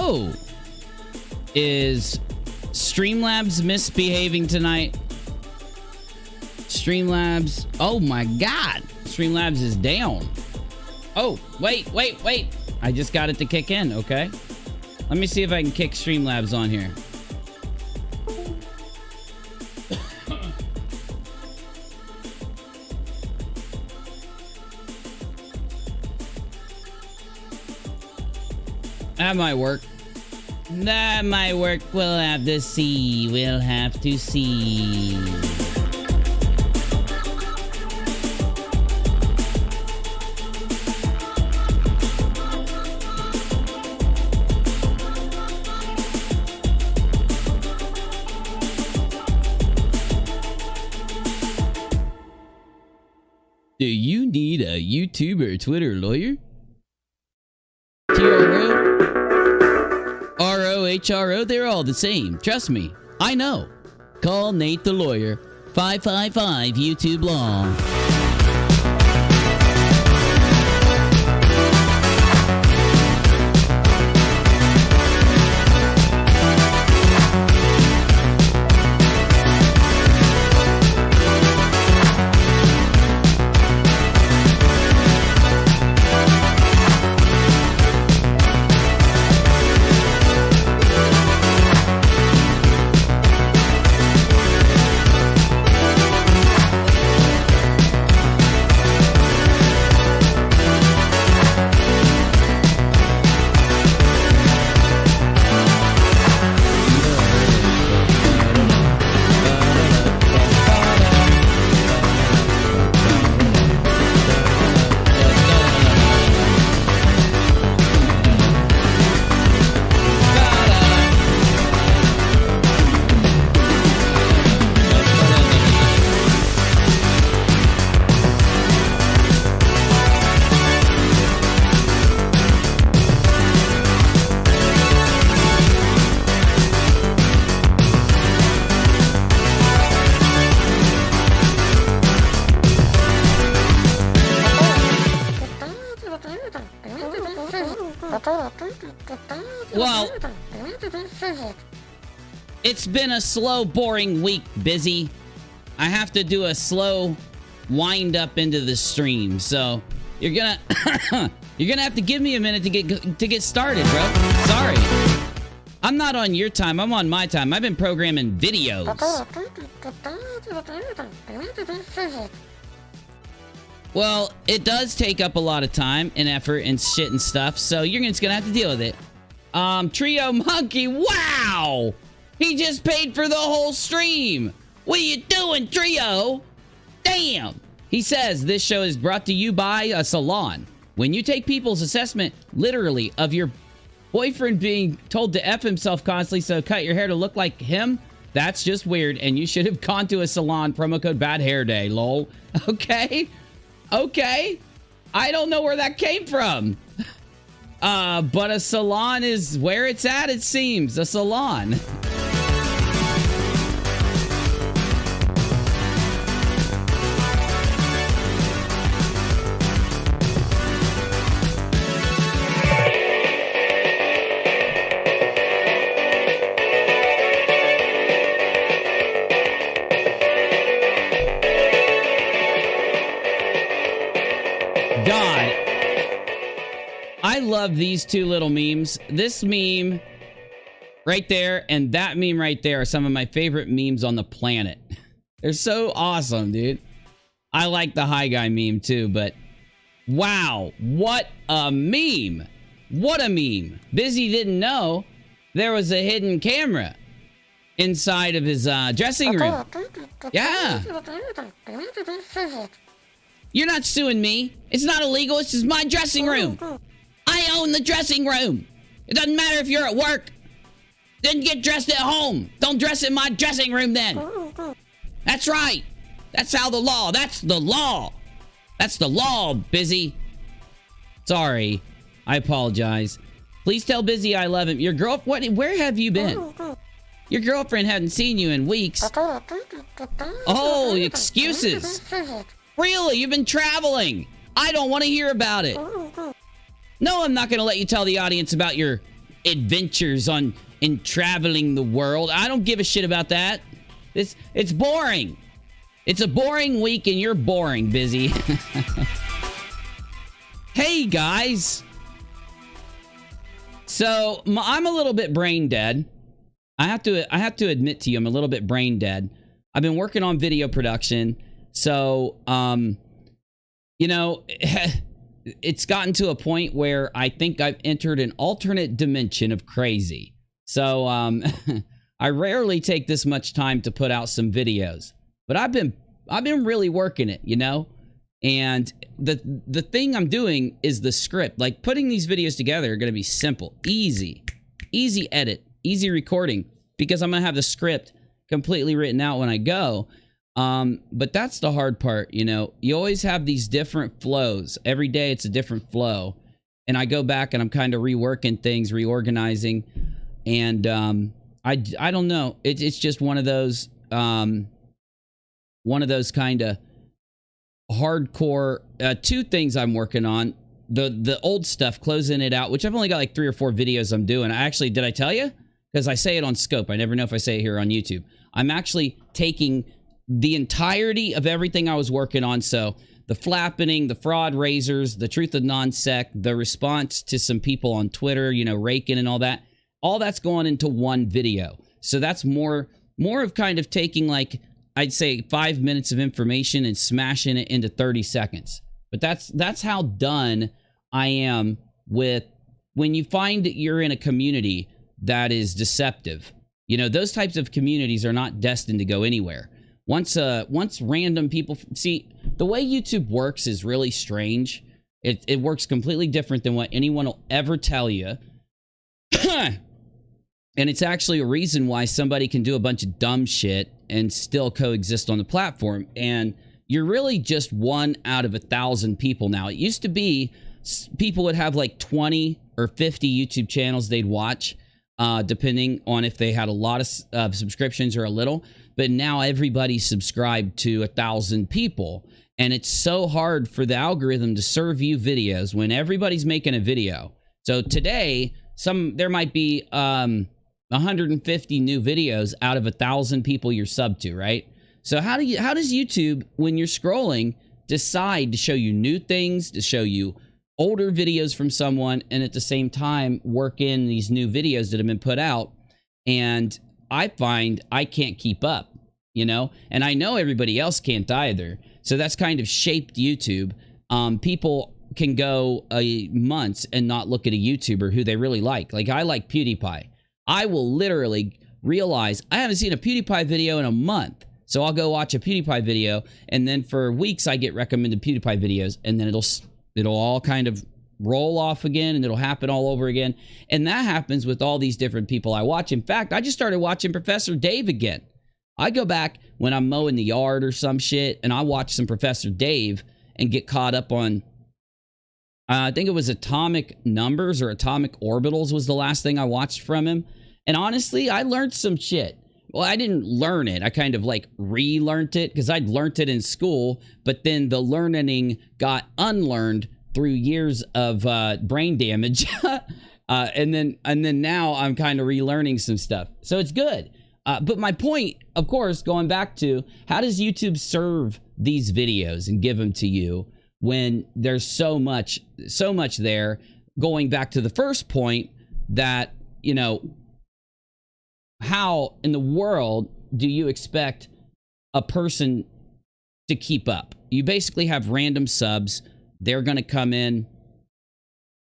Oh. Is Streamlabs misbehaving tonight? Streamlabs. Oh my God. Streamlabs is down. Oh, wait. I just got it to kick in. Okay. Let me see if I can kick Streamlabs on here. That might work. That might work. We'll have to see. We'll have to see. Do you need a YouTube or Twitter lawyer? TRO? ROHRO, they're all the same. Trust me, I know. Call Nate the lawyer. 555 YouTube Law. Well, it's been a slow, boring week, Busy. I have to do a slow wind up into the stream, so you're gonna have to give me a minute to get started, bro. Sorry. I'm not on your time. I'm on my time. I've been programming videos. Well, it does take up a lot of time and effort and shit and stuff, so you're just gonna have to deal with it. Trio Monkey, wow! He just paid for the whole stream! What are you doing, Trio? Damn! He says this show is brought to you by a salon. When you take people's assessment, literally, of your boyfriend being told to F himself constantly, so cut your hair to look like him, that's just weird, and you should have gone to a salon, promo code Bad Hair Day, lol. Okay? Okay. I don't know where that came from. But a salon is where it's at, it seems. A salon. I love these two little memes. This meme right there and that meme right there are some of my favorite memes on the planet. They're so awesome, dude. I like the Hi Guy meme too, but wow, what a meme. What a meme. Busy didn't know there was a hidden camera inside of his dressing room. Yeah. You're not suing me. It's not illegal. It's just my dressing room. I own the dressing room. It doesn't matter if you're at work. Then get dressed at home. Don't dress in my dressing room then. That's right. That's how the law. That's the law. That's the law, Busy. Sorry. I apologize. Please tell Busy I love him. Your girlfriend, where have you been? Your girlfriend hadn't seen you in weeks. Oh, excuses. Really? You've been traveling. I don't want to hear about it. No, I'm not going to let you tell the audience about your adventures in traveling the world. I don't give a shit about that. It's boring. It's a boring week and you're boring, Busy. Hey, guys. So, I'm a little bit brain dead. I have to admit to you, I'm a little bit brain dead. I've been working on video production. So, you know, it's gotten to a point where I think I've entered an alternate dimension of crazy. So, I rarely take this much time to put out some videos, but I've been really working it, you know? And the thing I'm doing is the script. Like, putting these videos together are going to be simple, easy edit, easy recording, because I'm going to have the script completely written out when I go. But that's the hard part, you know? You always have these different flows. Every day it's a different flow. And I go back and I'm kind of reworking things, reorganizing. And I don't know. It's just one of those kind of hardcore. Two things I'm working on. The old stuff, closing it out, which I've only got like 3 or 4 videos I'm doing. Did I tell you? Because I say it on Scope. I never know if I say it here on YouTube. I'm actually taking the entirety of everything I was working on. So the flappening, the fraud razors, the truth of non-sec, the response to some people on Twitter, you know, raking and all that's going into one video. So that's more of kind of taking, like, I'd say 5 minutes of information and smashing it into 30 seconds. But that's how done I am with when you find that you're in a community that is deceptive. You know, those types of communities are not destined to go anywhere. Once random people see, the way YouTube works is really strange. It works completely different than what anyone will ever tell you. And it's actually a reason why somebody can do a bunch of dumb shit and still coexist on the platform. And you're really just 1 out of 1,000 people now. It used to be people would have like 20 or 50 YouTube channels they'd watch, depending on if they had a lot of subscriptions or a little. But now everybody's subscribed to 1,000 people. And it's so hard for the algorithm to serve you videos when everybody's making a video. So today, there might be 150 new videos out of 1,000 people you're subbed to, right? So how does YouTube, when you're scrolling, decide to show you new things, to show you older videos from someone, and at the same time work in these new videos that have been put out? And I find I can't keep up, you know? And I know everybody else can't either. So that's kind of shaped YouTube. People can go months and not look at a YouTuber who they really like. Like, I like PewDiePie. I will literally realize I haven't seen a PewDiePie video in a month. So I'll go watch a PewDiePie video, and then for weeks I get recommended PewDiePie videos, and then it'll all kind of roll off again, and it'll happen all over again. And that happens with all these different people I watch. In fact, I just started watching Professor Dave again. I go back when I'm mowing the yard or some shit, and I watch some Professor Dave and get caught up on, I think it was atomic numbers or atomic orbitals was the last thing I watched from him. And honestly, I learned some shit. Well, I didn't learn it. I kind of like relearned it because I'd learned it in school, but then the learning got unlearned through years of brain damage. and then now I'm kind of relearning some stuff. So it's good. But my point, of course, going back to, how does YouTube serve these videos and give them to you when there's so much there? Going back to the first point, that, you know, how in the world do you expect a person to keep up? You basically have random subs. They're going to come in,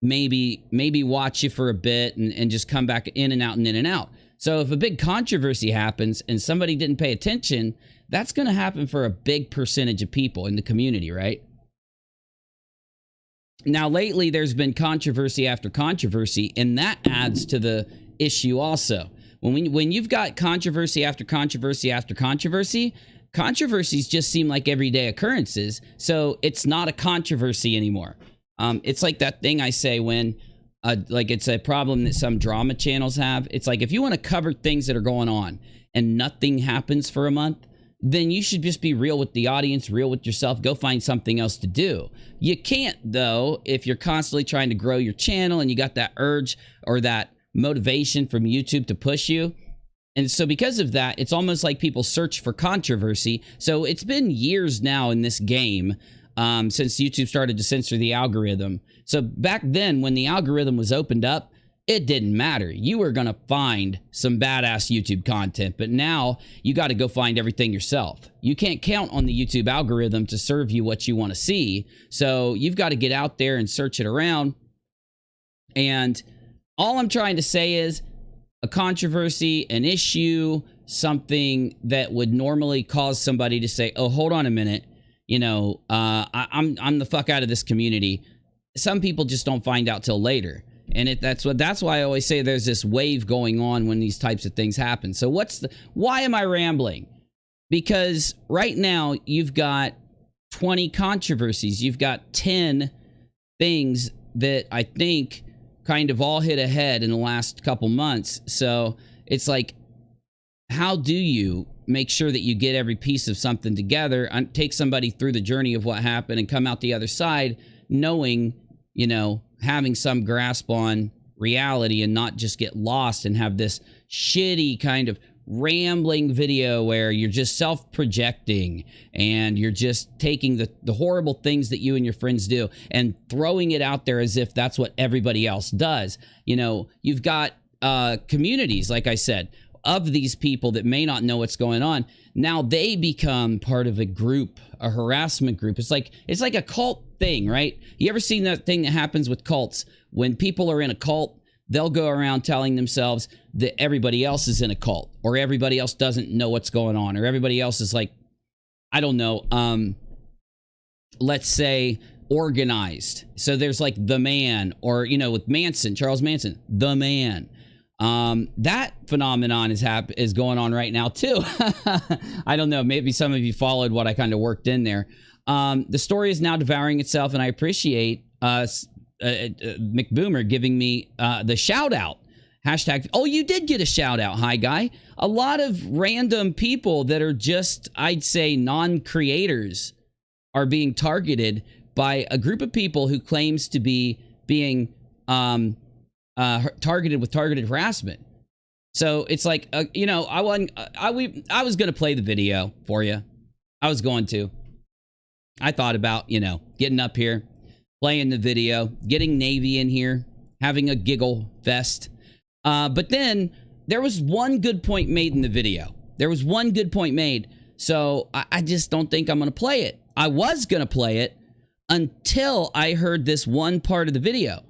maybe watch you for a bit and just come back in and out and in and out. So if a big controversy happens and somebody didn't pay attention, that's going to happen for a big percentage of people in the community, right? Now, lately, there's been controversy after controversy, and that adds to the issue also. When you've got controversy after controversy after controversy, controversies just seem like everyday occurrences. So it's not a controversy anymore. It's like that thing I say when, like, it's a problem that some drama channels have. It's like, if you want to cover things that are going on and nothing happens for a month, then you should just be real with the audience, real with yourself. Go find something else to do. You can't, though, if you're constantly trying to grow your channel and you got that urge or that motivation from YouTube to push you. And so because of that, it's almost like people search for controversy. So it's been years now in this game since YouTube started to censor the algorithm. So back then, when the algorithm was opened up, it didn't matter. You were going to find some badass YouTube content, but now you got to go find everything yourself. You can't count on the YouTube algorithm to serve you what you want to see. So you've got to get out there and search it around. And all I'm trying to say is a controversy, an issue, something that would normally cause somebody to say, oh, hold on a minute. You know, I'm the fuck out of this community. Some people just don't find out till later. And that's why I always say there's this wave going on when these types of things happen. So why am I rambling? Because right now you've got 20 controversies. You've got 10 things that I think kind of all hit ahead in the last couple months. So it's like, how do you make sure that you get every piece of something together and take somebody through the journey of what happened and come out the other side knowing, you know, having some grasp on reality and not just get lost and have this shitty kind of rambling video where you're just self-projecting and you're just taking the horrible things that you and your friends do and throwing it out there as if that's what everybody else does. You know, you've got communities, like I said, of these people that may not know what's going on. Now they become part of a group, a harassment group. It's like a cult thing, right? You ever seen that thing that happens with cults? When people are in a cult, they'll go around telling themselves that everybody else is in a cult, or everybody else doesn't know what's going on, or everybody else is like, I don't know, let's say organized. So there's like the man, or, you know, with Manson, Charles Manson, the man. That phenomenon is going on right now too. I don't know. Maybe some of you followed what I kind of worked in there. The story is now devouring itself, and I appreciate McBoomer giving me the shout out. Hashtag. Oh, you did get a shout out. Hi, guy. A lot of random people that are just, I'd say, non-creators are being targeted by a group of people who claims to be being targeted with targeted harassment. So it's like, you know, I was going to play the video for you. I was going to. I thought about, you know, getting up here, playing the video, getting Navy in here, having a giggle fest. But then there was one good point made in the video. There was one good point made. So I just don't think I'm going to play it. I was going to play it until I heard this one part of the video.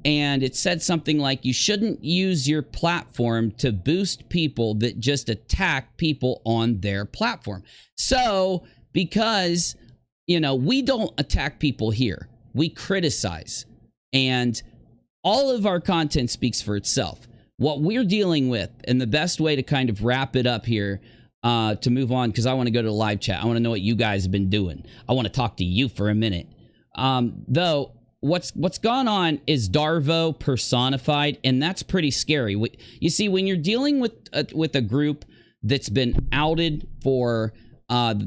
And it said something like, you shouldn't use your platform to boost people that just attack people on their platform. So, because, you know, we don't attack people here. We criticize. And all of our content speaks for itself. What we're dealing with, and the best way to kind of wrap it up here, to move on, because I want to go to the live chat. I want to know what you guys have been doing. I want to talk to you for a minute. Though, what's gone on is Darvo personified, and that's pretty scary. You see, when you're dealing with a group that's been outed for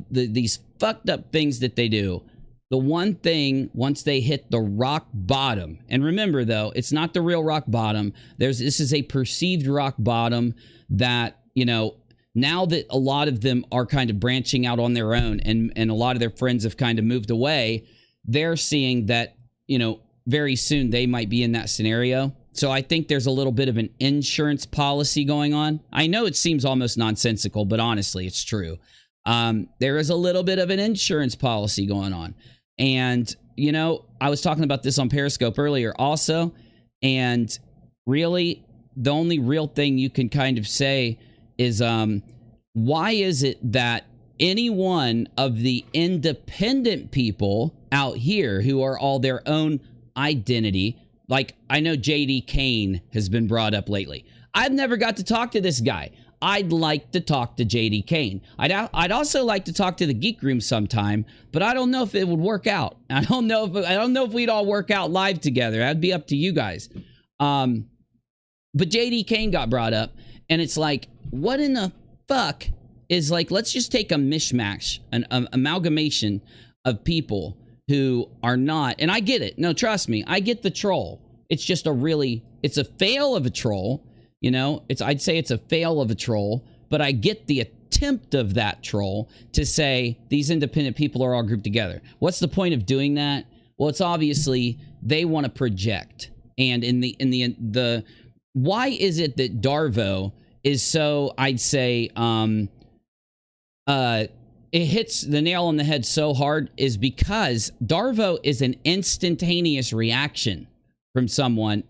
these fucked up things that they do, the one thing, once they hit the rock bottom, and remember though, it's not the real rock bottom. This is a perceived rock bottom that, you know, now that a lot of them are kind of branching out on their own, and a lot of their friends have kind of moved away, they're seeing that, you know, very soon they might be in that scenario. So I think there's a little bit of an insurance policy going on. I know it seems almost nonsensical, but honestly, it's true. There is a little bit of an insurance policy going on. And, you know, I was talking about this on Periscope earlier also. And really, the only real thing you can kind of say is, why is it that any one of the independent people out here who are all their own identity, like I know JD Kane has been brought up lately. I've never got to talk to this guy. I'd like to talk to JD Kane. I'd also like to talk to the Geek Room sometime, but I don't know if it would work out. I don't know if we'd all work out live together. That'd be up to you guys. But JD Kane got brought up, and it's like, what in the fuck is, like, let's just take a mishmash, an amalgamation of people who are not, and I get it. No, trust me, I get the troll. It's just it's a fail of a troll. You know, I'd say it's a fail of a troll, but I get the attempt of that troll to say these independent people are all grouped together. What's the point of doing that? Well, it's obviously they want to project. And in why is it that Darvo is so, I'd say, it hits the nail on the head so hard is because Darvo is an instantaneous reaction from someone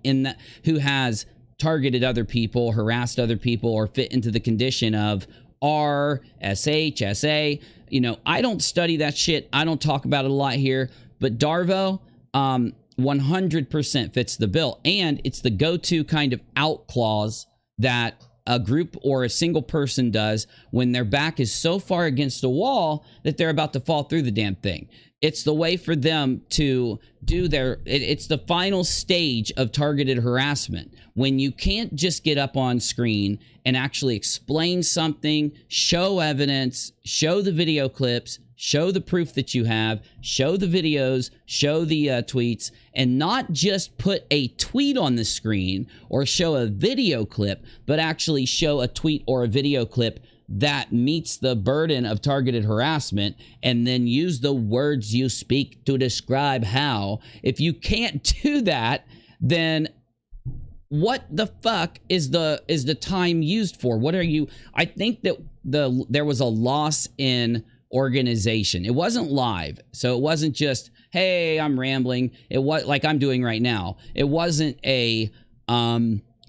who has targeted other people, harassed other people, or fit into the condition of R, SH, SA. You know, I don't study that shit. I don't talk about it a lot here. But Darvo 100% fits the bill. And it's the go-to kind of out clause that a group or a single person does when their back is so far against the wall that they're about to fall through the damn thing. It's the way for them to do it's the final stage of targeted harassment. When you can't just get up on screen and actually explain something, show evidence, show the video clips, show the proof that you have, show the videos, show the tweets, and not just put a tweet on the screen or show a video clip, but actually show a tweet or a video clip that meets the burden of targeted harassment, and then use the words you speak to describe how. If you can't do that, then what the fuck is the time used for? What are you? I think that there was a loss in organization. It wasn't live, so it wasn't just, hey, I'm rambling. It was like I'm doing right now. It wasn't a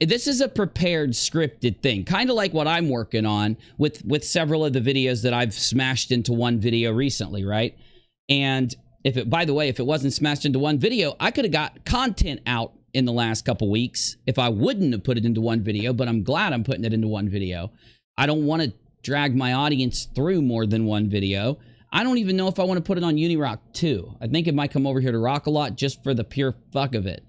this is a prepared, scripted thing, kind of like what I'm working on with several of the videos that I've smashed into one video recently, right? And by the way, if it wasn't smashed into one video, I could have got content out in the last couple weeks if I wouldn't have put it into one video, but I'm glad I'm putting it into one video. I don't want to drag my audience through more than one video. I don't even know if I want to put it on UNIRock 2. I think it might come over here to ROCKaLOT just for the pure fuck of it.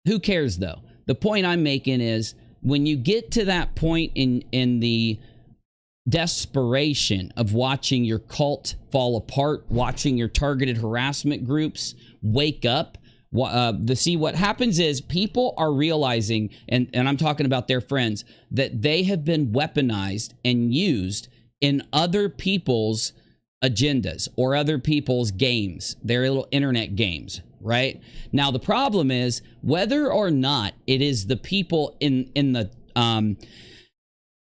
Who cares, though? The point I'm making is when you get to that point in the desperation of watching your cult fall apart, watching your targeted harassment groups wake up, see what happens is people are realizing, and I'm talking about their friends, that they have been weaponized and used in other people's agendas or other people's games, their little internet games. Right now, the problem is whether or not it is the people in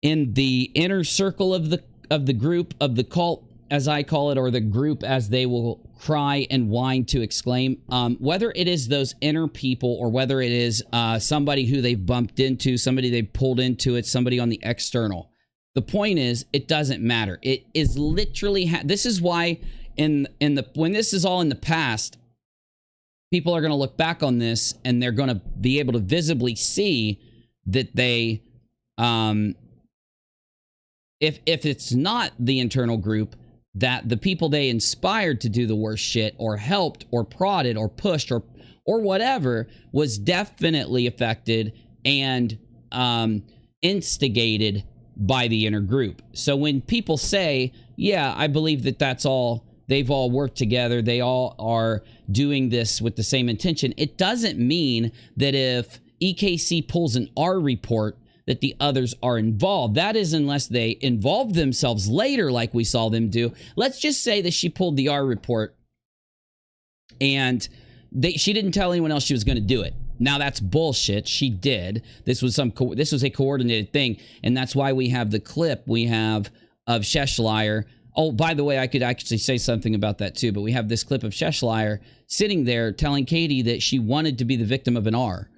the inner circle of the group of the cult, as I call it, or the group as they will cry and whine to exclaim, whether it is those inner people or whether it is somebody who they've bumped into, somebody they've pulled into it, somebody on the external. The point is, it doesn't matter. It is literally this is why when this is all in the past, people are going to look back on this and they're going to be able to visibly see that they, if it's not the internal group, that the people they inspired to do the worst shit or helped or prodded or pushed or whatever was definitely affected and instigated by the inner group. So when people say, yeah, I believe that that's all, they've all worked together, they all are doing this with the same intention, it doesn't mean that if EKC pulls an R report that the others are involved. That is unless they involve themselves later like we saw them do. Let's just say that she pulled the R report and she didn't tell anyone else she was going to do it. Now that's bullshit. She did. This was a coordinated thing, and that's why we have the clip we have of Sheshlier. Oh, by the way, I could actually say something about that too, but we have this clip of Sheshlier sitting there telling Katie that she wanted to be the victim of an R.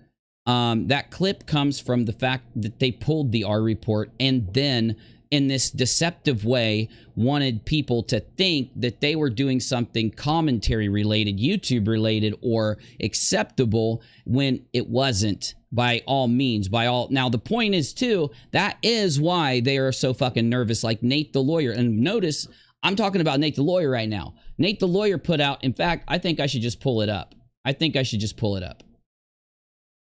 That clip comes from the fact that they pulled the R report and then in this deceptive way wanted people to think that they were doing something commentary related, YouTube related, or acceptable when it wasn't by all means, Now, the point is too, that is why they are so fucking nervous, like Nate the lawyer. And notice, I'm talking about Nate the lawyer right now. Nate the lawyer put out, in fact, I think I should just pull it up.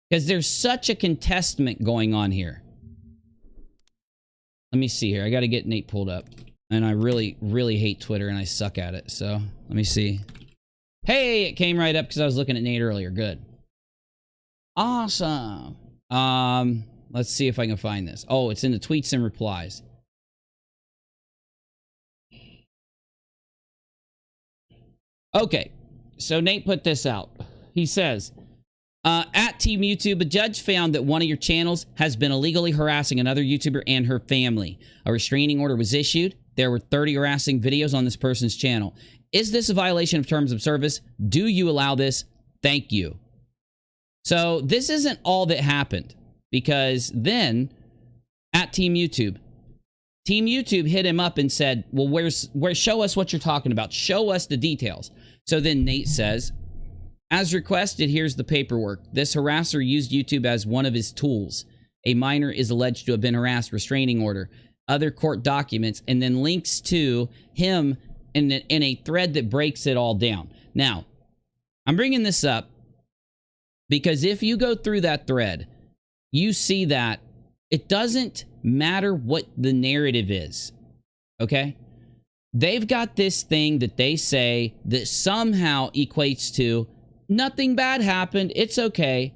Because there's such a contestment going on here. Let me see here. I got to get Nate pulled up. And I really, really hate Twitter and I suck at it. So let me see. Hey, it came right up because I was looking at Nate earlier. Good. Awesome. Let's see if I can find this. Oh, it's in the tweets and replies. Okay, so Nate put this out. He says, at Team YouTube, a judge found that one of your channels has been illegally harassing another YouTuber and her family. A restraining order was issued. There were 30 harassing videos on this person's channel. Is this a violation of terms of service? Do you allow this? Thank you. So this isn't all that happened, because then at Team YouTube hit him up and said, well, show us what you're talking about. Show us the details. So then Nate says, as requested, here's the paperwork. This harasser used YouTube as one of his tools. A minor is alleged to have been harassed, restraining order, other court documents, and then links to him in a thread that breaks it all down. Now, I'm bringing this up because if you go through that thread, you see that it doesn't matter what the narrative is, okay? They've got this thing that they say that somehow equates to nothing bad happened, it's okay.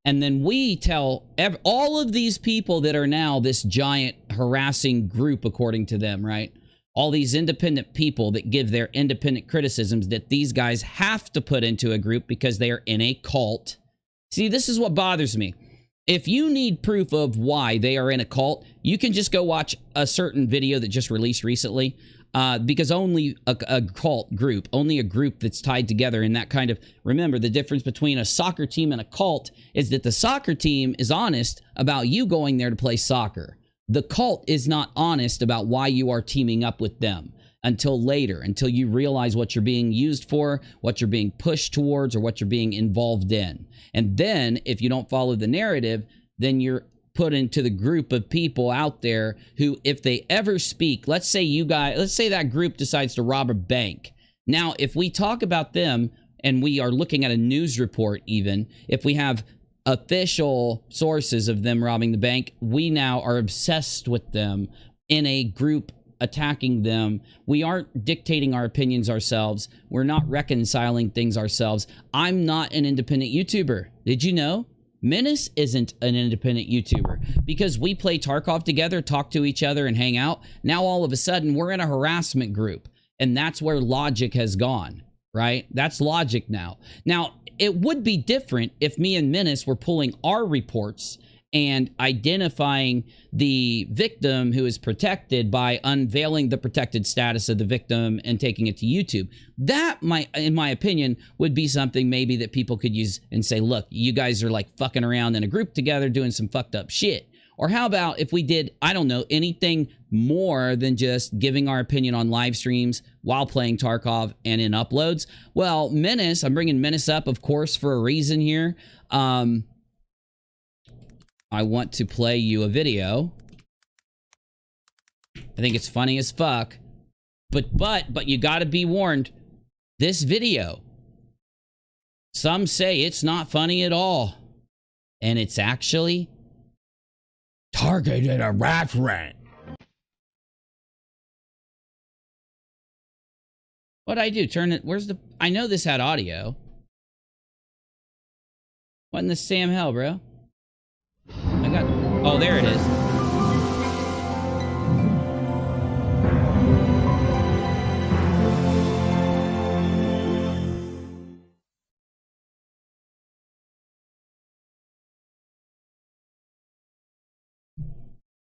And then we tell all of these people that are now this giant harassing group, according to them, right? All these independent people that give their independent criticisms that these guys have to put into a group because they are in a cult. See, this is what bothers me. If you need proof of why they are in a cult, you can just go watch a certain video that just released recently, because only a cult group, only a group that's tied together in that kind of... Remember, the difference between a soccer team and a cult is that the soccer team is honest about you going there to play soccer. The cult is not honest about why you are teaming up with them until later, until you realize what you're being used for, what you're being pushed towards, or what you're being involved in. And then, if you don't follow the narrative, then you're put into the group of people out there who, if they ever speak, let's say that group decides to rob a bank. Now, if we talk about them and we are looking at a news report, even if we have official sources of them robbing the bank, we now are obsessed with them in a group attacking them. We aren't dictating our opinions ourselves. We're not reconciling things ourselves. I'm not an independent YouTuber. Did you know? Menace isn't an independent YouTuber. Because we play Tarkov together, talk to each other, and hang out, now all of a sudden we're in a harassment group. And that's where logic has gone, right? That's logic now. Now, it would be different if me and Menace were pulling our reports and identifying the victim who is protected by unveiling the protected status of the victim and taking it to YouTube. That might, in my opinion, would be something maybe that people could use and say, look, you guys are like fucking around in a group together doing some fucked up shit. Or how about if we did, I don't know, anything more than just giving our opinion on live streams while playing Tarkov and in uploads? Well, Menace, I'm bringing Menace up, of course, for a reason here. I want to play you a video. I think it's funny as fuck. But you gotta be warned. This video, some say it's not funny at all. And it's actually targeted a reference. What'd I do? Turn it, where's the... I know this had audio. What in the Sam hell, bro? I got... Oh, there it is.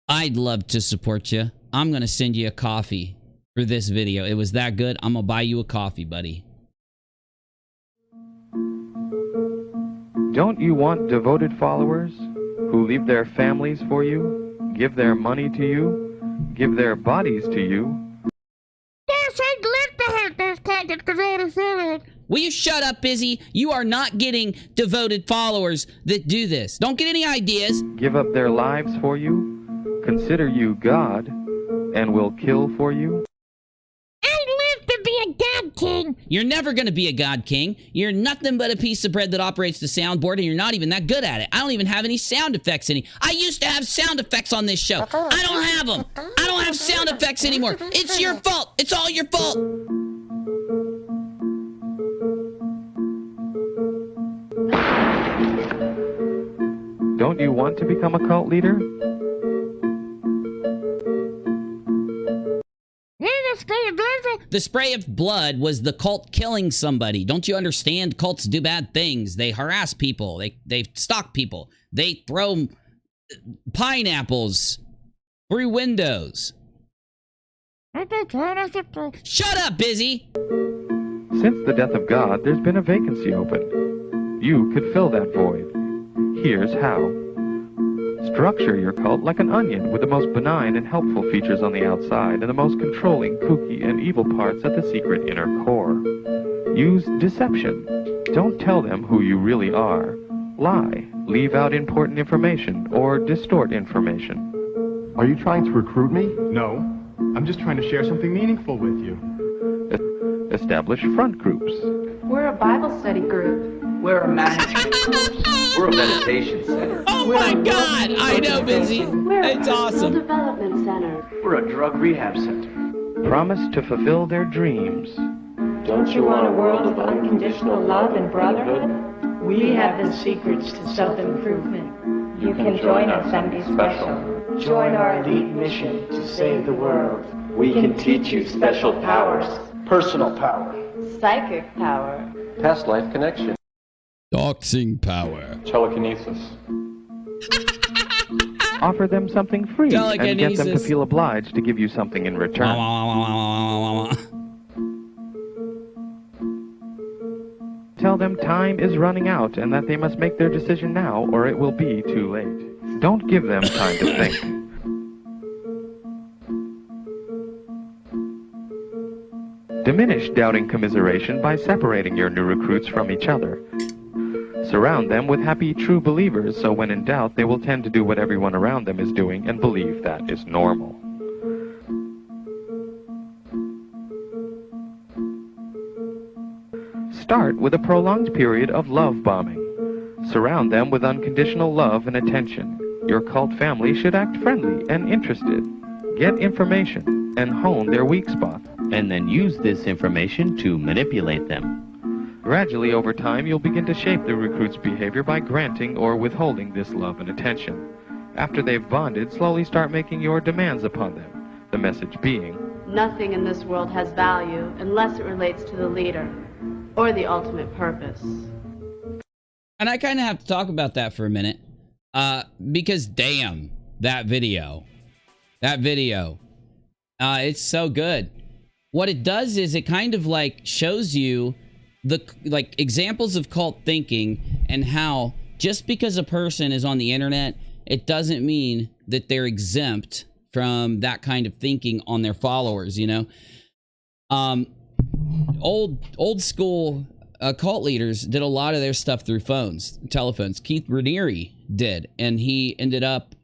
I'd love to support you. I'm going to send you a coffee for this video. It was that good. I'm going to buy you a coffee, buddy. Don't you want devoted followers who leave their families for you, give their money to you, give their bodies to you? Yes, I'd love to have those kinds of devoted followers. Will you shut up, Busy? You are not getting devoted followers that do this. Don't get any ideas. Give up their lives for you, consider you God, and will kill for you? I'd love to be a god king. You're never going to be a god king. You're nothing but a piece of bread that operates the soundboard, and you're not even that good at it. I don't even have any sound effects I used to have sound effects on this show. I don't have them. I don't have sound effects anymore. It's your fault. It's all your fault. Don't you want to become a cult leader? The spray of blood was the cult killing somebody. Don't you understand? Cults do bad things. They harass people. They stalk people. They throw pineapples through windows. Shut up, Busy! Since the death of God, there's been a vacancy open. You could fill that void. Here's how. Structure your cult like an onion with the most benign and helpful features on the outside and the most controlling, kooky, and evil parts at the secret inner core. Use deception. Don't tell them who you really are. Lie, leave out important information, or distort information. Are you trying to recruit me? No. I'm just trying to share something meaningful with you. Establish front groups. We're a Bible study group. We're a management course. We're a meditation center. Oh my God! I know, Busy. It's awesome. Development center. We're a drug rehab center. Promise to fulfill their dreams. Don't you want a world of unconditional love and brotherhood? We have the secrets to self-improvement. You can join us and be special. Join our elite mission to save the world. We can teach you special powers. Personal power. Psychic power. Past life connection. Doxing power. Telekinesis. Offer them something free and get them to Telekinesis. feel obliged to give you something in return. Tell them time is running out and that they must make their decision now or it will be too late. Don't give them time to think. Diminish doubting commiseration by separating your new recruits from each other. Surround them with happy, true believers, so when in doubt, they will tend to do what everyone around them is doing and believe that is normal. Start with a prolonged period of love bombing. Surround them with unconditional love and attention. Your cult family should act friendly and interested. Get information and hone their weak spot. And then use this information to manipulate them. Gradually, over time, you'll begin to shape the recruit's behavior by granting or withholding this love and attention. After they've bonded, slowly start making your demands upon them. The message being, Nothing in this world has value unless it relates to the leader or the ultimate purpose. And I kind of have to talk about that for a minute. Because damn, that video. It's so good. What it does is it kind of like shows you the like examples of cult thinking and how just because a person is on the internet, it doesn't mean that they're exempt from that kind of thinking on their followers, you know? Old school cult leaders did a lot of their stuff through telephones. Keith Raniere did, and he ended up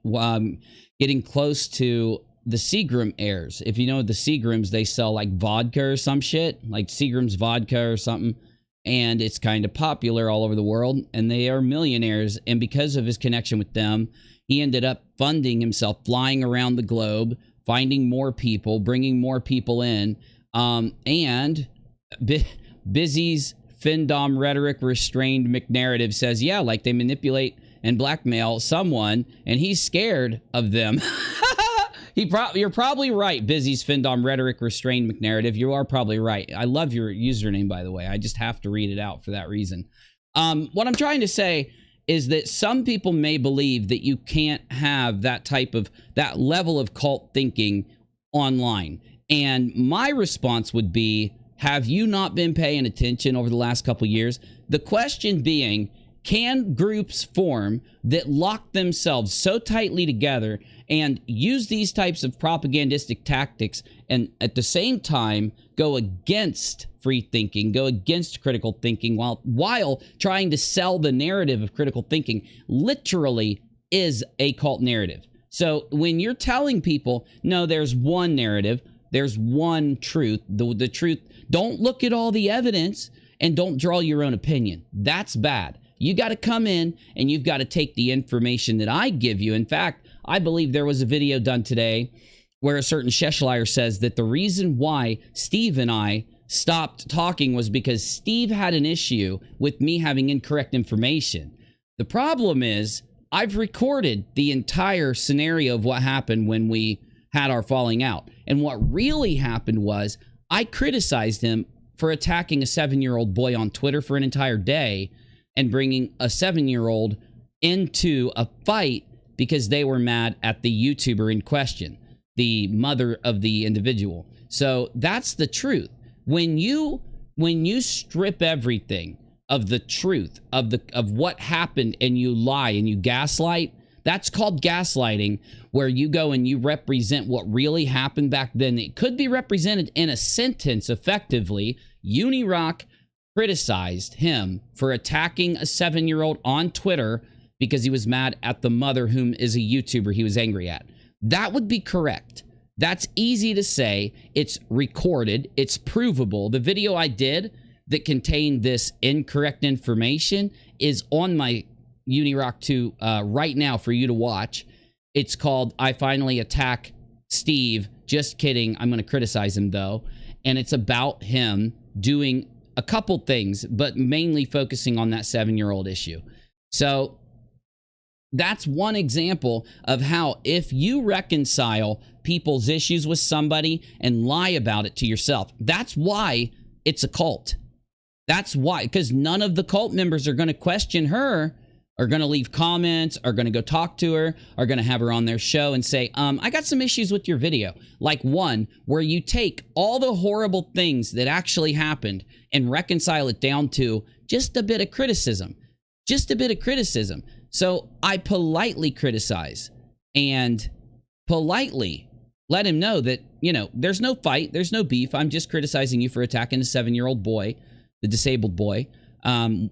getting close to the Seagram heirs. If you know the Seagrams, they sell like vodka or some shit, like Seagram's vodka or something, and it's kind of popular all over the world, and they are millionaires. And because of his connection with them, he ended up funding himself, flying around the globe, finding more people, bringing more people in, and Busy's Findom rhetoric restrained McNarrative says, yeah, like they manipulate and blackmail someone, and he's scared of them. You're probably right, Busy's Findom rhetoric restrained McNarrative. You are probably right. I love your username, by the way. I just have to read it out for that reason. What I'm trying to say is that some people may believe that you can't have that level of cult thinking online. And my response would be, have you not been paying attention over the last couple years? The question being, can groups form that lock themselves so tightly together and use these types of propagandistic tactics and at the same time go against free thinking, go against critical thinking while trying to sell the narrative of critical thinking literally is a cult narrative. So when you're telling people, no, there's one narrative, there's one truth, the truth, don't look at all the evidence and don't draw your own opinion. That's bad. You got to come in and you've got to take the information that I give you. In fact, I believe there was a video done today where a certain Cheshire says that the reason why Steve and I stopped talking was because Steve had an issue with me having incorrect information. The problem is I've recorded the entire scenario of what happened when we had our falling out. And what really happened was I criticized him for attacking a 7-year-old boy on Twitter for an entire day and bringing a 7-year-old into a fight because they were mad at the YouTuber in question, the mother of the individual. So that's the truth. When you strip everything of the truth of what happened and you lie and you gaslight, that's called gaslighting, where you go and you represent what really happened back then. It could be represented in a sentence effectively. UNIRock criticized him for attacking a 7-year-old on Twitter because he was mad at the mother, whom is a YouTuber he was angry at. That would be correct. That's easy to say. It's recorded. It's provable. The video I did that contained this incorrect information is on my UNIRock 2 right now for you to watch. It's called I Finally Attack Steve. Just kidding. I'm going to criticize him, though. And it's about him doing a couple things, but mainly focusing on that 7-year-old issue. So that's one example of how if you reconcile people's issues with somebody and lie about it to yourself, that's why it's a cult. That's why, because none of the cult members are going to question her, are going to leave comments, are going to go talk to her, are going to have her on their show and say, I got some issues with your video. Like one where you take all the horrible things that actually happened and reconcile it down to just a bit of criticism. Just a bit of criticism. So I politely criticize and politely let him know that, you know, there's no fight, there's no beef. I'm just criticizing you for attacking a 7-year-old boy, the disabled boy,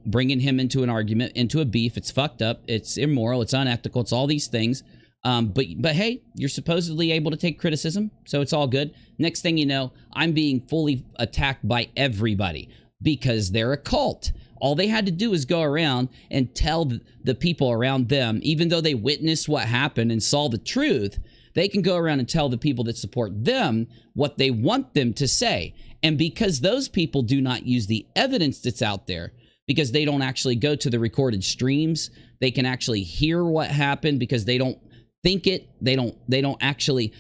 bringing him into an argument, into a beef. It's fucked up. It's immoral. It's unethical. It's all these things. But hey, you're supposedly able to take criticism, so it's all good. Next thing you know, I'm being fully attacked by everybody because they're a cult. All they had to do is go around and tell the people around them, even though they witnessed what happened and saw the truth, they can go around and tell the people that support them what they want them to say. And because those people do not use the evidence that's out there, because they don't actually go to the recorded streams, they can actually hear what happened because they don't think it, they don't actually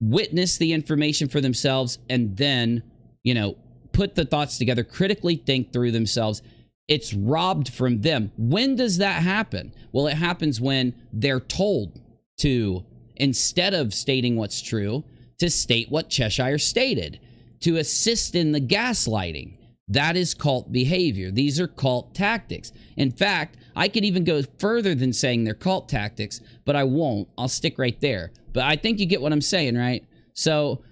witness the information for themselves and then, you know, put the thoughts together, critically think through themselves. It's robbed from them. When does that happen? Well, it happens when they're told to, instead of stating what's true, to state what Cheshire stated, to assist in the gaslighting. That is cult behavior. These are cult tactics. In fact, I could even go further than saying they're cult tactics, but I won't. I'll stick right there. But I think you get what I'm saying, right? So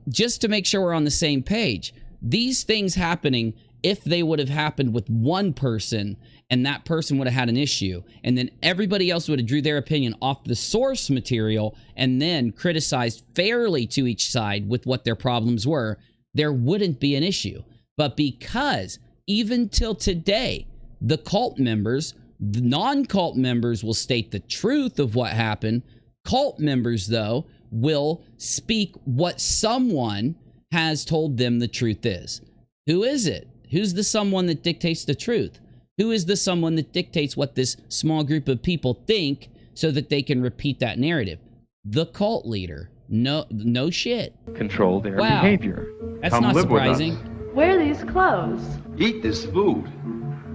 just to make sure we're on the same page, these things happening, if they would have happened with one person and that person would have had an issue, and then everybody else would have drew their opinion off the source material and then criticized fairly to each side with what their problems were, there wouldn't be an issue. But because even till today, the cult members, the non-cult members will state the truth of what happened. Cult members, though, will speak what someone has told them the truth is. Who is it? Who's the someone that dictates the truth? Who is the someone that dictates what this small group of people think so that they can repeat that narrative? The cult leader. No shit. Control their Wow. behavior. That's Come not live with us. surprising. Wear these clothes. Eat this food.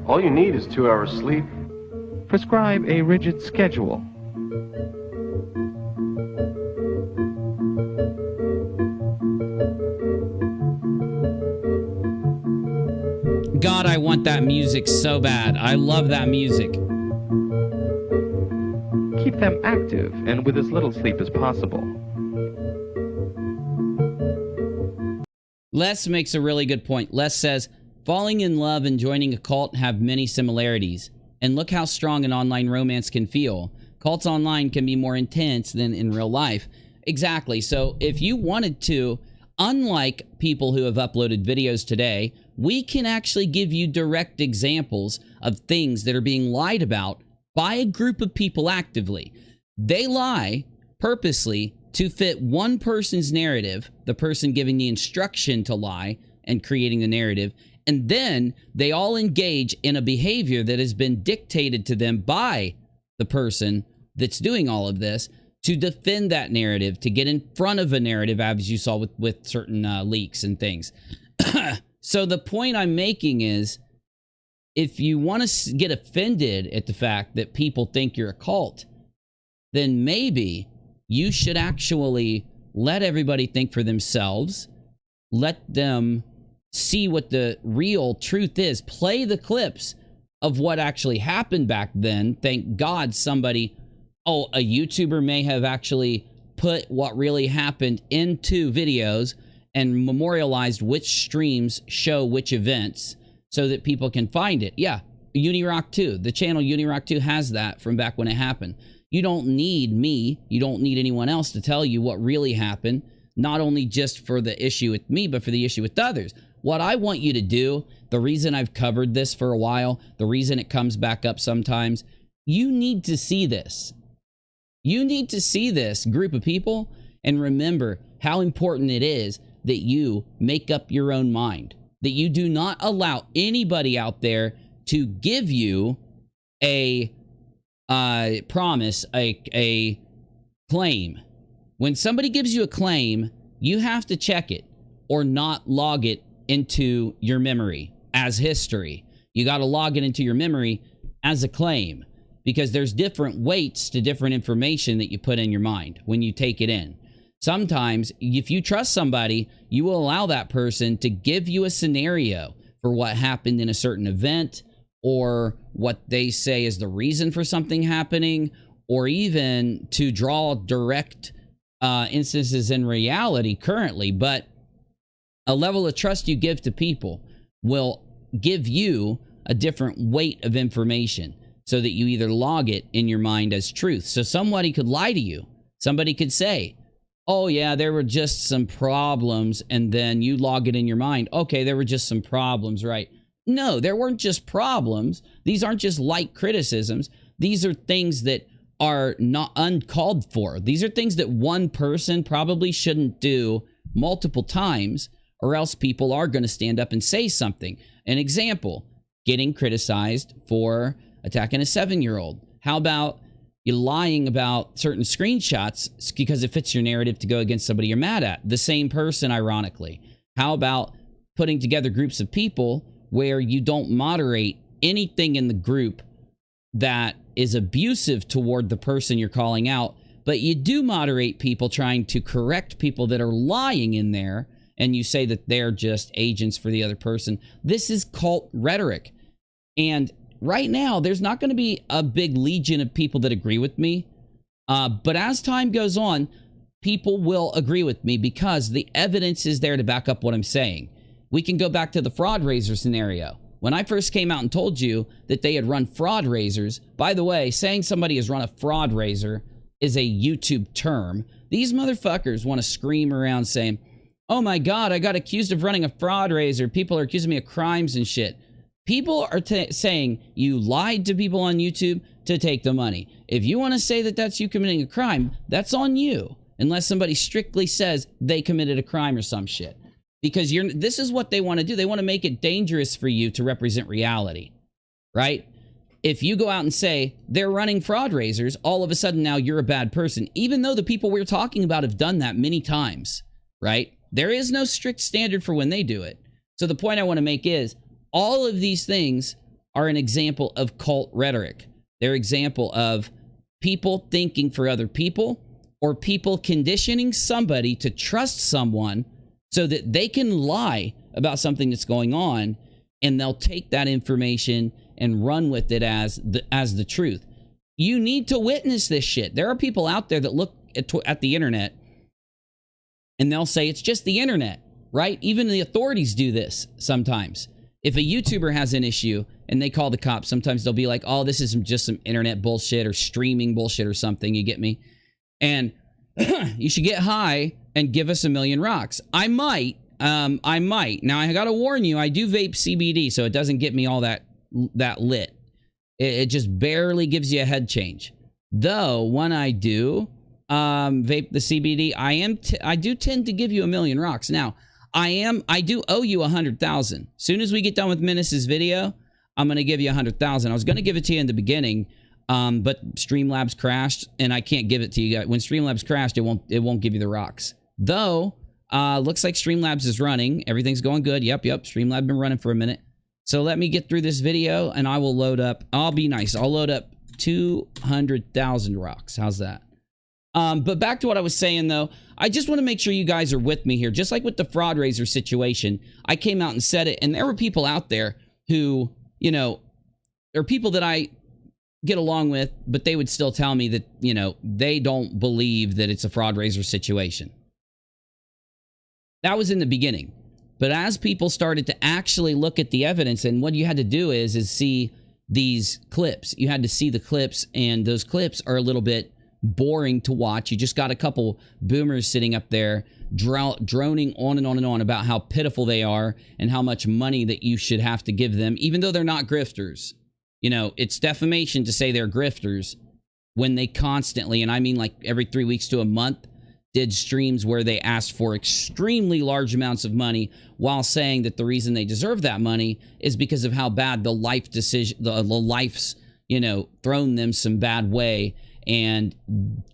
All you need is 2 hours sleep. Prescribe a rigid schedule. God, I want that music so bad. I love that music. Keep them active and with as little sleep as possible. Les makes a really good point. Les says, falling in love and joining a cult have many similarities. And look how strong an online romance can feel. Cults online can be more intense than in real life. Exactly. So if you wanted to, unlike people who have uploaded videos today, we can actually give you direct examples of things that are being lied about by a group of people actively. They lie purposely to fit one person's narrative, the person giving the instruction to lie and creating the narrative, and then they all engage in a behavior that has been dictated to them by the person that's doing all of this to defend that narrative, to get in front of a narrative, as you saw with certain leaks and things. So the point I'm making is, if you want to get offended at the fact that people think you're a cult, then maybe you should actually let everybody think for themselves. Let them see what the real truth is. Play the clips of what actually happened back then. Thank God somebody, a YouTuber may have actually put what really happened into videos and memorialized which streams show which events so that people can find it. Yeah, UNIRocktv, the channel UNIRocktv has that from back when it happened. You don't need me, you don't need anyone else to tell you what really happened, not only just for the issue with me, but for the issue with others. What I want you to do, the reason I've covered this for a while, the reason it comes back up sometimes, you need to see this. You need to see this group of people and remember how important it is that you make up your own mind, that you do not allow anybody out there to give you a promise, a claim. When somebody gives you a claim, you have to check it or not log it into your memory as history. You got to log it into your memory as a claim, because there's different weights to different information that you put in your mind when you take it in. Sometimes, if you trust somebody, you will allow that person to give you a scenario for what happened in a certain event, or what they say is the reason for something happening, or even to draw direct instances in reality currently. But a level of trust you give to people will give you a different weight of information so that you either log it in your mind as truth. So somebody could lie to you. Somebody could say, oh yeah, there were just some problems, and then you log it in your mind. Okay, there were just some problems, right? No, there weren't just problems. These aren't just light criticisms. These are things that are not uncalled for. These are things that one person probably shouldn't do multiple times, or else people are going to stand up and say something. An example, getting criticized for attacking a 7-year-old. How about you lying about certain screenshots because it fits your narrative to go against somebody you're mad at? The same person, ironically. How about putting together groups of people where you don't moderate anything in the group that is abusive toward the person you're calling out, but you do moderate people trying to correct people that are lying in there, and you say that they're just agents for the other person? This is cult rhetoric. And right now, there's not going to be a big legion of people that agree with me. But as time goes on, people will agree with me because the evidence is there to back up what I'm saying. We can go back to the fraud raiser scenario. When I first came out and told you that they had run fraud raisers, by the way, saying somebody has run a fraud raiser is a YouTube term. These motherfuckers want to scream around saying, oh my God, I got accused of running a fraud raiser. People are accusing me of crimes and shit. People are saying you lied to people on YouTube to take the money. If you want to say that that's you committing a crime, that's on you. Unless somebody strictly says they committed a crime or some shit. Because this is what they want to do. They want to make it dangerous for you to represent reality, right? If you go out and say they're running fraud raisers, all of a sudden now you're a bad person, even though the people we're talking about have done that many times, right? There is no strict standard for when they do it. So the point I want to make is all of these things are an example of cult rhetoric. They're an example of people thinking for other people, or people conditioning somebody to trust someone so that they can lie about something that's going on, and they'll take that information and run with it as the truth. You need to witness this shit. There are people out there that look at the internet and they'll say it's just the internet, right? Even the authorities do this sometimes. If a YouTuber has an issue and they call the cops, sometimes they'll be like, oh, this is just some internet bullshit or streaming bullshit or something, you get me? And you should get high and give us 1,000,000 rocks. I might. Now, I gotta warn you, I do vape CBD, so it doesn't get me all that lit. It just barely gives you a head change. Though, when I do vape the CBD, I do tend to give you 1,000,000 rocks. Now, I do owe you 100,000. Soon as we get done with Menace's video, I'm gonna give you 100,000. I was gonna give it to you in the beginning, But Streamlabs crashed, and I can't give it to you guys. When Streamlabs crashed, it won't give you the rocks. Though, looks like Streamlabs is running. Everything's going good. Yep. Streamlabs been running for a minute. So let me get through this video, and I will load up. I'll be nice. I'll load up 200,000 rocks. How's that? But back to what I was saying, though. I just want to make sure you guys are with me here. Just like with the fraud raiser situation, I came out and said it, and there were people out there who, you know, there are people that I get along with, but they would still tell me that, you know, they don't believe that it's a fraud raiser situation. That was in the beginning. But as people started to actually look at the evidence, and what you had to do is see these clips. You had to see the clips, and those clips are a little bit boring to watch. You just got a couple boomers sitting up there droning on and on and on about how pitiful they are and how much money that you should have to give them, even though they're not grifters. You know, it's defamation to say they're grifters when they constantly, and I mean like every 3 weeks to a month, did streams where they asked for extremely large amounts of money while saying that the reason they deserve that money is because of how bad the life decision, the life's, you know, thrown them some bad way, and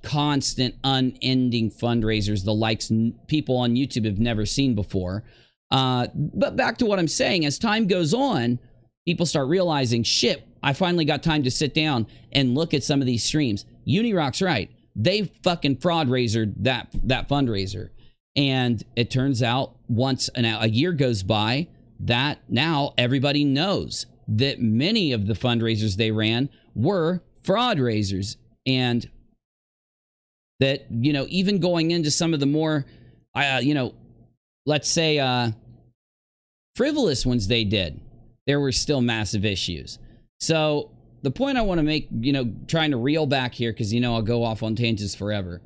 constant unending fundraisers, the likes people on YouTube have never seen before. But back to what I'm saying, as time goes on, people start realizing, shit, I finally got time to sit down and look at some of these streams. UNIRock's right. They fucking fraud raisered that fundraiser. And it turns out once a year goes by, that now everybody knows that many of the fundraisers they ran were fraud raisers. And that, you know, even going into some of the more, you know, let's say frivolous ones they did, there were still massive issues. So the point I want to make, you know, trying to reel back here, because, you know, I'll go off on tangents forever.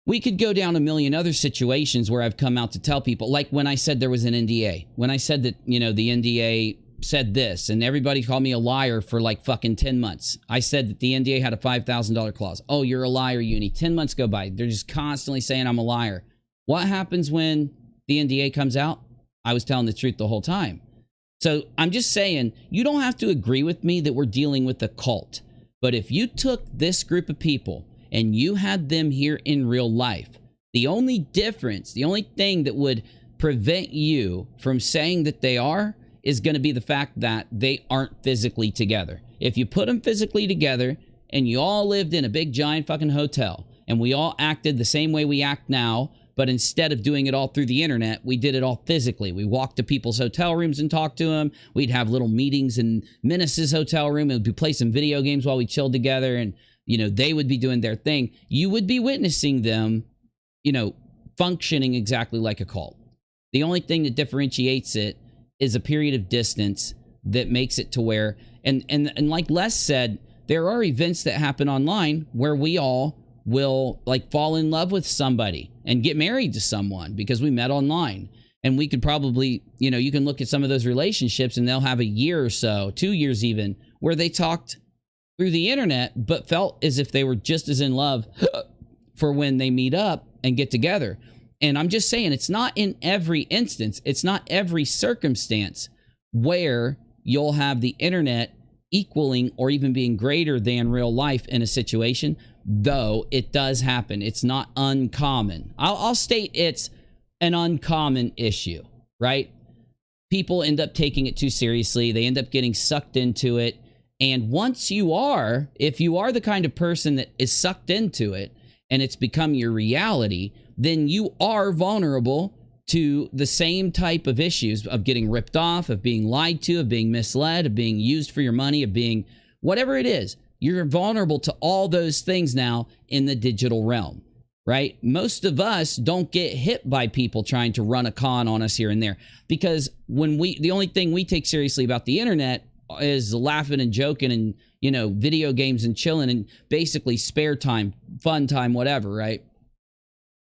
We could go down a million other situations where I've come out to tell people, like when I said there was an NDA, when I said that, you know, the NDA said this, and everybody called me a liar for like fucking 10 months. I said that the NDA had a $5,000 clause. Oh, you're a liar, Uni. 10 months go by. They're just constantly saying I'm a liar. What happens when the NDA comes out? I was telling the truth the whole time. So I'm just saying, you don't have to agree with me that we're dealing with a cult. But if you took this group of people and you had them here in real life, the only difference, the only thing that would prevent you from saying that they are is going to be the fact that they aren't physically together. If you put them physically together and you all lived in a big giant fucking hotel and we all acted the same way we act now, but instead of doing it all through the internet, we did it all physically. We walked to people's hotel rooms and talked to them. We'd have little meetings in Menace's hotel room, and we'd play some video games while we chilled together, and, you know, they would be doing their thing. You would be witnessing them, you know, functioning exactly like a cult. The only thing that differentiates it is a period of distance that makes it to where, and like Les said, there are events that happen online where we all will like fall in love with somebody and get married to someone because we met online. And we could probably, you know, you can look at some of those relationships and they'll have a year or so, 2 years even, where they talked through the internet but felt as if they were just as in love for when they meet up and get together. And I'm just saying, it's not in every instance, it's not every circumstance where you'll have the internet equaling or even being greater than real life in a situation, though it does happen. It's not uncommon. I'll state it's an uncommon issue, right? People end up taking it too seriously. They end up getting sucked into it. And once you are, if you are the kind of person that is sucked into it and it's become your reality, then you are vulnerable to the same type of issues of getting ripped off, of being lied to, of being misled, of being used for your money, of being whatever it is. You're vulnerable to all those things now in the digital realm, right? Most of us don't get hit by people trying to run a con on us here and there, because when the only thing we take seriously about the internet is laughing and joking and, you know, video games and chilling and basically spare time, fun time, whatever, right?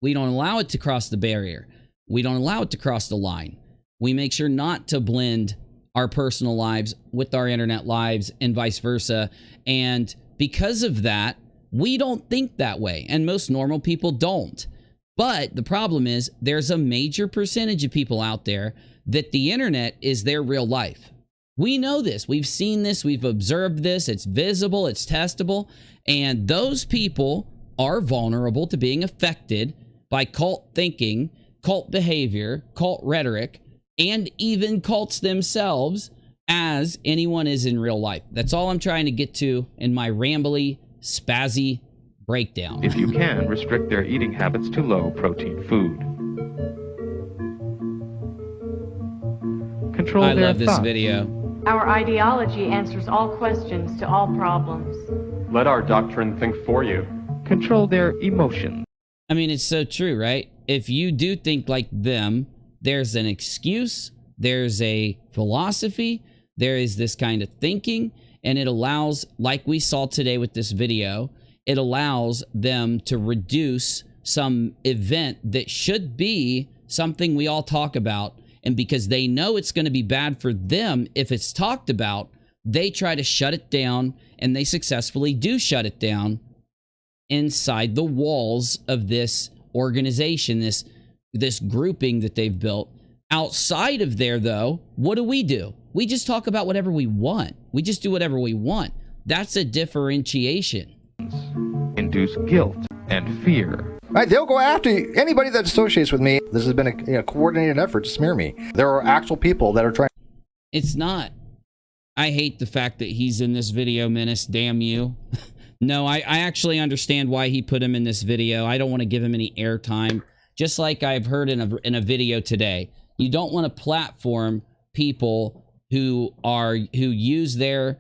We don't allow it to cross the barrier. We don't allow it to cross the line. We make sure not to blend our personal lives with our internet lives and vice versa. And because of that, we don't think that way. And most normal people don't. But the problem is there's a major percentage of people out there that the internet is their real life. We know this. We've seen this. We've observed this. It's visible. It's testable. And those people are vulnerable to being affected by cult thinking, cult behavior, cult rhetoric, and even cults themselves, as anyone is in real life. That's all I'm trying to get to in my rambly, spazzy breakdown. If you can, restrict their eating habits to low-protein food. Control I their love this thoughts. video. Our ideology answers all questions to all problems. Let our doctrine think for you. Control their emotions. I mean, it's so true, right? If you do think like them, there's an excuse, there's a philosophy, there is this kind of thinking, and it allows, like we saw today with this video, it allows them to reduce some event that should be something we all talk about. And because they know it's going to be bad for them if it's talked about, they try to shut it down, and they successfully do shut it down inside the walls of this organization, this grouping that they've built. Outside of there, though, what do? We just talk about whatever we want. We just do whatever we want. That's a differentiation. Induce guilt and fear. Right, they'll go after anybody that associates with me. This has been a coordinated effort to smear me. There are actual people that are trying. It's not. I hate the fact that he's in this video, Menace. Damn you. No, I actually understand why he put him in this video. I don't want to give him any airtime. Just like I've heard in a video today. You don't want to platform people who use their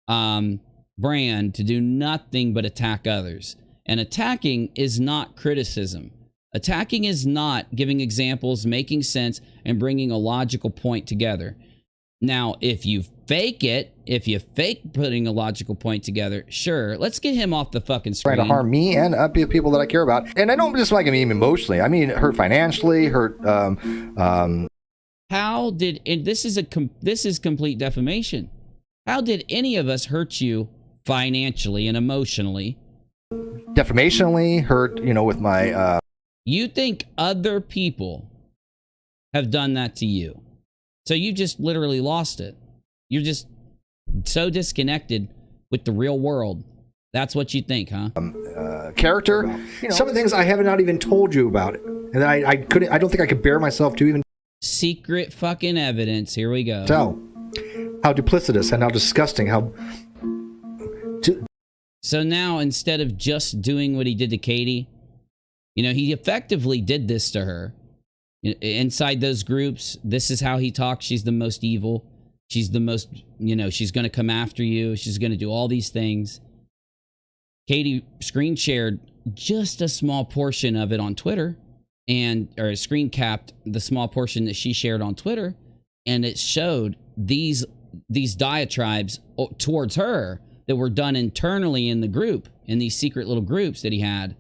brand to do nothing but attack others. And attacking is not criticism. Attacking is not giving examples, making sense, and bringing a logical point together. Now, if you fake it, if you fake putting a logical point together, sure, let's get him off the fucking screen. Trying to harm me and people that I care about. And I don't just like him emotionally. I mean, hurt financially, hurt. How did, and this is complete defamation. How did any of us hurt you financially and emotionally? Defamationally, hurt, with my. You think other people have done that to you? So you just literally lost it. You're just so disconnected with the real world. That's what you think, huh? Character. Some of the things I have not even told you about it, and I couldn't. I don't think I could bear myself to even. Secret fucking evidence. Here we go. Tell how duplicitous and how disgusting. So now, instead of just doing what he did to Katie, he effectively did this to her. Inside those groups, this is how he talks. She's the most evil. She's the most, she's going to come after you. She's going to do all these things. Katie screen shared just a small portion of it on Twitter, or screen capped the small portion that she shared on Twitter, and it showed these diatribes towards her that were done internally in the group, in these secret little groups that he had,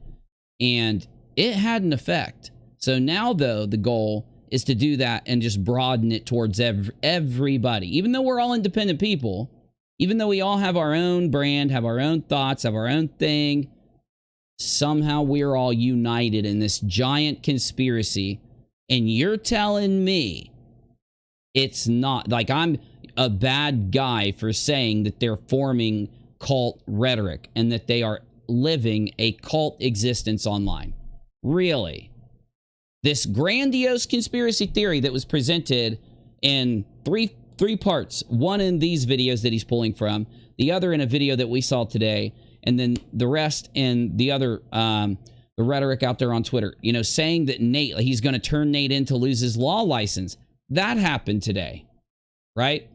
and it had an effect. So now, though, the goal is to do that and just broaden it towards everybody. Even though we're all independent people, even though we all have our own brand, have our own thoughts, have our own thing, somehow we're all united in this giant conspiracy. And you're telling me it's not, like I'm a bad guy for saying that they're forming cult rhetoric and that they are living a cult existence online. Really? This grandiose conspiracy theory that was presented in three parts. One in these videos that he's pulling from, the other in a video that we saw today, and then the rest in the other, the rhetoric out there on Twitter. Saying that he's going to turn Nate in to lose his law license. That happened today, right?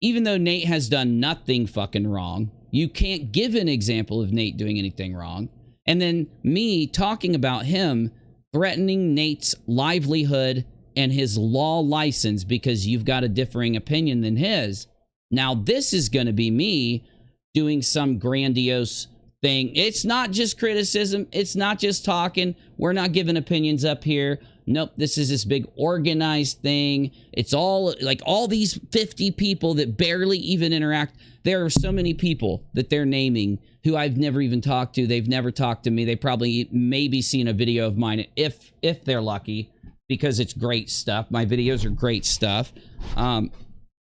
Even though Nate has done nothing fucking wrong, you can't give an example of Nate doing anything wrong. And then me talking about him threatening Nate's livelihood and his law license because you've got a differing opinion than his. Now, this is going to be me doing some grandiose thing. It's not just criticism. It's not just talking. We're not giving opinions up here. Nope, this is this big organized thing. It's all like all these 50 people that barely even interact. There are so many people that they're naming who I've never even talked to. They've never talked to me. They probably maybe seen a video of mine if they're lucky, because it's great stuff. My videos are great stuff.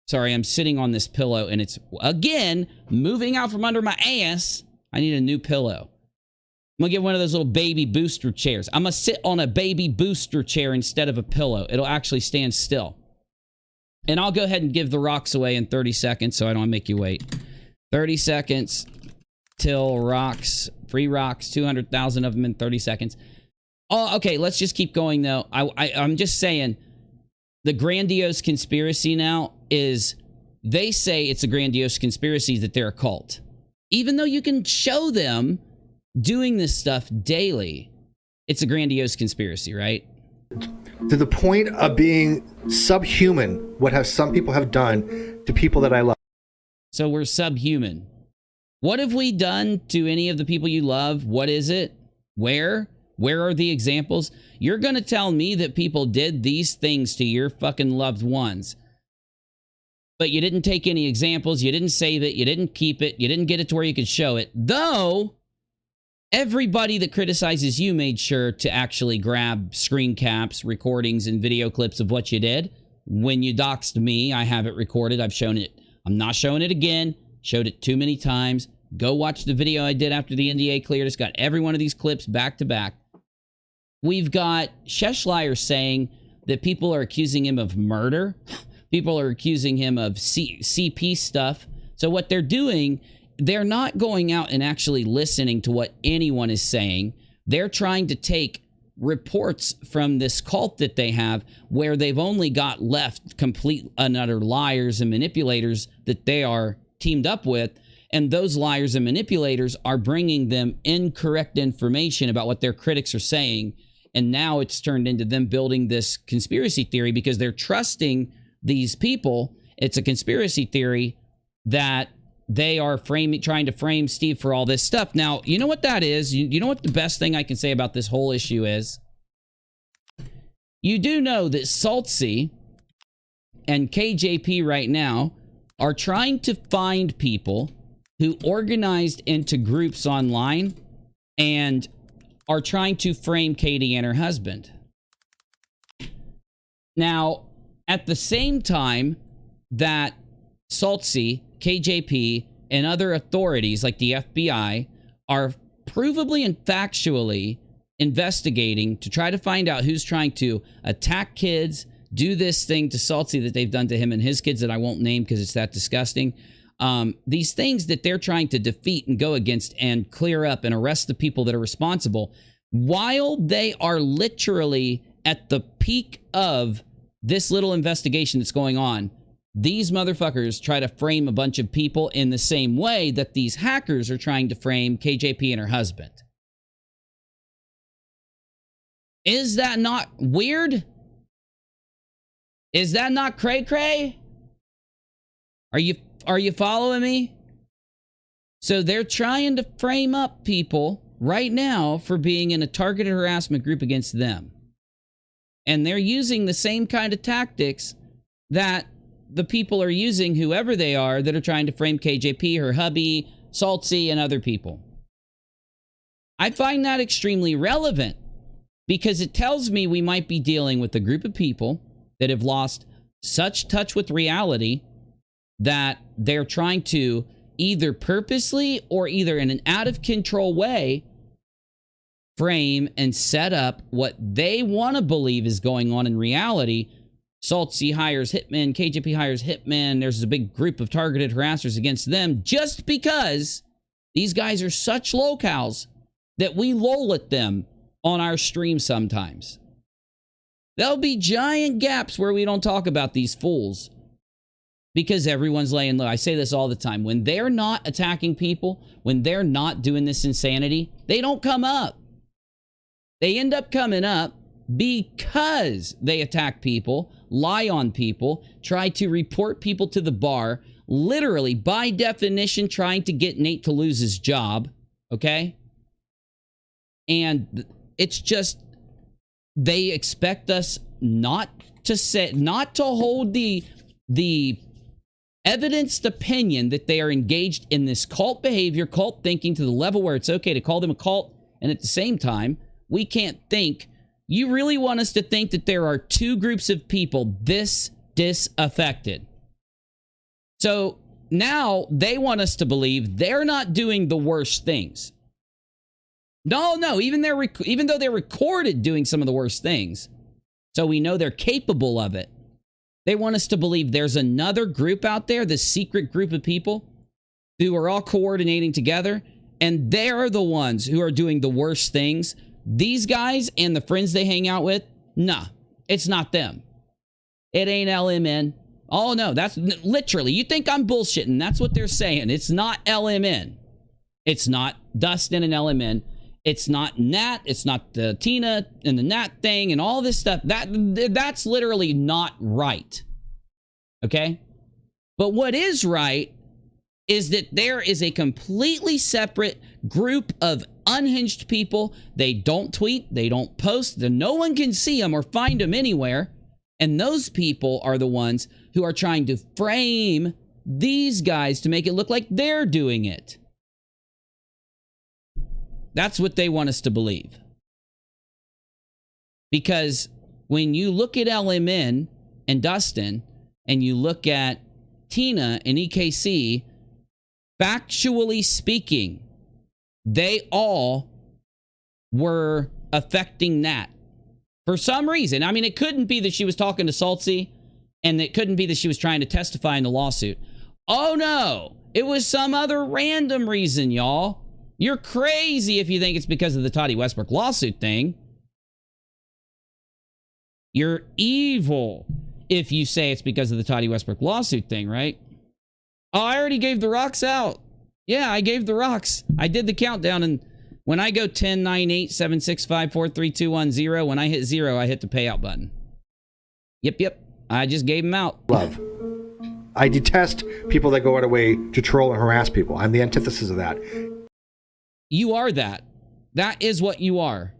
Sorry, I'm sitting on this pillow and it's, again, moving out from under my ass. I need a new pillow. I'm going to get one of those little baby booster chairs. I'm going to sit on a baby booster chair instead of a pillow. It'll actually stand still. And I'll go ahead and give the rocks away in 30 seconds so I don't make you wait. 30 seconds till rocks, free rocks, 200,000 of them in 30 seconds. Oh, okay, let's just keep going though. I'm just saying, the grandiose conspiracy now is, they say it's a grandiose conspiracy that they're a cult. Even though you can show them doing this stuff daily, it's a grandiose conspiracy, right? To the point of being subhuman, what have some people have done to people that I love. So we're subhuman. What have we done to any of the people you love? What is it? Where? Where are the examples? You're going to tell me that people did these things to your fucking loved ones, but you didn't take any examples. You didn't save it. You didn't keep it. You didn't get it to where you could show it. Though, everybody that criticizes you made sure to actually grab screen caps, recordings, and video clips of what you did. When you doxed me, I have it recorded. I've shown it. I'm not showing it again. Showed it too many times. Go watch the video I did after the NDA cleared. It's got every one of these clips back to back. We've got Sheshlier saying that people are accusing him of murder. People are accusing him of CP stuff. So what they're doing, they're not going out and actually listening to what anyone is saying. They're trying to take reports from this cult that they have, where they've only got left complete and utter liars and manipulators that they are teamed up with. And those liars and manipulators are bringing them incorrect information about what their critics are saying. And now it's turned into them building this conspiracy theory because they're trusting these people. It's a conspiracy theory that they are trying to frame Steve for all this stuff. Now, you know what that is? You know what the best thing I can say about this whole issue is? You do know that Saltsy and KJP right now are trying to find people who organized into groups online and are trying to frame Katie and her husband. Now, at the same time that Saltsy, KJP, and other authorities like the FBI are provably and factually investigating to try to find out who's trying to attack kids, do this thing to Saltsy that they've done to him and his kids that I won't name because it's that disgusting. These things that they're trying to defeat and go against and clear up and arrest the people that are responsible, while they are literally at the peak of this little investigation that's going on, these motherfuckers try to frame a bunch of people in the same way that these hackers are trying to frame KJP and her husband. Is that not weird? Is that not cray-cray? Are you following me? So they're trying to frame up people right now for being in a targeted harassment group against them. And they're using the same kind of tactics that the people are using, whoever they are, that are trying to frame KJP, her hubby, Saltsy, and other people. I find that extremely relevant because it tells me we might be dealing with a group of people that have lost such touch with reality that they're trying to either purposely or either in an out of control way frame and set up what they want to believe is going on in reality. Saltsy hires hitmen, KJP hires hitmen. There's a big group of targeted harassers against them just because these guys are such locals that we lol at them on our stream sometimes. There'll be giant gaps where we don't talk about these fools because everyone's laying low. I say this all the time. When they're not attacking people, when they're not doing this insanity, they don't come up. They end up coming up because they attack people, lie on people, try to report people to the bar, literally, by definition, trying to get Nate to lose his job, okay? And it's just, they expect us not to hold the evidenced opinion that they are engaged in this cult behavior, cult thinking to the level where it's okay to call them a cult, and at the same time, we can't think. You really want us to think that there are two groups of people this disaffected? So now they want us to believe they're not doing the worst things. No, even though they're recorded doing some of the worst things, so we know they're capable of it, they want us to believe there's another group out there, this secret group of people who are all coordinating together, and they're the ones who are doing the worst things. These guys and the friends they hang out with, nah, it's not them. It ain't LMN. Oh, no, that's literally, you think I'm bullshitting. That's what they're saying. It's not LMN. It's not Dustin and LMN. It's not Nat. It's not the Tina and the Nat thing and all this stuff. That's literally not right. Okay? But what is right is that there is a completely separate group of unhinged people. They don't tweet. They don't post. No one can see them or find them anywhere. And those people are the ones who are trying to frame these guys to make it look like they're doing it. That's what they want us to believe. Because when you look at LMN and Dustin, and you look at Tina and EKC, factually speaking, they all were affecting Nat. For some reason. I mean, it couldn't be that she was talking to Saltsy, and it couldn't be that she was trying to testify in the lawsuit. Oh no, it was some other random reason, y'all. You're crazy if you think it's because of the Tati Westbrook lawsuit thing. You're evil if you say it's because of the Tati Westbrook lawsuit thing, right? Oh, I already gave the rocks out. Yeah, I gave the rocks. I did the countdown, and when I go 10, 9, 8, 7, 6, 5, 4, 3, 2, 1, 0, when I hit 0, I hit the payout button. Yep. I just gave them out. Love. I detest people that go out of way to troll and harass people. I'm the antithesis of that. You are that. That is what you are.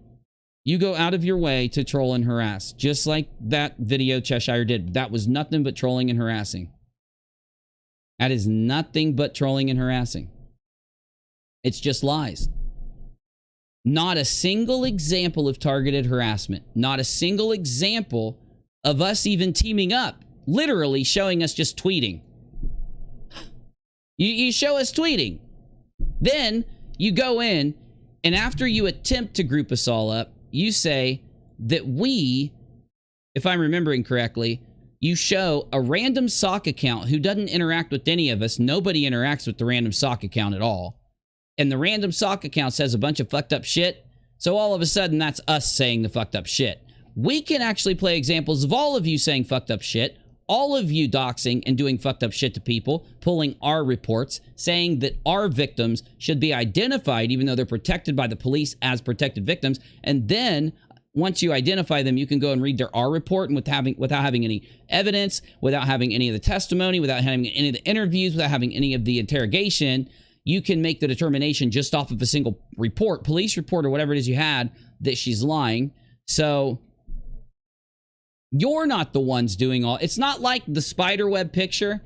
You go out of your way to troll and harass, just like that video Cheshire did. That was nothing but trolling and harassing. That is nothing but trolling and harassing. It's just lies. Not a single example of targeted harassment. Not a single example of us even teaming up. Literally showing us just tweeting. You show us tweeting. Then you go in, and after you attempt to group us all up, you say that we, if I'm remembering correctly, you show a random sock account who doesn't interact with any of us. Nobody interacts with the random sock account at all. And the random sock account says a bunch of fucked up shit. So all of a sudden, that's us saying the fucked up shit. We can actually play examples of all of you saying fucked up shit, all of you doxing and doing fucked up shit to people, pulling our reports, saying that our victims should be identified even though they're protected by the police as protected victims. And then once you identify them, you can go and read their R report, and without having any evidence, without having any of the testimony, without having any of the interviews, without having any of the interrogation, you can make the determination just off of a single report, police report or whatever it is you had, that she's lying. So you're not the ones doing all. It's not like the spiderweb picture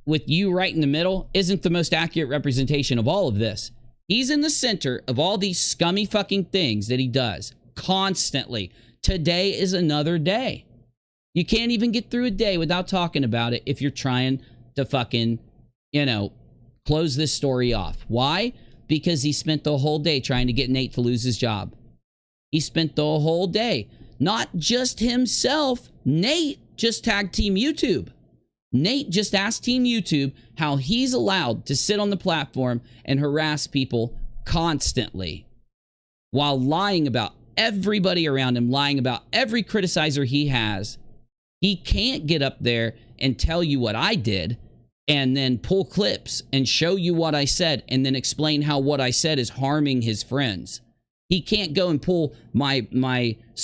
with you right in the middle isn't the most accurate representation of all of this. He's in the center of all these scummy fucking things that he does constantly. Today is another day. You can't even get through a day without talking about it if you're trying to fucking, close this story off. Why? Because he spent the whole day trying to get Nate to lose his job. He spent the whole day. Not just himself. Nate just tagged Team YouTube. Nate just asked Team YouTube how he's allowed to sit on the platform and harass people constantly while lying about everybody around him, lying about every criticizer he has. He can't get up there and tell you what I did and then pull clips and show you what I said and then explain how what I said is harming his friends. He can't go and pull my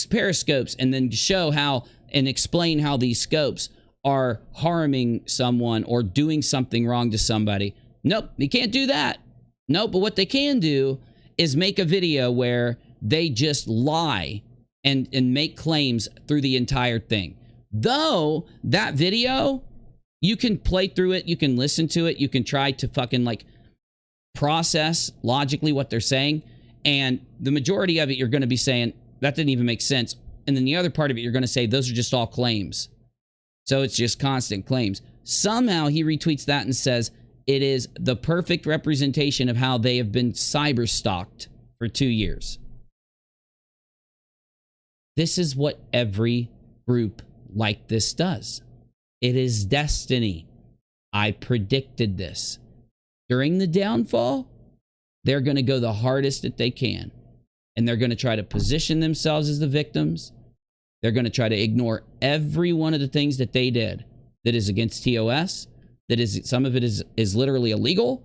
periscopes and then show how and explain how these scopes are harming someone or doing something wrong to somebody. Nope, he can't do that. Nope, but what they can do is make a video where they just lie and make claims through the entire thing. Though that video, you can play through it, you can listen to it, you can try to fucking process logically what they're saying. And the majority of it, you're going to be saying, that didn't even make sense. And then the other part of it, you're going to say, those are just all claims. So it's just constant claims. Somehow he retweets that and says it is the perfect representation of how they have been cyber stalked for 2 years. This is what every group like this does. It is destiny. I predicted this. During the downfall, they're going to go the hardest that they can. And they're going to try to position themselves as the victims. They're going to try to ignore every one of the things that they did that is against TOS. That is, some of it is literally illegal.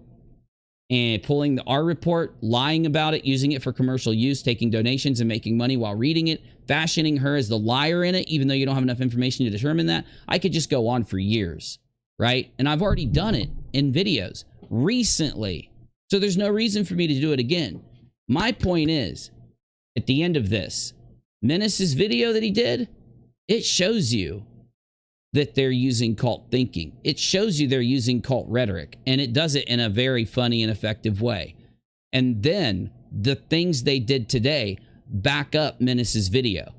And pulling our report, lying about it, using it for commercial use, taking donations and making money while reading it, fashioning her as the liar in it, even though you don't have enough information to determine that. I could just go on for years, right? And I've already done it in videos recently. So there's no reason for me to do it again. My point is, at the end of this, Menace's video that he did, it shows you that they're using cult thinking. It shows you they're using cult rhetoric, and it does it in a very funny and effective way. And then the things they did today back up Menace's video.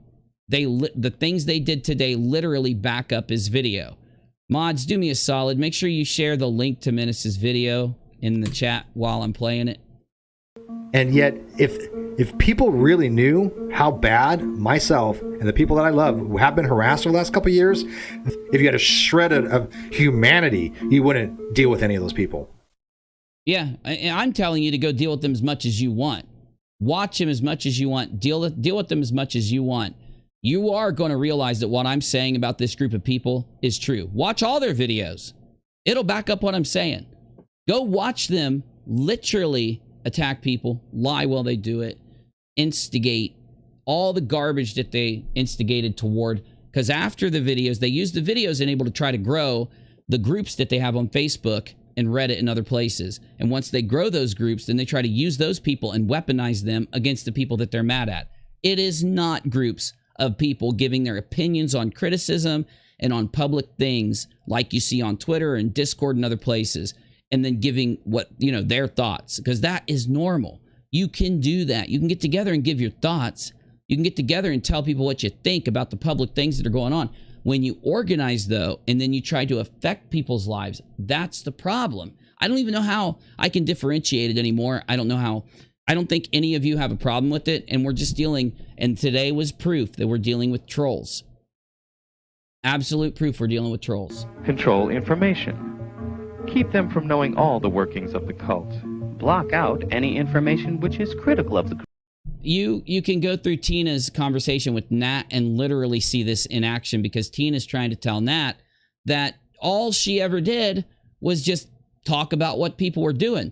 The things they did today literally back up his video. Mods, do me a solid. Make sure you share the link to Menace's video in the chat while I'm playing it. And yet, if people really knew how bad myself and the people that I love who have been harassed for the last couple of years, if you had a shred of humanity, you wouldn't deal with any of those people. Yeah, I'm telling you to go deal with them as much as you want. Watch them as much as you want. Deal with them as much as you want. You are going to realize that what I'm saying about this group of people is true. Watch all their videos. It'll back up what I'm saying. Go watch them literally attack people, lie while they do it, instigate all the garbage that they instigated toward. Because after the videos, they use the videos and able to try to grow the groups that they have on Facebook and Reddit and other places. And once they grow those groups, then they try to use those people and weaponize them against the people that they're mad at. It is not groups of people giving their opinions on criticism and on public things like you see on Twitter and Discord and other places, and then giving their thoughts, because that is normal. You can do that. You can get together and give your thoughts. You can get together and tell people what you think about the public things that are going on. When you organize, though, and then you try to affect people's lives, that's the problem. I don't even know how I can differentiate it anymore. I don't know how. I don't think any of you have a problem with it, and we're just dealing, and today was proof that we're dealing with trolls. Absolute proof we're dealing with trolls. Control information. Keep them from knowing all the workings of the cult. Block out any information which is critical of the group. You can go through Tina's conversation with Nat and literally see this in action, because Tina's trying to tell Nat that all she ever did was just talk about what people were doing.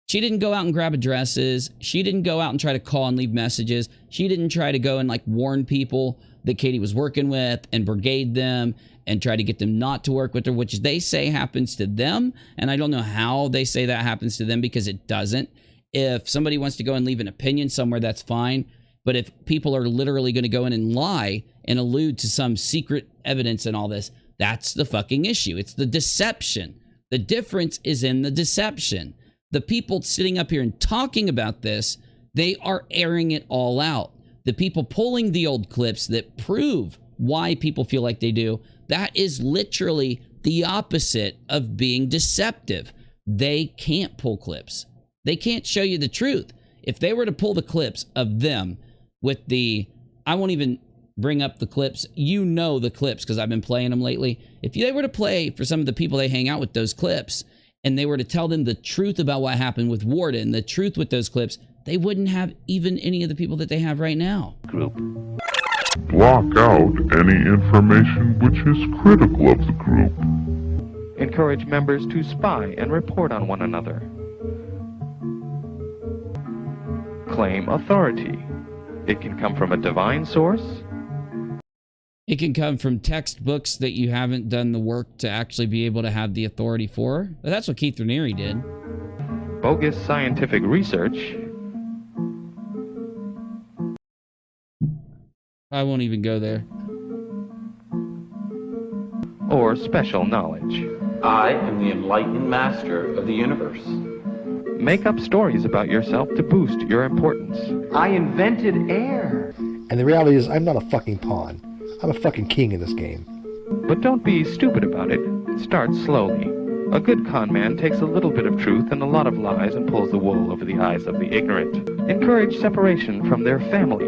She didn't go out and grab addresses. She didn't go out and try to call and leave messages. She didn't try to go and warn people that Katie was working with and brigade them and try to get them not to work with her, which they say happens to them. And I don't know how they say that happens to them, because it doesn't. If somebody wants to go and leave an opinion somewhere, that's fine. But if people are literally going to go in and lie and allude to some secret evidence and all this, that's the fucking issue. It's the deception. The difference is in the deception. The people sitting up here and talking about this, they are airing it all out. The people pulling the old clips that prove why people feel like they do, that is literally the opposite of being deceptive. They can't pull clips. They can't show you the truth. If they were to pull the clips of them with I won't even bring up the clips. You know the clips because I've been playing them lately. If they were to play for some of the people they hang out with those clips, and they were to tell them the truth about what happened with Warden, the truth with those clips, they wouldn't have even any of the people that they have right now. Group. Block out any information which is critical of the group. Encourage members to spy and report on one another. Claim authority. It can come from a divine source. It can come from textbooks that you haven't done the work to actually be able to have the authority for. But that's what Keith Raniere did. Bogus scientific research. I won't even go there. Or special knowledge. I am the enlightened master of the universe. Make up stories about yourself to boost your importance. I invented air. And the reality is, I'm not a fucking pawn. I'm a fucking king in this game. But don't be stupid about it. Start slowly. A good con man takes a little bit of truth and a lot of lies and pulls the wool over the eyes of the ignorant. Encourage separation from their family.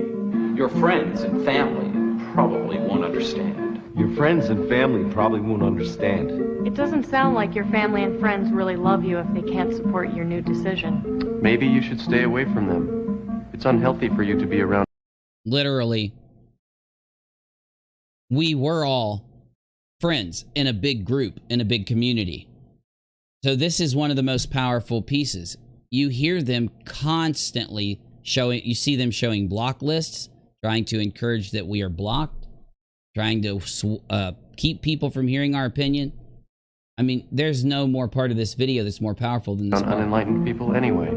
Your friends and family probably won't understand. Your friends and family probably won't understand. It doesn't sound like your family and friends really love you if they can't support your new decision. Maybe you should stay away from them. It's unhealthy for you to be around. Literally, we were all friends in a big group, in a big community. So this is one of the most powerful pieces. You hear them constantly showing, you see them showing block lists, trying to encourage that we are blocked, trying to keep people from hearing our opinion. I mean, there's no more part of this video that's more powerful than this part. Unenlightened people anyway.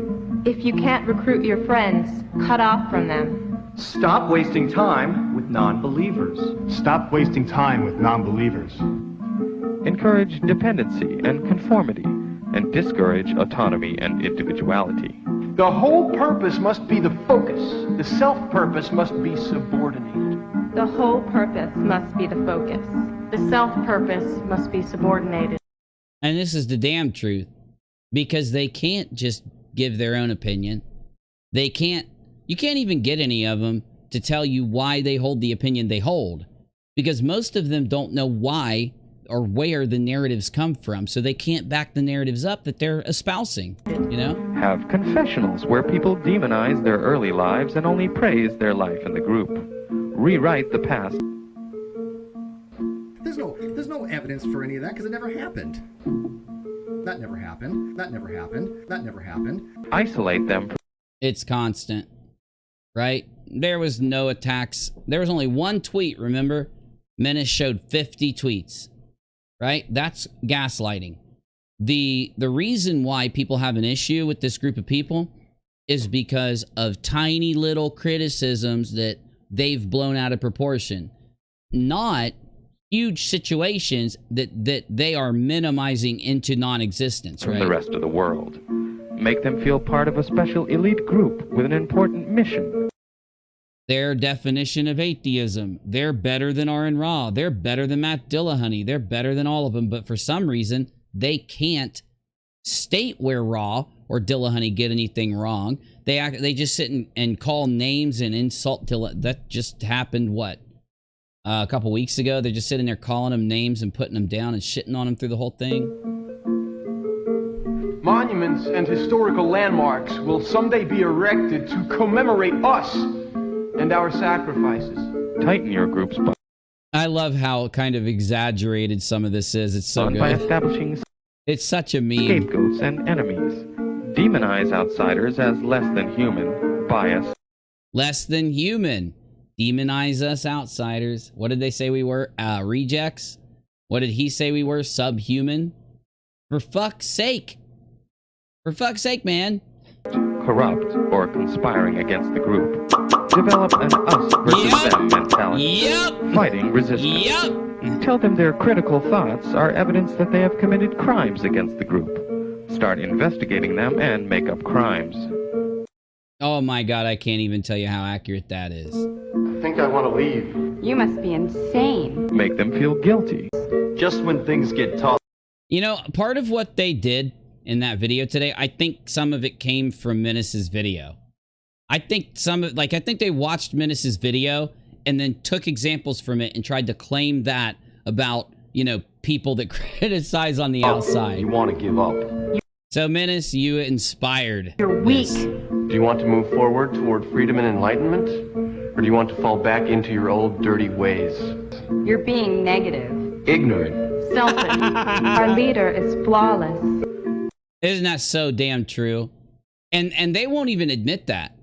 If you can't recruit your friends, cut off from them. Stop wasting time with non-believers. Stop wasting time with non-believers. Encourage dependency and conformity, and discourage autonomy and individuality. The whole purpose must be the focus. The self-purpose must be subordinated. The whole purpose must be the focus. The self-purpose must be subordinated. And this is the damn truth, because they can't just give their own opinion. You can't even get any of them to tell you why they hold the opinion they hold, because most of them don't know why or where the narratives come from, so they can't back the narratives up that they're espousing, you know? Have confessionals where people demonize their early lives and only praise their life in the group. Rewrite the past. There's no evidence for any of that because it never happened. That never happened. That never happened. That never happened. Isolate them. It's constant, right? There was no attacks. There was only one tweet, remember? Menace showed 50 tweets, right? That's gaslighting. The reason why people have an issue with this group of people is because of tiny little criticisms that they've blown out of proportion, not huge situations that they are minimizing into non-existence, right? From the rest of the world. Make them feel part of a special elite group with an important mission. Their definition of atheism, they're better than RNRaw, they're better than Matt Dillahunty, they're better than all of them, but for some reason, they can't state where Raw or Dillahunty get anything wrong. They just sit and call names and insult Dillahunty. That just happened, what? A couple weeks ago. They're just sitting there calling them names and putting them down and shitting on them through the whole thing. Monuments and historical landmarks will someday be erected to commemorate us and our sacrifices. Tighten your group's bond. I love how kind of exaggerated some of this is. It's so good. By establishing it's such a meme. Scapegoats and enemies. Demonize outsiders as less than human, biased. Less than human. Demonize us outsiders. What did they say we were? Rejects? What did he say we were? Subhuman? For fuck's sake. For fuck's sake, man. Corrupt or conspiring against the group. Develop an us versus them mentality. Yep. Fighting resistance. Yep. Tell them their critical thoughts are evidence that they have committed crimes against the group. Start investigating them and make up crimes. Oh my god, I can't even tell you how accurate that is. I think I want to leave. You must be insane. Make them feel guilty. Just when things get tough. You know, part of what they did in that video today, I think some of it came from Menace's video. I think I think they watched Menace's video and then took examples from it and tried to claim that about, you know, people that criticize on the outside. You want to give up. So Menace, you inspired. You're weak. Do you want to move forward toward freedom and enlightenment? Or do you want to fall back into your old dirty ways? You're being negative. Ignorant. Selfish. Our leader is flawless. Isn't that so damn true? And they won't even admit that.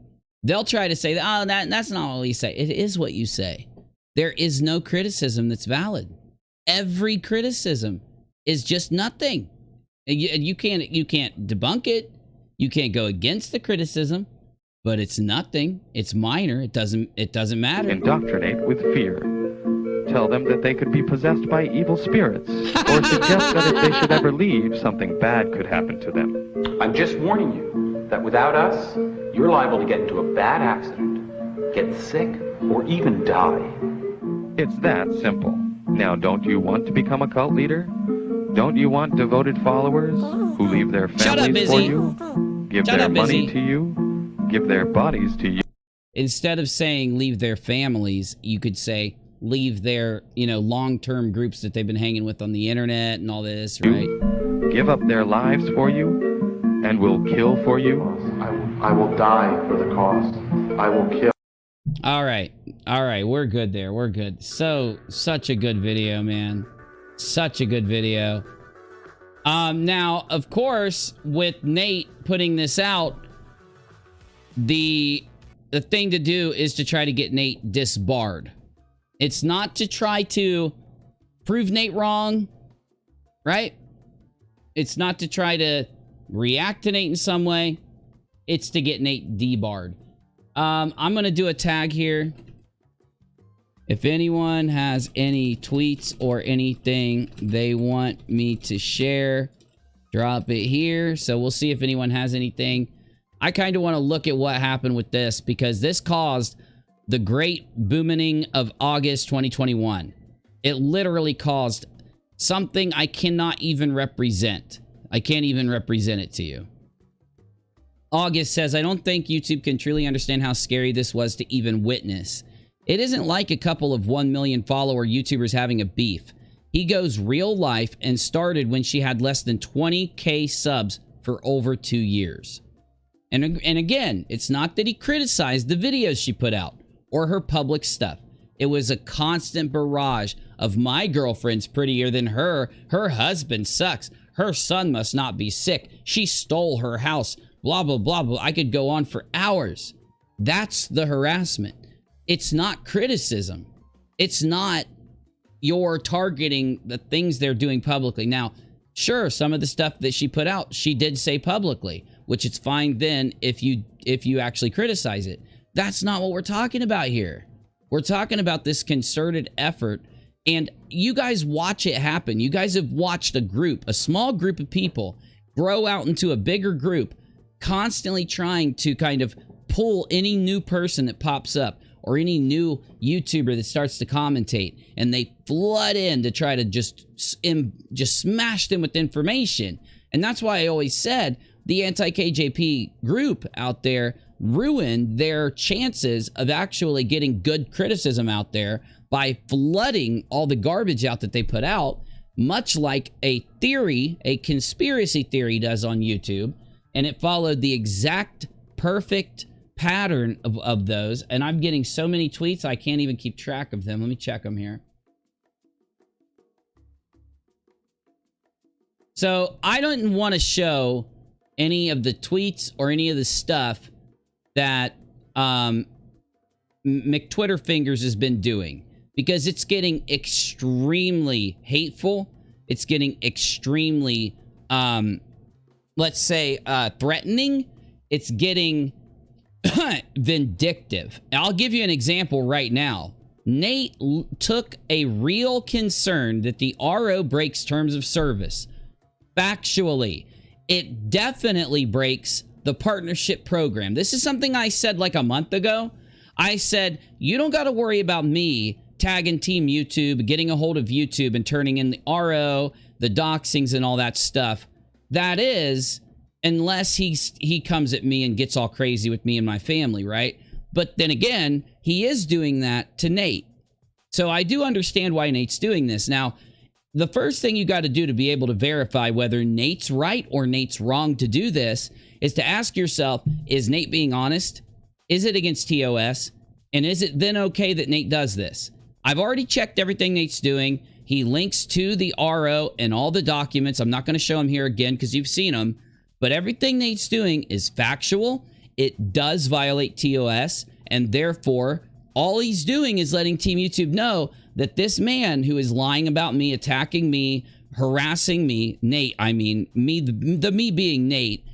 They'll try to say, oh, that's not what you say. It is what you say. There is no criticism that's valid. Every criticism is just nothing. You can't debunk it. You can't go against the criticism, but it's nothing. It's minor. It doesn't matter. Indoctrinate with fear. Tell them that they could be possessed by evil spirits, or suggest that if they should ever leave, something bad could happen to them. I'm just warning you that without us, you're liable to get into a bad accident, get sick, or even die. It's that simple. Now, don't you want to become a cult leader? Don't you want devoted followers who leave their families for you, give their money to you, give their bodies to you? Instead of saying leave their families, you could say leave their, you know, long-term groups that they've been hanging with on the internet and all this, right? Give up their lives for you and will kill for you? I will die for the cause. I will kill. All right, we're good there. We're good. So, such a good video, man. Such a good video. Now, of course, with Nate putting this out, the thing to do is to try to get Nate disbarred. It's not to try to prove Nate wrong, right? It's not to try to react to Nate in some way. It's to get Nate debarred. I'm going to do a tag here. If anyone has any tweets or anything they want me to share, drop it here. So we'll see if anyone has anything. I kind of want to look at what happened with this because this caused the great booming of August 2021. It literally caused something I cannot even represent. I can't even represent it to you. August says, I don't think YouTube can truly understand how scary this was to even witness. It isn't like a couple of 1 million follower YouTubers having a beef. He goes real life and started when she had less than 20K subs for over 2 years. And again, it's not that he criticized the videos she put out or her public stuff. It was a constant barrage of my girlfriend's prettier than her. Her husband sucks. Her son must not be sick. She stole her house. Blah, blah, blah, blah. I could go on for hours. That's the harassment. It's not criticism. It's not you're targeting the things they're doing publicly. Now, sure, some of the stuff that she put out, she did say publicly, which it's fine then if you actually criticize it. That's not what we're talking about here. We're talking about this concerted effort, and you guys watch it happen. You guys have watched a small group of people grow out into a bigger group, constantly trying to kind of pull any new person that pops up or any new YouTuber that starts to commentate, and they flood in to try to just smash them with information. And that's why I always said the anti-KJP group out there ruined their chances of actually getting good criticism out there by flooding all the garbage out that they put out, much like a conspiracy theory does on YouTube. And it followed the exact perfect pattern of those. And I'm getting so many tweets, I can't even keep track of them. Let me check them here. So I don't want to show any of the tweets or any of the stuff that McTwitterfingers has been doing, because it's getting extremely hateful. It's getting extremely, let's say, threatening. It's getting vindictive. I'll give you an example right now. Nate took a real concern that the RO breaks terms of service. Factually, it definitely breaks the partnership program. This is something I said like a month ago. I said, you don't got to worry about me tagging Team YouTube, getting a hold of YouTube and turning in the RO, the doxings and all that stuff. That is, unless he comes at me and gets all crazy with me and my family, right? But then again, he is doing that to Nate. So I do understand why Nate's doing this. Now, the first thing you got to do to be able to verify whether Nate's right or Nate's wrong to do this is to ask yourself, is Nate being honest? Is it against TOS? And is it then okay that Nate does this? I've already checked everything Nate's doing. He links to the RO and all the documents. I'm not going to show them here again because you've seen them. But everything Nate's doing is factual. It does violate TOS. And therefore, all he's doing is letting Team YouTube know that this man who is lying about me, attacking me, harassing me, Nate, I mean, me being Nate,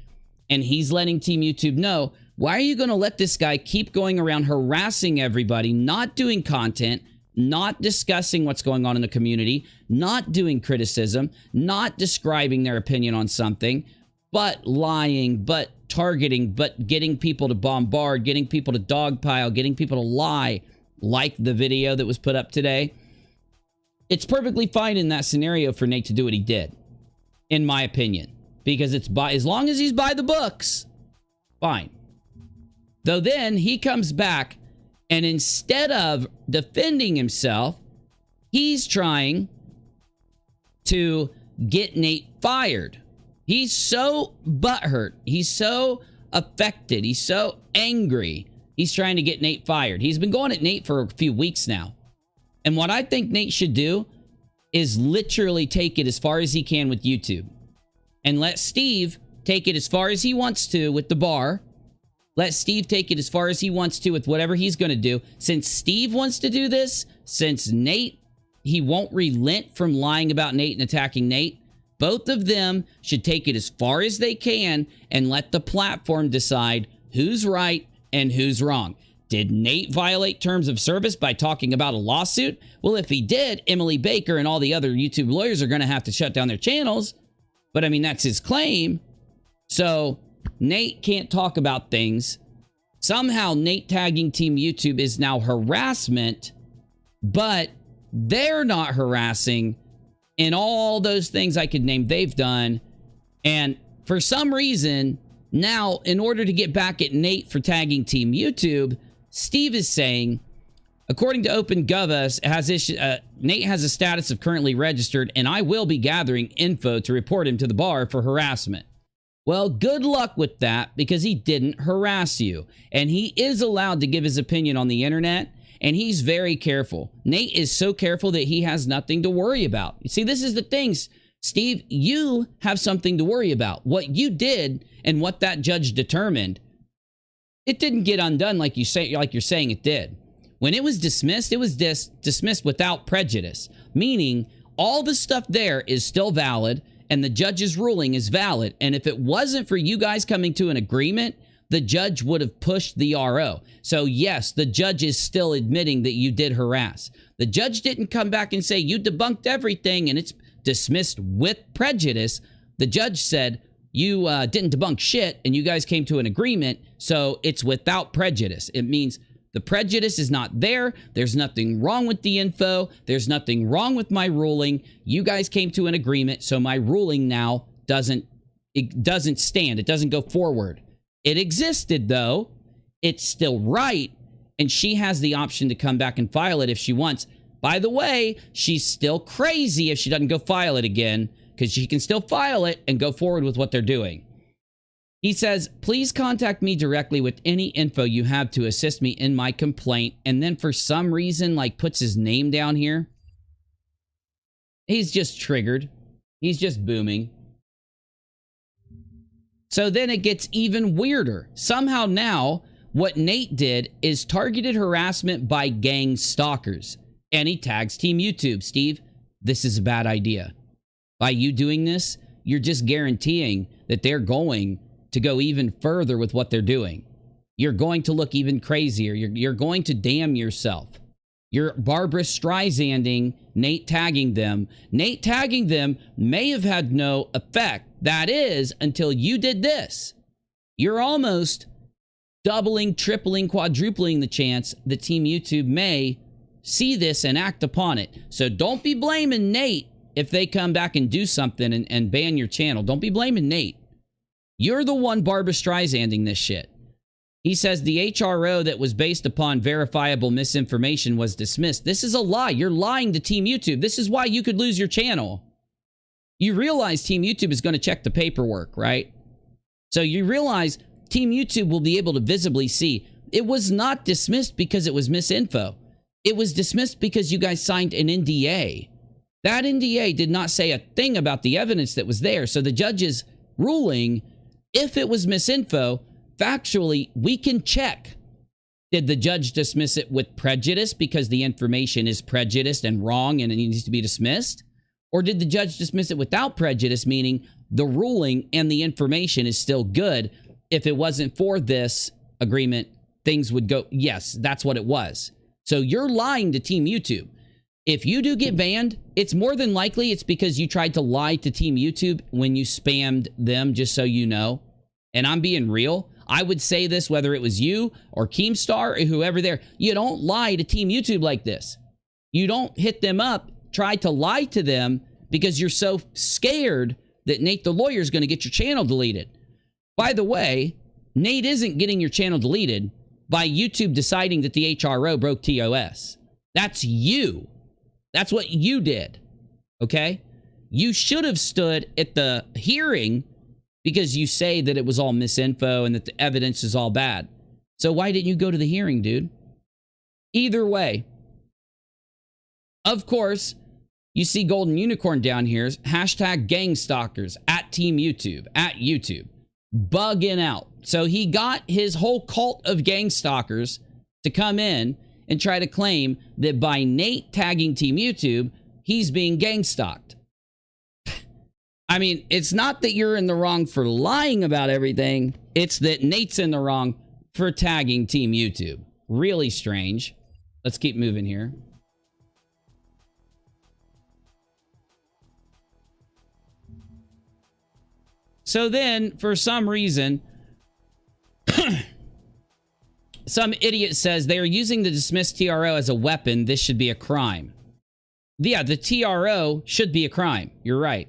and he's letting Team YouTube know, why are you going to let this guy keep going around harassing everybody, not doing content, not discussing what's going on in the community, not doing criticism, not describing their opinion on something, but lying, but targeting, but getting people to bombard, getting people to dogpile, getting people to lie, like the video that was put up today. it's perfectly fine in that scenario for Nate to do what he did, in my opinion, because it's as long as he's by the books, fine. Though then he comes back and instead of defending himself, he's trying to get Nate fired. He's so butthurt. He's so affected. He's so angry. He's trying to get Nate fired. He's been going at Nate for a few weeks now. And what I think Nate should do is literally take it as far as he can with YouTube. And let Steve take it as far as he wants to with the bar. Let Steve take it as far as he wants to with whatever he's going to do. Since Steve wants to do this, since Nate, he won't relent from lying about Nate and attacking Nate, both of them should take it as far as they can and let the platform decide who's right and who's wrong. Did Nate violate terms of service by talking about a lawsuit? Well, if he did, Emily Baker and all the other YouTube lawyers are going to have to shut down their channels. But I mean, that's his claim. So Nate can't talk about things. Somehow Nate tagging Team YouTube is now harassment, but they're not harassing in all those things I could name they've done. And for some reason, now, in order to get back at Nate for tagging Team YouTube, Steve is saying, according to OpenGov, Nate has a status of currently registered, and I will be gathering info to report him to the bar for harassment. Well, good luck with that, because he didn't harass you. And he is allowed to give his opinion on the internet, and he's very careful. Nate is so careful that he has nothing to worry about. You see, this is the things, Steve, you have something to worry about. What you did and what that judge determined, it didn't get undone like you're saying it did. When it was dismissed, it was dismissed without prejudice, meaning all the stuff there is still valid and the judge's ruling is valid. And if it wasn't for you guys coming to an agreement, the judge would have pushed the RO. So yes, the judge is still admitting that you did harass. The judge didn't come back and say you debunked everything and it's dismissed with prejudice. The judge said you didn't debunk shit and you guys came to an agreement, so it's without prejudice. It means the prejudice is not there. There's nothing wrong with the info. There's nothing wrong with my ruling. You guys came to an agreement, so my ruling now doesn't stand. It doesn't go forward. It existed, though. It's still right, and she has the option to come back and file it if she wants. By the way, she's still crazy if she doesn't go file it again, because she can still file it and go forward with what they're doing. He says, please contact me directly with any info you have to assist me in my complaint. And then for some reason, like, puts his name down here. He's just triggered. He's just booming. So then it gets even weirder. Somehow now, what Nate did is targeted harassment by gang stalkers. And he tags Team YouTube. Steve, this is a bad idea. By you doing this, you're just guaranteeing that they're going to go even further with what they're doing. You're going to look even crazier. You're going to damn yourself. You're Barbara Streisanding Nate tagging them. Nate tagging them may have had no effect. That is, until you did this. You're almost doubling, tripling, quadrupling the chance that Team YouTube may see this and act upon it. So don't be blaming Nate if they come back and do something and ban your channel. Don't be blaming Nate. You're the one Barbara Streisanding this shit. He says the HRO that was based upon verifiable misinformation was dismissed. This is a lie. You're lying to Team YouTube. This is why you could lose your channel. You realize Team YouTube is going to check the paperwork, right? So you realize Team YouTube will be able to visibly see. It was not dismissed because it was misinfo. It was dismissed because you guys signed an NDA. That NDA did not say a thing about the evidence that was there. So the judge's ruling, if it was misinfo, factually, we can check. Did the judge dismiss it with prejudice because the information is prejudiced and wrong and it needs to be dismissed? Or did the judge dismiss it without prejudice, meaning the ruling and the information is still good? If it wasn't for this agreement, things would go, yes, that's what it was. So you're lying to Team YouTube. If you do get banned, it's more than likely it's because you tried to lie to Team YouTube when you spammed them, just so you know. And I'm being real. I would say this whether it was you or Keemstar or whoever there. You don't lie to Team YouTube like this. You don't hit them up try to lie to them because you're so scared that Nate the lawyer is going to get your channel deleted. By the way, Nate isn't getting your channel deleted by YouTube deciding that the HRO broke TOS. That's you. That's what you did. Okay? You should have stood at the hearing because you say that it was all misinfo and that the evidence is all bad. So why didn't you go to the hearing, dude? Either way, of course, you see Golden Unicorn down here, hashtag gang stalkers at Team YouTube, at YouTube, bugging out. So he got his whole cult of gang stalkers to come in and try to claim that by Nate tagging Team YouTube, he's being gang stalked. I mean, it's not that you're in the wrong for lying about everything. It's that Nate's in the wrong for tagging Team YouTube. Really strange. Let's keep moving here. So then, for some reason, some idiot says they are using the dismissed TRO as a weapon. This should be a crime. Yeah, the TRO should be a crime. You're right.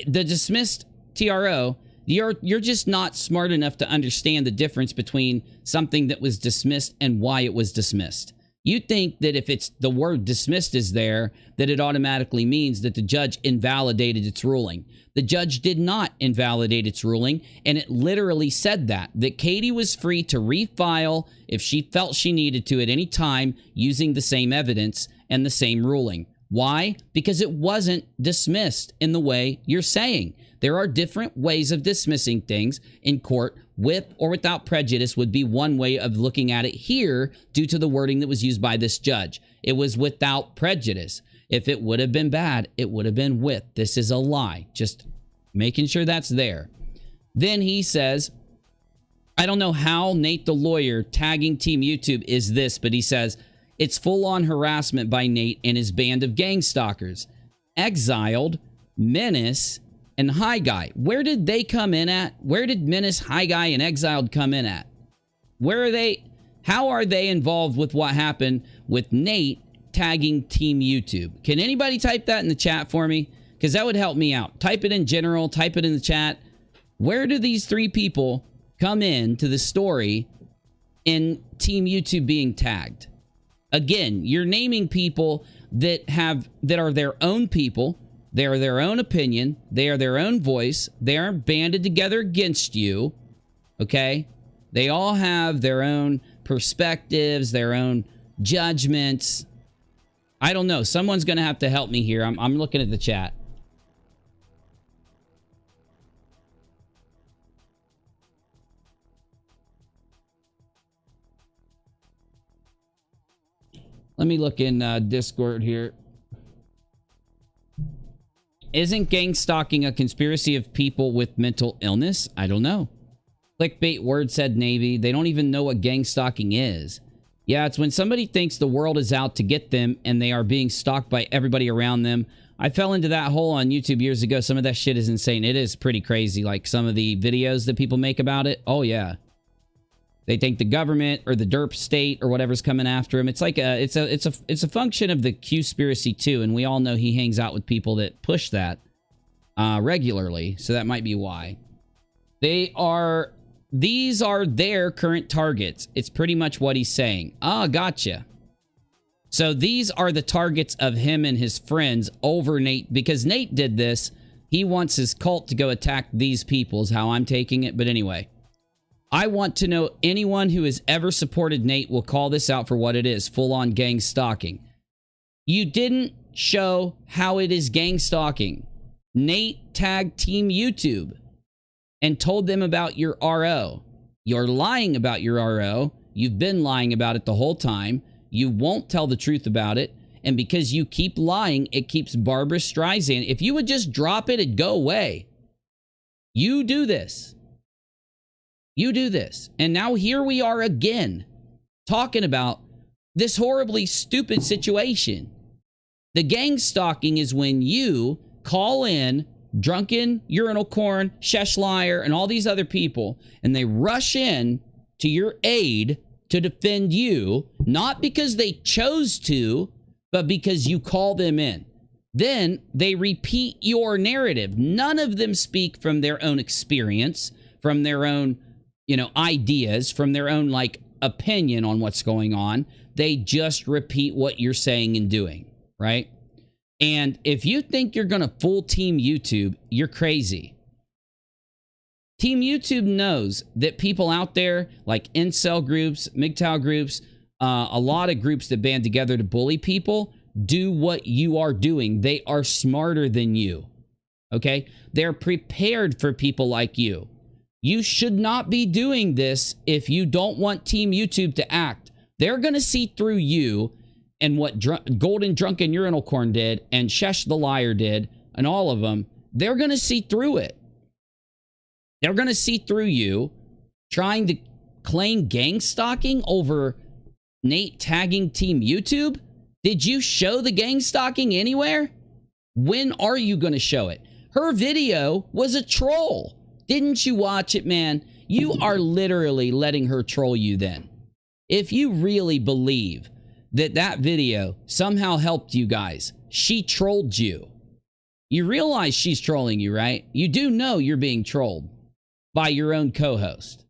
The dismissed TRO, you're just not smart enough to understand the difference between something that was dismissed and why it was dismissed. You think that if it's the word dismissed is there, that it automatically means that the judge invalidated its ruling. The judge did not invalidate its ruling, and it literally said that Katie was free to refile if she felt she needed to at any time using the same evidence and the same ruling. Why? Because it wasn't dismissed in the way you're saying. There are different ways of dismissing things in court. With or without prejudice would be one way of looking at it here due to the wording that was used by this judge. It was without prejudice. If it would have been bad, it would have been with. This is a lie. Just making sure that's there. Then he says, I don't know how Nate the lawyer tagging Team YouTube is this, but he says, it's full-on harassment by Nate and his band of gang stalkers. Exiled, Menace, and High Guy. Where did they come in at? Where did Menace, High Guy, and Exiled come in at? Where are they? How are they involved with what happened with Nate tagging Team YouTube? Can anybody type that in the chat for me? Because that would help me out. Type it in general. Type it in the chat. Where do these three people come in to the story in Team YouTube being tagged? Again, you're naming people that are their own people. They are their own opinion. They are their own voice. They aren't banded together against you. Okay? They all have their own perspectives, their own judgments. I don't know. Someone's going to have to help me here. I'm looking at the chat. Let me look in Discord here. Isn't gang stalking a conspiracy of people with mental illness? I don't know. Clickbait word said Navy. They don't even know what gang stalking is. Yeah, it's when somebody thinks the world is out to get them and they are being stalked by everybody around them. I fell into that hole on YouTube years ago. Some of that shit is insane. It is pretty crazy. Like some of the videos that people make about it. Oh, yeah. They think the government or the derp state or whatever's coming after him. It's like it's a function of the Q-spiracy too, and we all know he hangs out with people that push that regularly, so that might be why. These are their current targets. It's pretty much what he's saying. Ah, gotcha. So these are the targets of him and his friends over Nate, because Nate did this. He wants his cult to go attack these people is how I'm taking it, but anyway. I want to know anyone who has ever supported Nate will call this out for what it is, full-on gang stalking. You didn't show how it is gang stalking. Nate tagged Team YouTube and told them about your RO. You're lying about your RO. You've been lying about it the whole time. You won't tell the truth about it. And because you keep lying, it keeps Barbara Streisand. If you would just drop it, it'd go away. You do this. You do this. And now here we are again talking about this horribly stupid situation. The gang stalking is when you call in Drunken, Urinal Corn, Sheshlier, and all these other people, and they rush in to your aid to defend you, not because they chose to, but because you call them in. Then they repeat your narrative. None of them speak from their own experience, from their own, ideas, from their own, opinion on what's going on. They just repeat what you're saying and doing, right? And if you think you're going to fool Team YouTube, you're crazy. Team YouTube knows that people out there, like incel groups, MGTOW groups, a lot of groups that band together to bully people, do what you are doing. They are smarter than you, okay? They're prepared for people like you. You should not be doing this if you don't want Team YouTube to act. They're going to see through you and what Golden Drunken Urinal Corn did and Shesh the Liar did and all of them. They're going to see through it. They're going to see through you trying to claim gang stalking over Nate tagging Team YouTube. Did you show the gang stalking anywhere? When are you going to show it? Her video was a troll. Didn't you watch it, man? You are literally letting her troll you then. If you really believe that that video somehow helped you guys, she trolled you. You realize she's trolling you, right? You do know you're being trolled by your own co-host.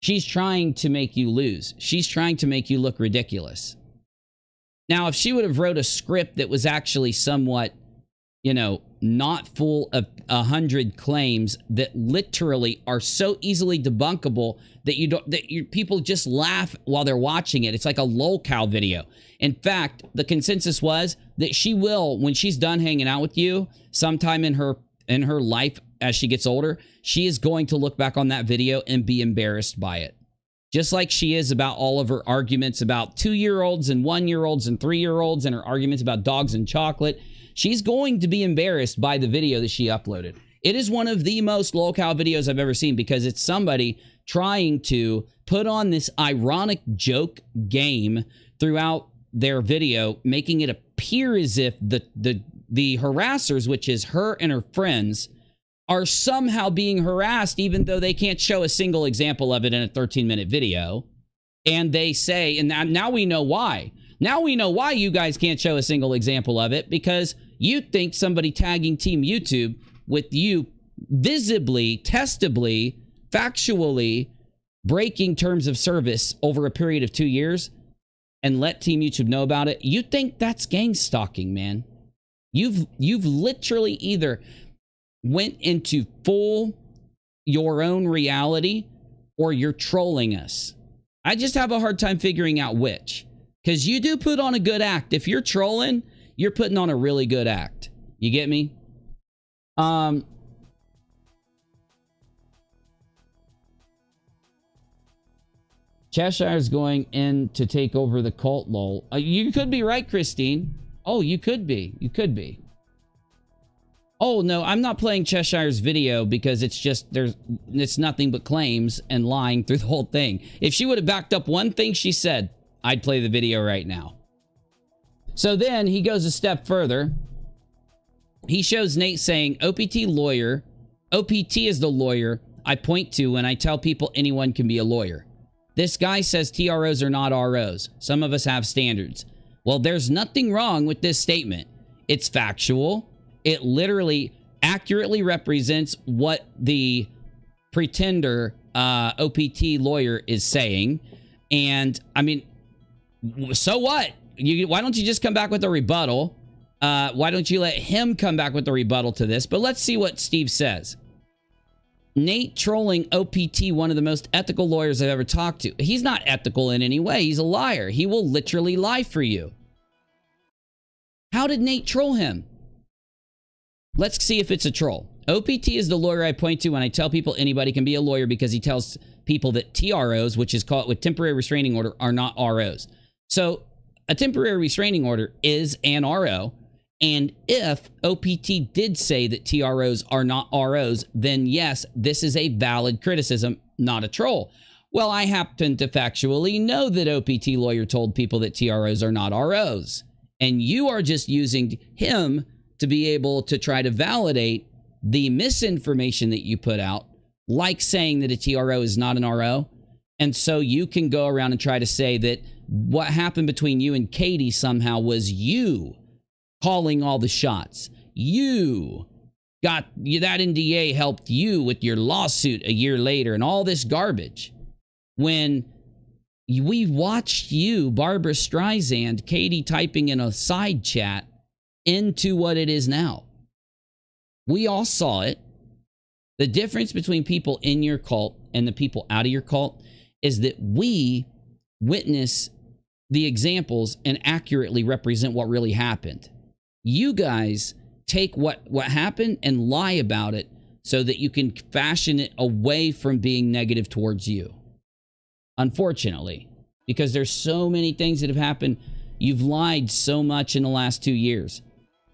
She's trying to make you lose. She's trying to make you look ridiculous. Now, if she would have wrote a script that was actually somewhat, not full of 100 claims that literally are so easily debunkable that people just laugh while they're watching it. It's like a lolcow video. In fact, the consensus was that she will, when she's done hanging out with you, sometime in her life as she gets older, she is going to look back on that video and be embarrassed by it. Just like she is about all of her arguments about 2-year-olds and 1-year-olds and 3-year-olds and her arguments about dogs and chocolate. She's going to be embarrassed by the video that she uploaded. It is one of the most lolcow videos I've ever seen because it's somebody trying to put on this ironic joke game throughout their video, making it appear as if the harassers, which is her and her friends, are somehow being harassed even though they can't show a single example of it in a 13-minute video. And they say, and now we know why. Now we know why you guys can't show a single example of it, because you think somebody tagging Team YouTube with you visibly, testably, factually breaking terms of service over a period of 2 years and let Team YouTube know about it, you think that's gang stalking, man. You've literally either went into full your own reality or you're trolling us. I just have a hard time figuring out which, because you do put on a good act. If you're trolling, you're putting on a really good act. You get me? Cheshire's going in to take over the cult, lol. You could be right, Christine. Oh, you could be. You could be. Oh, no, I'm not playing Cheshire's video because it's nothing but claims and lying through the whole thing. If she would have backed up one thing she said, I'd play the video right now. So then he goes a step further. He shows Nate saying, OPT lawyer. OPT is the lawyer I point to when I tell people anyone can be a lawyer. This guy says TROs are not ROs. Some of us have standards. Well, there's nothing wrong with this statement. It's factual. It literally accurately represents what the pretender OPT lawyer is saying. And I mean, so what? Why don't you just come back with a rebuttal? Why don't you let him come back with a rebuttal to this? But let's see what Steve says. Nate trolling OPT, one of the most ethical lawyers I've ever talked to. He's not ethical in any way. He's a liar. He will literally lie for you. How did Nate troll him? Let's see if it's a troll. OPT is the lawyer I point to when I tell people anybody can be a lawyer, because he tells people that TROs, which is called with temporary restraining order, are not ROs. So a temporary restraining order is an RO. And if OPT did say that TROs are not ROs, then yes, this is a valid criticism, not a troll. Well, I happen to factually know that OPT lawyer told people that TROs are not ROs. And you are just using him to be able to try to validate the misinformation that you put out, like saying that a TRO is not an RO. And so you can go around and try to say that what happened between you and Katie somehow was you calling all the shots. You got that NDA helped you with your lawsuit a year later and all this garbage. When we watched you, Barbara Streisand, Katie typing in a side chat into what it is now. We all saw it. The difference between people in your cult and the people out of your cult is that we witness the examples and accurately represent what really happened. You guys take what happened and lie about it so that you can fashion it away from being negative towards you. Unfortunately, because there's so many things that have happened. You've lied so much in the last 2 years.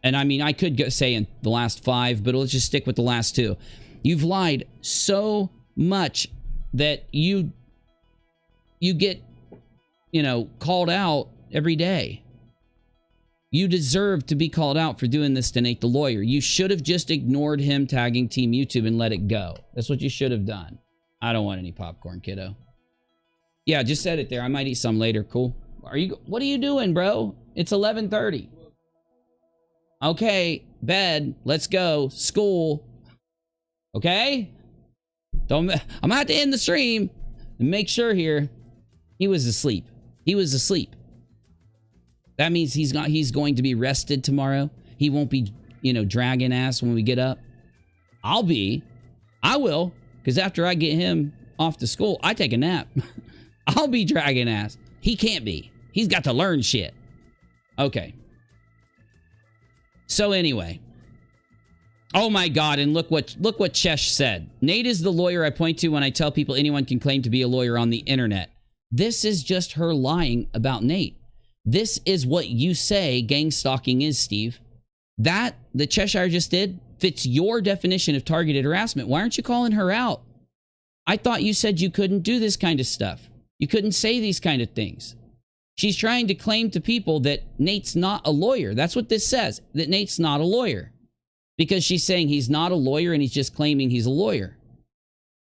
And I mean, I could say in the last 5, but let's just stick with the last 2. You've lied so much that you get, called out every day. You deserve to be called out for doing this to Nate the lawyer. You should have just ignored him tagging Team YouTube and let it go. That's what you should have done. I don't want any popcorn, kiddo. Yeah, just said it there. I might eat some later. Cool. What are you doing, bro? It's 11:30. Okay, bed. Let's go. School. Okay? I'm gonna have to end the stream and make sure here. He was asleep. He was asleep. That means he's going to be rested tomorrow. He won't be, dragging ass when we get up. I will, because after I get him off to school, I take a nap. I'll be dragging ass. He can't be. He's got to learn shit. Okay. So anyway. Oh my God, and look what Chesh said. Nate is the lawyer I point to when I tell people anyone can claim to be a lawyer on the internet. This is just her lying about Nate. This is what you say gang stalking is, Steve. That the Cheshire just did fits your definition of targeted harassment. Why aren't you calling her out? I thought you said you couldn't do this kind of stuff. You couldn't say these kind of things. She's trying to claim to people that Nate's not a lawyer. That's what this says, that Nate's not a lawyer. Because she's saying he's not a lawyer and he's just claiming he's a lawyer.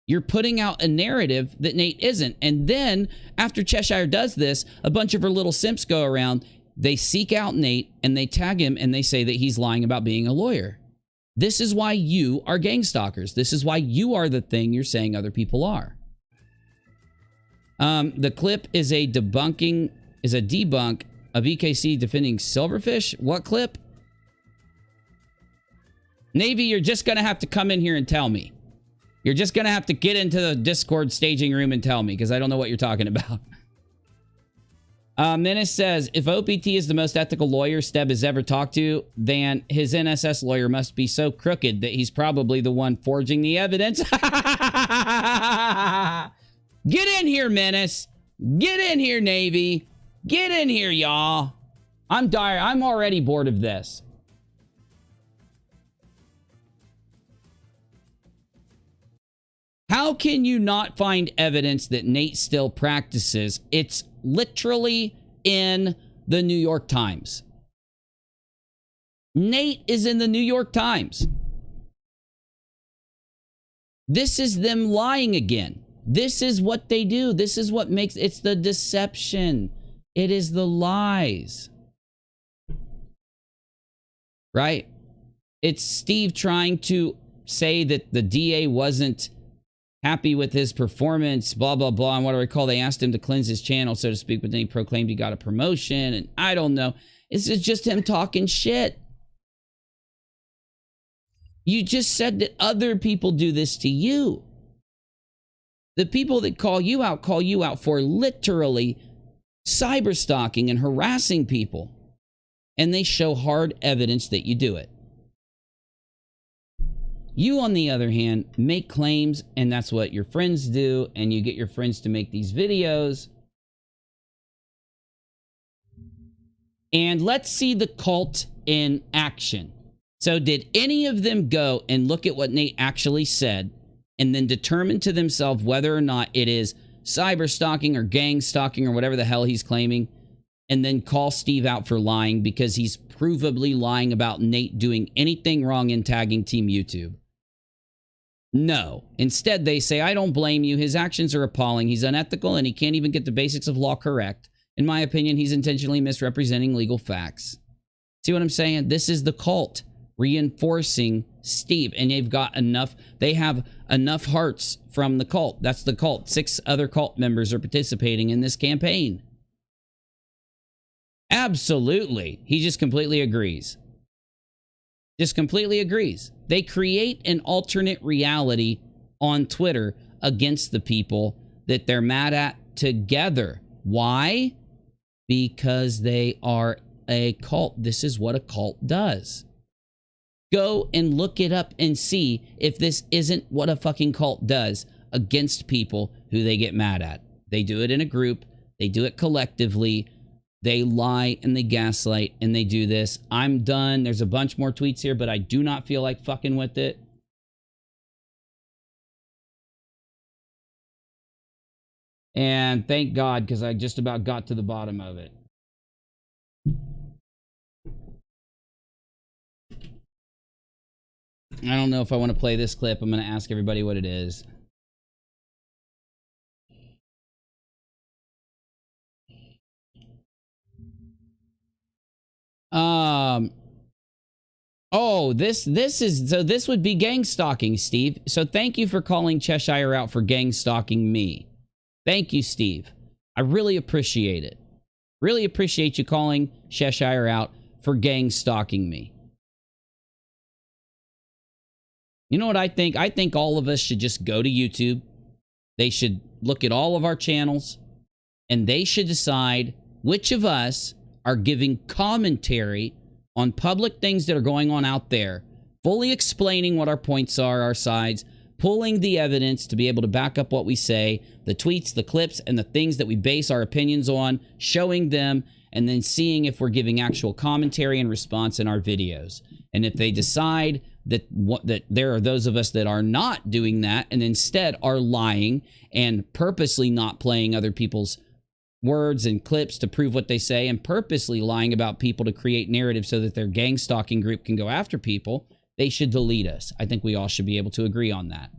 You're putting out a narrative that Nate isn't. And then after Cheshire does this, a bunch of her little simps go around. They seek out Nate and they tag him and they say that he's lying about being a lawyer. This is why you are gang stalkers. This is why you are the thing you're saying other people are. The clip is a debunk of EKC defending Silverfish. What clip? Navy, you're just going to have to come in here and tell me. You're just going to have to get into the Discord staging room and tell me, because I don't know what you're talking about. Menace says, if OPT is the most ethical lawyer Steb has ever talked to, then his NSS lawyer must be so crooked that he's probably the one forging the evidence. Get in here, Menace. Get in here, Navy. Get in here, y'all. I'm already bored of this. How can you not find evidence that Nate still practices? It's literally in the New York Times. Nate is in the New York Times. This is them lying again. This is what they do. This is what makes it's the deception. It is the lies. Right? It's Steve trying to say that the DA wasn't happy with his performance, blah, blah, blah. And what I recall, they asked him to cleanse his channel, so to speak, but then he proclaimed he got a promotion. And I don't know. It's just him talking shit. You just said that other people do this to you. The people that call you out for literally cyber stalking and harassing people. And they show hard evidence that you do it. You, on the other hand, make claims, and that's what your friends do, and you get your friends to make these videos. And let's see the cult in action. So did any of them go and look at what Nate actually said and then determine to themselves whether or not it is cyber stalking or gang stalking or whatever the hell he's claiming, and then call Steve out for lying because he's provably lying about Nate doing anything wrong in tagging Team YouTube? No. Instead, they say, I don't blame you. His actions are appalling. He's unethical and he can't even get the basics of law correct. In my opinion, he's intentionally misrepresenting legal facts. See what I'm saying? This is the cult reinforcing Steve, and they have enough hearts from the cult. That's the cult. 6 other cult members are participating in this campaign. Absolutely. He just completely agrees. Just completely agrees. They create an alternate reality on Twitter against the people that they're mad at together. Why? Because they are a cult. This is what a cult does. Go and look it up and see if this isn't what a fucking cult does against people who they get mad at. They do it in a group. They do it collectively. They lie and they gaslight and they do this. I'm done. There's a bunch more tweets here, but I do not feel like fucking with it. And thank God, because I just about got to the bottom of it. I don't know if I want to play this clip. I'm going to ask everybody what it is. Oh, this would be gang stalking, Steve. So thank you for calling Cheshire out for gang stalking me. Thank you, Steve. I really appreciate it. Really appreciate you calling Cheshire out for gang stalking me. You know what I think? I think all of us should just go to YouTube. They should look at all of our channels, and they should decide which of us are giving commentary on public things that are going on out there, fully explaining what our points are, our sides, pulling the evidence to be able to back up what we say, the tweets, the clips, and the things that we base our opinions on, showing them, and then seeing if we're giving actual commentary and response in our videos. And if they decide that there are those of us that are not doing that and instead are lying and purposely not playing other people's words and clips to prove what they say and purposely lying about people to create narrative so that their gang stalking group can go after people, they should delete us. I think we all should be able to agree on that.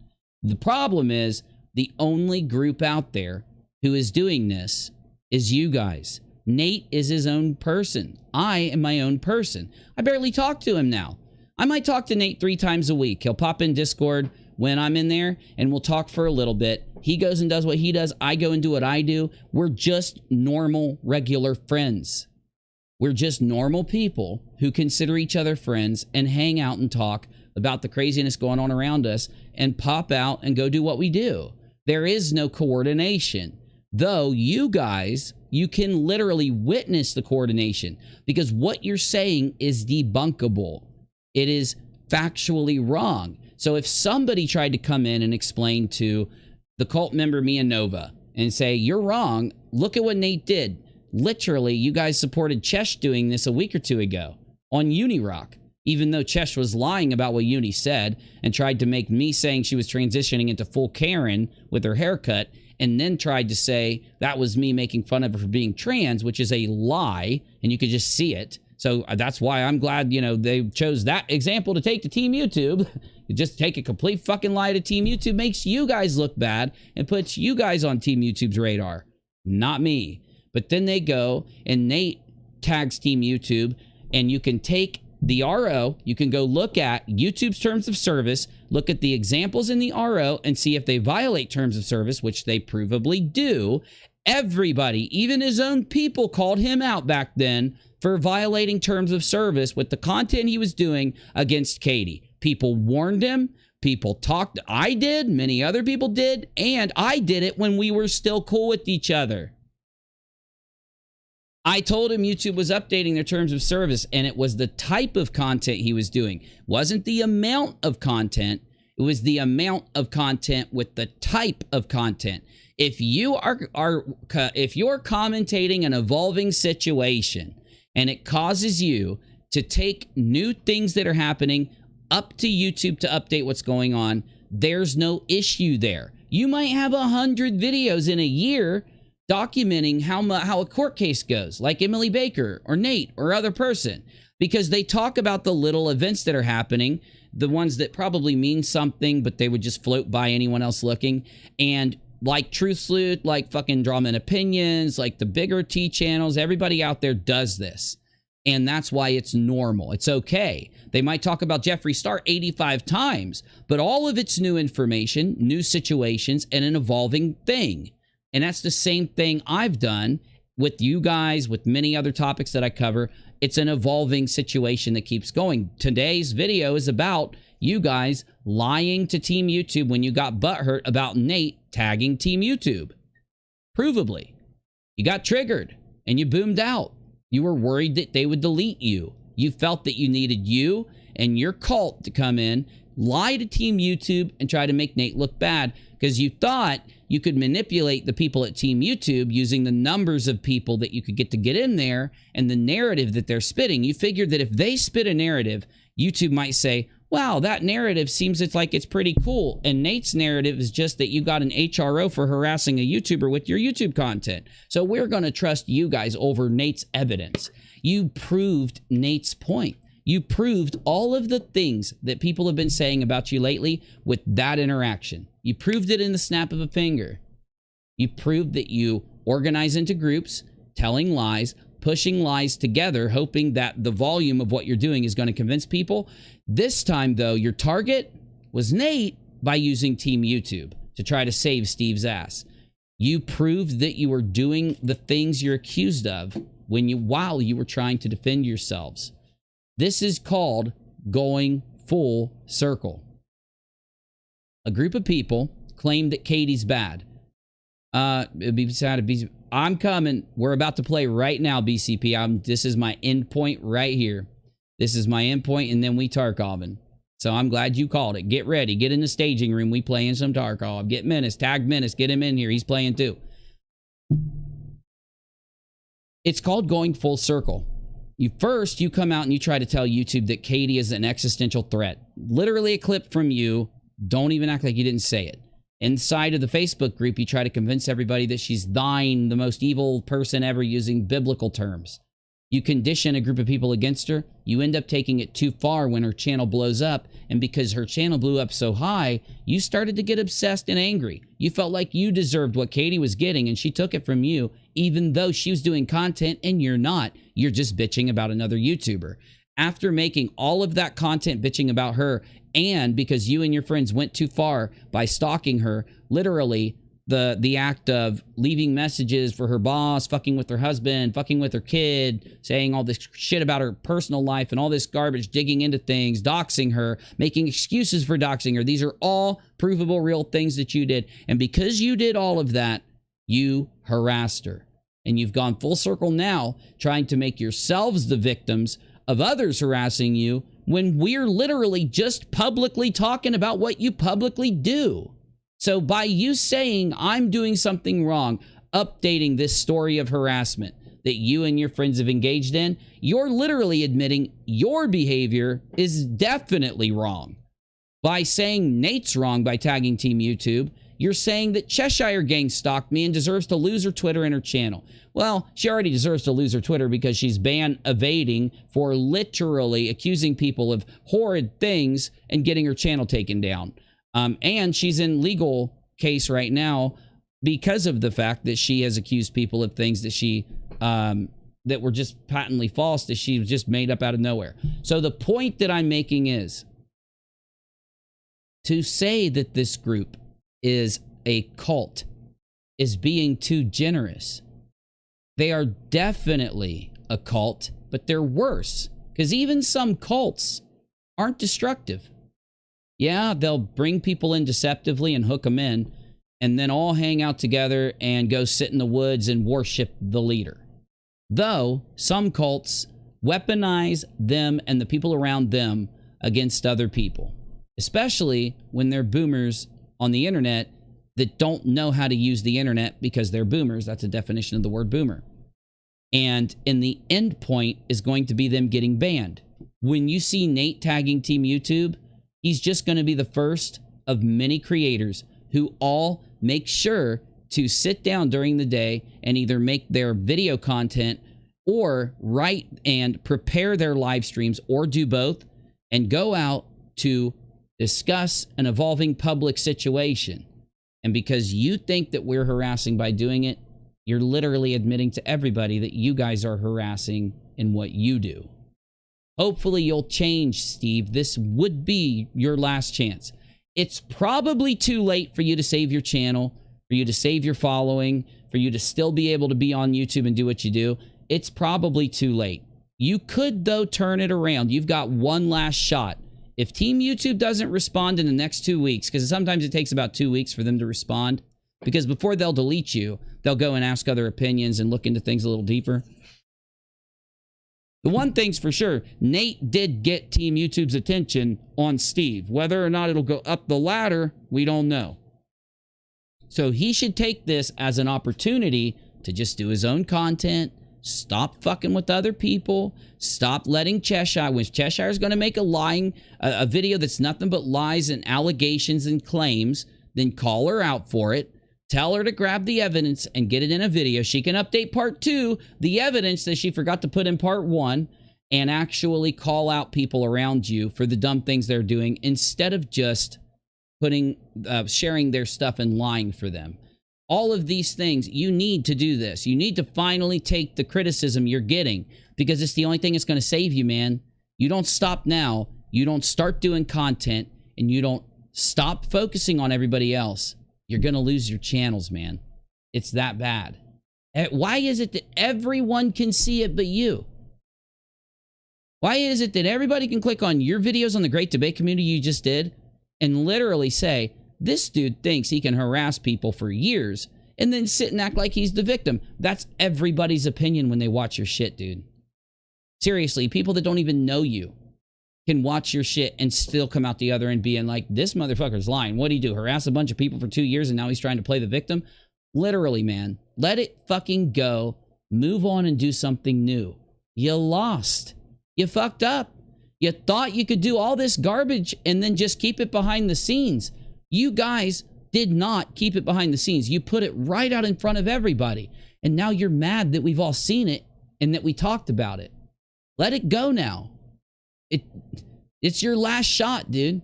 The problem is the only group out there who is doing this is you guys. Nate is his own person. I am my own person. I barely talk to him now. I might talk to Nate 3 times a week. He'll pop in Discord when I'm in there and we'll talk for a little bit. He goes and does what he does. I go and do what I do. We're just normal, regular friends. We're just normal people who consider each other friends and hang out and talk about the craziness going on around us and pop out and go do what we do. There is no coordination. Though you guys, you can literally witness the coordination because what you're saying is debunkable. It is factually wrong. So if somebody tried to come in and explain to the cult member Mia Nova and say, you're wrong, look at what Nate did. Literally, you guys supported Chesh doing this a week or 2 ago on UNIRock, even though Chesh was lying about what Uni said and tried to make me saying she was transitioning into full Karen with her haircut, and then tried to say that was me making fun of her for being trans, which is a lie, and you could just see it. So that's why I'm glad, you know, they chose that example to take to Team YouTube. You just take a complete fucking lie to Team YouTube, makes you guys look bad, and puts you guys on Team YouTube's radar. Not me. But then they go, and Nate tags Team YouTube, and you can take the RO, you can go look at YouTube's terms of service, look at the examples in the RO, and see if they violate terms of service, which they provably do. Everybody, even his own people, called him out back then for violating terms of service with the content he was doing against Katie. People warned him. People talked. I did. Many other people did. And I did it when we were still cool with each other. I told him YouTube was updating their terms of service, and it was the type of content he was doing. It wasn't the amount of content. It was the amount of content with the type of content. If you if you're commentating an evolving situation and it causes you to take new things that are happening up to YouTube to update what's going on, there's no issue there. You might have 100 videos in a year documenting how a court case goes, like Emily Baker or Nate or other person, because they talk about the little events that are happening, the ones that probably mean something, but they would just float by anyone else looking. And like Truth Salute, like fucking Drama and Opinions, like the bigger T channels, everybody out there does this. And that's why it's normal. It's okay. They might talk about Jeffree Star 85 times, but all of it's new information, new situations, and an evolving thing. And that's the same thing I've done with you guys, with many other topics that I cover. It's an evolving situation that keeps going. Today's video is about you guys lying to Team YouTube when you got butthurt about Nate tagging Team YouTube. Provably. You got triggered and you boomed out. You were worried that they would delete you. You felt that you needed you and your cult to come in, lie to Team YouTube, and try to make Nate look bad because you thought you could manipulate the people at Team YouTube using the numbers of people that you could get in there and the narrative that they're spitting. You figured that if they spit a narrative, YouTube might say, wow, that narrative seems like it's pretty cool. And Nate's narrative is just that you got an HRO for harassing a YouTuber with your YouTube content. So we're going to trust you guys over Nate's evidence. You proved Nate's point. You proved all of the things that people have been saying about you lately with that interaction. You proved it in the snap of a finger. You proved that you organize into groups, telling lies, pushing lies together, hoping that the volume of what you're doing is going to convince people. This time, though, your target was Nate by using Team YouTube to try to save Steve's ass. You proved that you were doing the things you're accused of while you were trying to defend yourselves. This is called going full circle. A group of people claim that Katie's bad. It'd be sad. I'm coming. We're about to play right now, BCP. This is my end point right here. This is my end point, and then we Tarkovin. So I'm glad you called it. Get ready. Get in the staging room. We playing some Tarkov. Get Menace. Tag Menace. Get him in here. He's playing too. It's called going full circle. First, you come out and you try to tell YouTube that Katie is an existential threat. Literally a clip from you. Don't even act like you didn't say it. Inside of the Facebook group, you try to convince everybody that she's thine, the most evil person ever, using biblical terms. You condition a group of people against her. You end up taking it too far when her channel blows up. And because her channel blew up so high, you started to get obsessed and angry. You felt like you deserved what Katie was getting, and she took it from you, even though she was doing content and you're not. You're just bitching about another YouTuber. After making all of that content bitching about her, and because you and your friends went too far by stalking her, literally the act of leaving messages for her boss, fucking with her husband, fucking with her kid, saying all this shit about her personal life and all this garbage, digging into things, doxing her, making excuses for doxing her. These are all provable, real things that you did. And because you did all of that, you harassed her. And you've gone full circle now, trying to make yourselves the victims of others harassing you, when we're literally just publicly talking about what you publicly do. So by you saying I'm doing something wrong, updating this story of harassment that you and your friends have engaged in, you're literally admitting your behavior is definitely wrong. By saying Nate's wrong by tagging Team YouTube, you're saying that Cheshire Gang stalked me and deserves to lose her Twitter and her channel. Well, she already deserves to lose her Twitter because she's banned evading for literally accusing people of horrid things and getting her channel taken down. And she's in legal case right now because of the fact that she has accused people of things that she that were just patently false, that she just made up out of nowhere. So the point that I'm making is to say that this group is a cult is being too generous. They are definitely a cult, but they're worse because even some cults aren't destructive. Yeah, they'll bring people in deceptively and hook them in and then all hang out together and go sit in the woods and worship the leader. Though some cults weaponize them and the people around them against other people, especially when they're boomers on the internet that don't know how to use the internet because they're boomers. That's a definition of the word boomer. And in the end point is going to be them getting banned. When you see Nate tagging Team YouTube, he's just going to be the first of many creators who all make sure to sit down during the day and either make their video content or write and prepare their live streams or do both and go out to discuss an evolving public situation. And because you think that we're harassing by doing it, You're literally admitting to everybody that you guys are harassing in what you do. Hopefully you'll change, Steve. This would be your last chance. It's probably too late for you to save your channel, for you to save your following, for you to still be able to be on YouTube and do what you do. It's probably too late. You could, though, turn it around. You've got one last shot. If Team YouTube doesn't respond in the next 2 weeks, because sometimes it takes about 2 weeks for them to respond, because before they'll delete you, they'll go and ask other opinions and look into things a little deeper. The one thing's for sure, Nate did get Team YouTube's attention on Steve. Whether or not it'll go up the ladder, we don't know. So he should take this as an opportunity to just do his own content, stop fucking with other people, stop letting Cheshire, when Cheshire's going to make a video that's nothing but lies and allegations and claims, then call her out for it. Tell her to grab the evidence and get it in a video. She can update part 2, the evidence that she forgot to put in part 1, and actually call out people around you for the dumb things they're doing instead of just sharing their stuff and lying for them. All of these things, you need to do this. You need to finally take the criticism you're getting, because it's the only thing that's going to save you, man. You don't stop now. You don't start doing content, and you don't stop focusing on everybody else. You're going to lose your channels, man. It's that bad. Why is it that everyone can see it but you? Why is it that everybody can click on your videos on the Great Debate Community you just did and literally say, this dude thinks he can harass people for years, and then sit and act like he's the victim? That's everybody's opinion when they watch your shit, dude. Seriously, people that don't even know you can watch your shit and still come out the other end being like, this motherfucker's lying. What'd he do? Harass a bunch of people for 2 years and now he's trying to play the victim? Literally, man. Let it fucking go. Move on and do something new. You lost. You fucked up. You thought you could do all this garbage and then just keep it behind the scenes. You guys did not keep it behind the scenes. You put it right out in front of everybody. And now you're mad that we've all seen it and that we talked about it. Let it go now. It's your last shot, dude.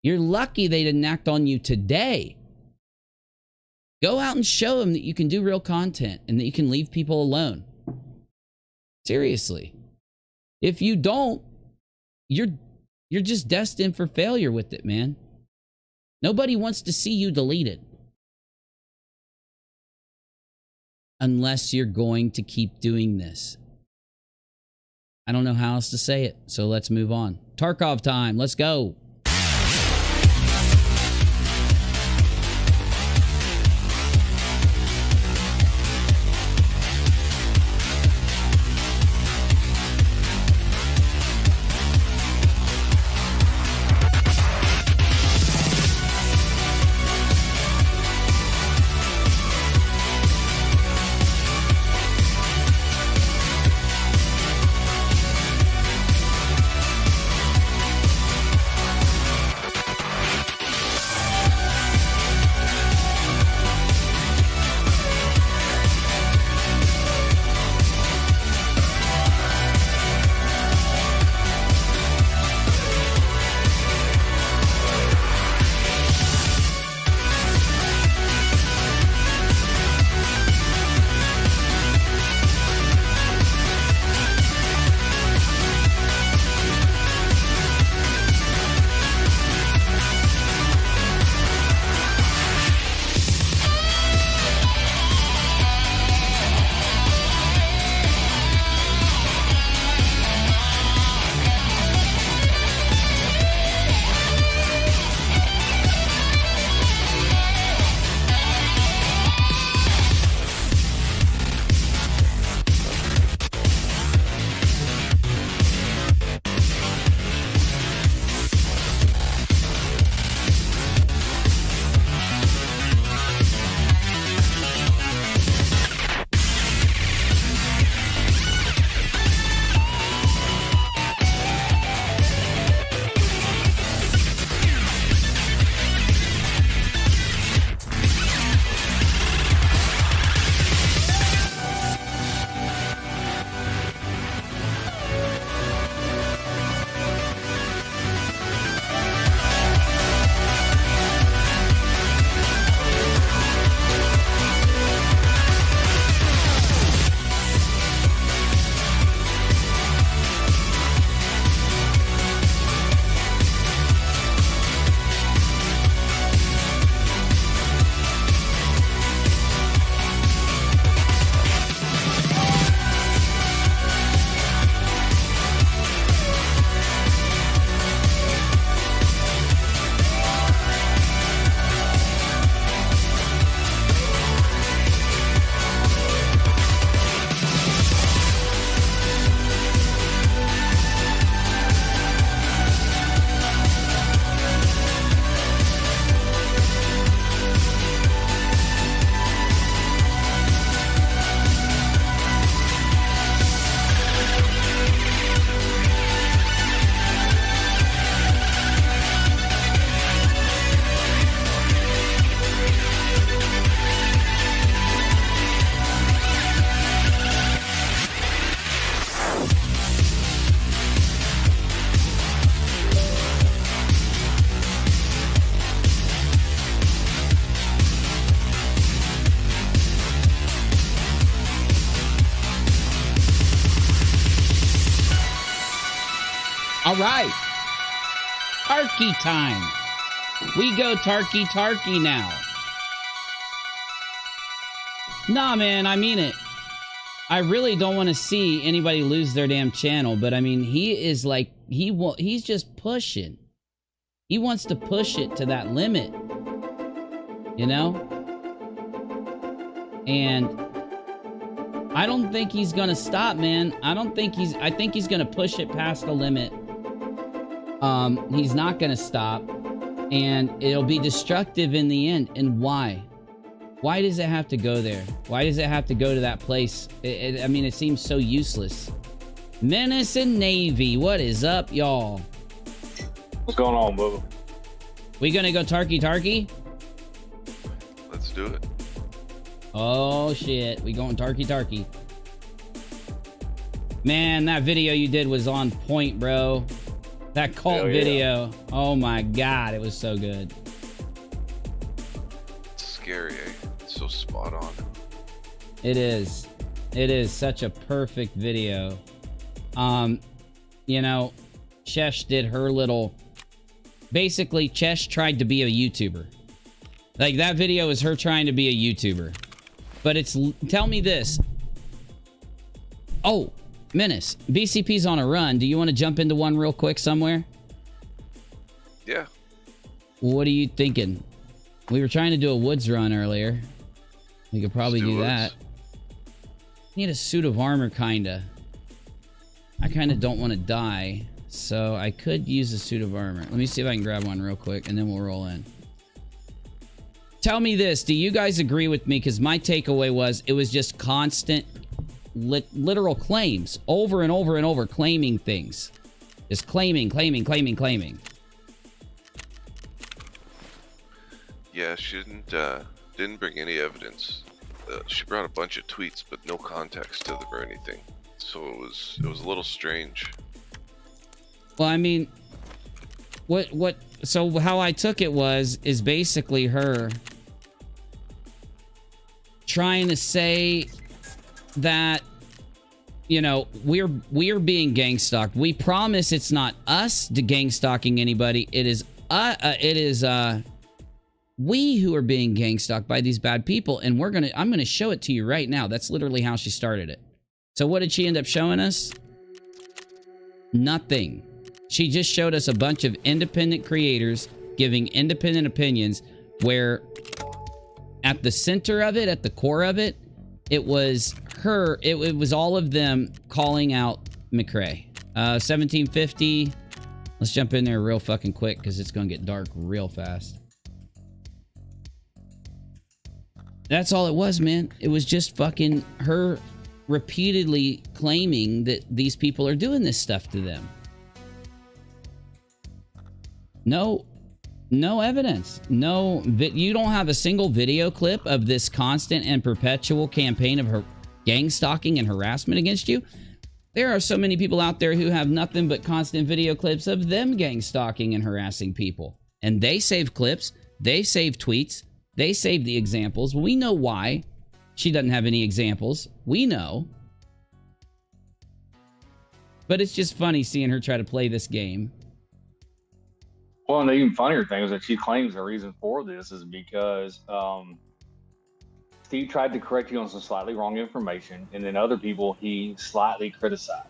You're lucky they didn't act on you today. Go out and show them that you can do real content and that you can leave people alone. Seriously. If you don't, you're just destined for failure with it, man. Nobody wants to see you delete it. Unless you're going to keep doing this. I don't know how else to say it, so let's move on. Tarkov time, let's go. All right. Tarky time. We go tarky now. Nah, man, I mean it. I really don't want to see anybody lose their damn channel, but I mean, he is like, he's just pushing. He wants to push it to that limit, you know? And I don't think he's gonna stop, man. I think he's gonna push it past the limit. He's not gonna stop, and it'll be destructive in the end. And why? Why does it have to go there? Why does it have to go to that place? I mean, it seems so useless. Menace and Navy, what is up, y'all? What's going on, Bubba? We gonna go tarky? Let's do it. Oh shit, we going tarky. Man, that video you did was on point, bro. That cult video. Oh my god, it was so good. It's scary, eh? It's so spot on. It is. It is such a perfect video. You know, Chesh did her little... Basically, Chesh tried to be a YouTuber. Like, that video is her trying to be a YouTuber. But it's... Tell me this. Oh, Menace. BCP's on a run. Do you want to jump into one real quick somewhere? Yeah. What are you thinking? We were trying to do a woods run earlier. We could probably do that. Need a suit of armor, kinda. I kinda don't want to die, so I could use a suit of armor. Let me see if I can grab one real quick, and then we'll roll in. Tell me this, do you guys agree with me? Because my takeaway was, it was just constant, literal claims. Over and over and over, claiming things. Just claiming. Yeah, she didn't bring any evidence. She brought a bunch of tweets, but no context to them or anything. So it was a little strange. Well, I mean, so how I took it is basically her trying to say that, you know, we're being gang stalked. We promise it's not us gang stalking anybody. It is we who are being gang stalked by these bad people, and I'm gonna show it to you right now. That's literally how she started it. So what did she end up showing us? Nothing. She just showed us a bunch of independent creators giving independent opinions, where at the center of it, at the core of it, it was her, it was all of them calling out McRae. 1750. Let's jump in there real fucking quick, because it's gonna get dark real fast. That's all it was, man. It was just fucking her repeatedly claiming that these people are doing this stuff to them. No evidence. You don't have a single video clip of this constant and perpetual campaign of her gang stalking and harassment against you. There are so many people out there who have nothing but constant video clips of them gang stalking and harassing people. And they save clips, they save tweets, they save the examples. We know why she doesn't have any examples. We know. But it's just funny seeing her try to play this game. Well, and the even funnier thing is that she claims the reason for this is because Steve tried to correct you on some slightly wrong information, and then other people he slightly criticized.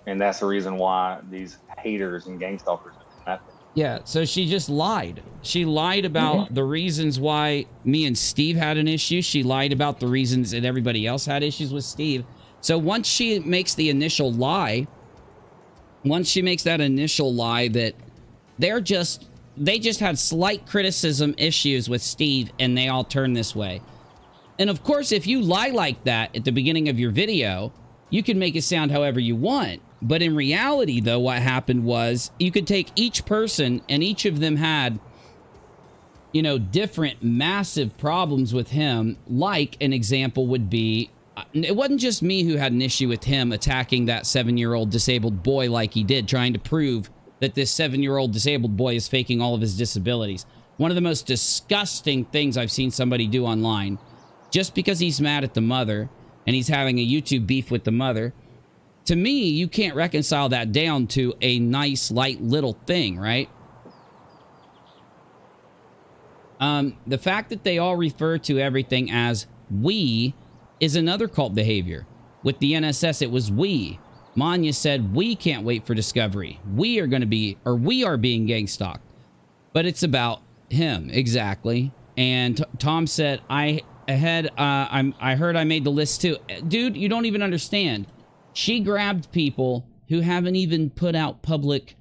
And that's the reason why these haters and gang stalkers do that. Yeah, so she just lied. She lied about the reasons why me and Steve had an issue. She lied about the reasons that everybody else had issues with Steve. So once she makes the initial lie, that they just had slight criticism issues with Steve, and they all turn this way. And of course, if you lie like that at the beginning of your video, you can make it sound however you want. But in reality, though, what happened was you could take each person, and each of them had, you know, different massive problems with him. Like an example would be, it wasn't just me who had an issue with him attacking that 7-year-old disabled boy like he did, trying to prove that this 7-year-old disabled boy is faking all of his disabilities. One of the most disgusting things I've seen somebody do online, just because he's mad at the mother and he's having a YouTube beef with the mother, to me, you can't reconcile that down to a nice, light little thing, right? The fact that they all refer to everything as we is another cult behavior. With the NSS, it was we. Manya said, we can't wait for discovery. We are going to be, or we are being gang stalked. But it's about him, exactly. And Tom said, I heard I made the list too. Dude, you don't even understand. She grabbed people who haven't even put out public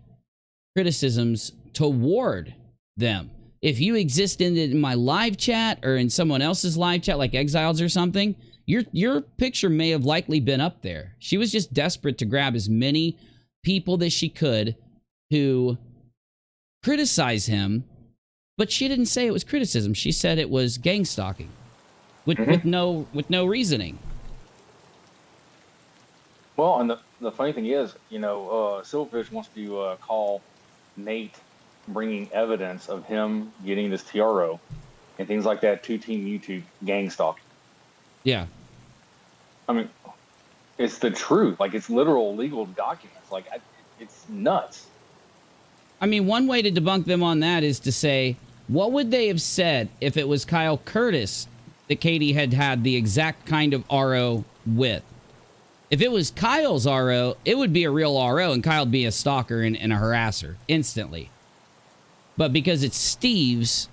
criticisms toward them. If you exist in my live chat or in someone else's live chat, like Exiles or something, your picture may have likely been up there. She was just desperate to grab as many people that she could who criticize him, but she didn't say it was criticism. She said it was gang stalking with no reasoning. Well, and the funny thing is, you know, Silverfish wants to call Nate bringing evidence of him getting this TRO and things like that to Team YouTube gang stalking. Yeah. I mean, it's the truth. Like, it's literal legal documents. Like, it's nuts. I mean, one way to debunk them on that is to say, what would they have said if it was Kyle Curtis that Katie had the exact kind of RO with? If it was Kyle's RO, it would be a real RO, and Kyle would be a stalker and a harasser instantly. But because it's Steve's,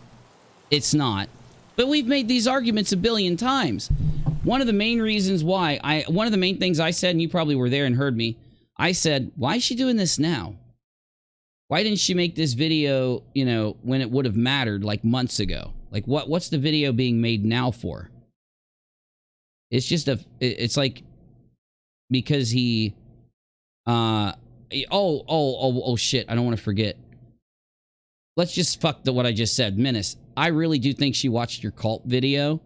it's not. But we've made these arguments a billion times. One of the main reasons why, one of the main things I said, and you probably were there and heard me, I said, why is she doing this now? Why didn't she make this video, you know, when it would have mattered, like months ago? Like, what's the video being made now for? It's just it's like, because he, oh shit, I don't want to forget. Let's just fuck what I just said. Menace, I really do think she watched your cult video,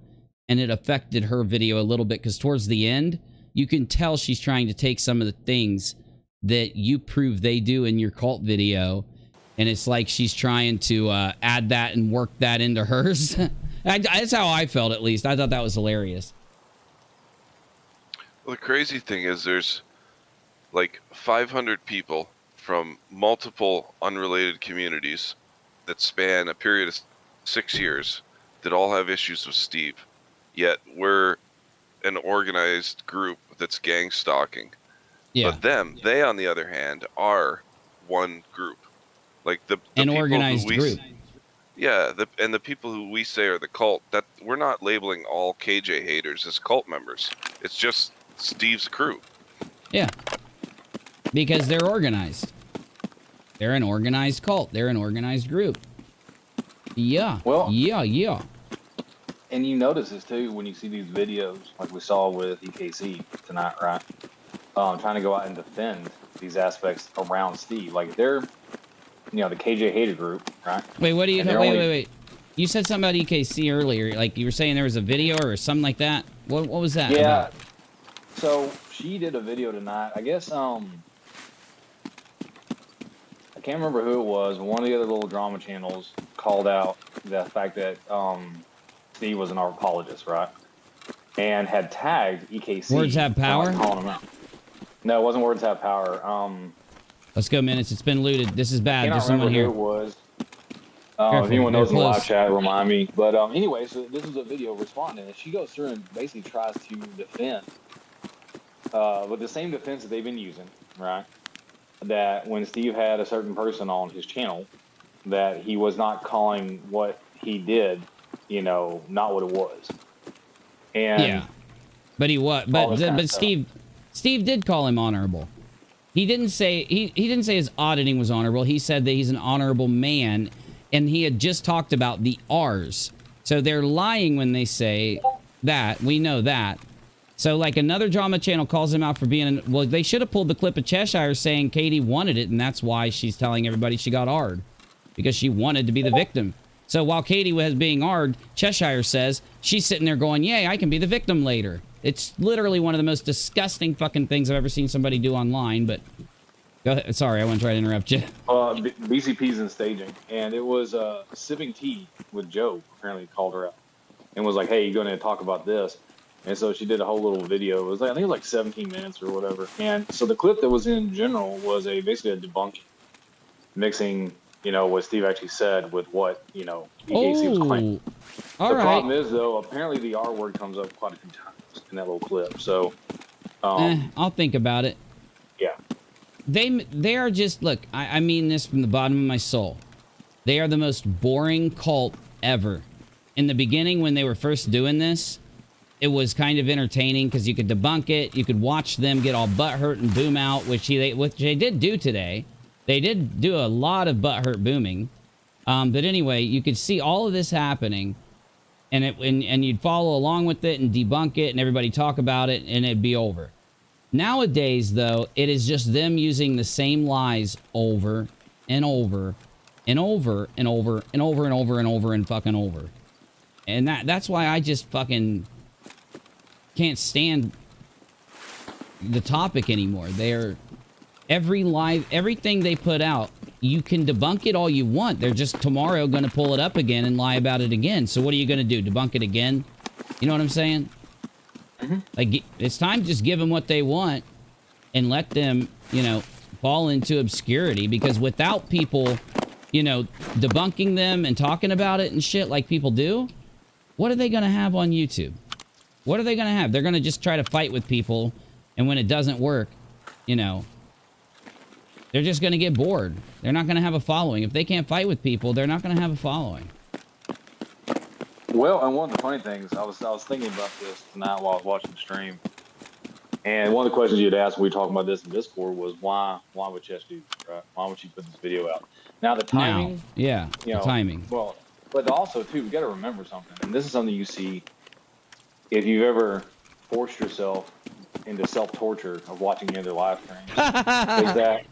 and it affected her video a little bit, because towards the end, you can tell she's trying to take some of the things that you prove they do in your cult video, and it's like she's trying to add that and work that into hers. That's how I felt, at least. I thought that was hilarious. Well, the crazy thing is there's like 500 people from multiple unrelated communities that span a period of 6 years that all have issues with Steve. Yet we're an organized group that's gang stalking. Yeah. But they on the other hand are one group. Like the an organized group. Yeah, and the people who we say are the cult, that we're not labeling all KJ haters as cult members. It's just Steve's crew. Yeah. Because they're organized. They're an organized cult. They're an organized group. Yeah. Well, yeah. And you notice this too when you see these videos, like we saw with EKC tonight, right? Trying to go out and defend these aspects around Steve. Like, they're, you know, the KJ hater group, right? Wait, what do you... Wait. You said something about EKC earlier. Like, you were saying there was a video or something like that. What was that about? So she did a video tonight. I guess, I can't remember who it was. One of the other little drama channels called out the fact that Steve was an apologist, right? And had tagged EKC. Words have power? Calling him out. No, it wasn't Words Have Power. Let's go, Minutes. It's been looted. This is bad. There's someone here. Who it was. If anyone knows in the live chat, remind me. But anyway, so this is a video responding, and she goes through and basically tries to defend with the same defense that they've been using, right? That when Steve had a certain person on his channel, that he was not calling what he did, you know, not what it was. And yeah, but he was. But Steve did call him honorable. He didn't say he didn't say his auditing was honorable. He said that he's an honorable man, and he had just talked about the R's. So they're lying when they say that. We know that. So like another drama channel calls him out for being well, they should have pulled the clip of Cheshire saying Katie wanted it, and that's why she's telling everybody she got R'd, because she wanted to be the victim. So while Katie was being R'd, Cheshire says she's sitting there going, "Yay, I can be the victim later." It's literally one of the most disgusting fucking things I've ever seen somebody do online, but go ahead. Sorry, I wasn't trying to interrupt you. BCP's in staging, and it was Sipping Tea with Joe apparently called her out and was like, "Hey, you're going to talk about this?" And so she did a whole little video. It was like, I think it was like 17 minutes or whatever. And so the clip that was in general was basically a debunking, mixing, you know, what Steve actually said with what, you know, EKC was claiming. The problem is, though, apparently the R word comes up quite a few times in that little clip. So, I'll think about it. Yeah. They are just, look, I mean this from the bottom of my soul. They are the most boring cult ever. In the beginning, when they were first doing this, it was kind of entertaining because you could debunk it. You could watch them get all butthurt and boom out, which they did do today. They did do a lot of butthurt booming. But anyway, you could see all of this happening, and you'd follow along with it and debunk it, and everybody talk about it, and it'd be over. Nowadays, though, it is just them using the same lies over and over and over and over and over and over and over and fucking over. And that's why I just fucking can't stand the topic anymore. They're everything they put out, you can debunk it all you want. They're just tomorrow going to pull it up again and lie about it again. So what are you going to do? Debunk it again? You know what I'm saying? Like, it's time to just give them what they want and let them, you know, fall into obscurity, because without people, you know, debunking them and talking about it and shit like people do, what are they going to have on YouTube? What are they going to have? They're going to just try to fight with people, and when it doesn't work, you know, they're just going to get bored. They're not going to have a following. If they can't fight with people, they're not going to have a following. Well, and one of the funny things, I was thinking about this tonight while I was watching the stream, and one of the questions you'd asked when we were talking about this in Discord was why would Chess do this, right? Why would she put this video out? Now the timing, yeah, you know, the timing. Well, but also too, we got to remember something, and this is something you see if you've ever forced yourself into self-torture of watching the other live streams. Is that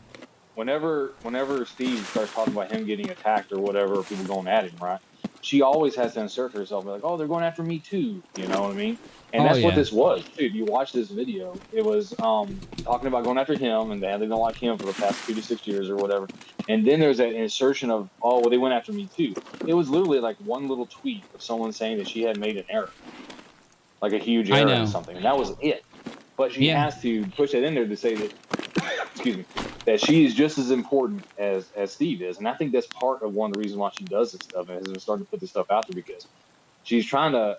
whenever Steve starts talking about him getting attacked or whatever, or people going at him, right? She always has to insert herself, like, oh, they're going after me too. You know what I mean? And that's what this was. Dude, you watch this video, it was talking about going after him and they don't like him for the past 2 to 6 years or whatever. And then there's that insertion of, oh, well, they went after me too. It was literally like one little tweet of someone saying that she had made an error. Like a huge error or something. And that was it. But she has to push that in there to say that, excuse me, that she is just as important as Steve is. And I think that's part of one of the reasons why she does this stuff and has started to put this stuff out there, because she's trying to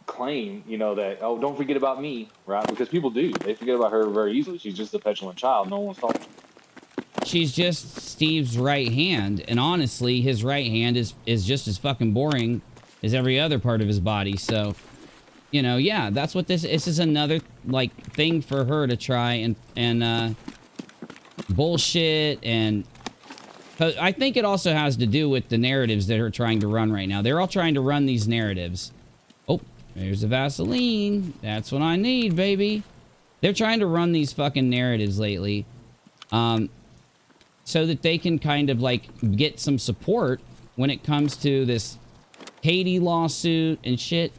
claim, you know, that, oh, don't forget about me, right? Because people do. They forget about her very easily. She's just a petulant child. No one's talking. She's just Steve's right hand. And honestly, his right hand is just as fucking boring as every other part of his body. So, you know, yeah, that's what this is another, like, thing for her to try and bullshit. And I think it also has to do with the narratives that are trying to run right now. They're all trying to run these narratives. Oh, there's the Vaseline. That's what I need, baby. They're trying to run these fucking narratives lately, so that they can kind of, like, get some support when it comes to this Katie lawsuit and shit.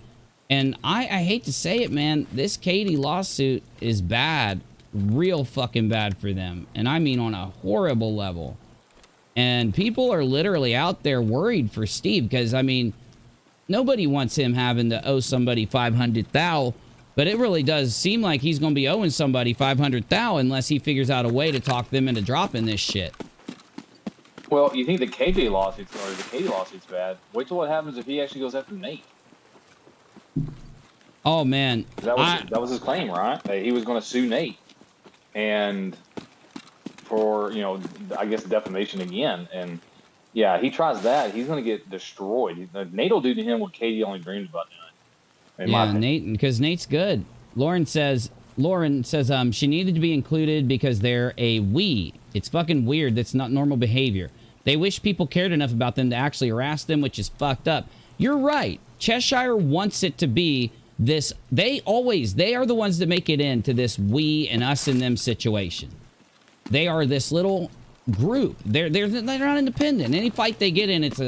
And I hate to say it, man, this Katie lawsuit is bad, real fucking bad for them. And I mean on a horrible level. And people are literally out there worried for Steve, because, I mean, nobody wants him having to owe somebody $500,000, but it really does seem like he's going to be owing somebody $500,000 unless he figures out a way to talk them into dropping this shit. Well, you think the KJ lawsuit's or the Katie lawsuit's bad? Wait till what happens if he actually goes after Nate. Oh man, that was his claim, right? That he was going to sue Nate, and for, you know, I guess defamation again. And yeah, he tries that, he's going to get destroyed. Nate will do to him what Katie only dreamed about doing. Yeah, Nate, because Nate's good. Lauren says she needed to be included because they're a we. It's fucking weird. That's not normal behavior. They wish people cared enough about them to actually harass them, which is fucked up. You're right. Cheshire wants it to be this. They are the ones that make it into this we and us and them situation. They are this little group. They're not independent. Any fight they get in, it's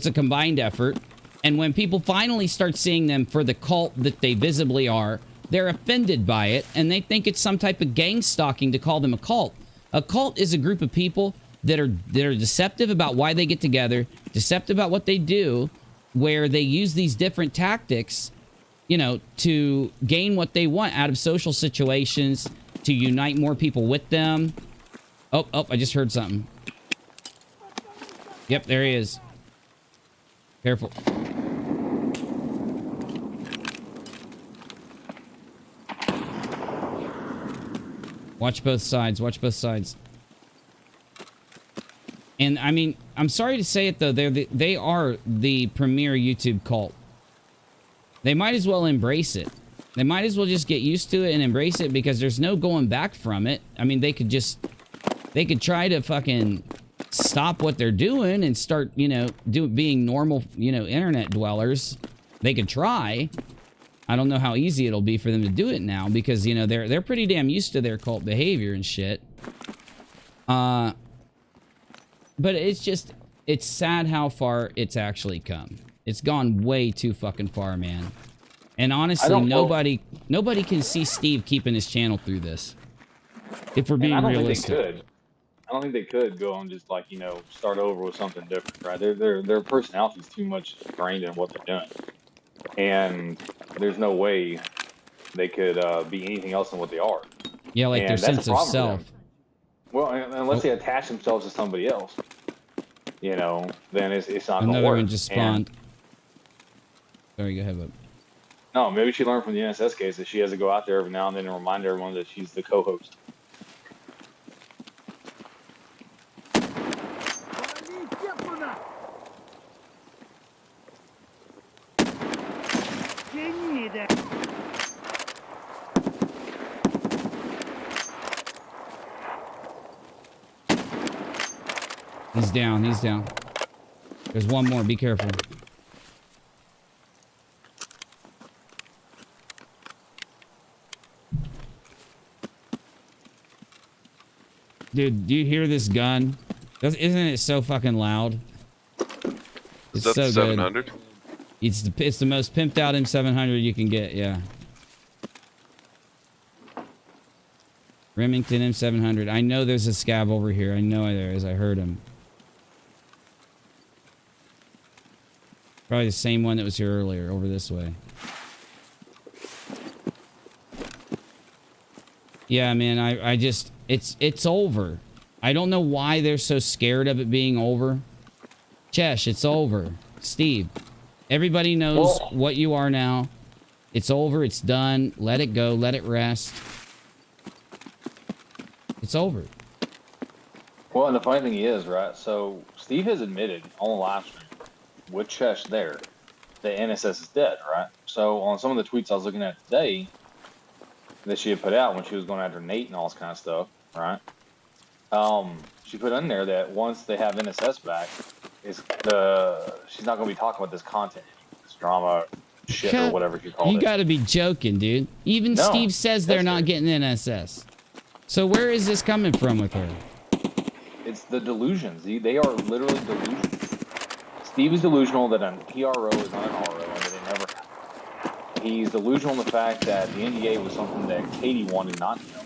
a combined effort. And when people finally start seeing them for the cult that they visibly are, they're offended by it, and they think it's some type of gang stalking to call them a cult. A cult is a group of people that are deceptive about why they get together, deceptive about what they do, where they use these different tactics you know, to gain what they want out of social situations, to unite more people with them. Oh, I just heard something. Yep, there he is. Careful. Watch both sides. Watch both sides. And I mean, I'm sorry to say it though, they are the premier YouTube cult. They might as well embrace it. They might as well just get used to it and embrace it, because there's no going back from it. I mean, they could try to fucking stop what they're doing and start, you know, being normal, you know, internet dwellers. They could try. I don't know how easy it'll be for them to do it now, because, you know, they're pretty damn used to their cult behavior and shit. But it's sad how far it's actually come. It's gone way too fucking far, man. And honestly, nobody can see Steve keeping his channel through this. If we're being realistic. I don't think they could go and just, like, you know, start over with something different, right? Their personality is too much ingrained in what they're doing. And there's no way they could be anything else than what they are. Yeah, like their sense of self. Well, unless they attach themselves to somebody else, you know, then it's not going to work. Another one just spawned. Sorry, go ahead, bud. No, maybe she learned from the NSS case that she has to go out there every now and then and remind everyone that she's the co-host. He's down, he's down. There's one more, be careful. Dude, do you hear this gun? Isn't it so fucking loud? Is that the 700? It's the most pimped out M700 you can get, yeah. Remington M700. I know there's a scab over here. I know there is. I heard him. Probably the same one that was here earlier, over this way. Yeah, man, I just... It's over. I don't know why they're so scared of it being over. Chesh, it's over. Steve, everybody knows what you are now. It's over. It's done. Let it go. Let it rest. It's over. Well, and the funny thing is, right, so Steve has admitted on the live stream with Chesh there that NSS is dead, right? So on some of the tweets I was looking at today that she had put out when she was going after Nate and all this kind of stuff, right? She put in there that once they have NSS back, she's not going to be talking about this content, this drama shit or whatever she called it. You got to be joking, dude. Even Steve says they're not getting NSS. So where is this coming from with her? It's the delusions. They are literally delusions. Steve is delusional that an PRO is not an RO and that it never happened. He's delusional in the fact that the NDA was something that Katie wanted, not him.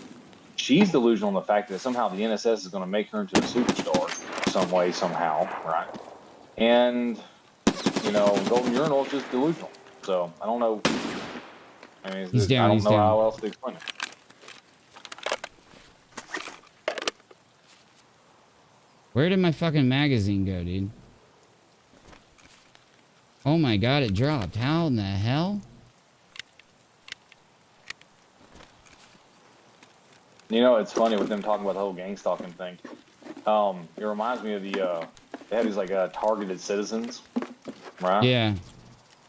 She's delusional in the fact that somehow the NSS is going to make her into a superstar some way, somehow, right? And, you know, Golden Urinal is just delusional. So, I don't know. I mean, He's down, I don't know how else to explain it. Where did my fucking magazine go, dude? Oh my god, it dropped. How in the hell? You know, it's funny with them talking about the whole gang stalking thing. It reminds me of the, they have these, like, targeted citizens, right? Yeah.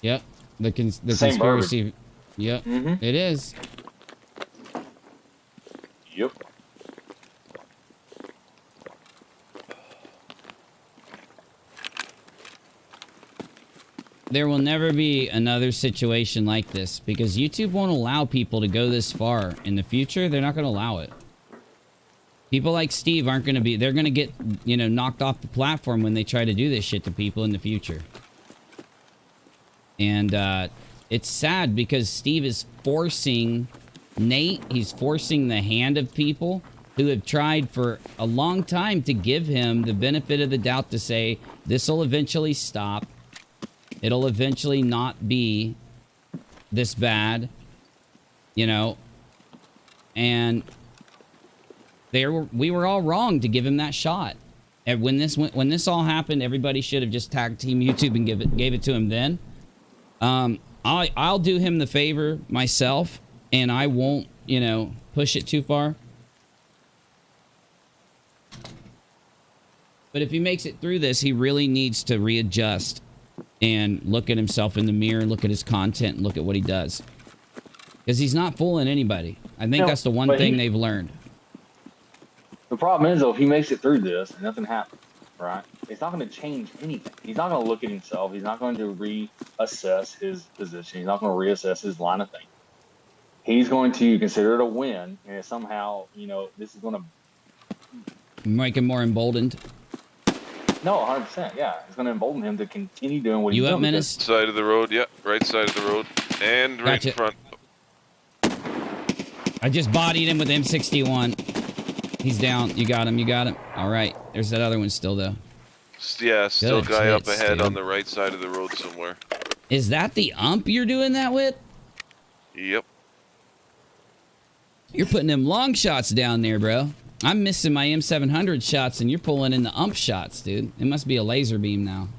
Yep. The conspiracy. Yep. Mm-hmm. It is. Yep. There will never be another situation like this because YouTube won't allow people to go this far. In the future, they're not going to allow it. People like Steve aren't going to be... They're going to get, you know, knocked off the platform when they try to do this shit to people in the future. And it's sad because Steve is forcing Nate. He's forcing the hand of people who have tried for a long time to give him the benefit of the doubt to say, this will eventually stop. It'll eventually not be this bad, you know, and we were all wrong to give him that shot. And when this all happened, everybody should have just tagged Team YouTube and gave it to him then. I'll do him the favor myself, and I won't, you know, push it too far. But if he makes it through this, he really needs to readjust and look at himself in the mirror, look at his content, and look at what he does. Because he's not fooling anybody. I think that's the one thing they've learned. The problem is, though, if he makes it through this and nothing happens, right? It's not going to change anything. He's not going to look at himself. He's not going to reassess his position. He's not going to reassess his line of thinking. He's going to consider it a win, and somehow, you know, this is going to make him more emboldened. No, 100%. Yeah, it's going to embolden him to continue doing what he's doing. doing. You up, Menace? Side of the road, yeah, right side of the road, and right in front. I just bodied him with M61. He's down. You got him. You got him. All right. There's that other one still, though. Yeah, still Good guy up hits, ahead dude. on the right side of the road somewhere. Is that the ump you're doing that with? Yep. You're putting them long shots down there, bro. I'm missing my M700 shots, and you're pulling in the ump shots, dude. It must be a laser beam now.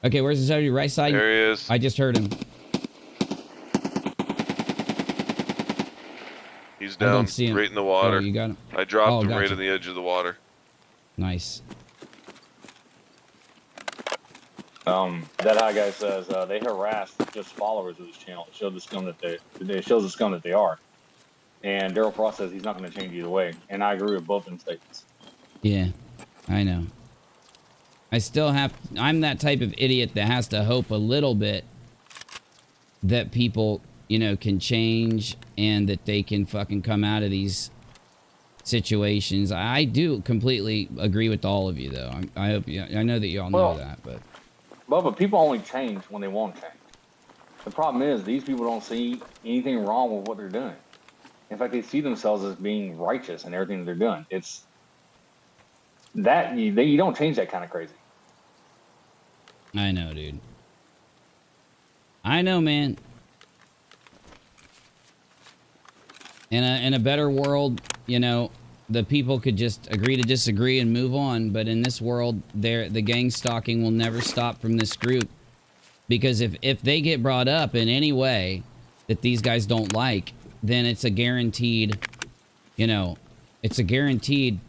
Okay, where's his other right side? There he is. I just heard him. He's down right in the water. Oh, you got him. I dropped him gotcha. right on the edge of the water. Nice. That high guy says they harass just followers of this channel to show the scum that it shows the scum that they are. And Daryl Frost says he's not going to change either way, and I agree with both them statements. Yeah, I know. I'm that type of idiot that has to hope a little bit that people, you know, can change and that they can fucking come out of these situations. I do completely agree with all of you, though. I hope you. I know that you all know that, but people only change when they want to change. The problem is these people don't see anything wrong with what they're doing. In fact, they see themselves as being righteous in everything that they're doing. It's that you don't change that kind of crazy. I know, dude. I know, man. In a better world, you know, the people could just agree to disagree and move on. But in this world, the gang stalking will never stop from this group. Because if they get brought up in any way that these guys don't like, then it's a guaranteed, you know, it's a guaranteed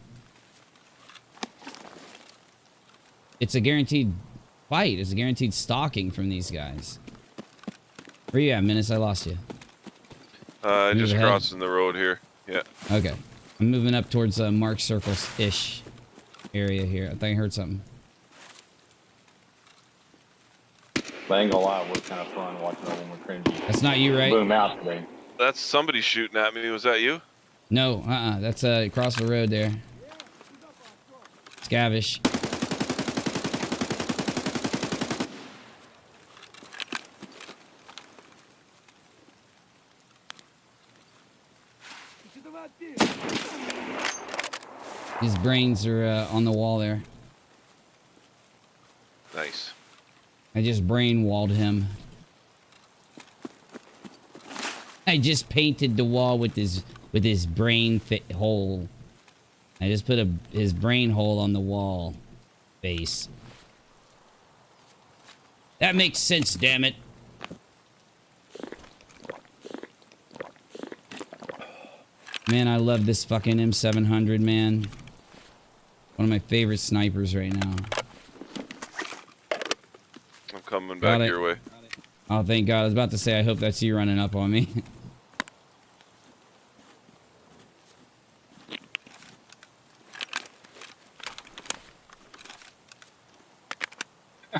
fight. It's a guaranteed stalking from these guys. Where you at, Menace? I lost you. Just crossing the road here. Yeah. Okay. I'm moving up towards Mark Circles-ish area here. I think I heard something. But I ain't gonna lie, it was kind of fun watching that one with cringy. That's not you, right? Boom out today. That's somebody shooting at me. Was that you? No, that's across the road there. Scavish. His brains are on the wall there. Nice. I just brain-walled him. I just painted the wall with his brain hole. I just put his brain hole on the wall face. That makes sense, damn it. Man, I love this fucking M700, man. One of my favorite snipers right now. I'm coming back your way. Oh, thank God. I was about to say, I hope that's you running up on me.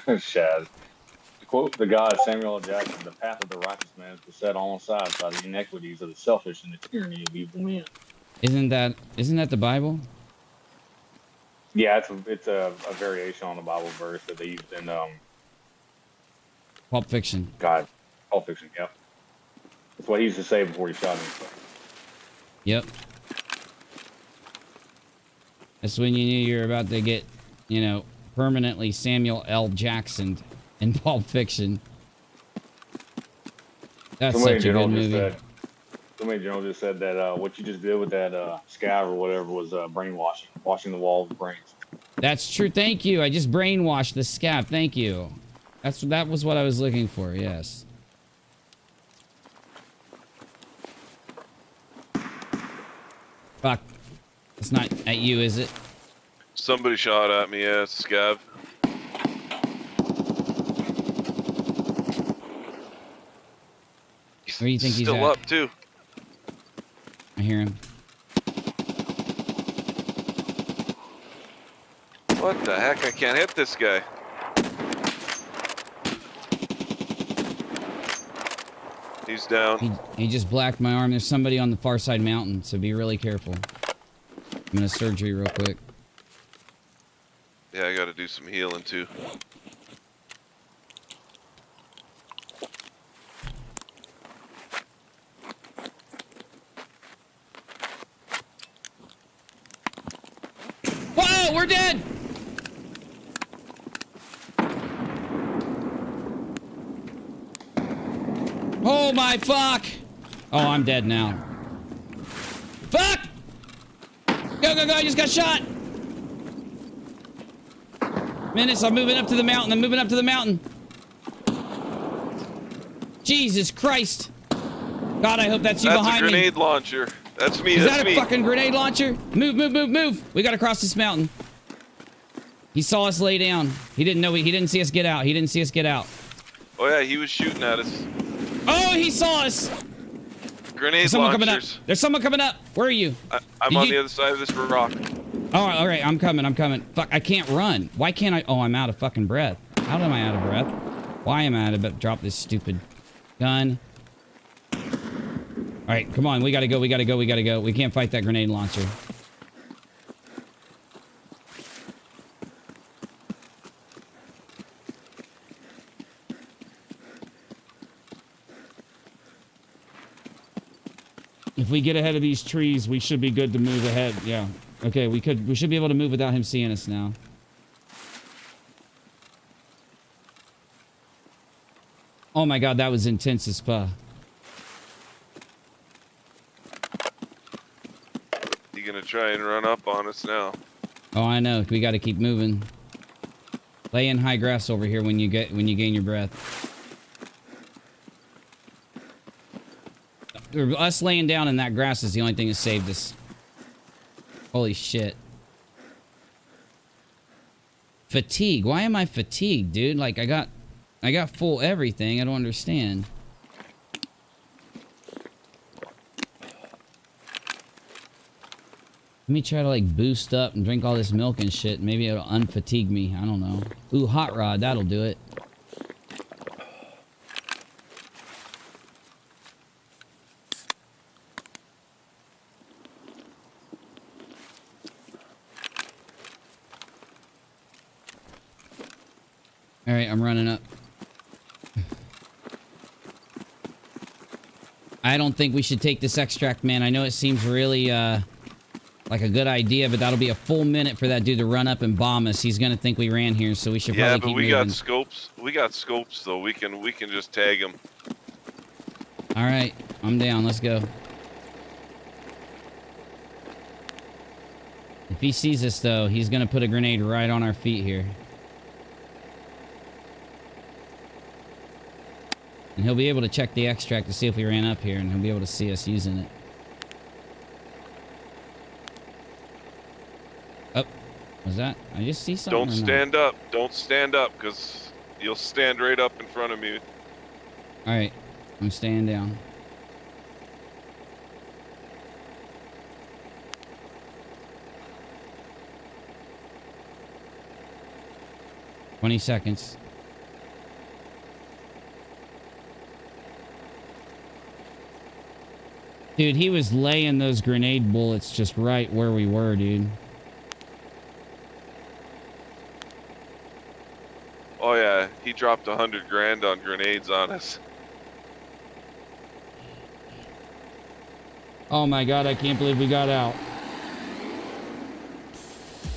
Shaz. To quote the god Samuel L. Jackson, the path of the righteous man is beset on all sides by the inequities of the selfish and the tyranny of evil men. Isn't that the Bible? Yeah, it's a variation on the Bible verse that they used in Pulp Fiction. God, Pulp Fiction. Yep. That's what he used to say before he shot himself. Yep. That's when you knew you were about to get, you know, permanently Samuel L. Jacksoned in Pulp Fiction. That's Somebody such a good movie. Somebody general just said that what you just did with that scav or whatever was brainwashing, washing the wall with brains. That's true. Thank you. I just brainwashed the scab. Thank you. That was what I was looking for. Yes. Fuck. It's not at you, is it? Somebody shot at me, yeah, scav. Where do you think he's still at? up too? I hear him. What the heck? I can't hit this guy. He's down. He just blacked my arm. There's somebody on the far side mountain, so be really careful. I'm gonna surgery real quick. Yeah, I gotta do some healing too. Whoa, we're dead! Oh my fuck! Oh, I'm dead now. Fuck! Go, go, go, I just got shot! Menace, I'm moving up to the mountain, I'm moving up to the mountain. Jesus Christ! God, I hope that's you behind me. That's a grenade launcher. That's me, Is that's that a fucking grenade launcher? Move, move, move, move! We gotta cross this mountain. He saw us lay down. He didn't know, he didn't see us get out. He didn't see us get out. Oh yeah, he was shooting at us. Oh, he saw us! Grenade There's someone coming up. launchers. There's someone coming up. Where are you? I'm on the other side of this rock. Oh, all right. I'm coming. I'm coming. Fuck, I can't run. Why can't I? Oh, I'm out of fucking breath. How am I out of breath? Why am I out of breath? Drop this stupid gun. All right, come on. We gotta go. We gotta go. We gotta go. We can't fight that grenade launcher. If we get ahead of these trees, we should be good to move ahead. Yeah. Okay, we should be able to move without him seeing us now. Oh my god, that was intense as fuck. You gonna try and run up on us now? Oh, I know. We got to keep moving. Lay in high grass over here when you gain your breath. Us laying down in that grass is the only thing that saved us. Holy shit. Fatigue. Why am I fatigued, dude? Like I got full everything. I don't understand. Let me try to like boost up and drink all this milk and shit. Maybe it'll unfatigue me. I don't know. Ooh, hot rod. That'll do it. All right, I'm running up. I don't think we should take this extract, man. I know it seems really, like a good idea, but that'll be a full minute for that dude to run up and bomb us. He's gonna think we ran here, so we should probably keep moving. Yeah, but we got scopes. We got scopes, though. We can just tag him. All right, I'm down. Let's go. If he sees us, though, he's gonna put a grenade right on our feet here. And he'll be able to check the extract to see if we ran up here, and he'll be able to see us using it. Oh, was that? I just see something. Don't stand up. Don't stand up, because you'll stand right up in front of me. All right, I'm staying down. "20 seconds. Dude, he was laying those grenade bullets just right where we were, dude. Oh yeah, he dropped 100 grand on grenades on us. Oh my god, I can't believe we got out.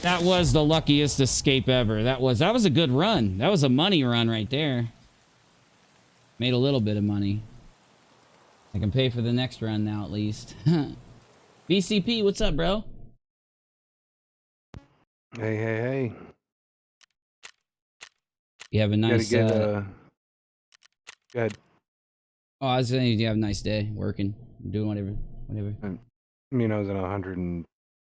That was the luckiest escape ever. That was a good run. That was a money run right there. Made a little bit of money. I can pay for the next run now, at least. BCP, what's up, bro? Hey. You have a nice... Go ahead. Oh, I was saying you have a nice day working, doing whatever. I mean, I was in a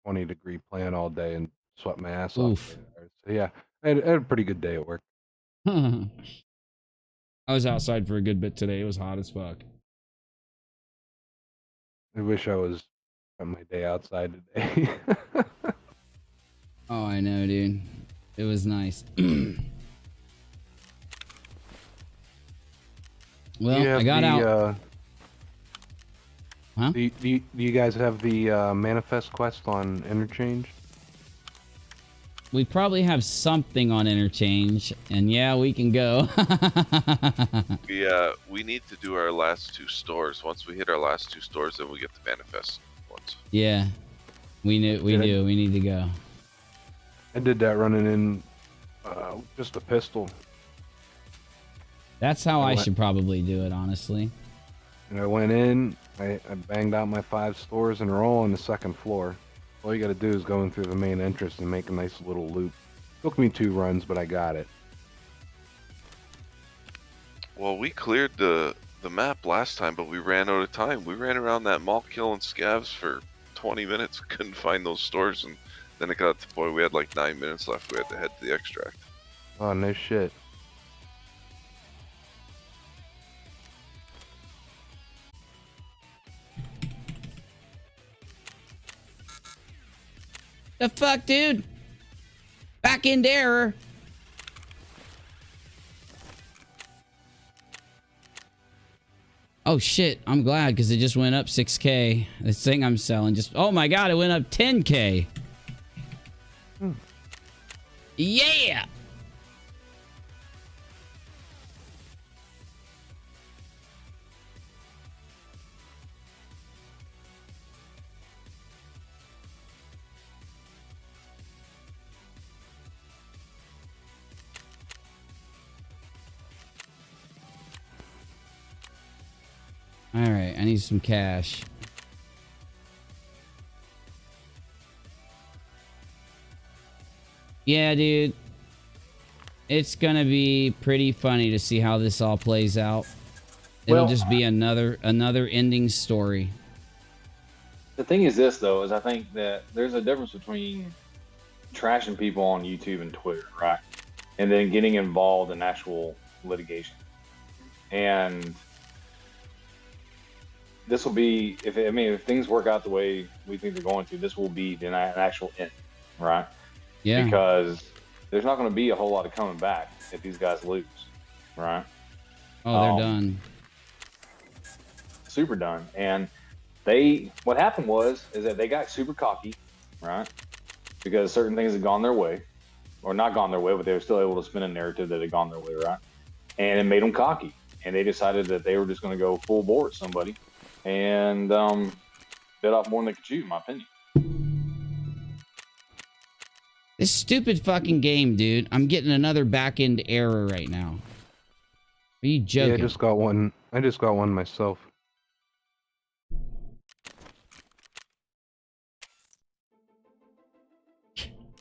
120-degree plant all day and sweat my ass off. So yeah, I had a pretty good day at work. I was outside for a good bit today. It was hot as fuck. I wish I was on my day outside today. Oh, I know, dude. It was nice. Well, I got out. Huh? Do you guys have the manifest quest on Interchange? We probably have something on Interchange, and yeah, we can go. We need to do our last 2 stores. Once we hit our last 2 stores, then we get the manifest ones. Yeah, we do. We need to go. I did that running in just a pistol. That's how I should probably do it, honestly. And I went in, I banged out my 5 stores, and they're all on the 2nd floor. All you gotta do is go in through the main entrance and make a nice little loop. Took me 2 runs, but I got it. Well, we cleared the map last time, but we ran out of time. We ran around that mall killing scavs for 20 minutes, couldn't find those stores, and then it got to the point we had like 9 minutes left. We had to head to the extract. Oh, no shit. The fuck, dude? Back into error. Oh shit, I'm glad because it just went up 6K. This thing I'm selling just... Oh my god, it went up 10K. Yeah! Alright, I need some cash. Yeah, dude. It's gonna be pretty funny to see how this all plays out. It'll just be another ending story. The thing is this, though, is I think that there's a difference between trashing people on YouTube and Twitter, right? And then getting involved in actual litigation. And this will be, if things work out the way we think they're going to, this will be an actual end, right? Yeah. Because there's not going to be a whole lot of coming back if these guys lose, right? Oh, they're done. Super done. And what happened is that they got super cocky, right? Because certain things had gone their way, or not gone their way, but they were still able to spin a narrative that had gone their way, right? And it made them cocky. And they decided that they were just going to go full bore at somebody and bit off more than they could chew, in my opinion. This stupid fucking game, dude. I'm getting another back-end error right now. Are you joking? Yeah, I just got one. I just got one myself.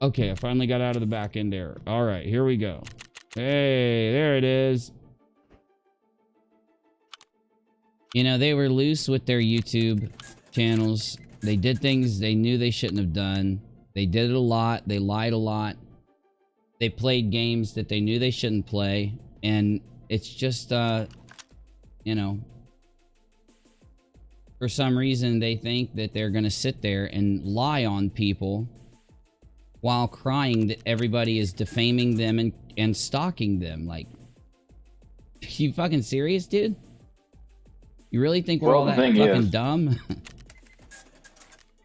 Okay, I finally got out of the back-end error. All right, here we go. Hey, there it is. You know, they were loose with their YouTube channels. They did things they knew they shouldn't have done. They did it a lot. They lied a lot. They played games that they knew they shouldn't play. And it's just, you know, for some reason they think that they're going to sit there and lie on people while crying that everybody is defaming them and stalking them. Like, you fucking serious, dude? You really think we're all that fucking dumb?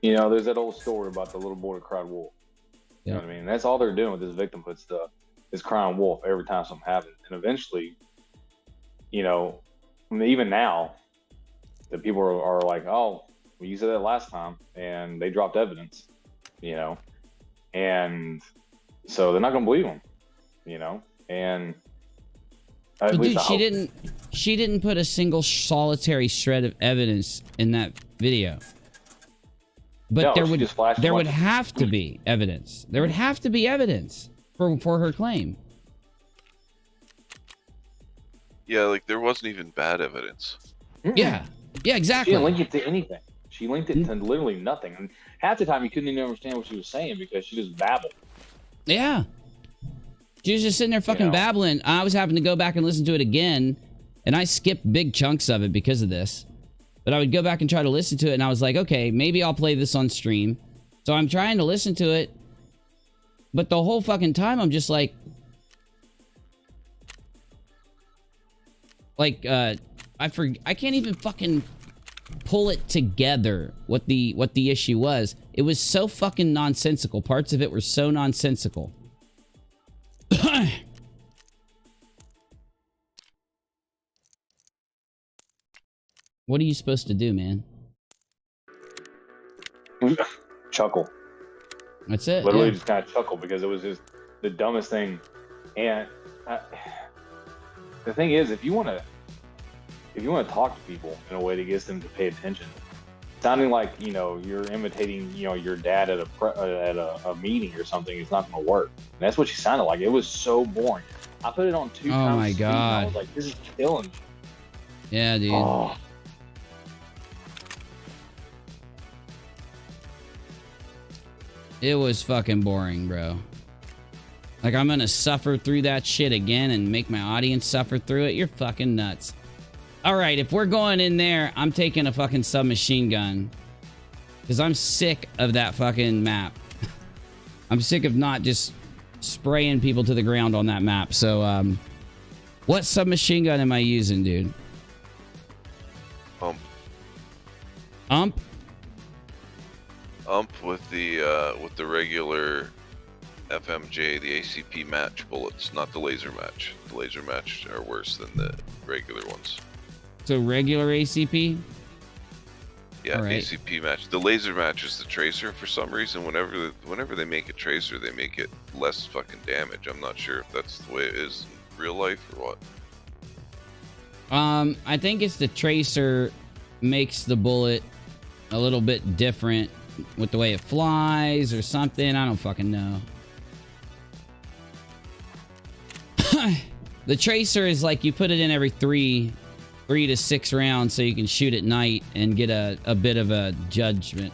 You know, there's that old story about the little boy that cried wolf. You know what I mean? That's all they're doing with this victimhood stuff, is crying wolf every time something happens. And eventually, you know, I mean, even now, the people are like, oh, well, you said that last time, and they dropped evidence, you know? And so they're not going to believe them, you know? And But dude, she didn't put a single solitary shred of evidence in that video. But No, there would have to be evidence. There would have to be evidence for her claim. Yeah, like there wasn't even bad evidence. Yeah. Yeah, exactly. She didn't link it to anything. She linked it to literally nothing. And half the time you couldn't even understand what she was saying because she just babbled. Yeah. She was just sitting there fucking babbling. I was having to go back and listen to it again, and I skipped big chunks of it because of this. But I would go back and try to listen to it, and I was like, okay, maybe I'll play this on stream. So I'm trying to listen to it, but the whole fucking time I'm just like, I can't even fucking pull it together what the issue was. It was so fucking nonsensical. Parts of it were so nonsensical. What are you supposed to do, man? Chuckle. That's it. Literally yeah. just kind of chuckle because it was just the dumbest thing. And the thing is, if you want to talk to people in a way that gets them to pay attention, sounding like you're imitating your dad at a meeting or something, it's not going to work. And that's what she sounded like. It was so boring. I put it on 2 times. Oh my speed, god! And I was like, this is killing me. Yeah, dude. Oh. It was fucking boring, bro. Like, I'm gonna suffer through that shit again and make my audience suffer through it? You're fucking nuts. Alright, if we're going in there, I'm taking a fucking submachine gun. Because I'm sick of that fucking map. I'm sick of not just spraying people to the ground on that map. So, what submachine gun am I using, dude? Ump? Ump with the regular FMJ, the ACP match bullets, not the laser match. The laser match are worse than the regular ones. So regular ACP? Yeah, right. ACP match. The laser match is the tracer for some reason. Whenever they make a tracer, they make it less fucking damage. I'm not sure if that's the way it is in real life or what. I think it's the tracer makes the bullet a little bit different with the way it flies or something. I don't fucking know. The tracer is like you put it in every 3 to 6 rounds so you can shoot at night and get a bit of a judgment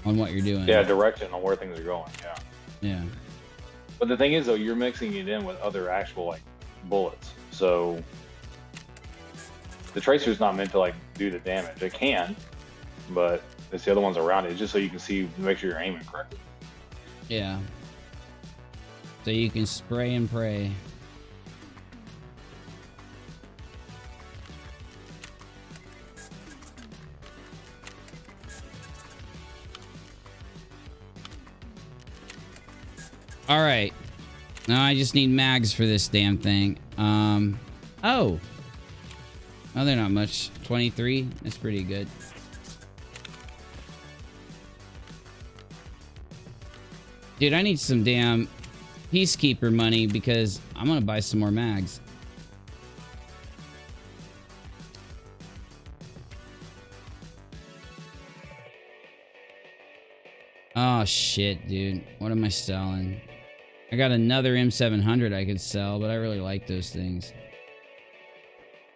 on what you're doing. Yeah, direction on where things are going. Yeah. Yeah. But the thing is, though, you're mixing it in with other actual bullets. So the tracer's not meant to do the damage. It can, but it's the other ones around it, just so you can see, make sure you're aiming correctly. Yeah. So you can spray and pray. All right. Now I just need mags for this damn thing. Oh, they're not much. 23. That's pretty good. Dude, I need some damn Peacekeeper money because I'm gonna buy some more mags. Oh shit, dude. What am I selling? I got another M700 I could sell, but I really like those things.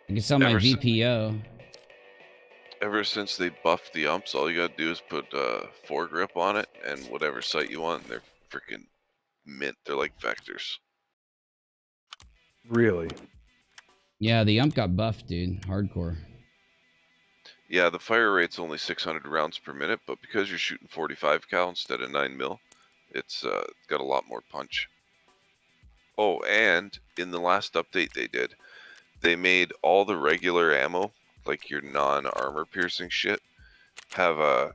I can sell my VPO. Ever since they buffed the umps, all you gotta do is put foregrip on it and whatever sight you want. They're freaking mint. They're like vectors. Really? Yeah, the ump got buffed, dude. Hardcore. Yeah, the fire rate's only 600 rounds per minute, but because you're shooting 45 cal instead of 9mm, it's got a lot more punch. Oh, and in the last update they did, they made all the regular ammo, like your non-armor piercing shit, have I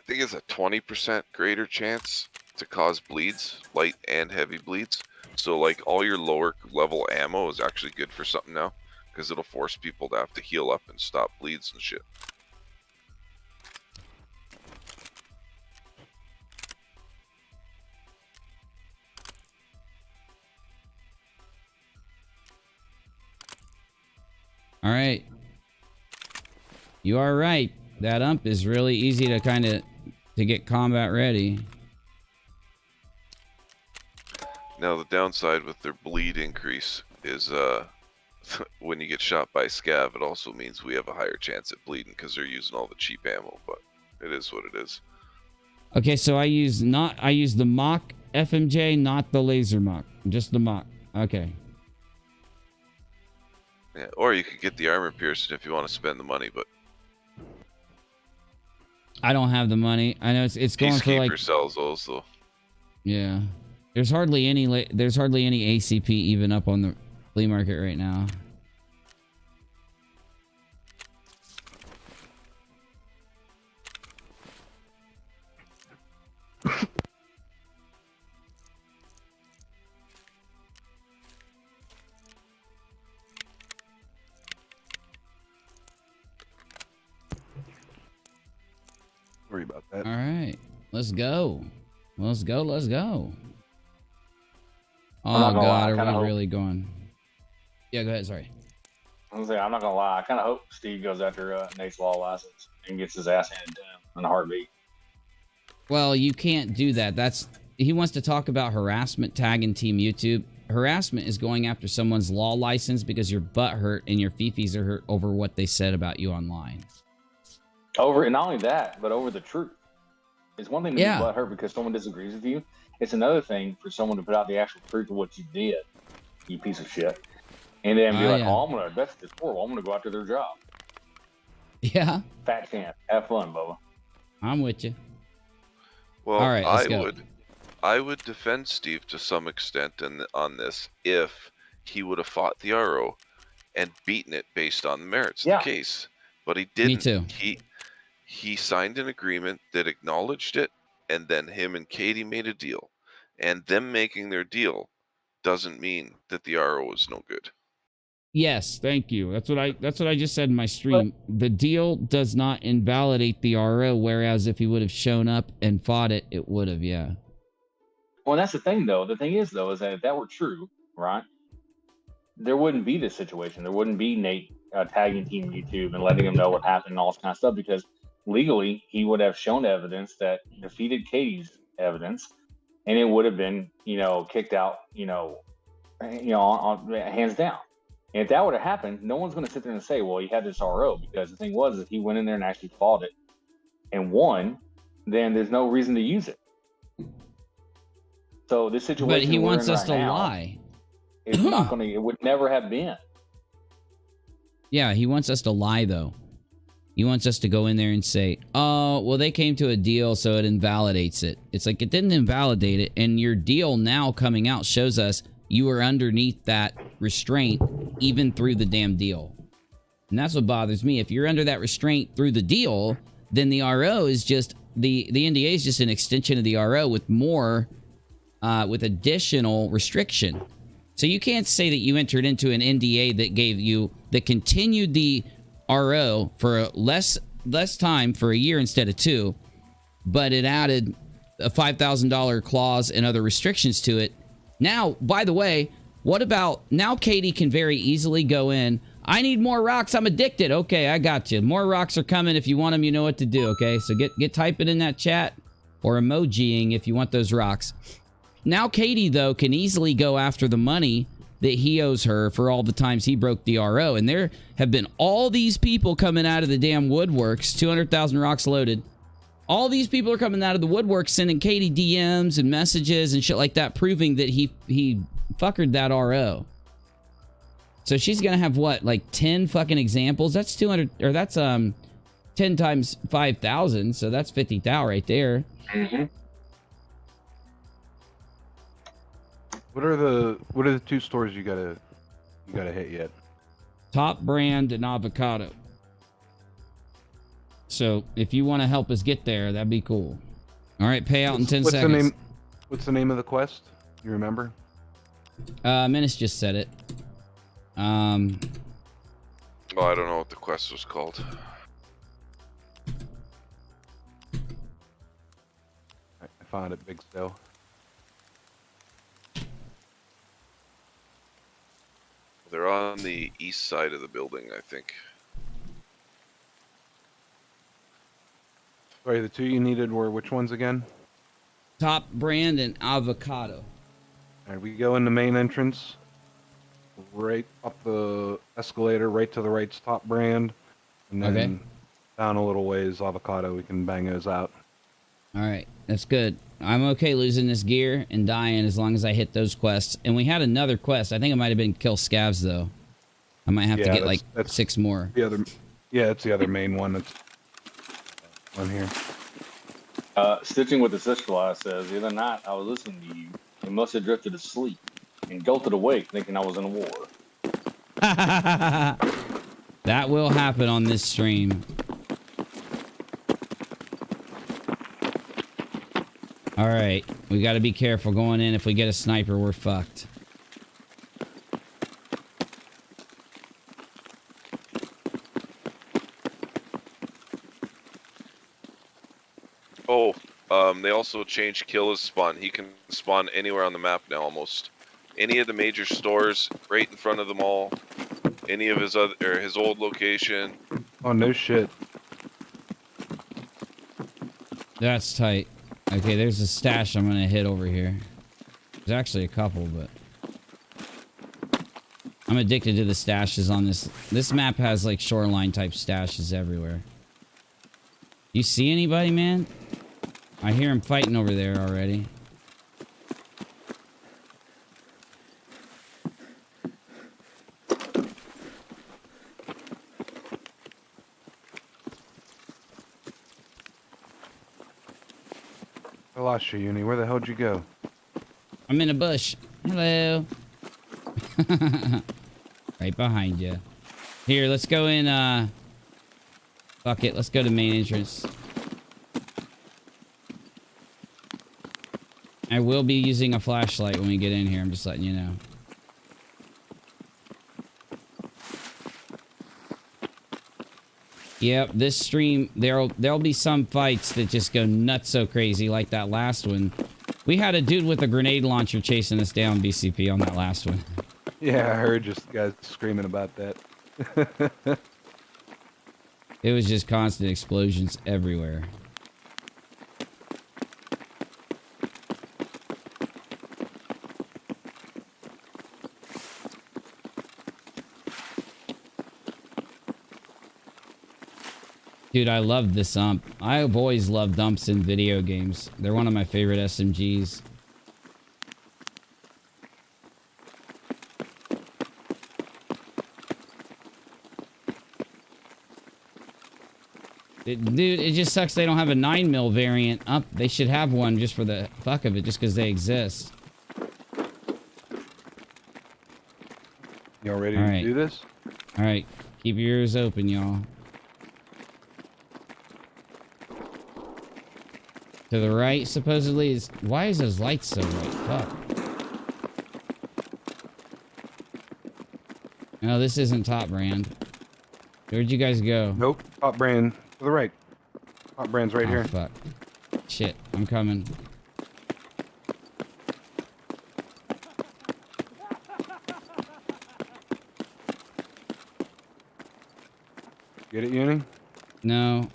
think it's a 20% greater chance to cause bleeds, light and heavy bleeds. So like all your lower level ammo is actually good for something now, because it'll force people to have to heal up and stop bleeds and shit. All right. You are right. That ump is really easy to to get combat ready. Now the downside with their bleed increase is when you get shot by scav, it also means we have a higher chance at bleeding because they're using all the cheap ammo, but it is what it is. Okay, so I use the mock FMJ, not the laser mock. Just the mock. Okay. Yeah, or you could get the armor piercing if you want to spend the money, but I don't have the money. I know it's going for like Peacekeeper sells those though. Yeah. There's hardly any ACP even up on the flea market right now. Worry about that. All right. Let's go. Let's go. Let's go. Oh God, are we really going? Yeah, go ahead. Sorry. I'm not gonna lie. I kind of hope Steve goes after Nate's law license and gets his ass handed to him in a heartbeat. Well, you can't do that. He wants to talk about harassment, tagging Team YouTube. Harassment is going after someone's law license because your butt hurt and your fifis are hurt over what they said about you online. And not only that, but over the truth. It's one thing to be butt hurt because someone disagrees with you. It's another thing for someone to put out the actual truth of what you did, you piece of shit. And then be like, oh, that's horrible. I'm going to go after their job. Yeah. Fat chance. Have fun, Bubba. I'm with you. Well, all right, let's go. I would defend Steve to some extent on this if he would have fought the RO and beaten it based on the merits of the case. But he didn't. Me too. He signed an agreement that acknowledged it, and then him and Katie made a deal. And them making their deal doesn't mean that the RO is no good. Yes, thank you. That's what I just said in my stream. The deal does not invalidate the RO, whereas if he would have shown up and fought it, it would have, yeah. Well, that's the thing, though. The thing is, though, is that if that were true, right, there wouldn't be this situation. There wouldn't be Nate tagging Team YouTube and letting him know what happened and all this kind of stuff, because legally he would have shown evidence that defeated Katie's evidence, and it would have been, kicked out, on hands down. And if that would have happened, no one's going to sit there and say, well, he had this RO, because the thing was that he went in there and actually fought it and won, then there's no reason to use it. So this situation, but he wants us to lie. It's not going to. It would never have been. Yeah, he wants us to lie, though. He wants us to go in there and say, "Oh, well, they came to a deal, so it invalidates it." It's like it didn't invalidate it, and your deal now coming out shows us you were underneath that restraint even through the damn deal. And that's what bothers me. If you're under that restraint through the deal, then the RO is just the NDA is just an extension of the RO with more. With additional restriction. So you can't say that you entered into an NDA that continued the RO for less time for a year instead of 2, but it added a $5,000 clause and other restrictions to it. Now, by the way, what about now Katie can very easily go in, I need more rocks, I'm addicted. Okay, I got you. More rocks are coming. If you want them, you know what to do, okay? So get typing in that chat or emojiing if you want those rocks. Now Katie, though, can easily go after the money that he owes her for all the times he broke the RO. And there have been all these people coming out of the damn woodworks, 200,000 rocks loaded. All these people are coming out of the woodwork sending Katie DMs and messages and shit like that, proving that he fuckered that RO. So she's going to have, what, like 10 fucking examples? That's 200, or that's 10 times 5,000, so that's 50,000 right there. Mm-hmm. What are the 2 stores you gotta hit yet? Top Brand and Avocado. So if you want to help us get there, that'd be cool. All right, pay out in 10 seconds. What's the name of the quest? You remember? Menace just said it. Well, I don't know what the quest was called. I found it, Big Stow. They're on the east side of the building, I think. Sorry, the two you needed were which ones again? Top brand and avocado. All right, we go in the main entrance. Right up the escalator, right to the right's top brand. And then down a little ways, avocado. We can bang those out. All right, that's good. I'm okay losing this gear and dying as long as I hit those quests. And we had another quest. I think it might have been kill scavs, though. I might have to get like 6 more. The other, yeah, it's the other main one. That's on here. Stitching with the sister lie says, the other night I was listening to you and must have drifted asleep and jolted awake thinking I was in a war. That will happen on this stream. All right, we got to be careful going in. If we get a sniper, we're fucked. Oh, they also changed Killa's spawn. He can spawn anywhere on the map now, almost. Any of the major stores, right in front of the mall. Any of his other, or his old location. Oh, no shit. That's tight. Okay, there's a stash I'm gonna hit over here. There's actually a couple, but I'm addicted to the stashes on this. This map has like shoreline type stashes everywhere. You see anybody, man? I hear him fighting over there already. I lost you, Uni. Where the hell'd you go? I'm in a bush. Hello. Right behind you. Here, let's go in, fuck it, let's go to main entrance. I will be using a flashlight when we get in here, I'm just letting you know. Yep, this stream, there'll be some fights that just go nuts so crazy, like that last one. We had a dude with a grenade launcher chasing us down, BCP, on that last one. Yeah, I heard just guys screaming about that. It was just constant explosions everywhere. Dude, I love this ump. I've always loved umps in video games. They're one of my favorite SMGs. Dude, it just sucks they don't have a 9mm variant up. They should have one just for the fuck of it, just because they exist. Y'all ready to do this? All right, keep your ears open, y'all. To the right, supposedly, is... Why is those lights so bright? Fuck. No, this isn't top brand. Where'd you guys go? Nope, top brand. To the right. Top brand's right here. Fuck. Shit, I'm coming. Get it, Uni? No.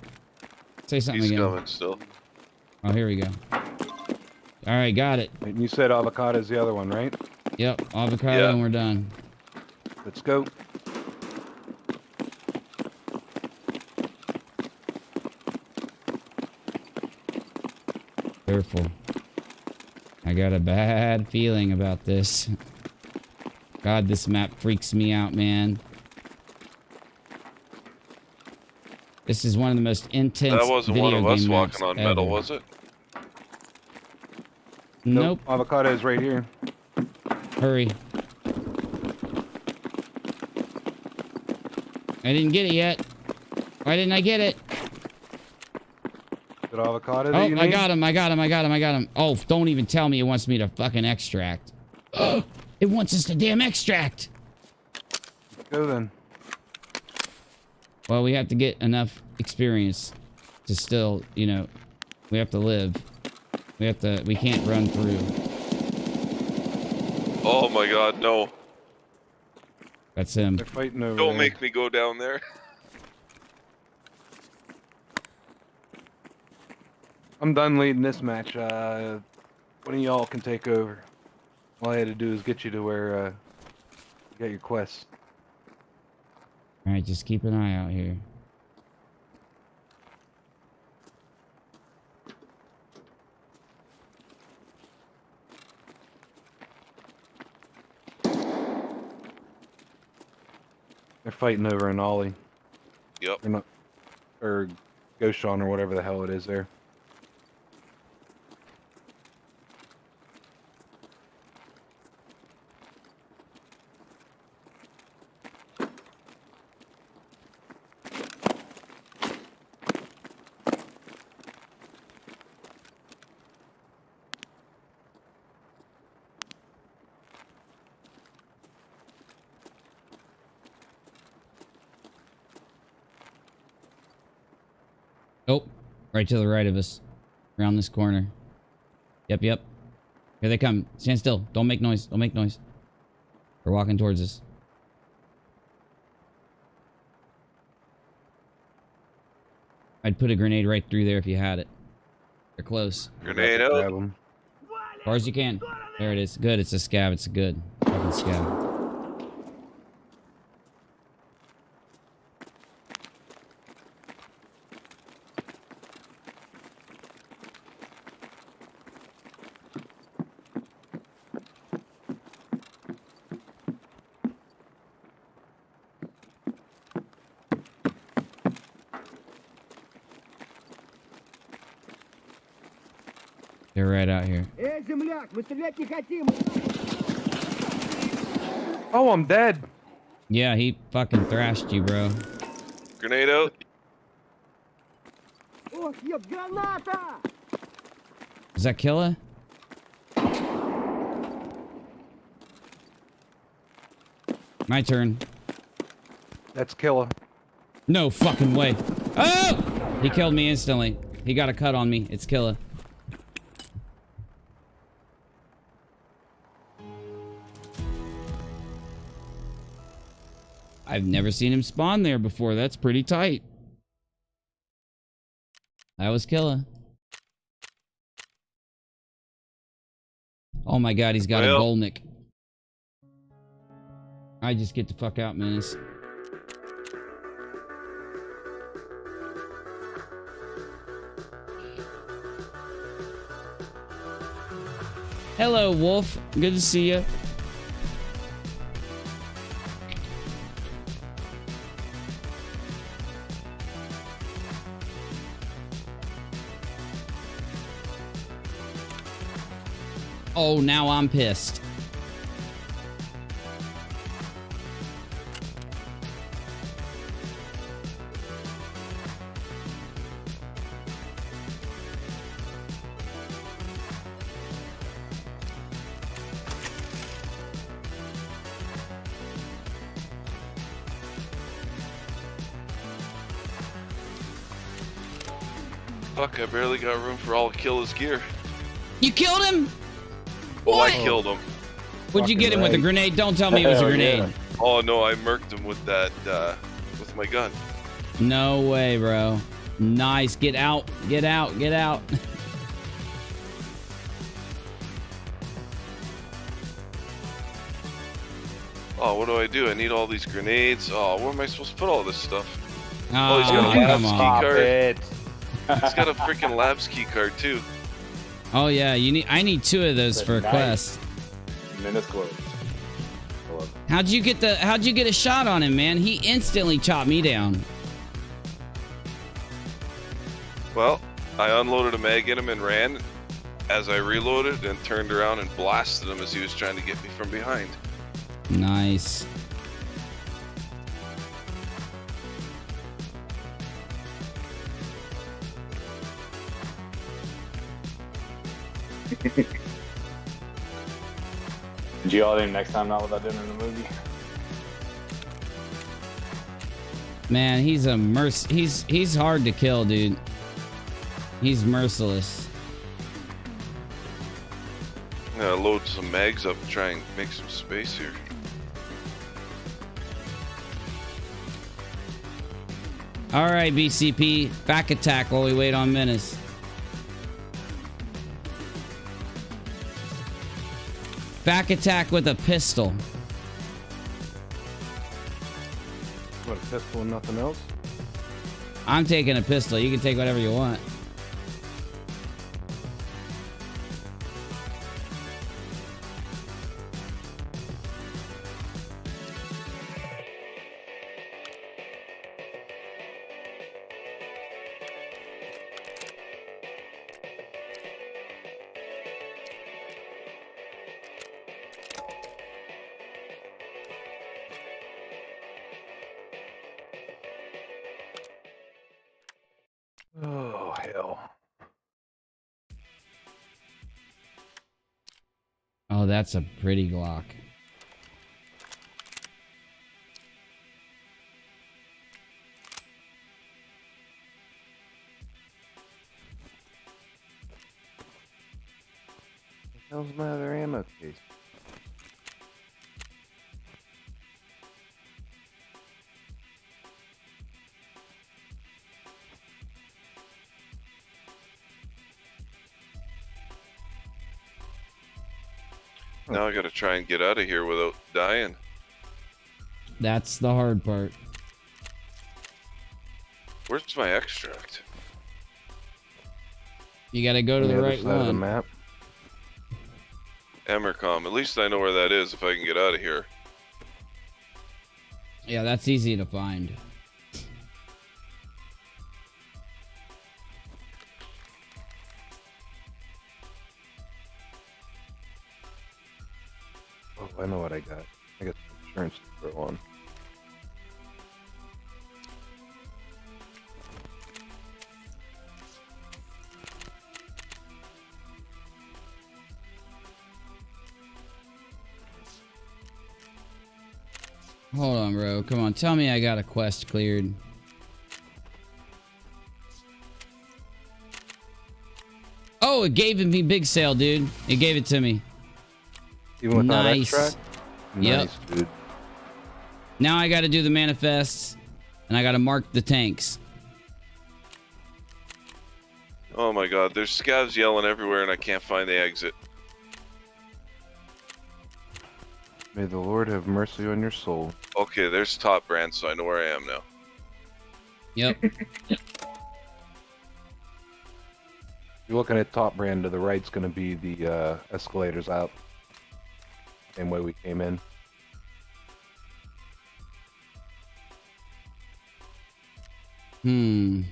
Say something He's again. coming still. Oh, here we go. All right, got it. And you said avocado is the other one, right? Yep, avocado, and we're done. Let's go. Careful. I got a bad feeling about this. God, this map freaks me out, man. This is one of the most intense That wasn't video one of us game walking maps on metal, ever. was it? Nope. Avocado is right here. Hurry. I didn't get it yet. Why didn't I get it? Is it avocado Oh, that you need? I got him. Oh, don't even tell me it wants me to fucking extract. It wants us to damn extract. Let's go then. Well, we have to get enough experience to still, you know, we have to live. We can't run through. Oh my god, no. That's him. They're fighting over Don't there. make me go down there. I'm done leading this match. One of y'all can take over. All I had to do is get you to where you got your quest. All right, just keep an eye out here. They're fighting over an ollie. Yep. Or Goshan or whatever the hell it is there. Oh, right to the right of us. Around this corner. Yep, yep. Here they come. Stand still. Don't make noise. Don't make noise. They're walking towards us. I'd put a grenade right through there if you had it. They're close. Grenade out. Grab 'em. As far as you can. There it is. Good. It's a scab. It's a good fucking scab. They're right out here. Oh, I'm dead. Yeah, he fucking thrashed you, bro. Grenade out. Is that Killa? My turn. That's Killa. No fucking way. Oh! He killed me instantly. He got a cut on me. It's Killa. I've never seen him spawn there before. That's pretty tight. That was Killa. Oh my god, he's got a Golnick. I just get the fuck out, Menace. Hello, Wolf. Good to see you. Oh, now I'm pissed. Fuck, I barely got room for all of Killa's gear. You killed him? Oh, What? I killed him. What'd you get him with a grenade? Don't tell me it was a grenade. Oh no, I murked him with that, with my gun. No way, bro. Nice. Get out. Get out. Get out. Oh, what do? I need all these grenades. Oh, where am I supposed to put all this stuff? Oh, he's got a labs come key on. card. He's got a freaking labs key card too. Oh yeah, you need. I need 2 of those for a quest. Minutes close. How'd you get a shot on him, man? He instantly chopped me down. Well, I unloaded a mag in him and ran as I reloaded and turned around and blasted him as he was trying to get me from behind. Nice. Did you all do next time not without doing in the movie? Man, he's a he's hard to kill, dude. He's merciless. I'm gonna load some mags up and try and make some space here. All right, BCP. Back attack while we wait on Menace. Back attack with a pistol. What, a pistol and nothing else? I'm taking a pistol. You can take whatever you want. Oh, hell. Oh, that's a pretty Glock. What the hell's my other ammo case? Now I gotta try and get out of here without dying. That's the hard part. Where's my extract? You gotta go to the other right side of the one. map. Emercom. At least I know where that is if I can get out of here. Yeah, that's easy to find. Oh, I know what I got. I got some insurance to throw on. Hold on, bro. Come on. Tell me I got a quest cleared. Oh, it gave me big sale, dude. It gave it to me. Even without Nice. extract? Yep. Nice, dude. Now I gotta do the manifests, and I gotta mark the tanks. Oh my god, there's scavs yelling everywhere and I can't find the exit. May the Lord have mercy on your soul. Okay, there's top brand, so I know where I am now. Yep. You're looking at top brand, to the right's gonna be the escalators out. Same way we came in. Hmm.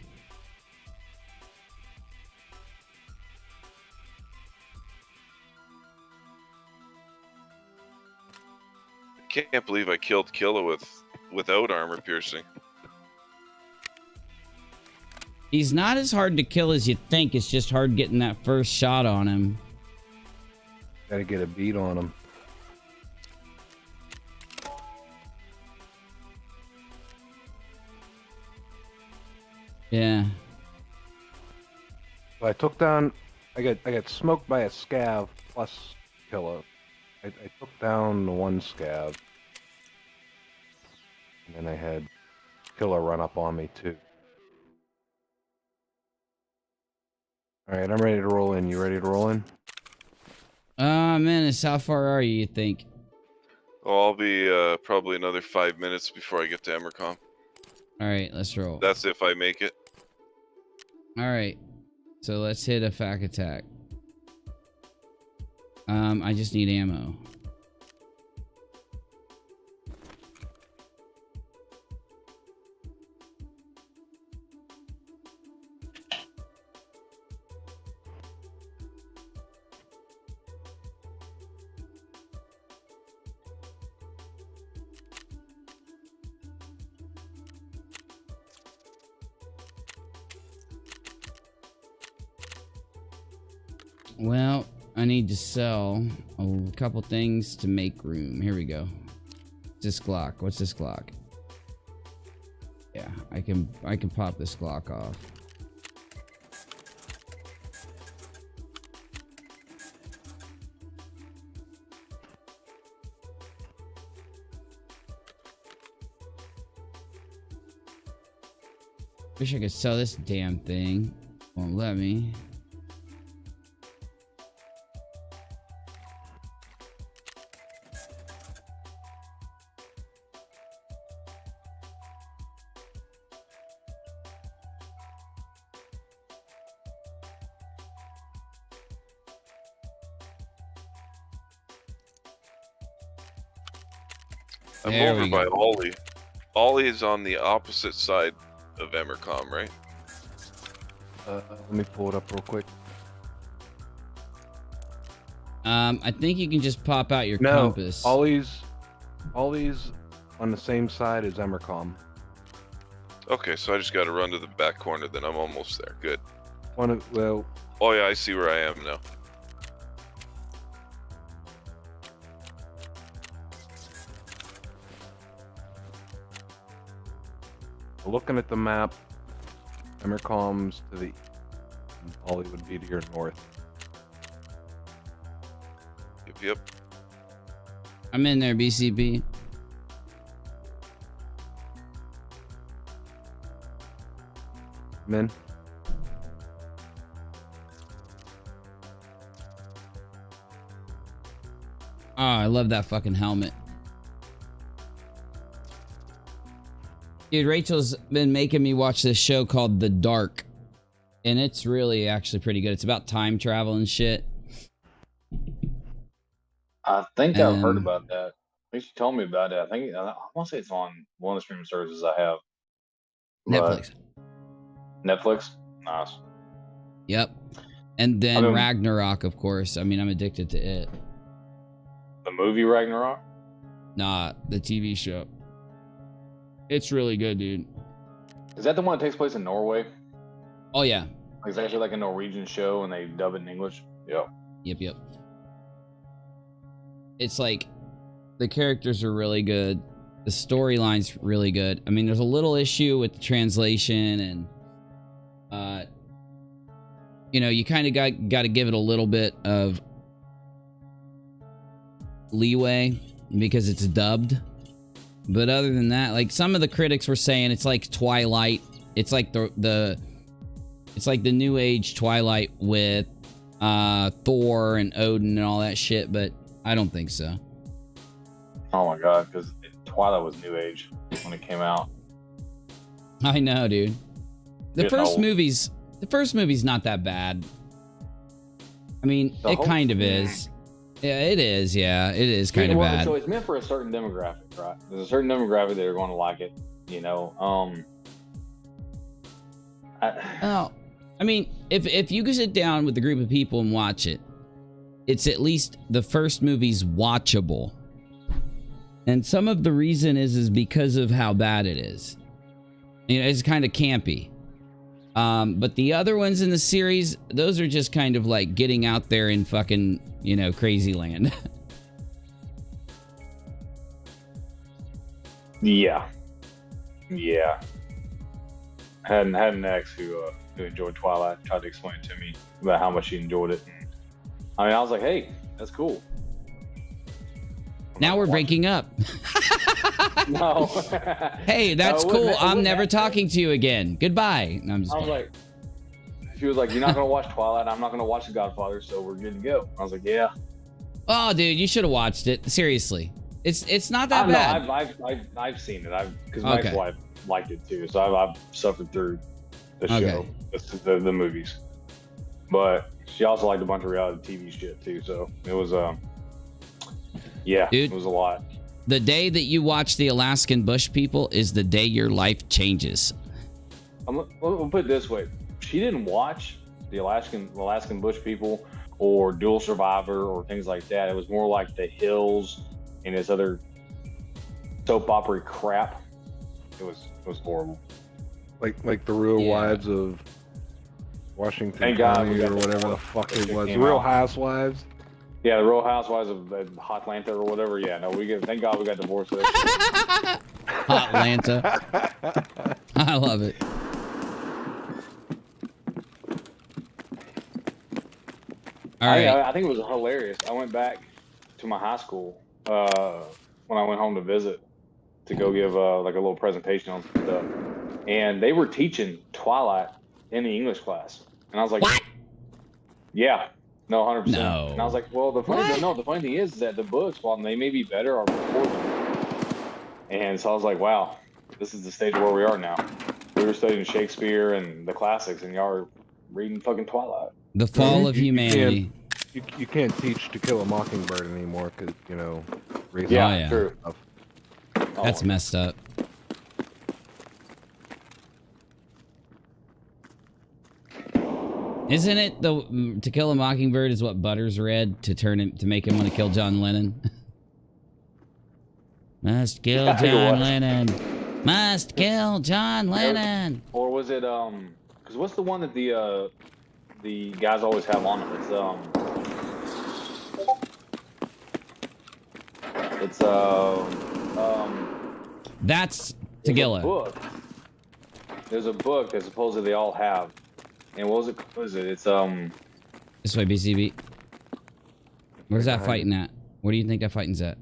I can't believe I killed Killa without armor piercing. He's not as hard to kill as you think. It's just hard getting that first shot on him. Gotta get a beat on him. Yeah. So I took down. I got smoked by a scav plus Killa. I took down the one scav, and then I had Killa run up on me too. All right, I'm ready to roll in. You ready to roll in? Menace, how far are you think? Oh, I'll be probably another 5 minutes before I get to Emercom. Alright, let's roll. That's if I make it. Alright. So let's hit a fac attack. I just need ammo. Well, I need to sell a couple things to make room. Here we go. This Glock. What's this Glock? Yeah, I can pop this Glock off. Wish I could sell this damn thing. Won't let me. I'm There over we by go. Ollie. Ollie is on the opposite side of Emercom, right? Let me pull it up real quick. I think you can just pop out your No, compass. Ollie's on the same side as Emercom. Okay, so I just got to run to the back corner. Then I'm almost there. Good. Well. Oh yeah, I see where I am now. Looking at the map, Emercom's to the east, and Ollie would be to your north. Yep. I'm in there, BCB. I'm in. Oh, I love that fucking helmet. Dude, Rachel's been making me watch this show called The Dark. And it's really actually pretty good. It's about time travel and shit. I think I've heard about that. At least you told me about it. I want to say it's on one of the streaming services I have. Netflix. Netflix? Nice. Yep. And then I mean- Ragnarok, of course. I mean, I'm addicted to it. The movie Ragnarok? Nah, the TV show. It's really good, dude. Is that the one that takes place in Norway? Oh, yeah. Like, it's actually like a Norwegian show and they dub it in English? Yeah. Yep. It's like the characters are really good. The storyline's really good. I mean, there's a little issue with the translation and, you kind of got to give it a little bit of leeway because it's dubbed. But other than that, like some of the critics were saying it's like Twilight. It's like it's like the new age Twilight with Thor and Odin and all that shit, but I don't think so. Oh my god, because Twilight was new age when it came out. I know, dude. The Getting first old. movie's not that bad. I mean, The it whole- kind of is. Yeah, it is. Yeah, it is kind of Well, bad. So it's meant for a certain demographic, right? There's a certain demographic that are going to like it, Oh, I mean, if you could sit down with a group of people and watch it, it's at least the first movie's watchable. And some of the reason is because of how bad it is. It's kind of campy. But the other ones in the series, those are just kind of like getting out there in fucking, crazy land. Yeah. Had an ex who enjoyed Twilight, tried to explain it to me about how much she enjoyed it. I mean, I was like, hey, that's cool. Now we're breaking up. No. Hey, that's No, it cool. wouldn't- it I'm wouldn't never happen. talking to you again. Goodbye. No, I'm just I was like, she was like, you're not going to watch Twilight. I'm not going to watch The Godfather, so we're good to go. I was like, yeah. Oh, dude, you should have watched it. Seriously. It's not that No, bad. I've seen it. Because my Okay. ex-wife liked it too. So I've suffered through the show, the movies. But she also liked a bunch of reality TV shit too. So it was, yeah, Dude. it was a lot. The day that you watch the Alaskan Bush people is the day your life changes. We'll put it this way: she didn't watch the Alaskan Bush people or Dual Survivor or things like that. It was more like The Hills and this other soap opera crap. It was horrible. Like the Real Wives of Washington Thank God County we got or the whatever the one fuck that it was. came Real out. Housewives. Yeah, the Real Housewives of Hotlanta or whatever. Yeah, no, thank God we got divorced. With that Atlanta. I love it. All right. I think it was hilarious. I went back to my high school when I went home to visit to go give like a little presentation on some stuff, and they were teaching Twilight in the English class, and I was like, "What?" Yeah, no, 100%. No. And I was like, "Well, the funny thing is that the books, while they may be better, are recorded." And so I was like, "Wow, this is the stage where we are now. We were studying Shakespeare and the classics, and y'all are reading fucking Twilight." The fall of humanity. You can't teach To Kill a Mockingbird anymore because, you know, racism. Yeah, true. That's messed up. Isn't it the To Kill a Mockingbird is what Butters read to make him want to kill John Lennon? Must kill John Lennon. Must kill John Lennon. Or was it because what's the one that the guys always have on it? That's Tagilla. There's a book that supposedly they all have. And what was it? It's This way, BCB. Where's that fighting at? Where do you think that fighting's at?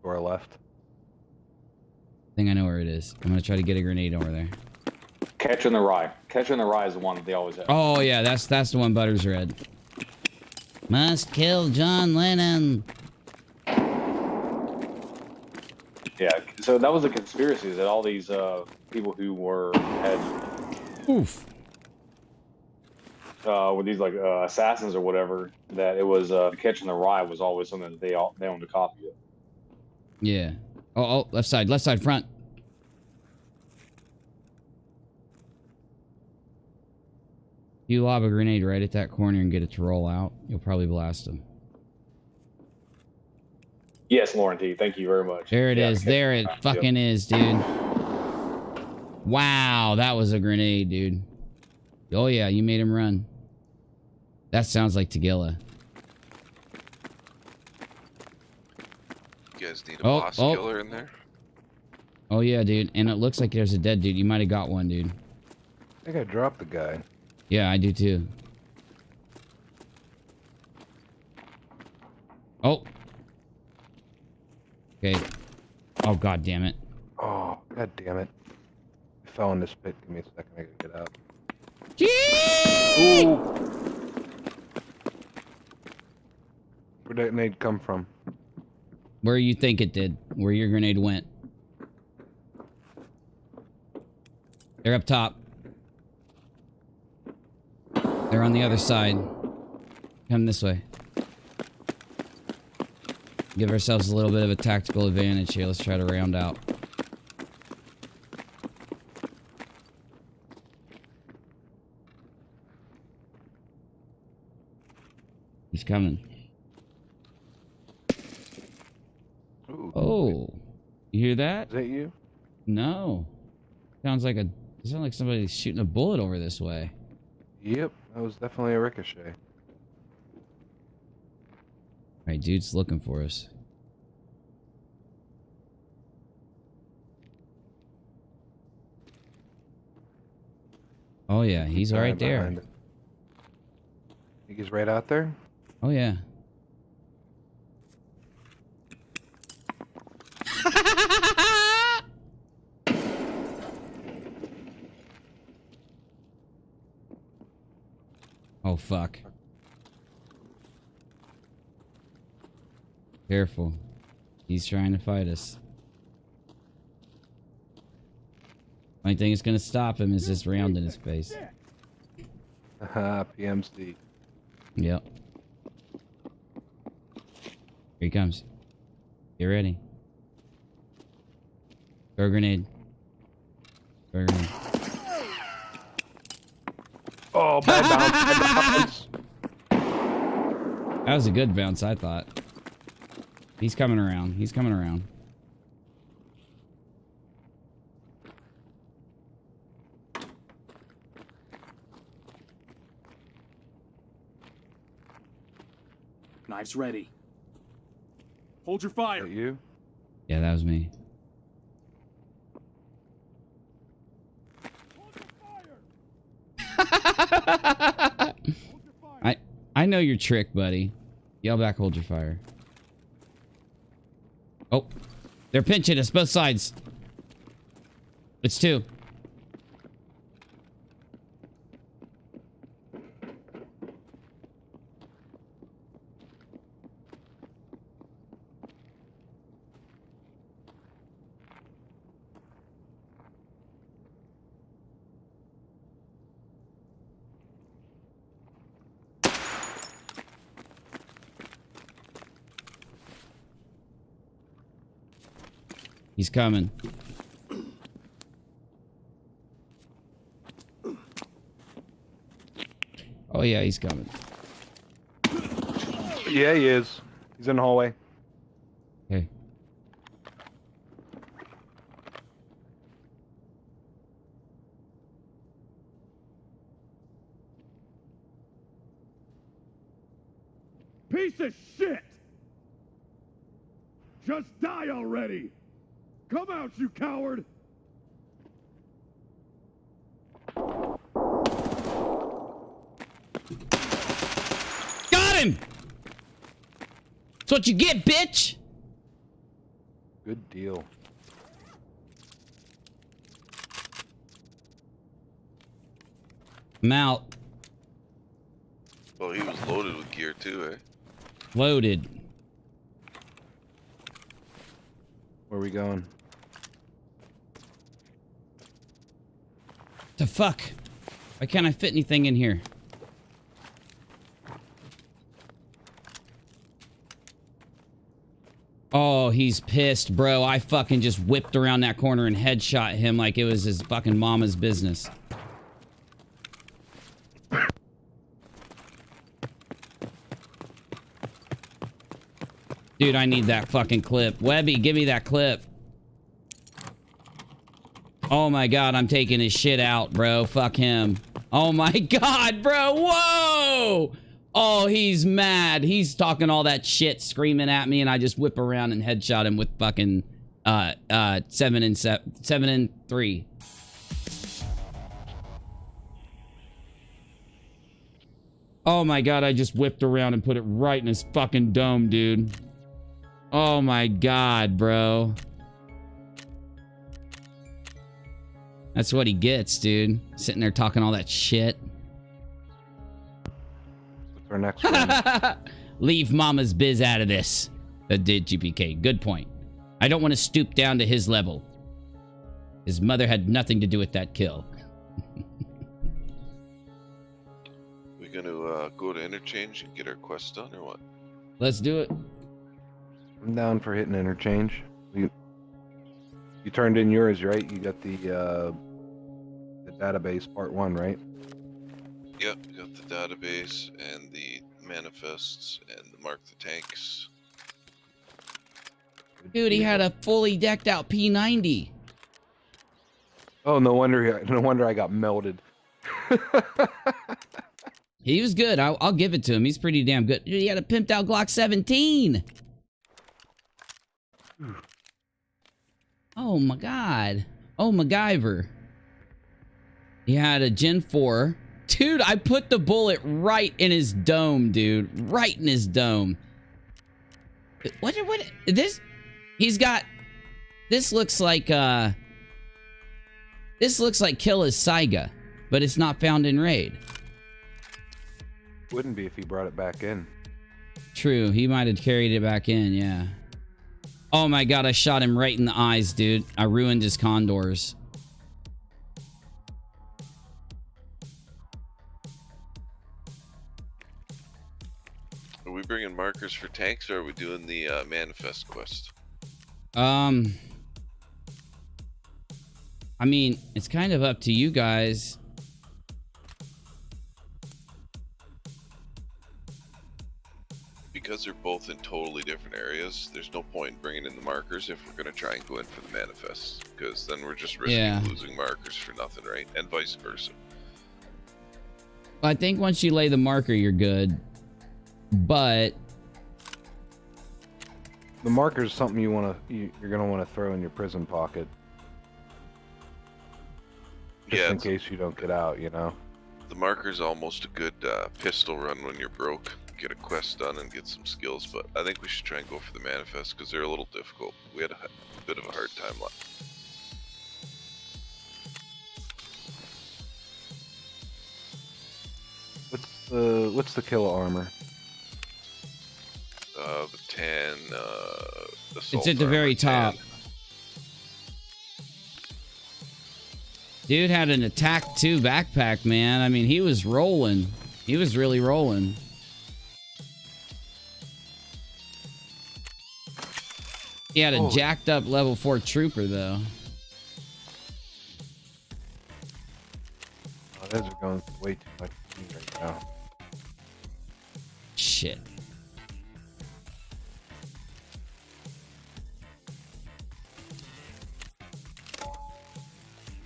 To our left. I think I know where it is. I'm gonna try to get a grenade over there. Catcher in the Rye. Catcher in the Rye is the one that they always have. Oh yeah, that's the one Butters read. Must kill John Lennon. Yeah, so that was a conspiracy that all these people who had with these like assassins or whatever, that it was Catcher in the Rye was always something that they owned a copy of. Yeah. Oh, left side, front. You lob a grenade right at that corner and get it to roll out, you'll probably blast them. Yes, Lauren T. Thank you very much. There it is. There it fucking is, dude. Wow, that was a grenade, dude. Oh yeah, you made him run. That sounds like Tagilla. You guys need a boss killer in there? Oh yeah, dude. And it looks like there's a dead dude. You might have got one, dude. I think I dropped the guy. Yeah, I do too. Oh. Okay. Oh, god damn it. Oh, god damn it. I fell in this pit. Give me a second. I gotta get out. Ooh. Where'd that grenade come from? Where you think it did. Where your grenade went. They're up top. They're on the other side. Come this way. Give ourselves a little bit of a tactical advantage here. Let's try to round out. He's coming. Ooh. Oh. You hear that? Is that you? No. Sounds like somebody's shooting a bullet over this way. Yep, that was definitely a ricochet. Alright, dude's looking for us. Oh yeah, he's right there. Think he's right out there? Oh yeah. Oh fuck. Careful. He's trying to fight us. Only thing that's gonna stop him is this round in his face. Haha, PMC. Yep. Here he comes. Get ready. Throw a grenade. Throw a grenade. Oh, bad bounce, bad bounce. That was a good bounce, I thought. He's coming around. He's coming around. Knives ready. Hold your fire. Is that you? Yeah, that was me. I know your trick, buddy. Yell back, hold your fire. Oh, they're pinching us, both sides. It's two. He's coming. Oh yeah, he's coming. Yeah, he is. He's in the hallway. Okay. Piece of shit! Just die already! Come out, you coward! Got him! That's what you get, bitch! Good deal. I'm out. Well, he was loaded with gear too, eh? Loaded. Where are we going? The fuck? Why can't I fit anything in here? Oh, he's pissed, bro. I fucking just whipped around that corner and headshot him like it was his fucking mama's business. Dude, I need that fucking clip. Webby, give me that clip. Oh my god, I'm taking his shit out, bro. Fuck him. Oh my god, bro. Whoa! Oh, he's mad. He's talking all that shit, screaming at me, and I just whip around and headshot him with fucking 7 and 3. Oh my god, I just whipped around and put it right in his fucking dome, dude. Oh my god, bro. That's what he gets, dude. Sitting there talking all that shit. What's our next one? Leave Mama's biz out of this. That did GPK. Good point. I don't want to stoop down to his level. His mother had nothing to do with that kill. We gonna go to interchange and get our quest done, or what? Let's do it. I'm down for hitting interchange. You turned in yours, right? You got the database part 1, right? Yep, we got the database and the manifests and the mark the tanks. Dude, he had a fully decked out P90. Oh, no wonder I got melted. He was good. I'll give it to him. He's pretty damn good. Dude, he had a pimped out Glock 17. Oh my god. Oh, MacGyver. He had a Gen 4. Dude, I put the bullet right in his dome, dude. Right in his dome. What this? He's got... This looks like Killa's Saiga, but it's not found in Raid. Wouldn't be if he brought it back in. True, he might have carried it back in, yeah. Oh my god, I shot him right in the eyes, dude. I ruined his condors. Are we bringing markers for tanks, or are we doing the manifest quest? I mean, it's kind of up to you guys. Because they're both in totally different areas, there's no point in bringing in the markers if we're going to try and go in for the manifests, because then we're just risking losing markers for nothing, right? And vice versa. I think once you lay the marker, you're good. But the marker is something you're going to want to throw in your prison pocket. Just in case you don't get out, you know? The marker's almost a good pistol run when you're broke. Get a quest done and get some skills, but I think we should try and go for the manifest because they're a little difficult. We had a bit of a hard time left. What's the killer armor? The 10. It's at the very top. 10. Dude had an attack 2 backpack, man. I mean, he was rolling. He was really rolling. He had a jacked up level 4 trooper though. Oh, those are going way too much for me right now. Shit.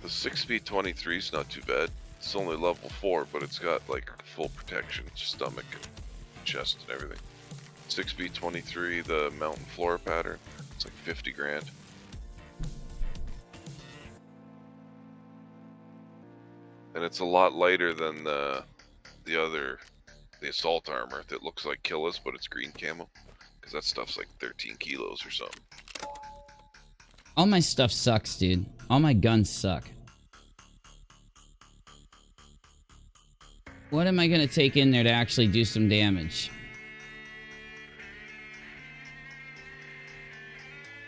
The 6B23 is not too bad. It's only level 4, but it's got like full protection, stomach and chest and everything. 6B23, the mountain flora pattern, it's like 50 grand. And it's a lot lighter than the assault armor that looks like Killis, but it's green camo. Because that stuff's like 13 kilos or something. All my stuff sucks, dude. All my guns suck. What am I gonna take in there to actually do some damage?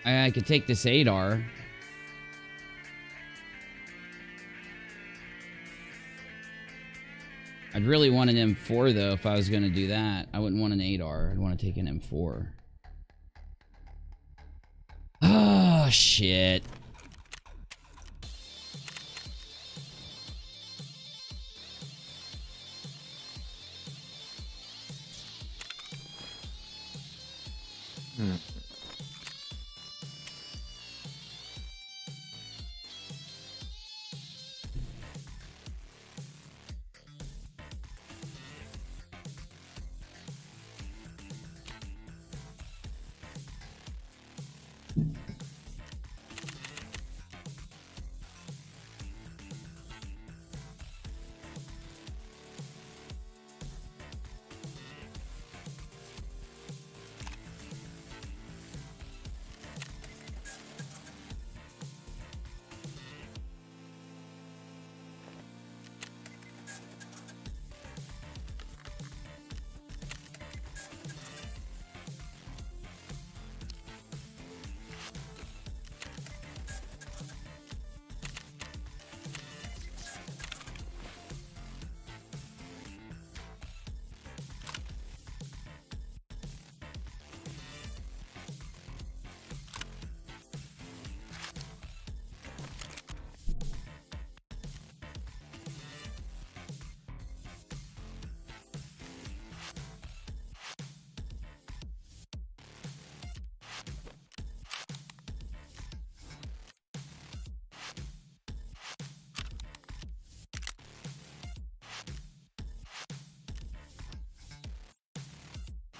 I could take this 8R. I'd really want an M4 though if I was gonna do that. I wouldn't want an 8R. I'd want to take an M4. Oh shit.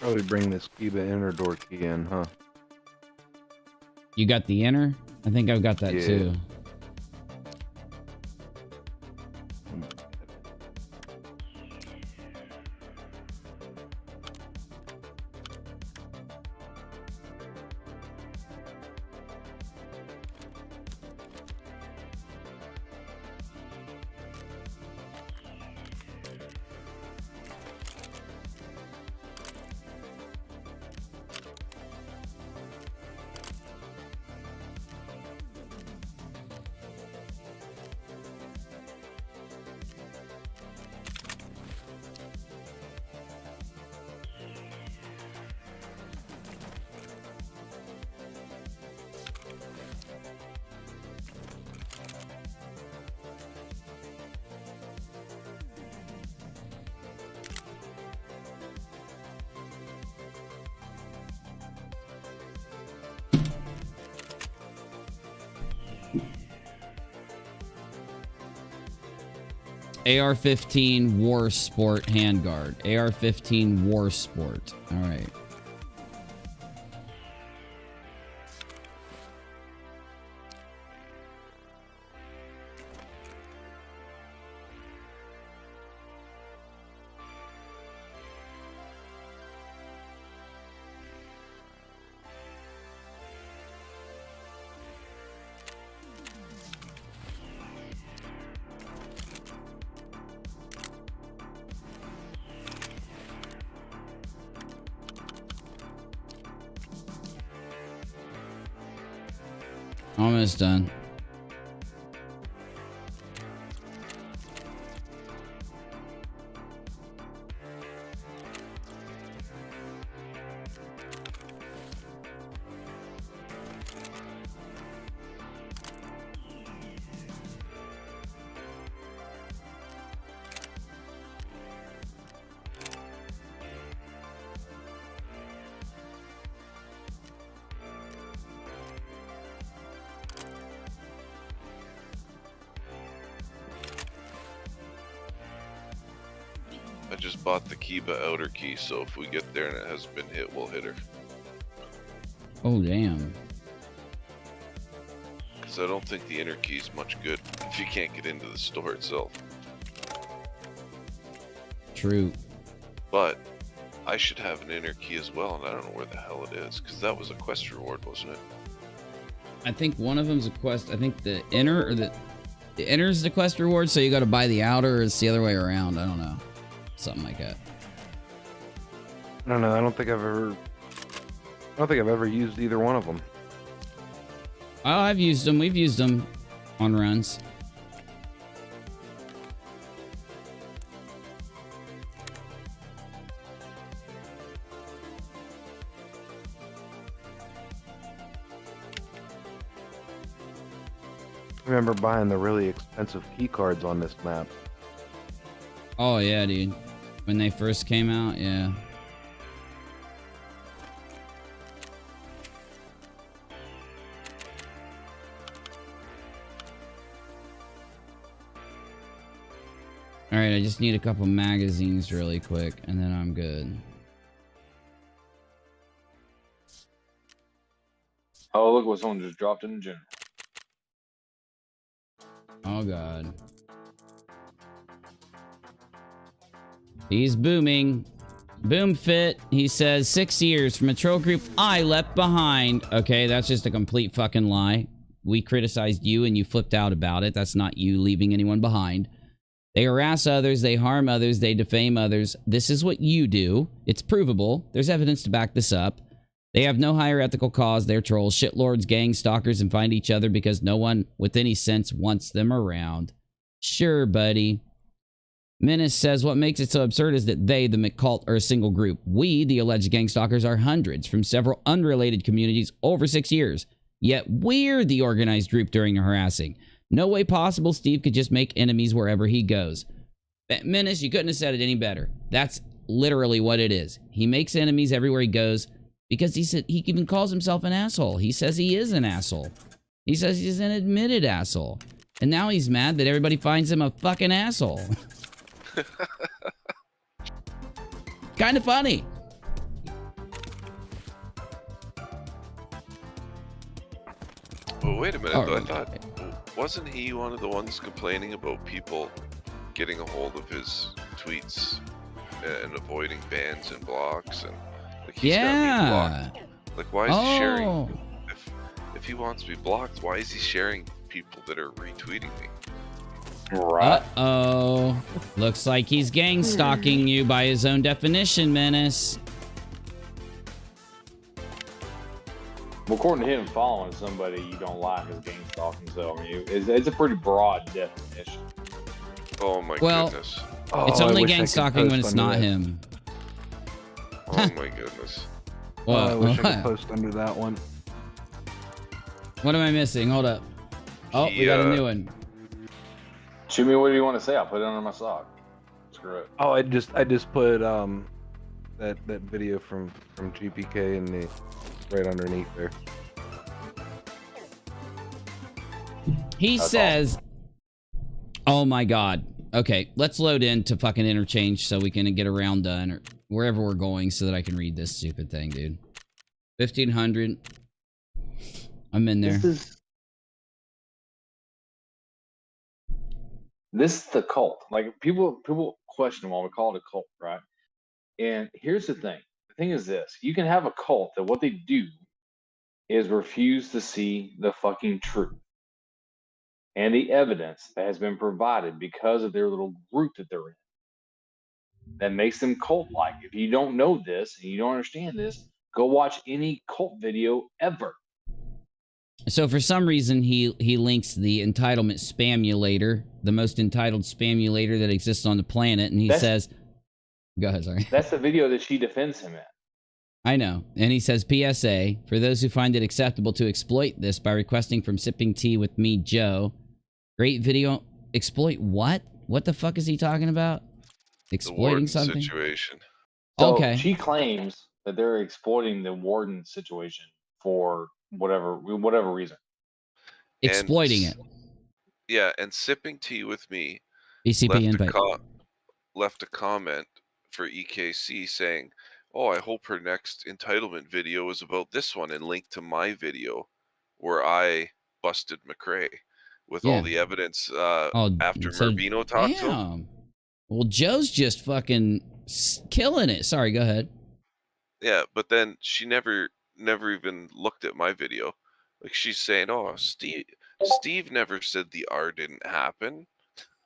Probably bring this Kiba inner door key in, huh? You got the inner? I think I've got that too. AR-15 War Sport Handguard. AR-15 War Sport. All right. Almost done. I just bought the Kiba outer key, so if we get there and it hasn't been hit, we'll hit her. Oh, damn. Because I don't think the inner key is much good if you can't get into the store itself. True. But I should have an inner key as well, and I don't know where the hell it is, because that was a quest reward, wasn't it? I think one of them's a quest. I think the inner or the inner is the quest reward, so you got to buy the outer, or it's the other way around. I don't know. Something like that. I don't know. I don't think I've ever used either one of them. Oh, I've used them. We've used them on runs. I remember buying the really expensive key cards on this map. Oh, yeah, dude. When they first came out, yeah. Alright, I just need a couple magazines really quick, and then I'm good. Oh, look what someone just dropped in the gym. Oh, God. He's booming. Boom fit. He says 6 years from a troll group I left behind. Okay, that's just a complete fucking lie. We criticized you and you flipped out about it. That's not you leaving anyone behind. They harass others, they harm others, they defame others. This is what you do. It's provable. There's evidence to back this up. They have no higher ethical cause. They're trolls, shitlords, gang stalkers, and find each other because no one with any sense wants them around. Sure, buddy. Menace says what makes it so absurd is that they, the McCult, are a single group. We, the alleged gang stalkers, are hundreds from several unrelated communities over 6 years. Yet we're the organized group during the harassing. No way possible Steve could just make enemies wherever he goes. Menace, you couldn't have said it any better. That's literally what it is. He makes enemies everywhere he goes because he even calls himself an asshole. He says he is an asshole. He says he's an admitted asshole. And now he's mad that everybody finds him a fucking asshole. Kind of funny. Well, wait a minute, Oh, though. I thought, wasn't he one of the ones complaining about people getting a hold of his tweets and avoiding bans and blocks? And like, he's got me blocked. Like, why is he sharing? If he wants to be blocked, why is he sharing people that are retweeting me? Right. Uh-oh. Looks like he's gang stalking you by his own definition, Menace. Well, according to him, following somebody you don't like is gang stalking. So I mean, it's a pretty broad definition. Oh my Well, goodness. It's only gang stalking when it's not him. Oh my goodness. What? I wish I could post under that one. What am I missing? Hold up. Oh, we got a new one. Shoot me, what do you want to say? I'll put it under my sock. Screw it. Oh, I just put that video from GPK in the right underneath there. He says, oh my God. Okay, let's load into fucking interchange so we can get a round done or wherever we're going so that I can read this stupid thing, dude. 1500. I'm in there. This is the cult. Like people question why we call it a cult, right? And here's the thing. The thing is this: you can have a cult that what they do is refuse to see the fucking truth and the evidence that has been provided because of their little group that they're in. That makes them cult-like. If you don't know this and you don't understand this, go watch any cult video ever. So for some reason, he links the entitlement spamulator, the most entitled spamulator that exists on the planet, and he says, go ahead, sorry. That's the video that she defends him in. I know. And he says, PSA, for those who find it acceptable to exploit this by requesting from Sipping Tea with me, Joe. Great video. Exploit what? What the fuck is he talking about? Exploiting something? Situation. So okay. She claims that they're exploiting the warden situation for whatever reason. Exploiting it. Yeah, and Sipping Tea with me BCP invite. left a comment for EKC saying, "Oh, I hope her next entitlement video is about this one," and link to my video where I busted McRae with all the evidence after Merbino talked to him. Well, Joe's just fucking killing it. Sorry, go ahead. Yeah, but then she never even looked at my video. Like, she's saying, "Oh, Steve never said the R didn't happen."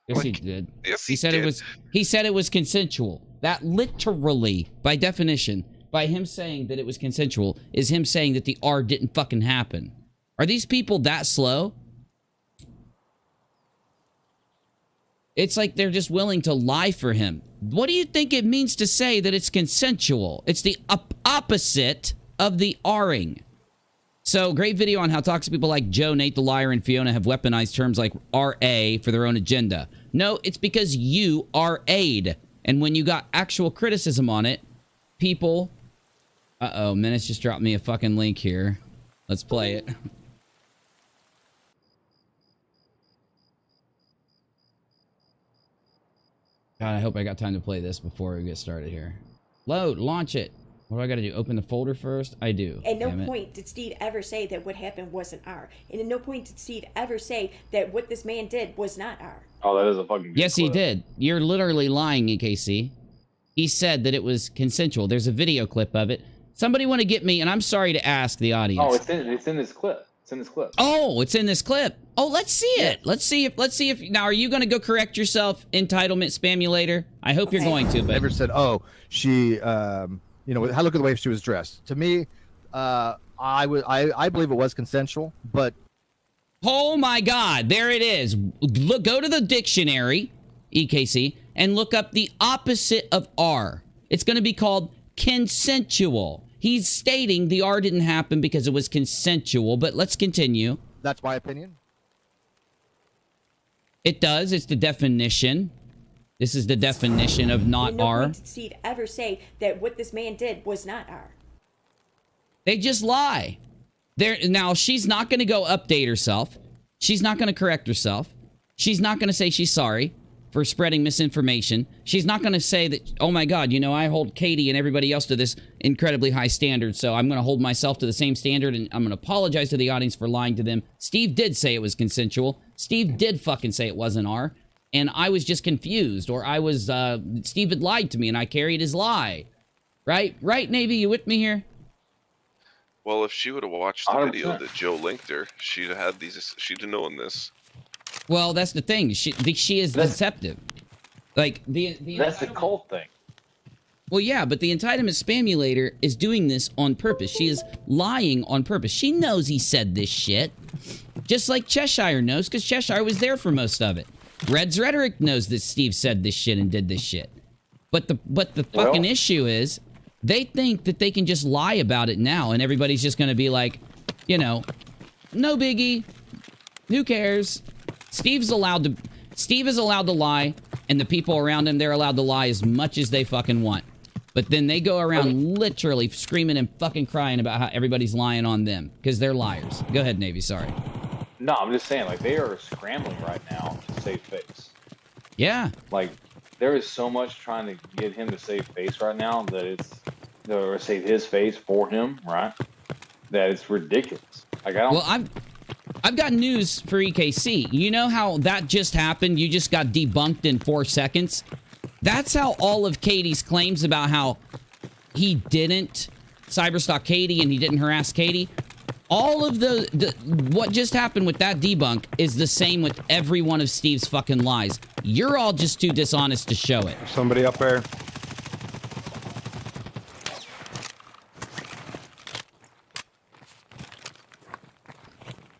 Yes, he did. Yes, he said did. it was. He said it was consensual. That literally, by definition, by him saying that it was consensual, is him saying that the R didn't fucking happen. Are these people that slow? It's like they're just willing to lie for him. What do you think it means to say that it's consensual? It's the opposite of the R-ing. So, great video on how toxic people like Joe, Nate the Liar, and Fiona have weaponized terms like RA for their own agenda. No, it's because you RA'd. And when you got actual criticism on it, people... Uh-oh, Menace just dropped me a fucking link here. Let's play it. God, I hope I got time to play this before we get started here. Load, launch it. What do I got to do? Open the folder first? I do. At no point did Steve ever say that what happened wasn't R. And at no point did Steve ever say that what this man did was not R. Oh, that is a fucking good Yes, clip. he did. You're literally lying, EKC. He said that it was consensual. There's a video clip of it. Somebody want to get me, and I'm sorry to ask the audience. Oh, it's in this clip. It's in this clip. Oh, it's in this clip. Oh, let's see it. Let's see if now are you going to go correct yourself, entitlement spamulator? I hope you're going to, but never said, "Oh, she you know, look at the way she was dressed." To me, I believe it was consensual, but oh my God, there it is. Look, go to the dictionary, EKC, and look up the opposite of R. It's going to be called consensual. He's stating the R didn't happen because it was consensual, but let's continue. That's my opinion. It does. It's the definition. This is the definition of not no R. point did Steve ever say that what this man did was not R. They just lie. Now, she's not going to go update herself. She's not going to correct herself. She's not going to say she's sorry for spreading misinformation. She's not going to say that, oh my God, you know, I hold Katie and everybody else to this incredibly high standard, so I'm going to hold myself to the same standard, and I'm going to apologize to the audience for lying to them. Steve did say it was consensual. Steve did fucking say it wasn't R, and I was just confused, or I was, Steve had lied to me, and I carried his lie. Right? Right, Navy? You with me here? Well, if she would have watched the 100%. video that Joe linked her, she'd have had these. She'd have known this. Well, that's the thing. She is deceptive. Like That's the cult thing. Well, yeah, but the entitlement spamulator is doing this on purpose. She is lying on purpose. She knows he said this shit. Just like Cheshire knows, because Cheshire was there for most of it. Red's Rhetoric knows that Steve said this shit and did this shit. But the fucking issue is, they think that they can just lie about it now, and everybody's just going to be like, you know, no biggie. Who cares? Steve is allowed to lie, and the people around him, they're allowed to lie as much as they fucking want. But then they go around literally screaming and fucking crying about how everybody's lying on them, because they're liars. Go ahead, Navy, sorry. No, I'm just saying, like, they are scrambling right now to save face. Yeah. Like, there is so much trying to get him to save face right now that it's, or save his face for him, right? That it's ridiculous. Like, I don't. Well, I've got news for EKC. You know how that just happened? You just got debunked in 4 seconds? That's how all of Katie's claims about how he didn't cyberstalk Katie and he didn't harass Katie, all of what just happened with that debunk is the same with every one of Steve's fucking lies. You're all just too dishonest to show it. Somebody up there.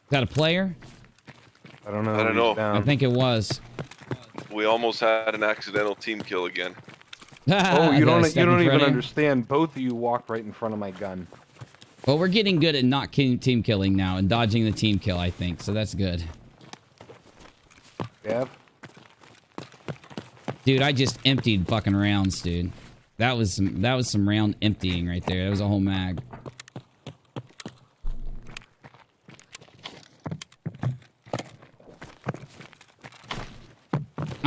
Is that a player? I don't know. I don't know. I think it was. We almost had an accidental team kill again. Oh, you don't even of you? understand. Both of you walked right in front of my gun. Well, we're getting good at not team killing now and dodging the team kill, I think. So that's good. Yeah. Dude, I just emptied fucking rounds, dude. That was some round emptying right there. That was a whole mag.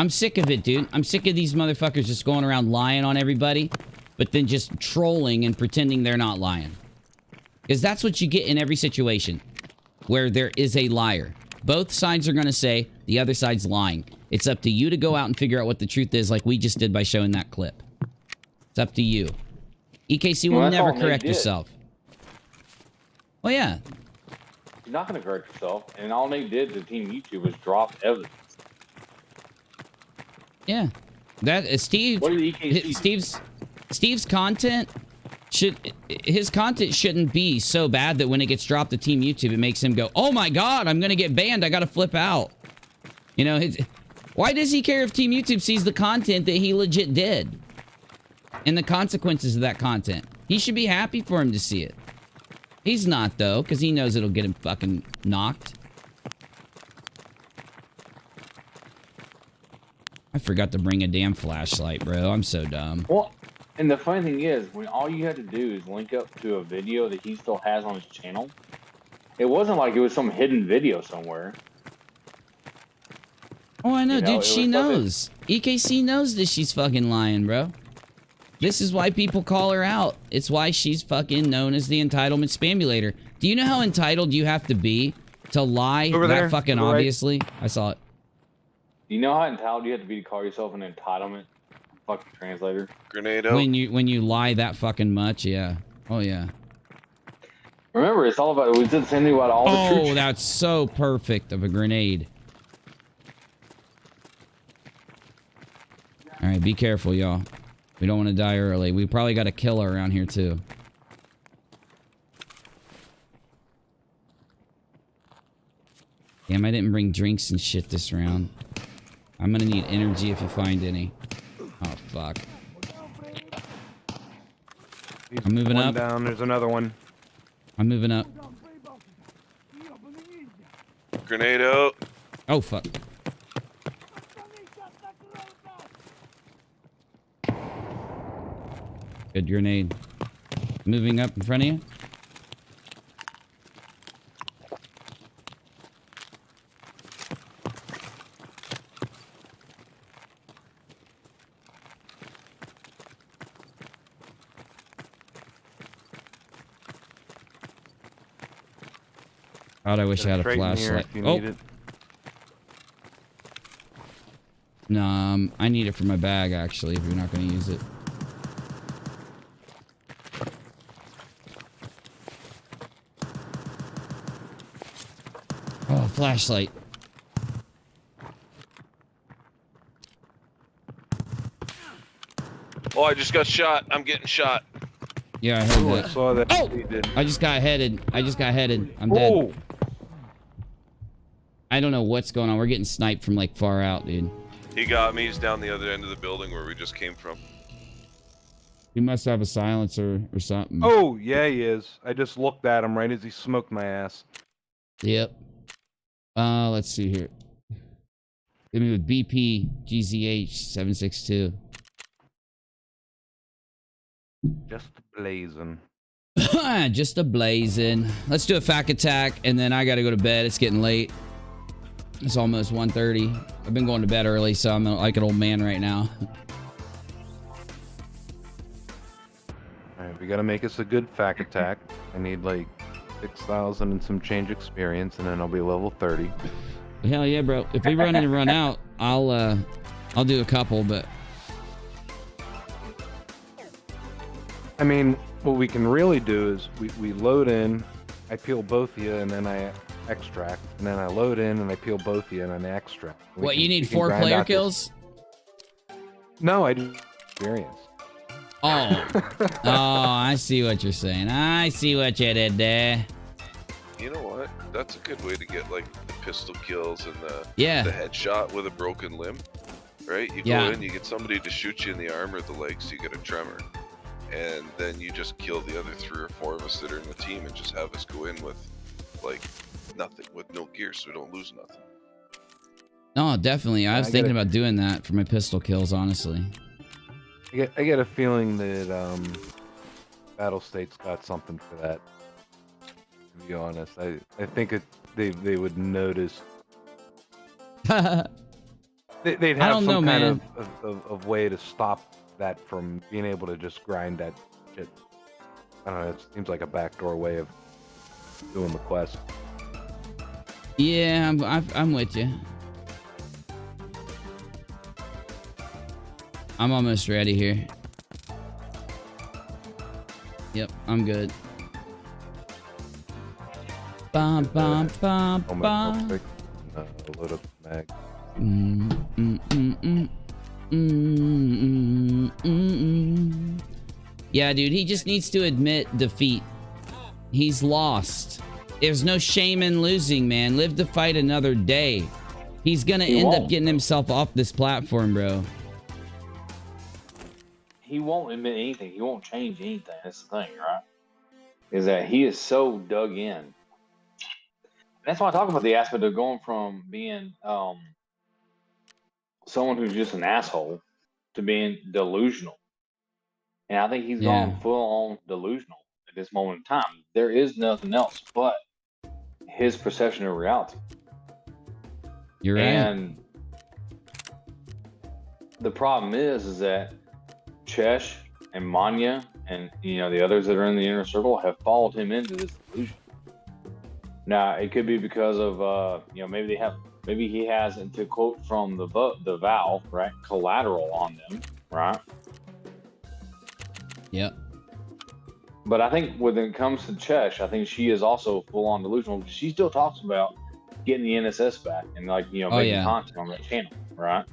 I'm sick of it, dude. I'm sick of these motherfuckers just going around lying on everybody, but then just trolling and pretending they're not lying. Because that's what you get in every situation where there is a liar. Both sides are going to say the other side's lying. It's up to you to go out and figure out what the truth is, like we just did by showing that clip. It's up to you. EKC will never correct yourself. Well, yeah. You're not going to correct yourself. And all they did to Team YouTube was drop evidence. Yeah. That is Steve. What did EKC Steve's content shouldn't be so bad that when it gets dropped to Team YouTube, it makes him go, oh my God, I'm going to get banned. I got to flip out. You know, why does he care if Team YouTube sees the content that he legit did? And the consequences of that content. He should be happy for him to see it. He's not, though, because he knows it'll get him fucking knocked. I forgot to bring a damn flashlight, bro. I'm so dumb. Well, and the funny thing is, when all you had to do is link up to a video that he still has on his channel, it wasn't like it was some hidden video somewhere. Oh, I know, dude. She knows. EKC knows that she's fucking lying, bro. This is why people call her out. It's why she's fucking known as the entitlement spamulator. Do you know how entitled you have to be to lie Over that there, fucking right. obviously? I saw it. Do you know how entitled you have to be to call yourself an entitlement fucking translator? Grenade out. When you lie that fucking much, yeah. Oh, yeah. Remember, it's all about, we did the same thing about all the truth. Oh, that's so perfect of a grenade. All right, be careful, y'all. We don't want to die early. We probably got a killer around here, too. Damn, I didn't bring drinks and shit this round. I'm gonna need energy if you find any. Oh, fuck. I'm moving up. Down, there's another one. I'm moving up. Grenade out. Oh, fuck. Good grenade. Moving up in front of you. God, I wish I had a flashlight. Oh. No, I need it for my bag, actually, if you're not going to use it. Oh, flashlight. Oh, I just got shot. I'm getting shot. Yeah, I heard that. I saw that. Oh! I just got headed. I'm dead. I don't know what's going on. We're getting sniped from, like, far out, dude. He got me. He's down the other end of the building where we just came from. He must have a silencer or something. Oh, yeah, he is. I just looked at him right as he smoked my ass. Yep. Let's see here. Give me with BP GZH 762. Just blazing. Just a blazing. Let's do a fact attack, and then I gotta go to bed. It's getting late. It's almost 1:30. I've been going to bed early, so I'm like an old man right now. Alright, we gotta make us a good fact attack. I need like 6,000 and some change experience, and then I'll be level 30. Hell yeah, bro. If we run in and run out, I'll do a couple, but I mean, what we can really do is we load in, I peel both of you, and then I extract, and then I load in and I peel both of you and then I extract. What, you need 4 player kills? No, I do experience. Oh. Oh, I see what you're saying. I see what you did there. You know what? That's a good way to get like the pistol kills and the headshot with a broken limb, right? You go in, you get somebody to shoot you in the arm or the leg, so you get a tremor, and then you just kill the other 3 or 4 of us that are in the team and just have us go in with like nothing, with no gear, so we don't lose nothing. No, definitely. I was thinking about doing that for my pistol kills, honestly. I get a feeling that Battle State's got something for that. To be honest, I think they would notice. They'd I have don't some know, kind man. of way to stop that from being able to just grind that shit. I don't know. It seems like a backdoor way of doing the quest. Yeah, I'm with you. I'm almost ready here. Yep, I'm good. Bum, bum, bum, bum. Load up the mag. Yeah, dude, he just needs to admit defeat. He's lost. There's no shame in losing, man. Live to fight another day. He's gonna end up getting himself off this platform, bro. He won't admit anything. He won't change anything. That's the thing, right? Is that he is so dug in. That's why I talk about the aspect of going from being someone who's just an asshole to being delusional. And I think he's gone full on delusional at this moment in time. There is nothing else but his perception of reality. You're right. And the problem is that Chesh and Manya and the others that are in the inner circle have followed him into this delusion. Now it could be because of maybe he has, and to quote from the vow, right, collateral on them, right? Yep. But I think when it comes to Chesh, I think she is also full on delusional. She still talks about getting the NSS back and making content on that channel, right?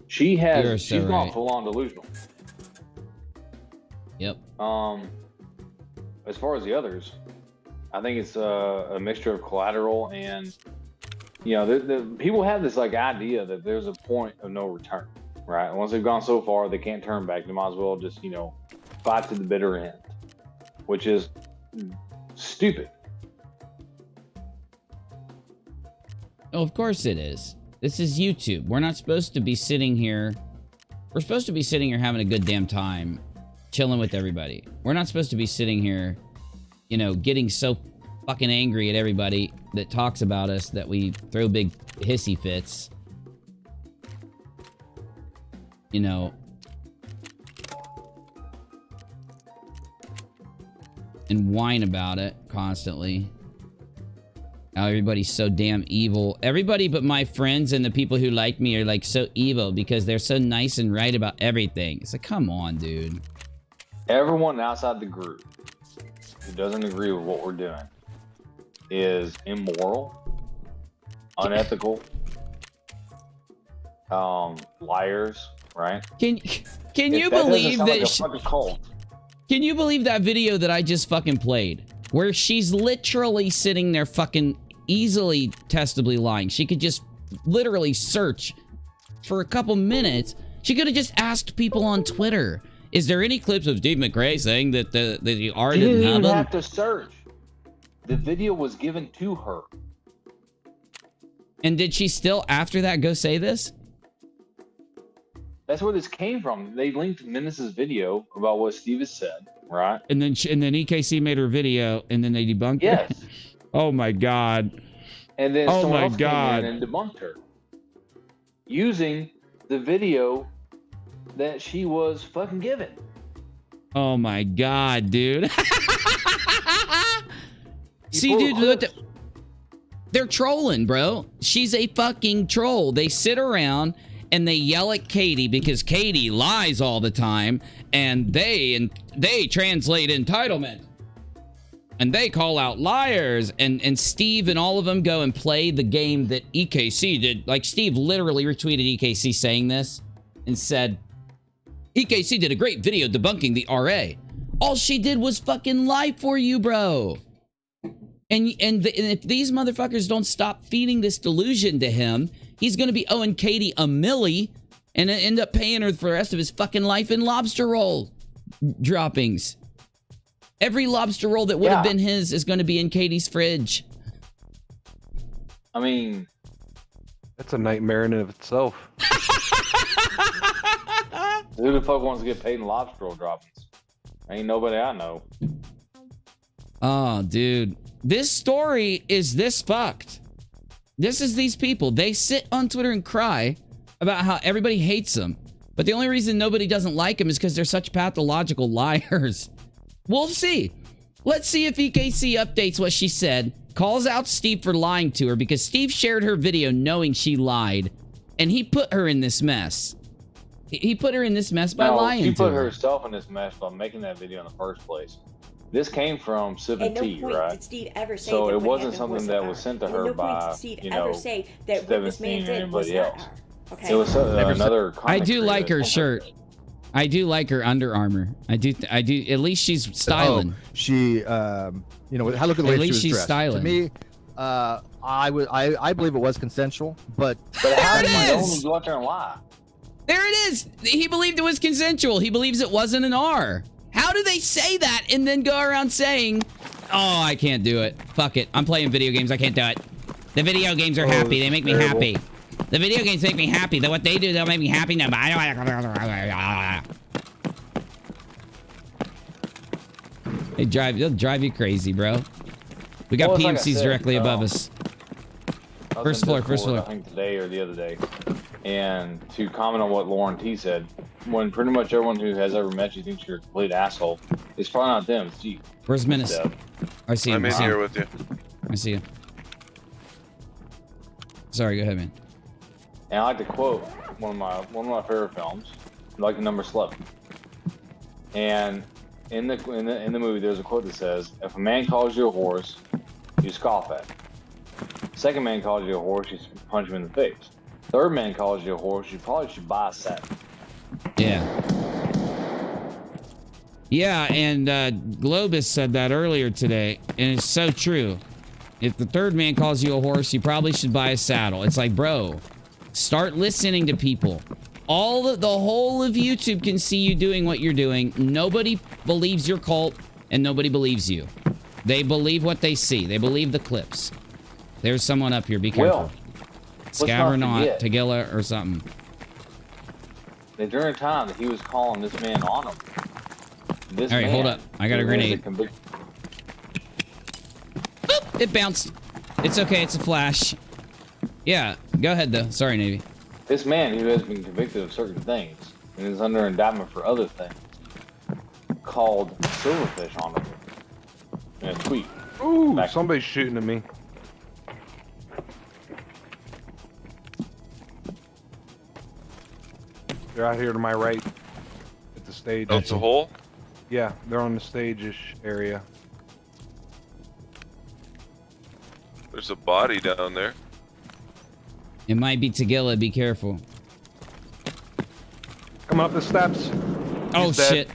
She's gone full on delusional. Yep. As far as the others, I think it's a mixture of collateral and the people have this idea that there's a point of no return, right? Once they've gone so far, they can't turn back. They might as well just fight to the bitter end, which is stupid. Oh, of course it is. This is YouTube. We're not supposed to be sitting here. We're supposed to be sitting here having a good damn time, chilling with everybody. We're not supposed to be sitting here, getting so fucking angry at everybody that talks about us that we throw big hissy fits. And whine about it constantly. How everybody's so damn evil. Everybody but my friends and the people who like me are so evil because they're so nice and right about everything. It's like, come on, dude. Everyone outside the group who doesn't agree with what we're doing is immoral, unethical, liars, right? Can you believe that? Like a fucking cult. Can you believe that video that I just fucking played? Where she's literally sitting there fucking easily testably lying. She could just literally search for a couple minutes. She could have just asked people on Twitter, is there any clips of Steve McRae saying that the art didn't have them? Have to search. The video was given to her. And did she still, after that, go say this? That's where this came from. They linked Menace's video about what Steve has said, right? And then EKC made her video, and then they debunked it? Yes. Oh my god. And then someone else came in and debunked her. Using the video that she was fucking given. Oh my god, dude. See, dude, they're trolling, bro. She's a fucking troll. They sit around and they yell at Katie because Katie lies all the time, and they translate entitlement. And they call out liars, and Steve and all of them go and play the game that EKC did. Like, Steve literally retweeted EKC saying this and said, EKC did a great video debunking the RA. All she did was fucking lie for you, bro. And if these motherfuckers don't stop feeding this delusion to him, he's going to be owing Katie a milli and end up paying her for the rest of his fucking life in lobster roll droppings. Every lobster roll that would have been his is going to be in Katie's fridge. I mean, that's a nightmare in and of itself. Who the fuck wants to get paid in lobster roll droppings? Ain't nobody I know. Oh, dude. This story is this fucked. This is these people. They sit on Twitter and cry about how everybody hates him. But the only reason nobody doesn't like him is because they're such pathological liars. We'll see. Let's see if EKC updates what she said, calls out Steve for lying to her because Steve shared her video knowing she lied, and he put her in this mess. He put her in this mess by lying to her. She put herself in this mess by making that video in the first place. This came from Civic T, right? Did Steve ever say so that it what wasn't happened something wasn't that R. was sent to At her no point by, did Steve you ever know, say that what this man Stevenson or did was anybody not else. R. Okay. It was another. I do like her shirt. I do like her Under Armour. I do. At least she's styling. Oh, she, you know, how look at the way At she least was she's dressed. styling. To me, I believe it was consensual, but But how There it do you is! go out there and lie? There it is. He believed it was consensual. He believes it wasn't an R. How do they say that and then go around saying, "Oh, I can't do it. Fuck it. I'm playing video games. I can't do it. The video games are happy. They make me happy. The video games make me happy. What they do, they'll make me happy." No, but I don't. They'll drive you crazy, bro. We got Well, it's like I PMCs said, directly above us. I was First in floor, Discord, first floor. I think today or the other day. And to comment on what Lauren T said, when pretty much everyone who has ever met you thinks you're a complete asshole, it's probably not them, it's you. Where's Menace? I see him. I'm in here with you. I see you. Sorry, go ahead, man. And I like to quote one of my favorite films, like The Number 11. And in the movie, there's a quote that says, "If a man calls you a horse, you scoff at him. Second man calls you a horse, you punch him in the face. Third man calls you a horse, you probably should buy a saddle." Yeah. Yeah, and Globus said that earlier today, and it's so true. If the third man calls you a horse, you probably should buy a saddle. It's like, bro, start listening to people. The whole of YouTube can see you doing what you're doing. Nobody believes your cult, and nobody believes you. They believe what they see. They believe the clips. There's someone up here. Be careful. Scav or not, Tagilla or something. And during the time that he was calling this man on him, All right, hold up. I got a grenade. Boop, it bounced. It's okay. It's a flash. Yeah, go ahead, though. Sorry, Navy. This man who has been convicted of certain things and is under indictment for other things called Silverfish on him in a tweet. Ooh, somebody's shooting at me. They're out here to my right at the stage. Oh, it's a hole? Yeah, they're on the stage-ish area. There's a body down there. It might be Tagilla. Be careful. Coming up the steps. Oh, He's dead. shit.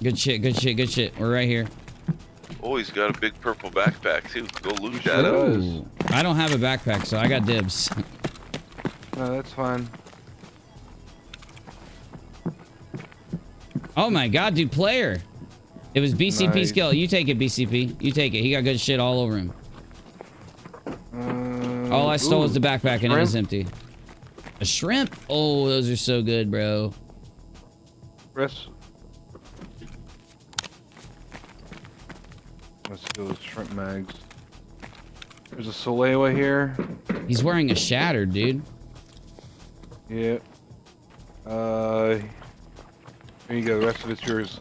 Good shit, good shit, good shit. We're right here. Oh, he's got a big purple backpack, too. Go loot that up. Ooh. I don't have a backpack, so I got dibs. No, that's fine. Oh my god, dude, player. It was BCP's Nice. kill. You take it, BCP. You take it. He got good shit all over him. All I stole was the backpack and it was empty. A shrimp? Oh, those are so good, bro. Chris. Let's do those shrimp mags. There's a Solewa here. He's wearing a shattered, dude. Yeah. Here you go. The rest of it's yours.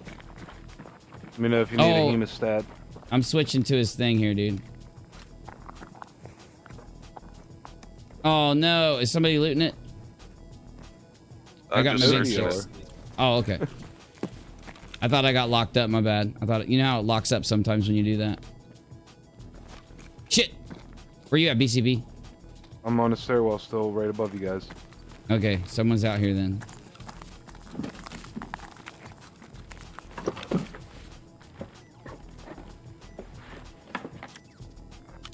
Let me know if you need a hemostat. I'm switching to his thing here, dude. Oh no, is somebody looting it? I got my big six. Oh, okay. I thought I got locked up, my bad. I thought, you know how it locks up sometimes when you do that? Shit! Where you at, BCB? I'm on the stairwell still, right above you guys. Okay, someone's out here then.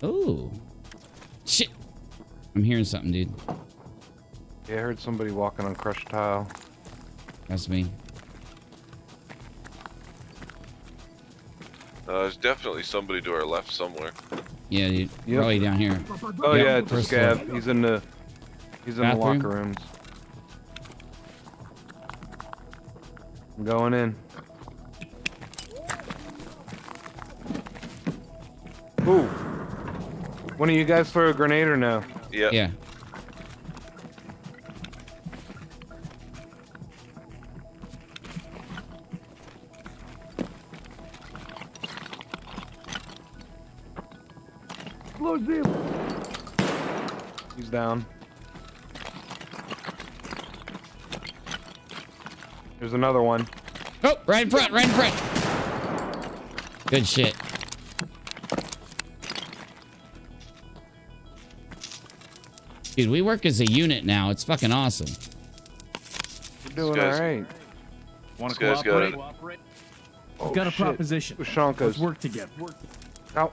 Ooh. Shit! I'm hearing something, dude. Yeah, I heard somebody walking on crushed tile. That's me. There's definitely somebody to our left somewhere. Yeah, dude. Probably down here. Oh Yep, yeah, it's a first scav. floor. He's in the Bathroom? locker rooms. I'm going in. Ooh. One of you guys throw a grenade or no? Yeah. Yeah. He's down. There's another one. Oh, right in front, right in front. Good shit. Dude, we work as a unit now. It's fucking awesome. You're doing all right. Want to This guy's cooperate? Oh, I've got a shit. proposition. Ushankas. Let's work together.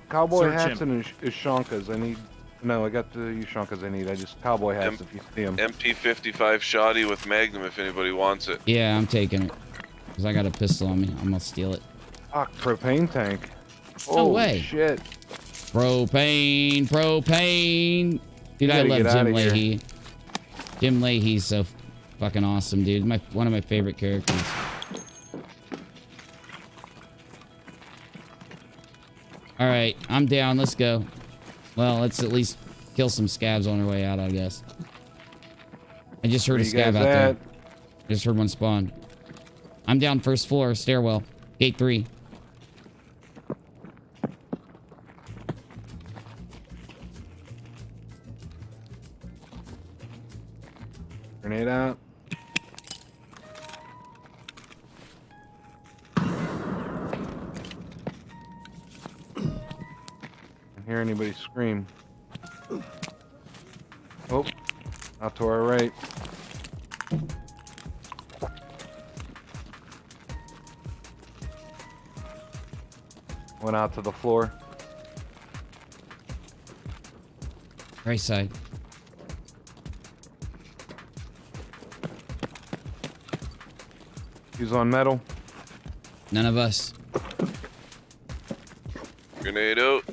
Cowboy Search hats him. and Ushankas. I need. No, I got the Ushankas I need. I just cowboy hats if you see them. MP55 shoddy with Magnum if anybody wants it. Yeah, I'm taking it. Because I got a pistol on me. I'm gonna steal it. Fuck, propane tank. No Oh way. shit. Propane, propane. Dude, I gotta love get Jim outta here. Leahy. Jim Leahy's so fucking awesome, dude. One of my favorite characters. All right, I'm down. Let's go. Well, let's at least kill some scabs on our way out, I guess. I just heard Where a you scab guys out there. at? I just heard one spawn. I'm down first floor, stairwell, gate 3. Grenade out. I hear anybody scream. Oh, out to our right. Went out to the floor. Right side. He's on metal. None of us. Grenade out.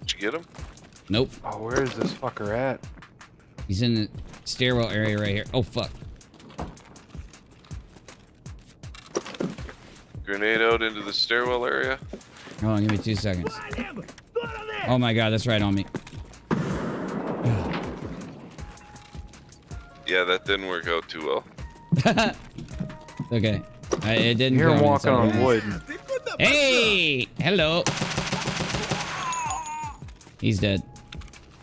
Did you get him? Nope. Oh, where is this fucker at? He's in the stairwell area right here. Oh, fuck. Grenade out into the stairwell area. Hold on, give me 2 seconds. Oh my god, that's right on me. Yeah, that didn't work out too well. Okay. It didn't Hear go him in, walking so- on wood. Hey! Hello. He's dead.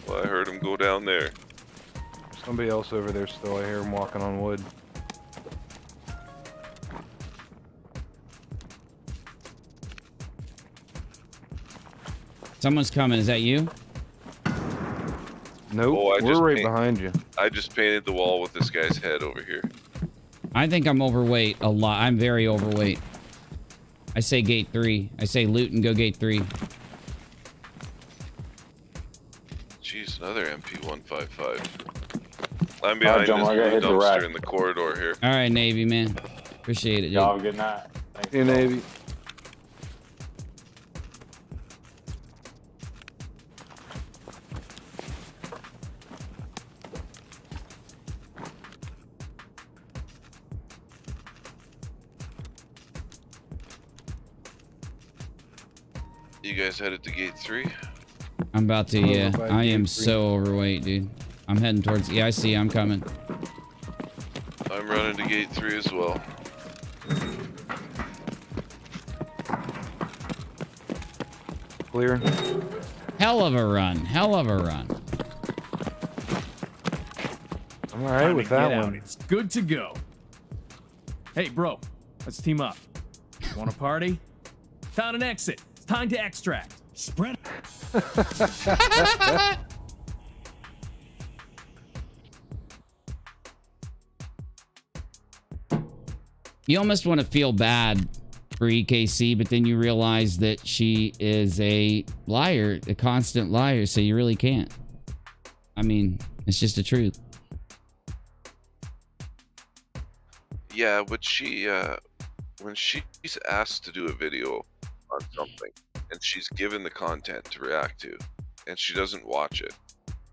Well, I heard him go down there. Somebody else over there still. I hear him walking on wood. Someone's coming. Is that you? Nope. Oh, We're right behind you. I just painted the wall with this guy's head over here. I think I'm overweight a lot. I'm very overweight. I say gate 3. I say loot and go gate 3. Jeez, another MP155. I'm behind John, I gotta hit this the rack. dumpster in the corridor here. All right, Navy, man. Appreciate it, dude. Y'all have a good night. Thanks. See you, Navy. You guys headed to gate 3? I'm about to, I'm yeah. over by I am gate 3. so overweight, dude. I'm heading towards... Yeah, I see you. I'm coming. I'm running to gate 3 as well. Clear. Hell of a run. Hell of a run. I'm alright with that one. It's good to go. Hey, bro, let's team up. Want a party? Found an exit. It's time to extract. Spread. You almost want to feel bad for EKC, but then you realize that she is a liar, a constant liar, so you really can't. I mean, it's just the truth. Yeah, but she, when she's asked to do a video on something, and she's given the content to react to, and she doesn't watch it,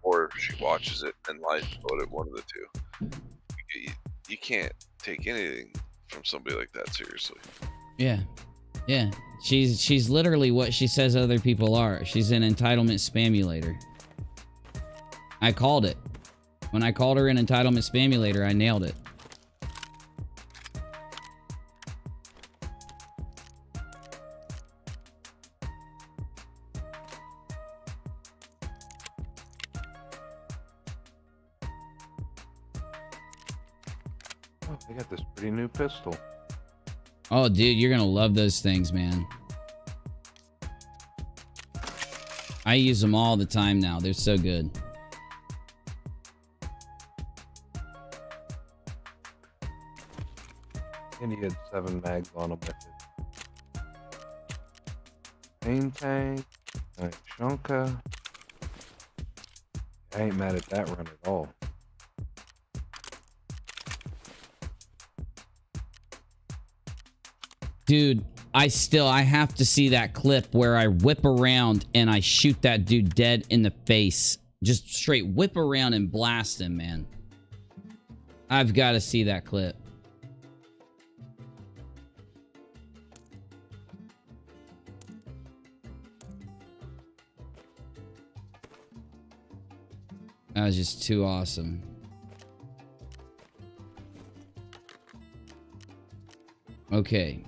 or she watches it and lies about it, one of the two, you can't take anything from somebody like that seriously. Yeah. Yeah. She's literally what she says other people are. She's an entitlement spamulator. I called it. When I called her an entitlement spamulator, I nailed it. Oh, they got this pretty new pistol. Oh, dude, you're gonna love those things, man. I use them all the time now. They're so good. And he had 7 mags on him with it. Main tank, nice shunka. I ain't mad at that run at all. Dude, I have to see that clip where I whip around and I shoot that dude dead in the face. Just straight whip around and blast him, man. I've got to see that clip. That was just too awesome. Okay.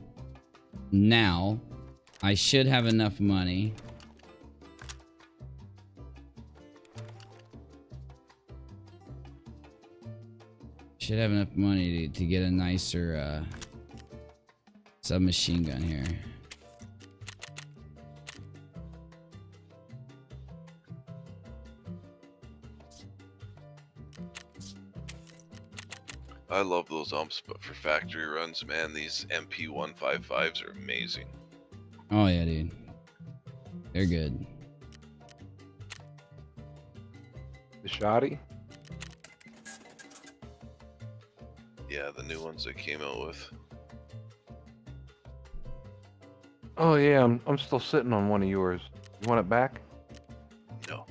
Now, I should have enough money. Should have enough money to get a nicer submachine gun here. I love those umps, but for factory runs, man, these MP155s are amazing. Oh yeah, dude. They're good. The shoddy? Yeah, the new ones they came out with. Oh yeah, I'm still sitting on one of yours. You want it back? No.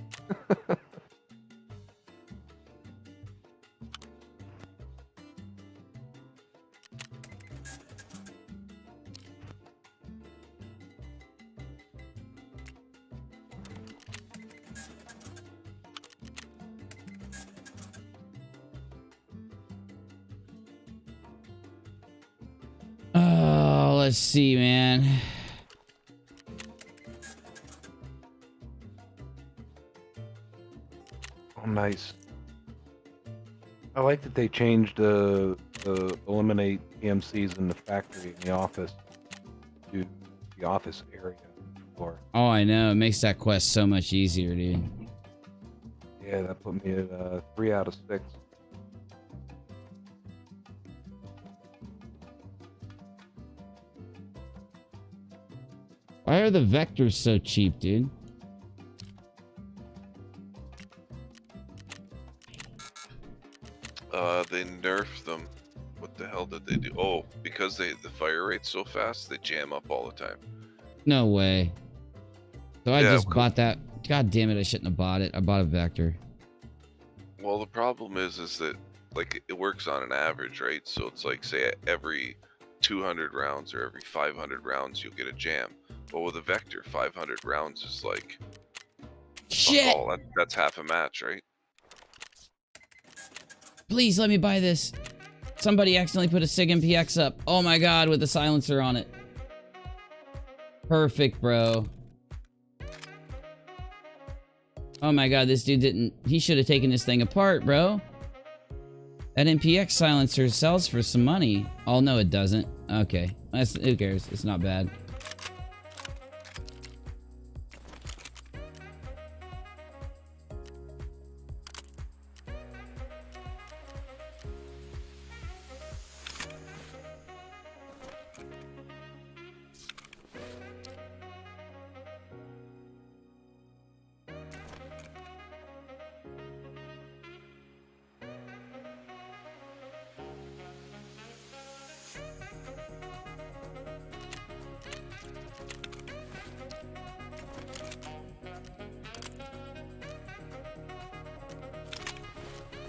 Oh, let's see, man. Oh, nice. I like that they changed the eliminate PMCs in the factory in the office to the office area floor. Oh, I know. It makes that quest so much easier, dude. Yeah, that put me at 3 out of 6. Why are the vectors so cheap, dude? They nerfed them. What the hell did they do? Oh, because the fire rate's so fast, they jam up all the time. No way. So I Yeah, just bought that. God damn it, I shouldn't have bought it. I bought a vector. Well, the problem is that like it works on an average, right? So it's like say every 200 rounds or every 500 rounds you'll get a jam. But with a vector, 500 rounds is like shit. Oh, that's half a match, right? Please let me buy this. Somebody accidentally put a SIG MPX up. Oh my god, with a silencer on it. Perfect, bro. Oh my god, this dude didn't... He should have taken this thing apart, bro. That MPX silencer sells for some money. Oh, no, it doesn't. Okay. Who cares? It's not bad.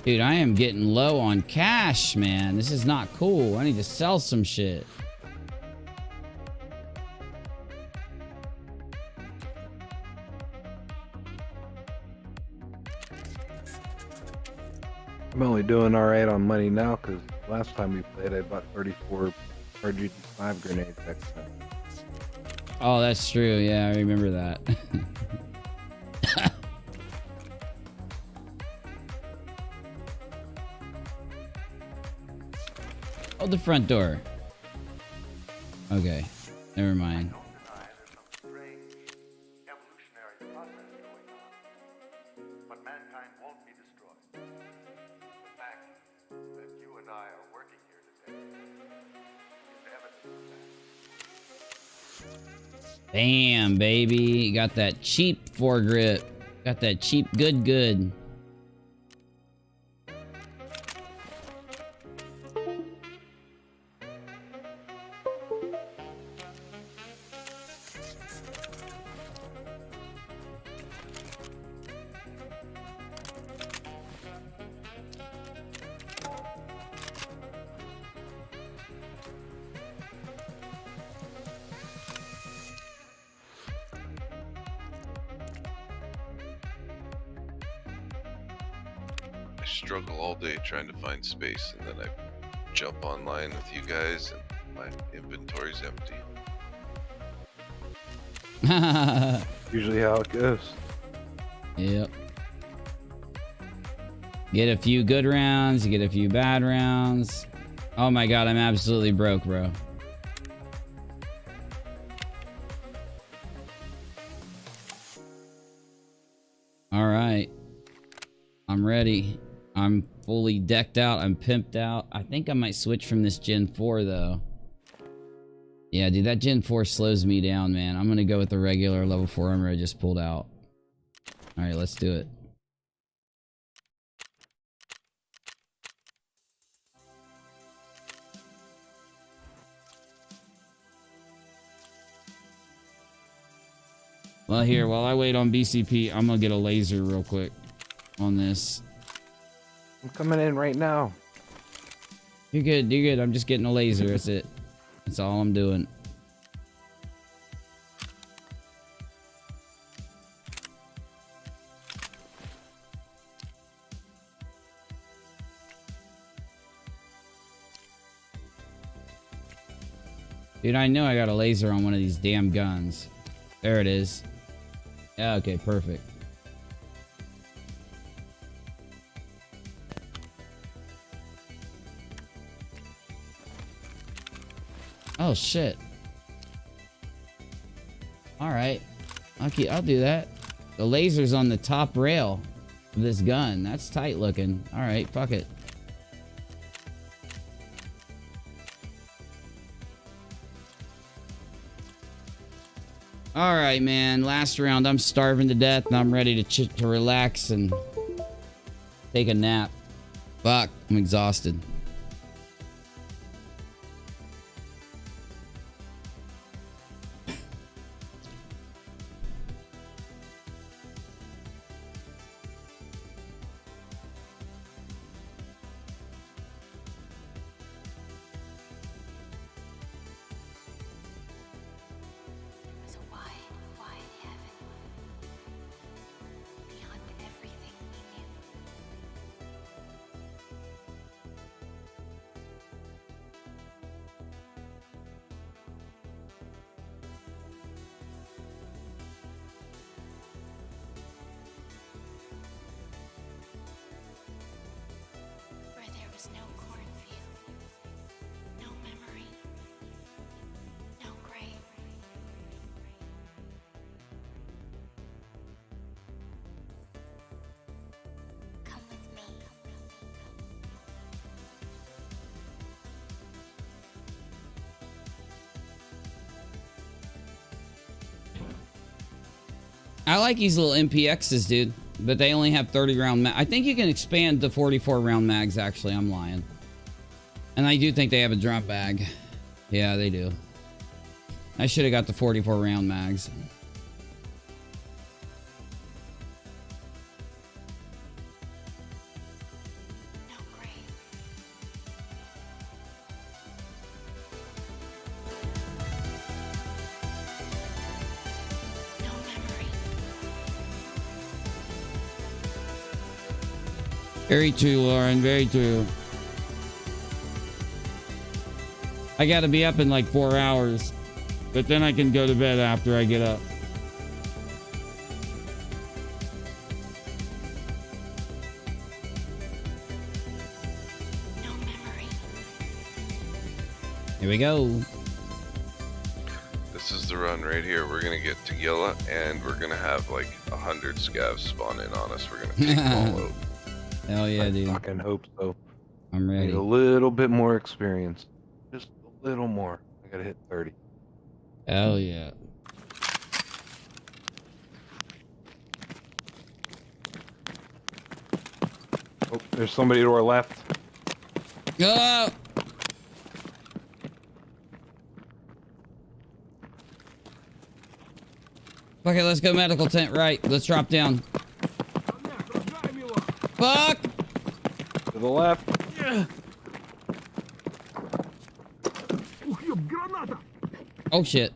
Dude, I am getting low on cash, man. This is not cool. I need to sell some shit. I'm only doing all right on money now because last time we played, I bought 34 RGD5 grenades next time. Oh, that's true. Yeah, I remember that. Oh, the front door. Okay, never mind. Bam, baby. Got that cheap foregrip. Got that cheap good. I struggle all day trying to find space, and then I jump online with you guys, and my inventory's empty. Usually how it goes. Yep. Get a few good rounds, you get a few bad rounds. Oh my god, I'm absolutely broke, bro. Alright. I'm ready. I'm fully decked out. I'm pimped out. I think I might switch from this Gen 4 though. Yeah, dude, that Gen 4 slows me down, man. I'm gonna go with the regular level 4 armor I just pulled out. Alright, let's do it. Well, here, while I wait on BCP, I'm gonna get a laser real quick on this. I'm coming in right now. You're good, you're good. I'm just getting a laser, that's it. That's all I'm doing. Dude, I know I got a laser on one of these damn guns. There it is. Yeah, okay, perfect. Oh shit. Alright. I'll do that. The laser's on the top rail of this gun. That's tight looking. Alright, fuck it. Alright, man. Last round. I'm starving to death and I'm ready to relax and take a nap. Fuck. I'm exhausted. I like these little MPXs, dude, but they only have 30 round mag. I think you can expand to 44 round mags, actually. I'm lying. And I do think they have a drop bag. Yeah, they do. I should have got the 44 round mags. Very true, Lauren. Very true. I gotta be up in like 4 hours, but then I can go to bed after I get up. Here we go. This is the run right here. We're gonna get Tagilla, and we're gonna have like 100 scavs spawn in on us. We're gonna take them all out. Hell yeah, dude. I can hope so. I'm ready. Need a little bit more experience. Just a little more. I gotta hit 30. Hell yeah. Oh, there's somebody to our left. Oh! Okay, let's go medical tent right. Let's drop down. Fuck! To the left. Oh shit.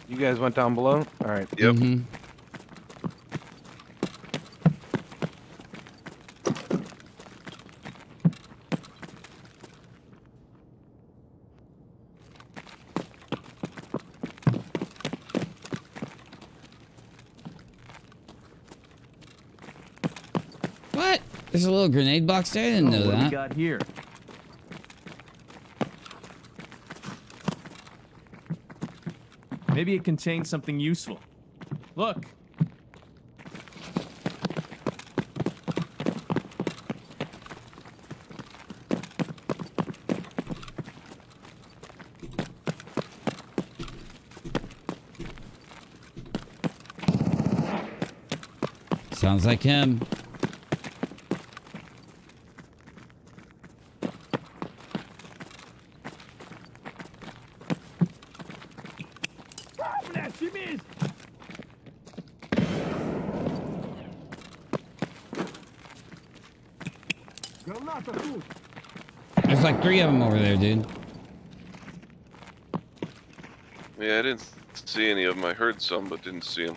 You guys went down below? Alright. Yep. Mm-hmm. What? There's a little grenade box there? I didn't know What do we that. got here? Maybe it contains something useful. Look. Sounds like him. There's like 3 of them over there, dude. Yeah, I didn't see any of them. I heard some, but didn't see them.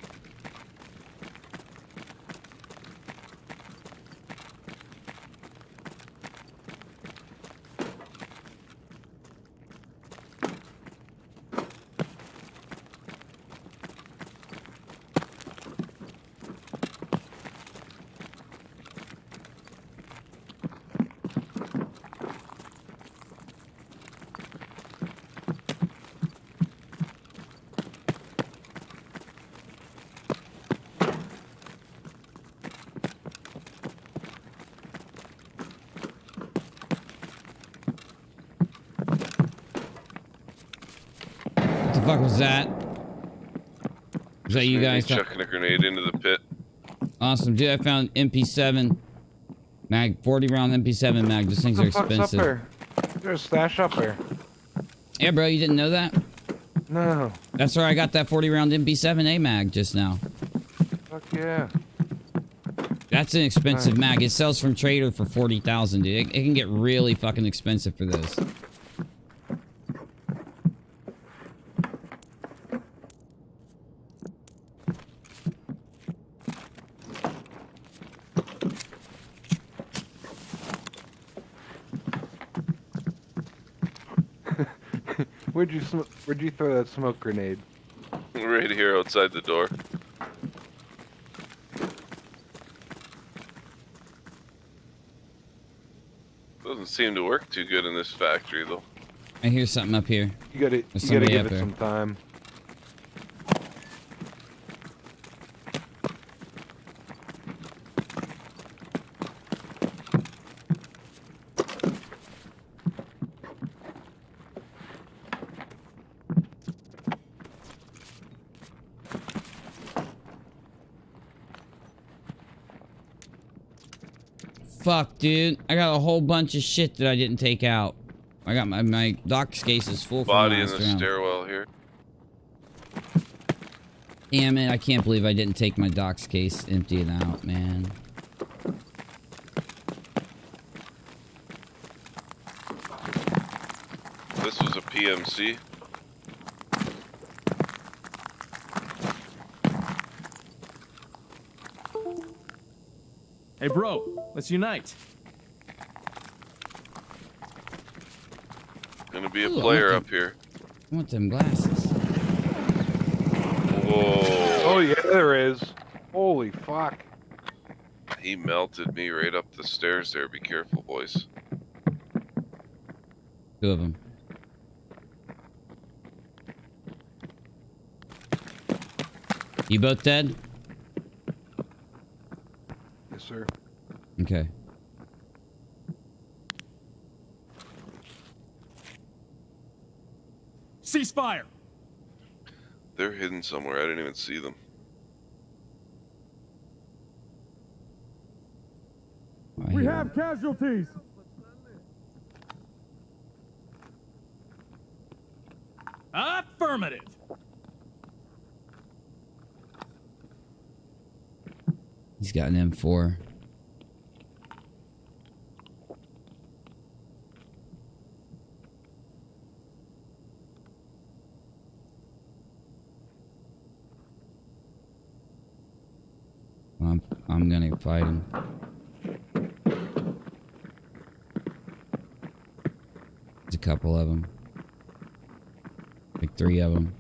What the fuck was that? Was that you guys? Chucking a grenade into the pit. Awesome, dude. I found MP7 mag, 40 round MP7 mag. Those things are What the fuck's up expensive. there? There's a stash up there. Yeah, bro, you didn't know that? No. That's where I got that 40 round MP7A mag just now. Fuck yeah. That's an expensive mag. It sells from Trader for 40,000, dude. It can get really fucking expensive for this. Where'd you throw that smoke grenade? Right here outside the door. Doesn't seem to work too good in this factory, though. I hear something up here. You gotta give it some time. Fuck, dude. I got a whole bunch of shit that I didn't take out. I got my dock's case is full. Body from in last the round. stairwell here. Damn it, I can't believe I didn't take my dock's case, empty it out, man. This was a PMC. Hey, bro, let's unite. Gonna be a player up here. I want them glasses. Whoa. Oh, yeah, there is. Holy fuck. He melted me right up the stairs there. Be careful, boys. 2 of them. You both dead? Yes, sir. Okay. Ceasefire! They're hidden somewhere. I didn't even see them. We have casualties. Affirmative. He's got an M4. I'm gonna fight him. There's a couple of them. Like 3 of them.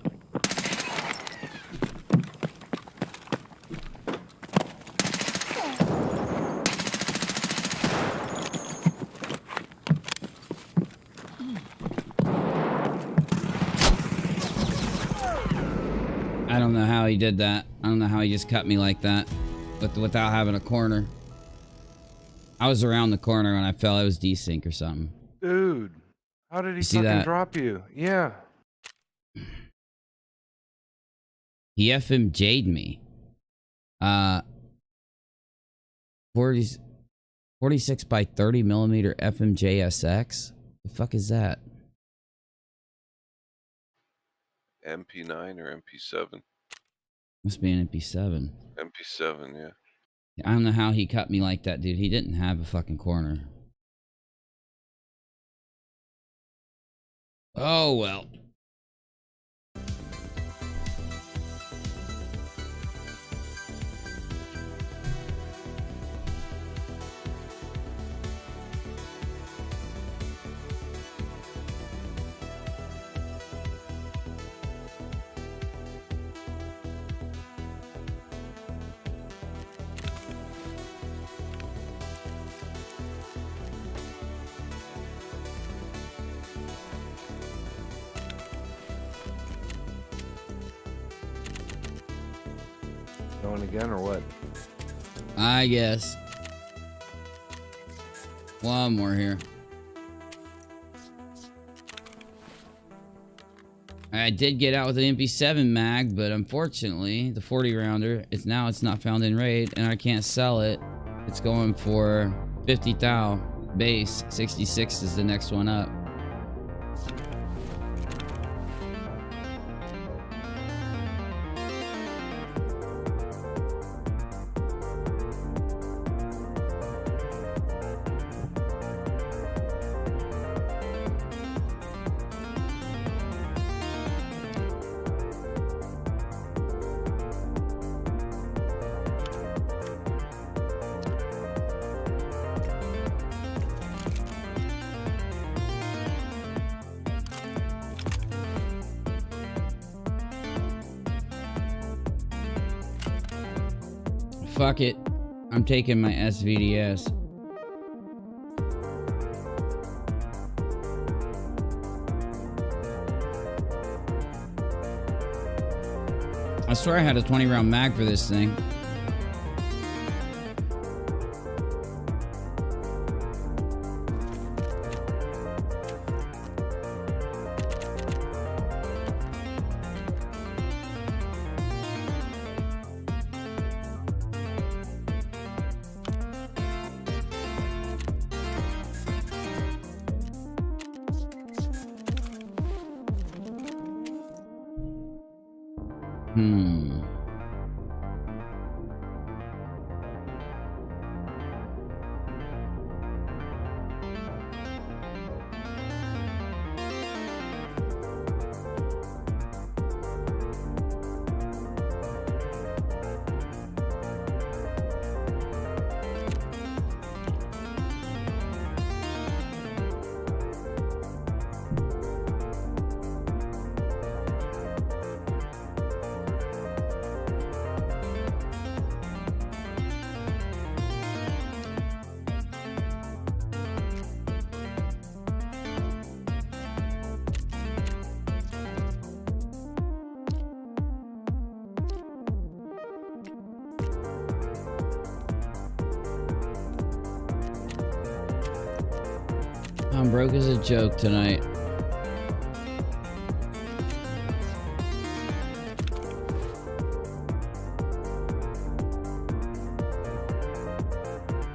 I don't know how he did that. I don't know how he just cut me like that without having a corner. I was around the corner when I fell. It was desync or something. Dude, how did he see fucking that? drop you? Yeah. He FMJ'd me. 46 by 30 millimeter FMJ SX? The fuck is that? MP9 or MP7? Must be an MP7. MP7, yeah. I don't know how he cut me like that, dude. He didn't have a fucking corner. Oh, well. Going again or what? I guess. One more here. I did get out with an MP7 mag, but unfortunately, the 40 rounder it's not found in raid, and I can't sell it. It's going for 50 thou base. 66 is the next one up. Fuck it. I'm taking my SVDS. I swear I had a 20 round mag for this thing. I'm broke as a joke tonight.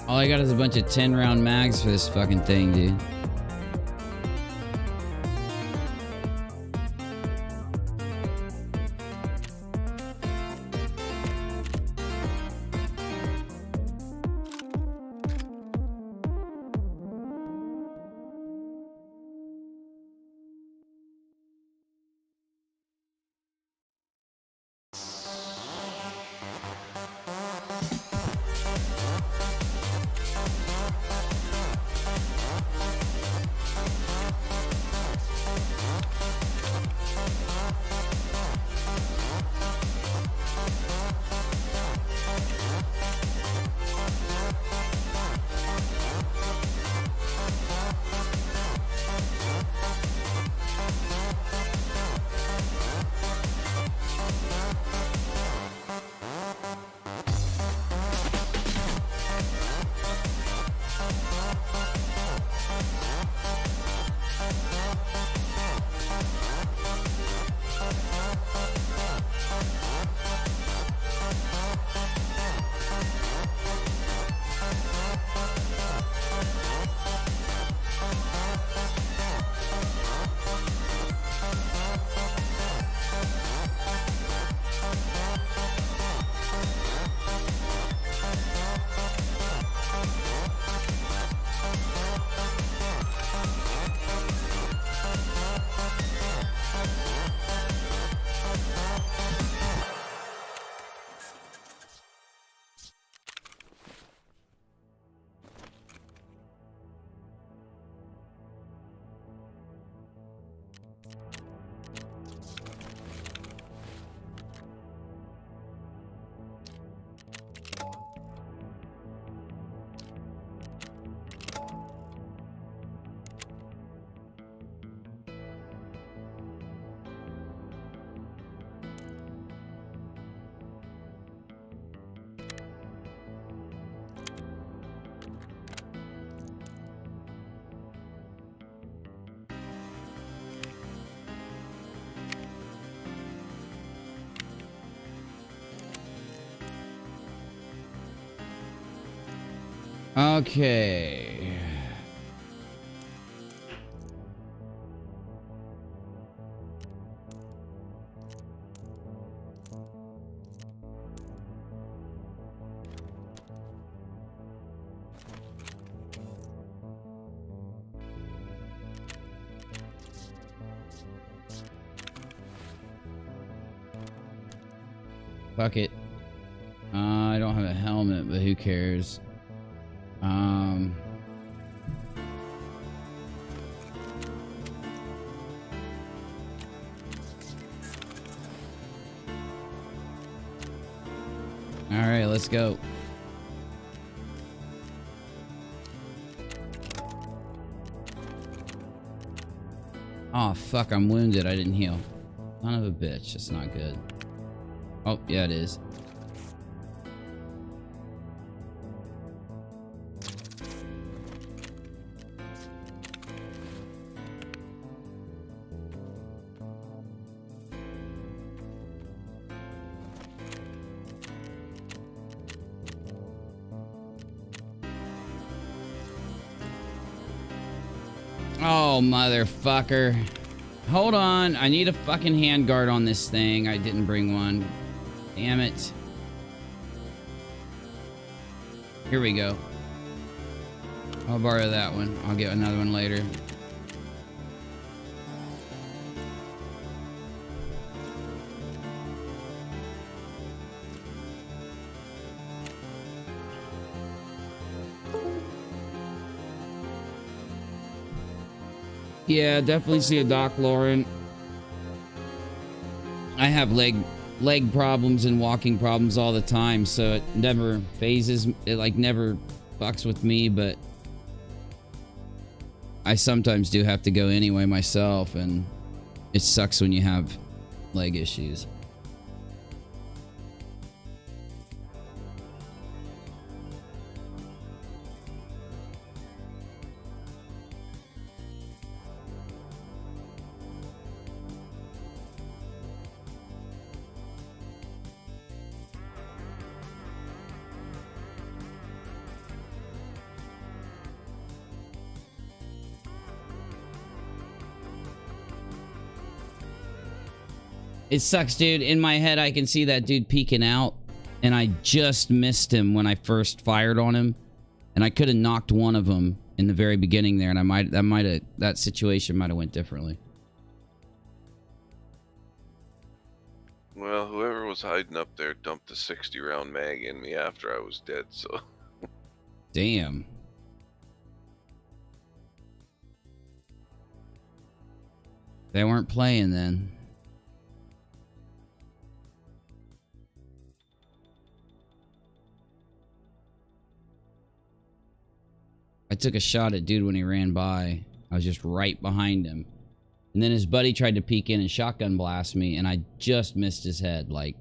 All I got is a bunch of 10-round mags for this fucking thing, dude. Okay. Fuck it. I don't have a helmet, but who cares? All right, let's go. Oh, fuck, I'm wounded. I didn't heal. Son of a bitch. That's not good. Oh, yeah, it is. Oh, motherfucker. Hold on. I need a fucking handguard on this thing. I didn't bring one. Damn it. Here we go. I'll borrow that one. I'll get another one later. Yeah, definitely see a doc, Lauren. I have leg problems and walking problems all the time, so it never phases. It like never fucks with me, but I sometimes do have to go anyway myself, and it sucks when you have leg issues. It sucks, dude. In my head, I can see that dude peeking out, and I just missed him when I first fired on him, and I could have knocked one of them in the very beginning there, and that situation might have went differently. Well, whoever was hiding up there dumped a 60-round mag in me after I was dead, so... Damn. They weren't playing then. I took a shot at dude when he ran by. I was just right behind him. And then his buddy tried to peek in and shotgun blast me, and I just missed his head. Like,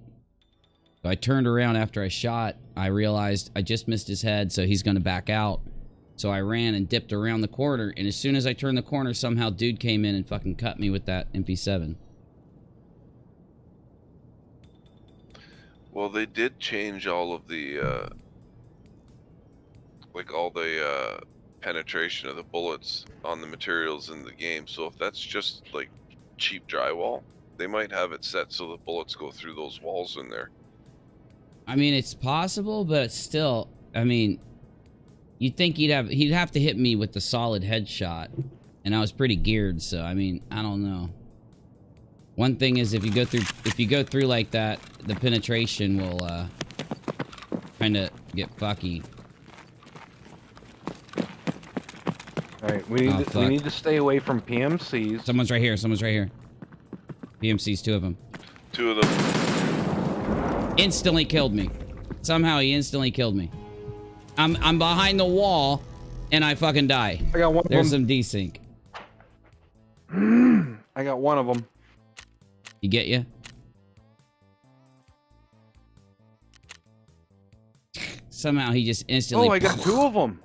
so I turned around after I shot. I realized I just missed his head, so he's going to back out. So I ran and dipped around the corner, and as soon as I turned the corner, somehow dude came in and fucking cut me with that MP7. Well, they did change all of the, like all the, penetration of the bullets on the materials in the game. So if that's just like cheap drywall, they might have it set so the bullets go through those walls in there. I mean, it's possible, but still, I mean, you'd think he'd have to hit me with the solid headshot, and I was pretty geared, so I mean, I don't know. One thing is, if you go through like that, the penetration will kind of get fucky. All right, we need to stay away from PMCs. Someone's right here. Someone's right here. PMCs, 2 of them. 2 of them. Instantly killed me. Somehow he instantly killed me. I'm behind the wall, and I fucking die. I got one. There's some desync. I got one of them. You get you? Somehow he just instantly. Oh, I got 2 of them.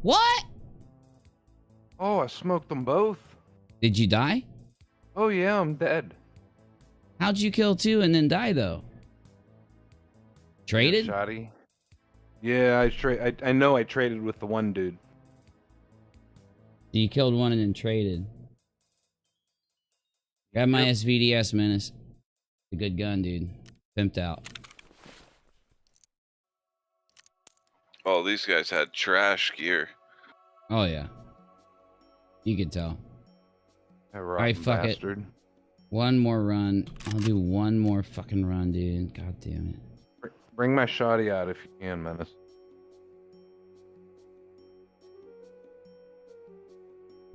What? Oh, I smoked them both. Did you die? Oh yeah, I'm dead. How'd you kill 2 and then die though? Traded? Yeah, shoddy. Yeah, I know I traded with the one dude. You killed one and then traded. Got my SVDS, Menace. A good gun, dude. Pimped out. Oh, these guys had trash gear. Oh yeah. You can tell. Alright, fuck bastard. it. One more run. I'll do one more fucking run, dude. God damn it. Bring my shoddy out if you can, Menace.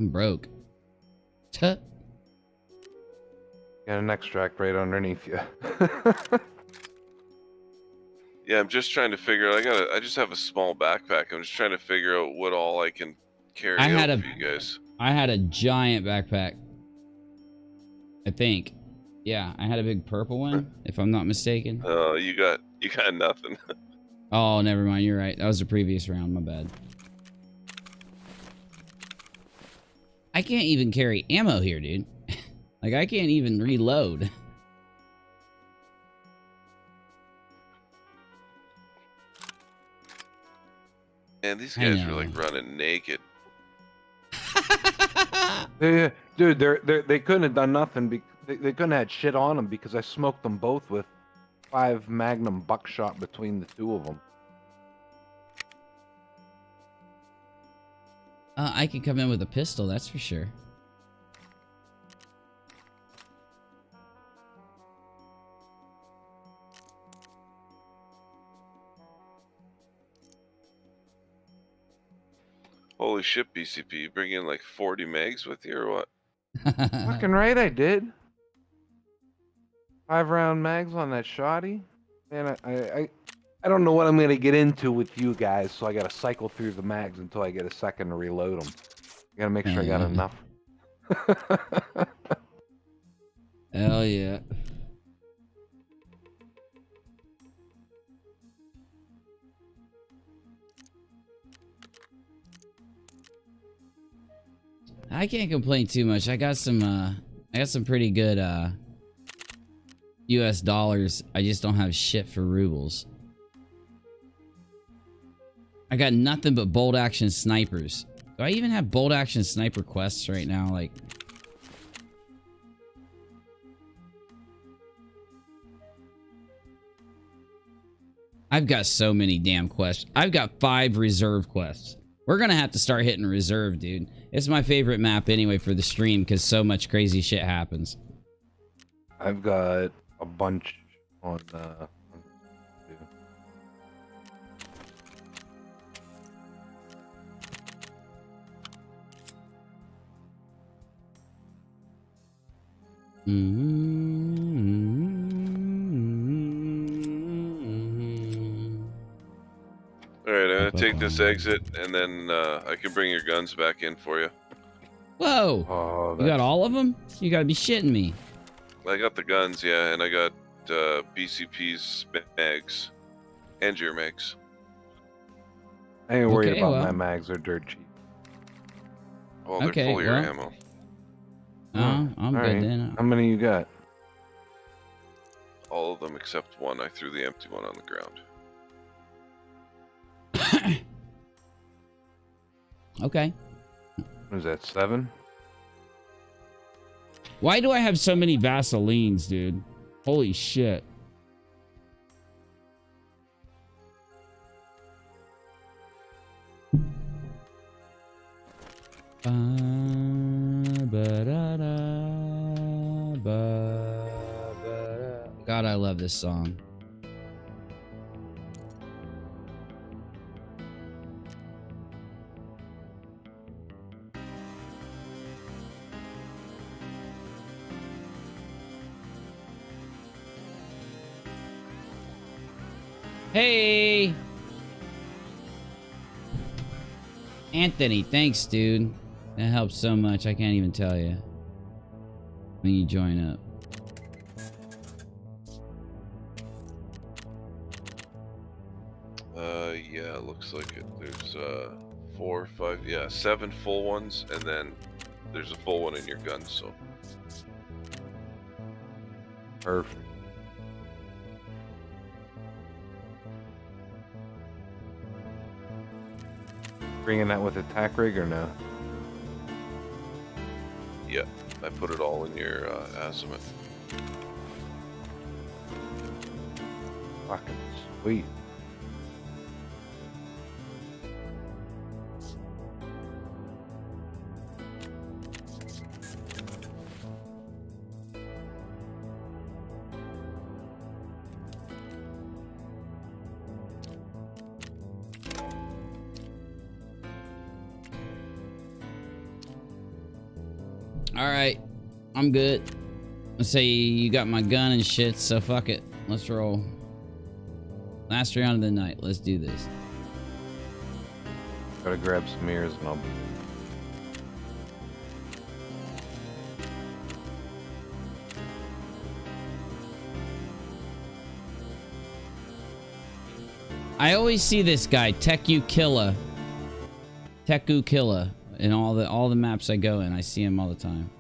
I'm broke. Tut. Got an extract right underneath you. Yeah, I'm just trying to figure out. I just have a small backpack. I'm just trying to figure out what all I can carry out for you guys. I had a giant backpack. I think. Yeah, I had a big purple one, if I'm not mistaken. Oh, you got nothing. Oh, never mind. You're right. That was the previous round. My bad. I can't even carry ammo here, dude. Like, I can't even reload. Man, these guys were like running naked. Yeah, dude, they couldn't have done nothing. They couldn't have had shit on them because I smoked them both with 5 Magnum buckshot between the 2 of them. I could come in with a pistol, that's for sure. Holy shit, BCP! You bring in like 40 megs with you or what? Fucking right, I did. 5-round mags on that shoddy. Man, I don't know what I'm gonna get into with you guys, so I gotta cycle through the mags until I get a second to reload them. I gotta make sure I got enough. Hell yeah. I can't complain too much. I got some pretty good US dollars. I just don't have shit for rubles. I got nothing but bolt action snipers. Do I even have bolt action sniper quests right now? Like, I've got so many damn quests. I've got 5 reserve quests. We're gonna have to start hitting reserve, dude. It's my favorite map anyway for the stream because so much crazy shit happens. I've got a bunch on Alright, I'm gonna take this exit, and then I can bring your guns back in for you. Whoa! Oh, you got all of them? You gotta be shitting me. I got the guns, yeah, and I got BCP's mags. And your mags. I ain't worried Okay, about well. my mags, they're dirt cheap. Well, they're Okay, full of your well. ammo. I'm All good right. then. How many you got? All of them except one. I threw the empty one on the ground. Okay. What is that, 7? Why do I have so many Vaselines, dude? Holy shit. God, I love this song. Hey! Anthony, thanks, dude. That helps so much, I can't even tell you. When you join up. Yeah, looks like it. There's 4, 5, yeah, 7 full ones, and then there's a full one in your gun, so. Perfect. Bringing that with attack rig or no? Yeah, I put it all in your azimuth. Fucking sweet. Alright, I'm good. Let's say you got my gun and shit, so fuck it. Let's roll. Last round of the night. Let's do this. Gotta grab some mirrors and I'll be. I always see this guy, Teku Killa, in all the maps I go in. I see him all the time.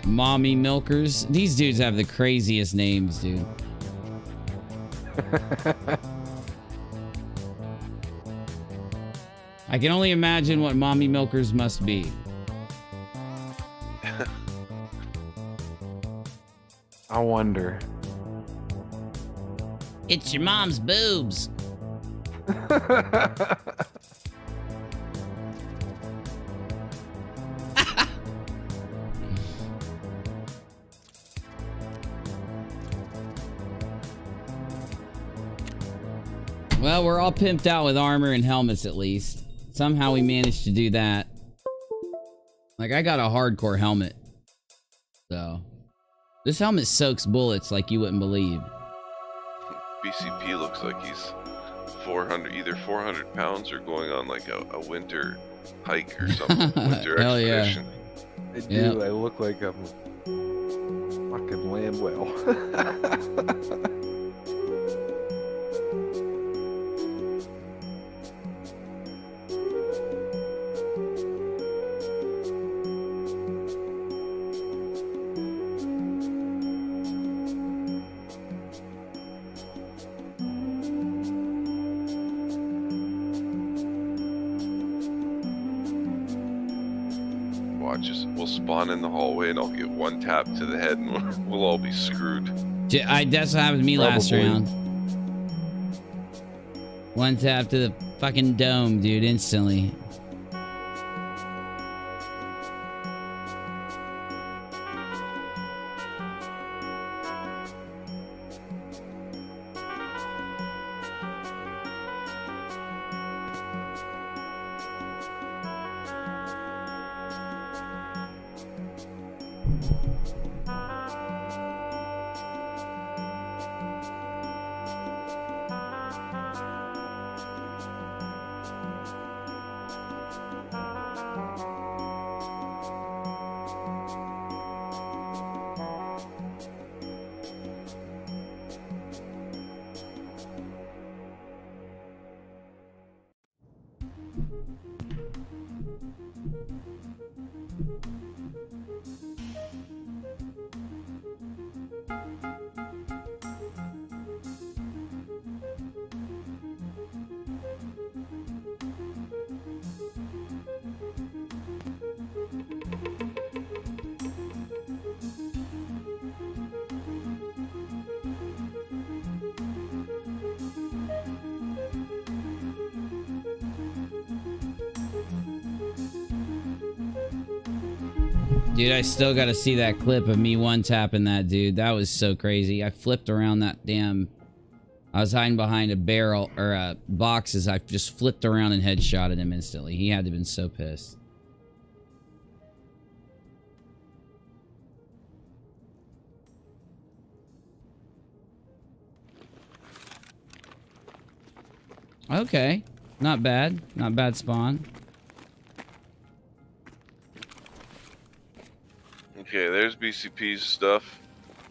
Mommy milkers. These dudes have the craziest names, dude. I can only imagine what mommy milkers must be. I wonder. It's your mom's boobs. Well, we're all pimped out with armor and helmets at least. Somehow we managed to do that. Like, I got a hardcore helmet. So, this helmet soaks bullets like you wouldn't believe. BCP looks like he's 400, either 400 pounds or going on like a winter hike or something. Winter Hell yeah. expedition. I do. Yep. I look like I'm fucking lamb whale. spawn in the hallway and I'll get one tap to the head and we'll all be screwed. That's what happened to me last round. One tap to the fucking dome, dude, instantly. Dude, I still gotta see that clip of me one-tapping that dude. That was so crazy. I flipped around that damn... I was hiding behind a barrel, or boxes. I just flipped around and headshotted him instantly. He had to have been so pissed. Okay. Not bad. Not bad spawn. Okay, there's BCP's stuff.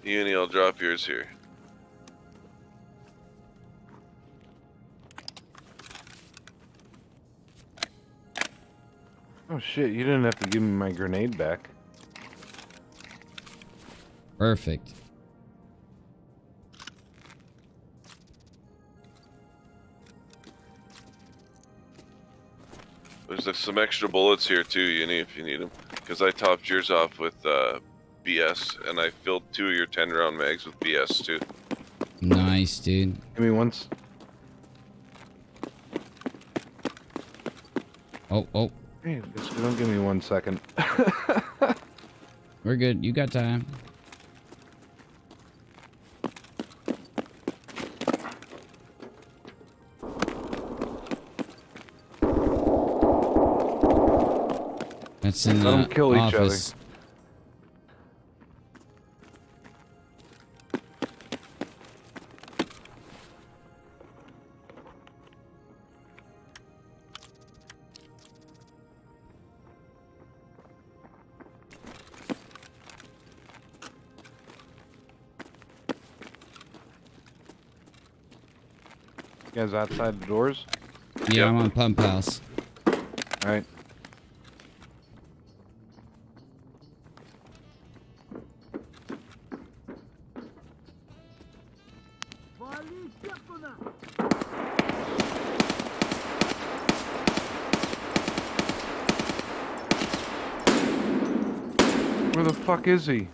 Uni, I'll drop yours here. Oh shit, you didn't have to give me my grenade back. Perfect. There's some extra bullets here too, Uni, if you need them. Because I topped yours off with BS, and I filled 2 of your 10-round mags with BS too. Nice, dude. Give me once. Oh. Hey, just don't give me 1 second. We're good. You got time. That's in the Let them kill each other. office. You guys outside the doors? Yeah, I'm on pump house. Alright. Where the fuck is he?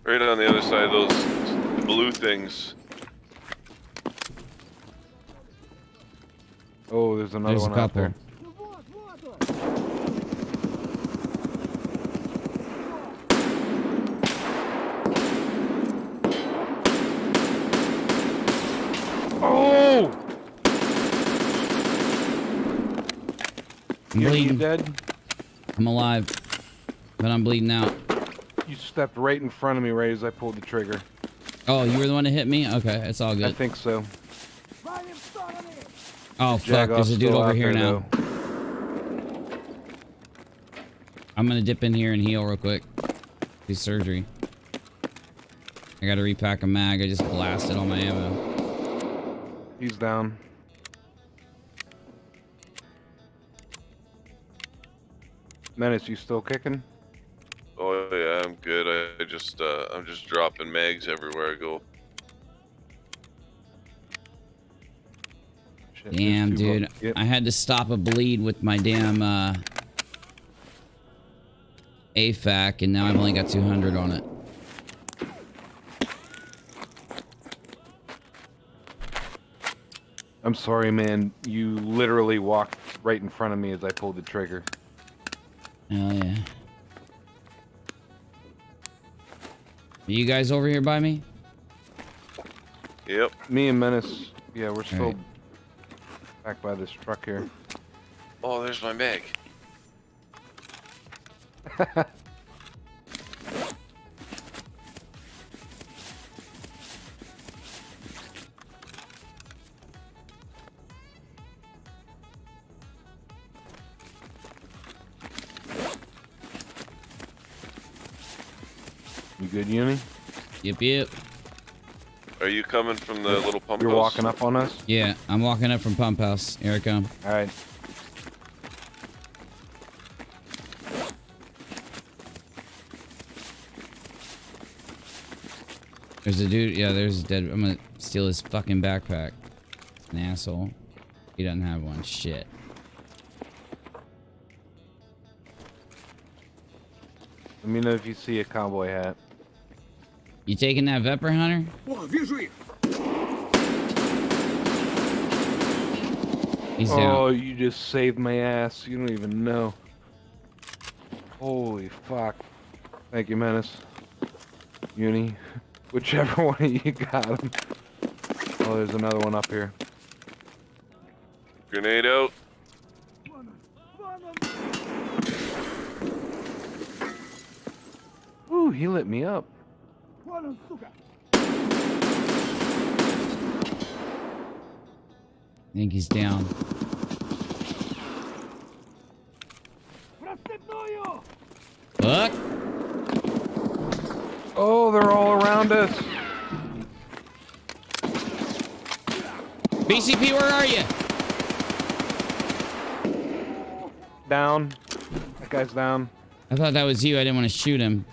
Right on the other side of those blue things. Oh, there's another one out there. Oh! I'm bleeding. You dead? I'm alive, but I'm bleeding out. You stepped right in front of me right as I pulled the trigger. Oh, you were the one to hit me? Okay, it's all good. I think so. Oh, fuck, there's a dude over here now. I'm gonna dip in here and heal real quick. Do surgery. I gotta repack a mag. I just blasted all my ammo. He's down. Menace, you still kicking? Oh yeah, I'm good. I'm just dropping mags everywhere I go. Shit, Damn, dude. Yep. I had to stop a bleed with my damn, AFAC, and now I've only got 200 on it. I'm sorry, man. You literally walked right in front of me as I pulled the trigger. Oh, yeah. Are you guys over here by me? Yep. Me and Menace. Yeah, we're still right. back by this truck here. Oh, there's my mag. You good, Uni? Yep. Are you coming from the little pump You're house? walking up on us? Yeah, I'm walking up from Pump House. Here I come. Alright. There's a dude. Yeah, there's a dead. I'm gonna steal his fucking backpack. An asshole. He doesn't have one. Shit. Let me know if you see a cowboy hat. You taking that Vepper Hunter? He's down. Oh, you just saved my ass. You don't even know. Holy fuck. Thank you, Menace. Uni. Whichever one of you got him. Oh, there's another one up here. Grenade out. Ooh, he lit me up. I think he's down. Fuck. Oh, they're all around us. BCP, where are you? Down. That guy's down. I thought that was you. I didn't want to shoot him.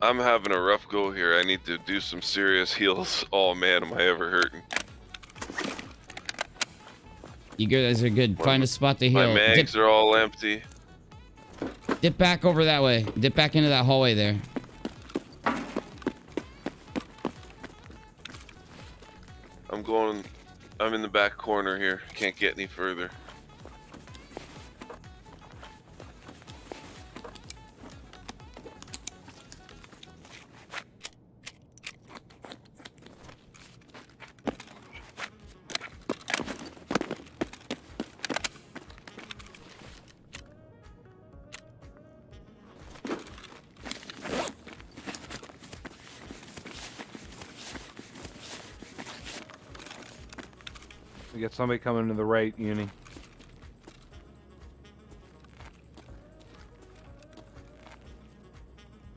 I'm having a rough go here. I need to do some serious heals. Oh man, am I ever hurting. You guys are good. Find a spot to heal. My mags are all empty. Dip back over that way. Dip back into that hallway there. I'm in the back corner here. Can't get any further. We got somebody coming to the right, Uni.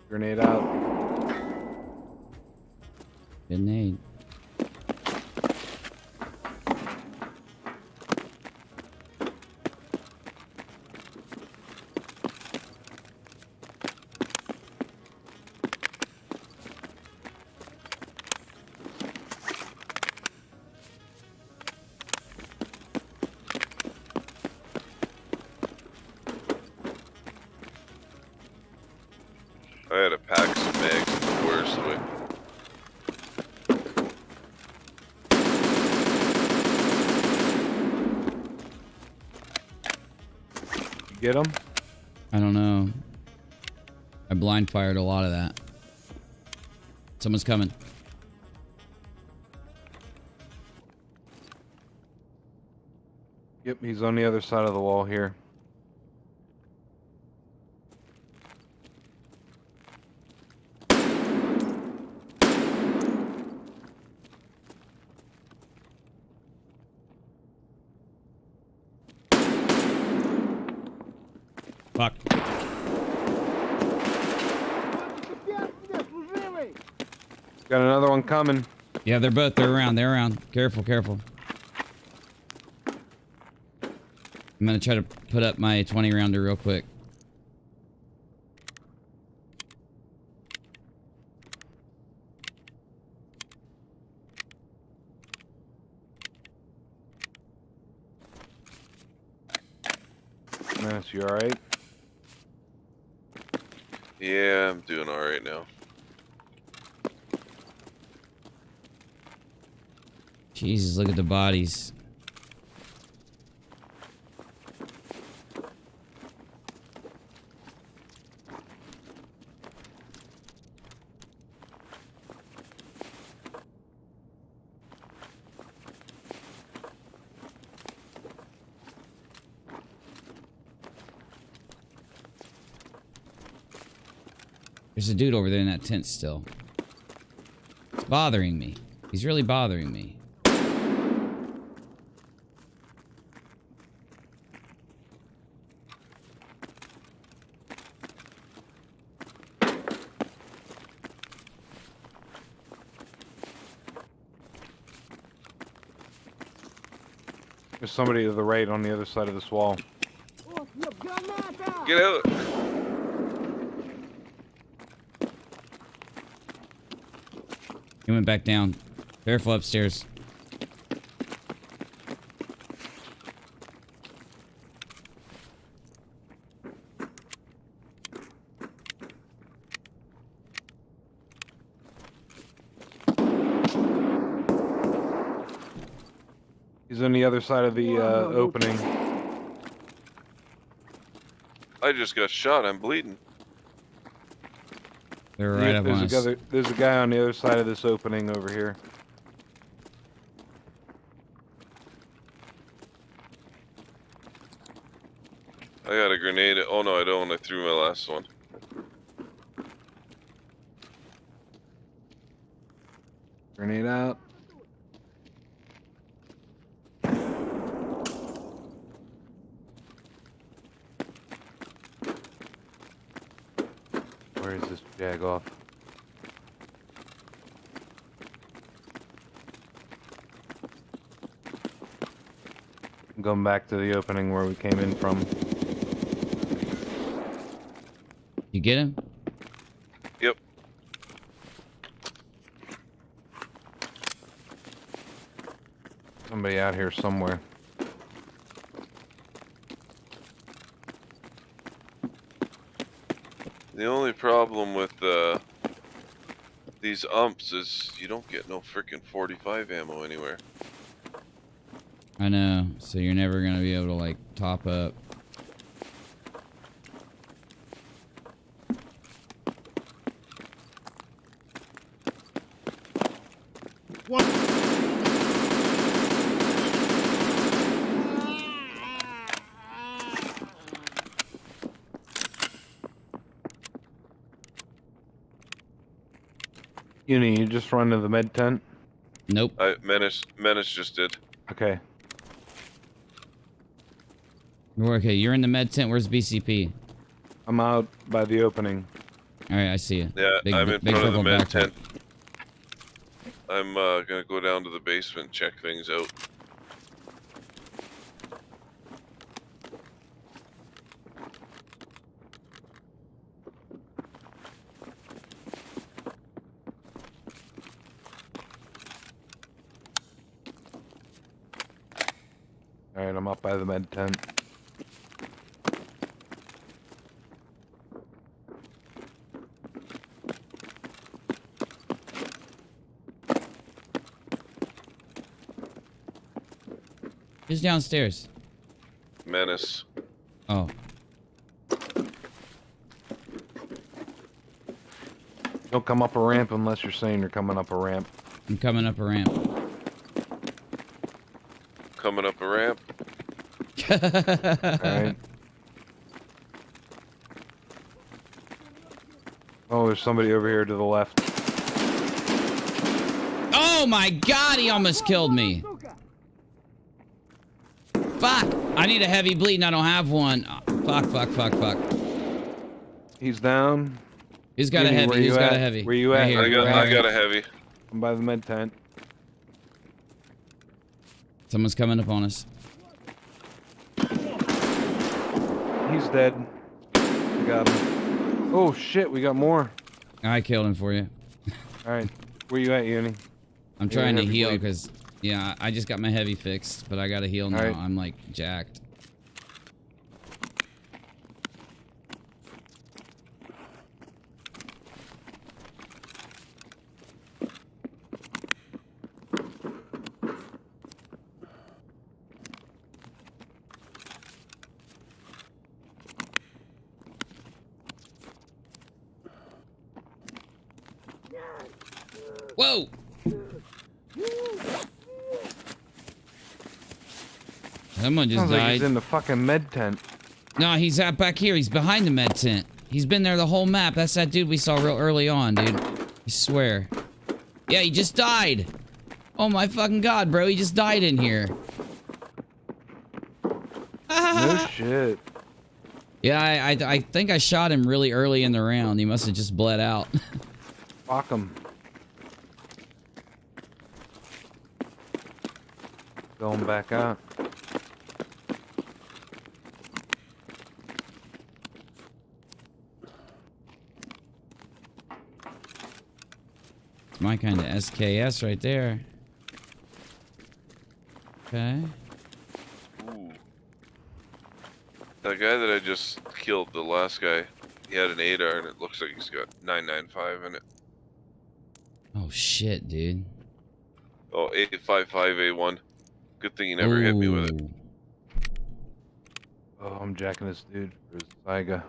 Grenade out. Grenade. I had to pack some mags in the worst way. You get him? I don't know. I blind fired a lot of that. Someone's coming. Yep, he's on the other side of the wall here. Fuck. Got another one coming. Yeah, they're around. They're around. Careful, careful. I'm gonna try to put up my 20 rounder real quick. Menace, you alright? Yeah, I'm doing alright now. Jesus, look at the bodies. There's a dude over there in that tent still. It's bothering me. He's really bothering me. There's somebody to the right on the other side of this wall. Get out! He went back down. Careful upstairs. He's on the other side of the opening. I just got shot. I'm bleeding. They're right up on us. There's a guy on the other side of this opening over here. I got a grenade. Oh no, I don't. I threw my last one. Grenade out. Where is this jag off? I'm going back to the opening where we came in from. You get him? Yep. Somebody out here somewhere. The only problem with these umps is you don't get no frickin' 45 ammo anywhere. I know. So you're never gonna be able to like top up. What? Uni, you just run to the med tent? Nope. Menace just did. Okay. Okay, you're in the med tent. Where's BCP? I'm out by the opening. Alright, I see you. Yeah, Big, I'm in big front of the purple med backpack. tent. I'm gonna go down to the basement and check things out. Alright, I'm up by the med tent. Who's downstairs? Menace. Oh. Don't come up a ramp unless you're saying you're coming up a ramp. I'm coming up a ramp. Coming up a ramp. Alright. Oh, there's somebody over here to the left. Oh my god, he almost killed me. Fuck! I need a heavy bleed and I don't have one. Oh, fuck. He's down. He's got a heavy. He's got a heavy. Where you at? Right here. I got a heavy. I'm by the med tent. Someone's coming up on us. He's dead. I got him. Oh shit, we got more. I killed him for you. Alright. Where you at, Uni? I'm trying to heal because, yeah, I just got my heavy fixed, but I gotta heal now. Right. I'm like jacked. Whoa! Someone just Sounds died. like he's in the fucking med tent. No, he's out back here. He's behind the med tent. He's been there the whole map. That's that dude we saw real early on, dude. I swear. Yeah, he just died. Oh my fucking god, bro. He just died in here. No shit. Yeah, I think I shot him really early in the round. He must have just bled out. Fuck him. Going back out. It's my kind of SKS right there. Okay. Ooh. That guy that I just killed, the last guy, he had an 8R and it looks like he's got 995 in it. Oh shit, dude. Oh, 855A1. Good thing he never hit me with it. Oh, I'm jacking this dude for his Zyga.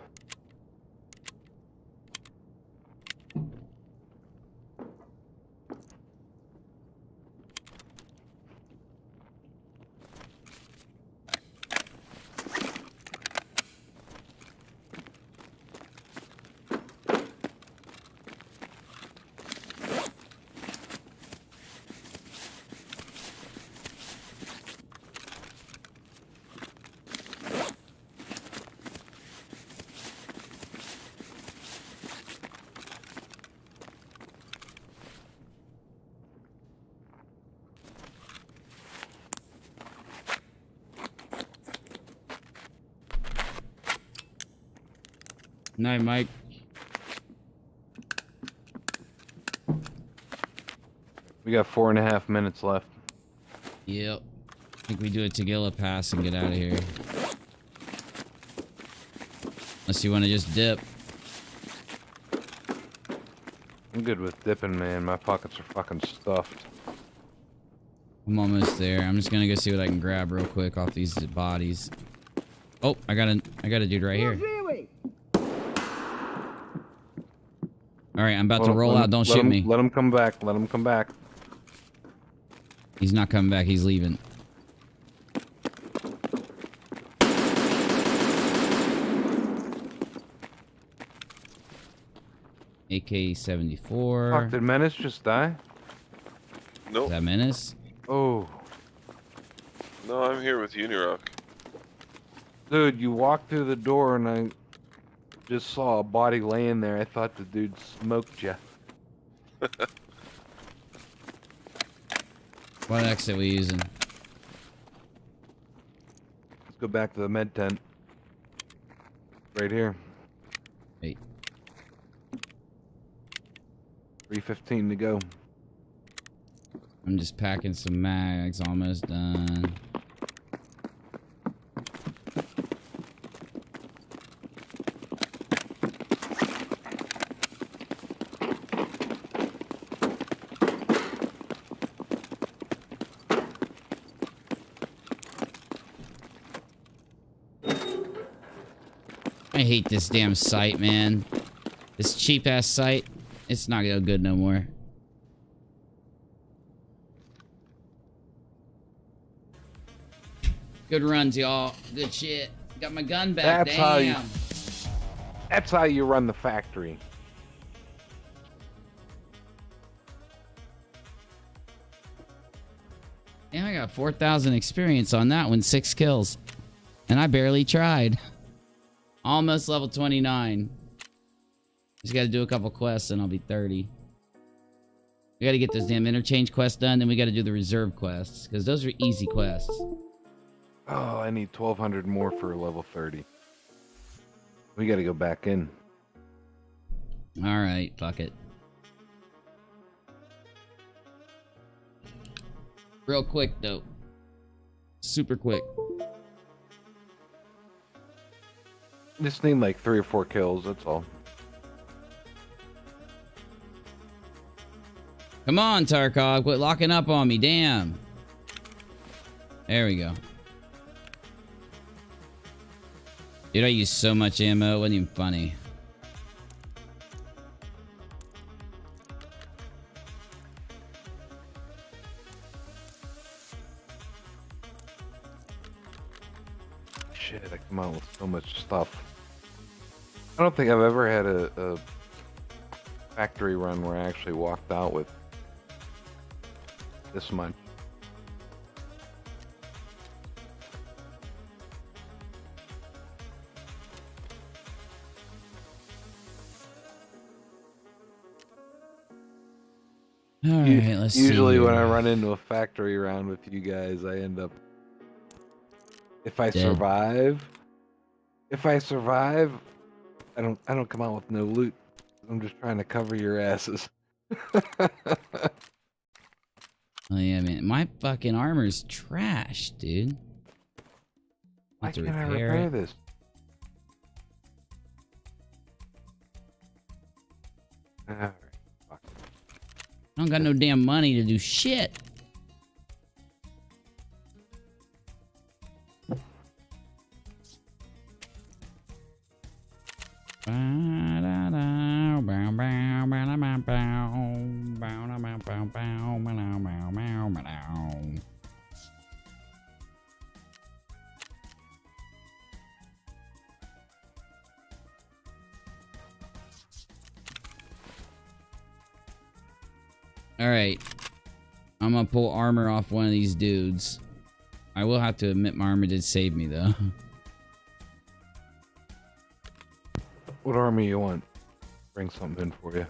Night, Mike. We got 4.5 minutes left. Yep. I think we do a Tagilla pass and get out of here. Unless you want to just dip. I'm good with dipping, man. My pockets are fucking stuffed. I'm almost there. I'm just gonna go see what I can grab real quick off these bodies. Oh, I got a dude right here. All right, I'm about to roll out. Don't shoot me. Let him come back. Let him come back. He's not coming back. He's leaving. AK-74. Fuck, did Menace just die? Nope. Is that Menace? Oh. No, I'm here with UNIRock. Dude, you walked through the door and I just saw a body laying there. I thought the dude smoked you. What exit we using? Let's go back to the med tent. Right here. Wait. 3:15 to go. I'm just packing some mags. Almost done. I hate this damn site, man. This cheap ass site. It's not no good no more. Good runs, y'all. Good shit. Got my gun back. Damn. That's how you run the factory. Damn, I got 4,000 experience on that one. 6 kills. And I barely tried. Almost level 29. Just gotta do a couple quests and I'll be 30. We gotta get those damn interchange quests done, then we gotta do the reserve quests. Because those are easy quests. Oh, I need 1,200 more for level 30. We gotta go back in. Alright, fuck it. Real quick, though. Super quick. Just need like 3 or 4 kills, that's all. Come on, Tarkov. Quit locking up on me. Damn. There we go. Dude, I used so much ammo. It wasn't even funny. around with so much stuff. I don't think I've ever had a factory run where I actually walked out with this much. All right, let's see. Usually when I run into a factory round with you guys, I end up, if I survive, I don't come out with no loot. I'm just trying to cover your asses. Oh yeah, man. My fucking armor's trash, dude. Why can't I repair this? Alright, fuck it. I don't got no damn money to do shit. Alright. I'm gonna pull armor off one of these dudes. I will have to admit my armor did save me though. What armor you want? Bring something in for you.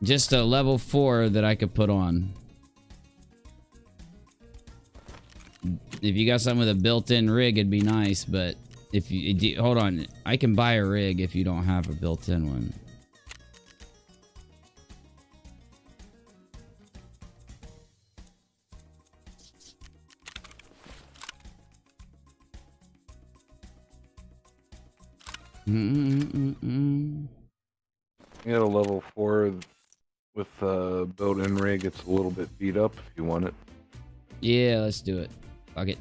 Just a level 4 that I could put on. If you got something with a built-in rig, it'd be nice, but if you hold on, I can buy a rig if you don't have a built-in one. You got a level 4 with a built-in rig. It's a little bit beat up if you want it. Yeah, let's do it. Fuck it.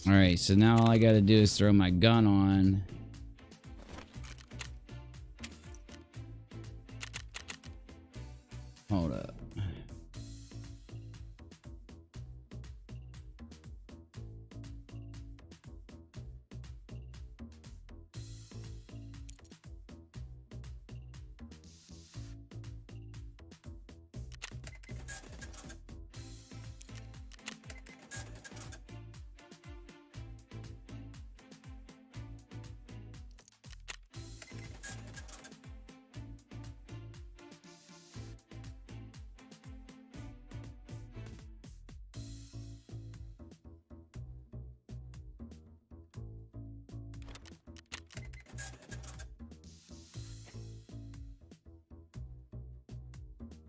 Alright, so now all I gotta do is throw my gun on. Hold up.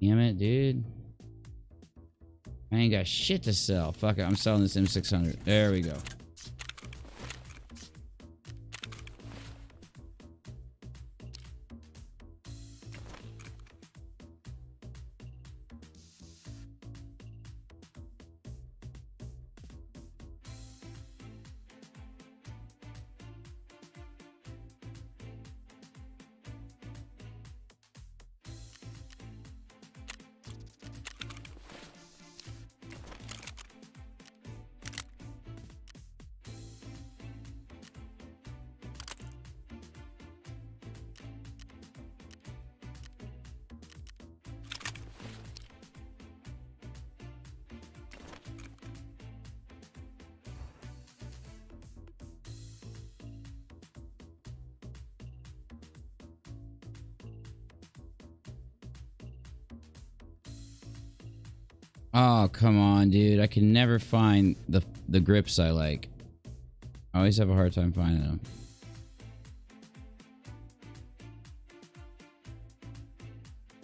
Damn it, dude. I ain't got shit to sell. Fuck it, I'm selling this M600. There we go. Oh, come on, dude. I can never find the grips I like. I always have a hard time finding them.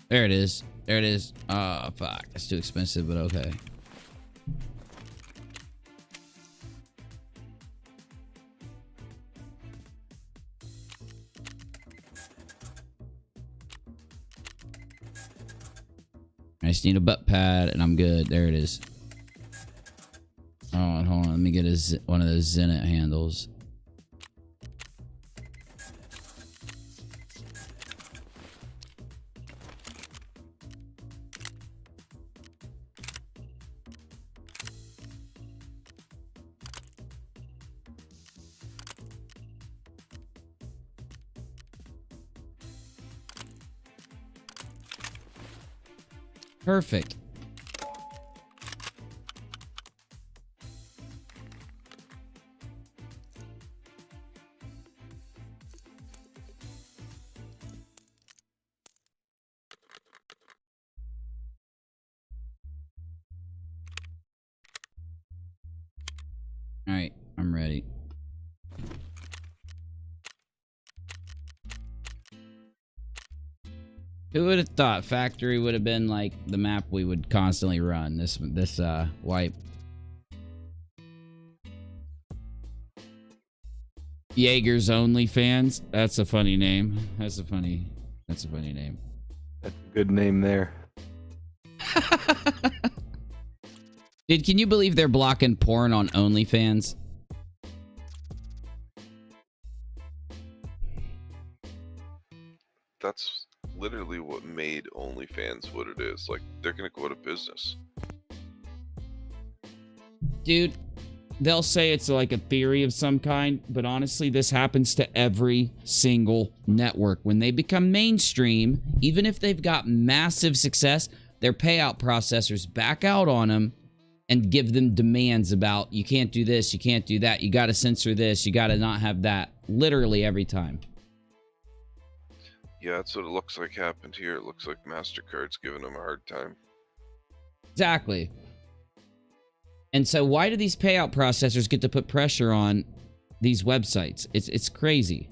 There it is. There it is. Oh, fuck. That's too expensive, but okay. I just need a butt pad and I'm good. There it is. Hold on. Let me get one of those Zenit handles. Perfect. All right, I'm ready. Who would have thought factory would have been like the map we would constantly run? This wipe. Jaeger's OnlyFans. That's a funny name. That's a funny name. That's a good name there. Dude, can you believe they're blocking porn on OnlyFans? That's literally what made OnlyFans what it is. Like, they're gonna go out of business. Dude, they'll say it's like a theory of some kind, but honestly, this happens to every single network. When they become mainstream, even if they've got massive success, their payout processors back out on them and give them demands about, you can't do this, you can't do that, you gotta censor this, you gotta not have that. Literally every time. Yeah, that's what it looks like happened here. It looks like MasterCard's giving them a hard time. Exactly. And so why do these payout processors get to put pressure on these websites? It's crazy.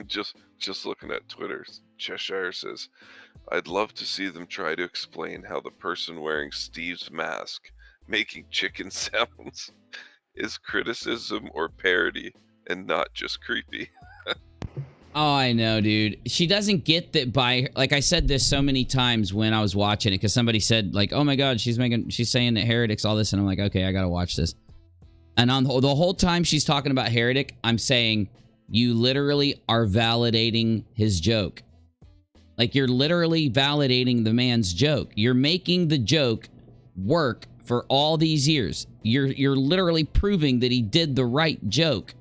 Just looking at Twitter, Cheshire says, I'd love to see them try to explain how the person wearing Steve's mask making chicken sounds is criticism or parody and not just creepy. Oh, I know, dude. She doesn't get that by, like I said this so many times when I was watching it, because somebody said like, oh my God, she's saying that heretics, all this. And I'm like, okay, I got to watch this. And on the whole time she's talking about heretic, I'm saying, you literally are validating his joke. Like, you're literally validating the man's joke. You're making the joke work for all these years. You're literally proving that he did the right joke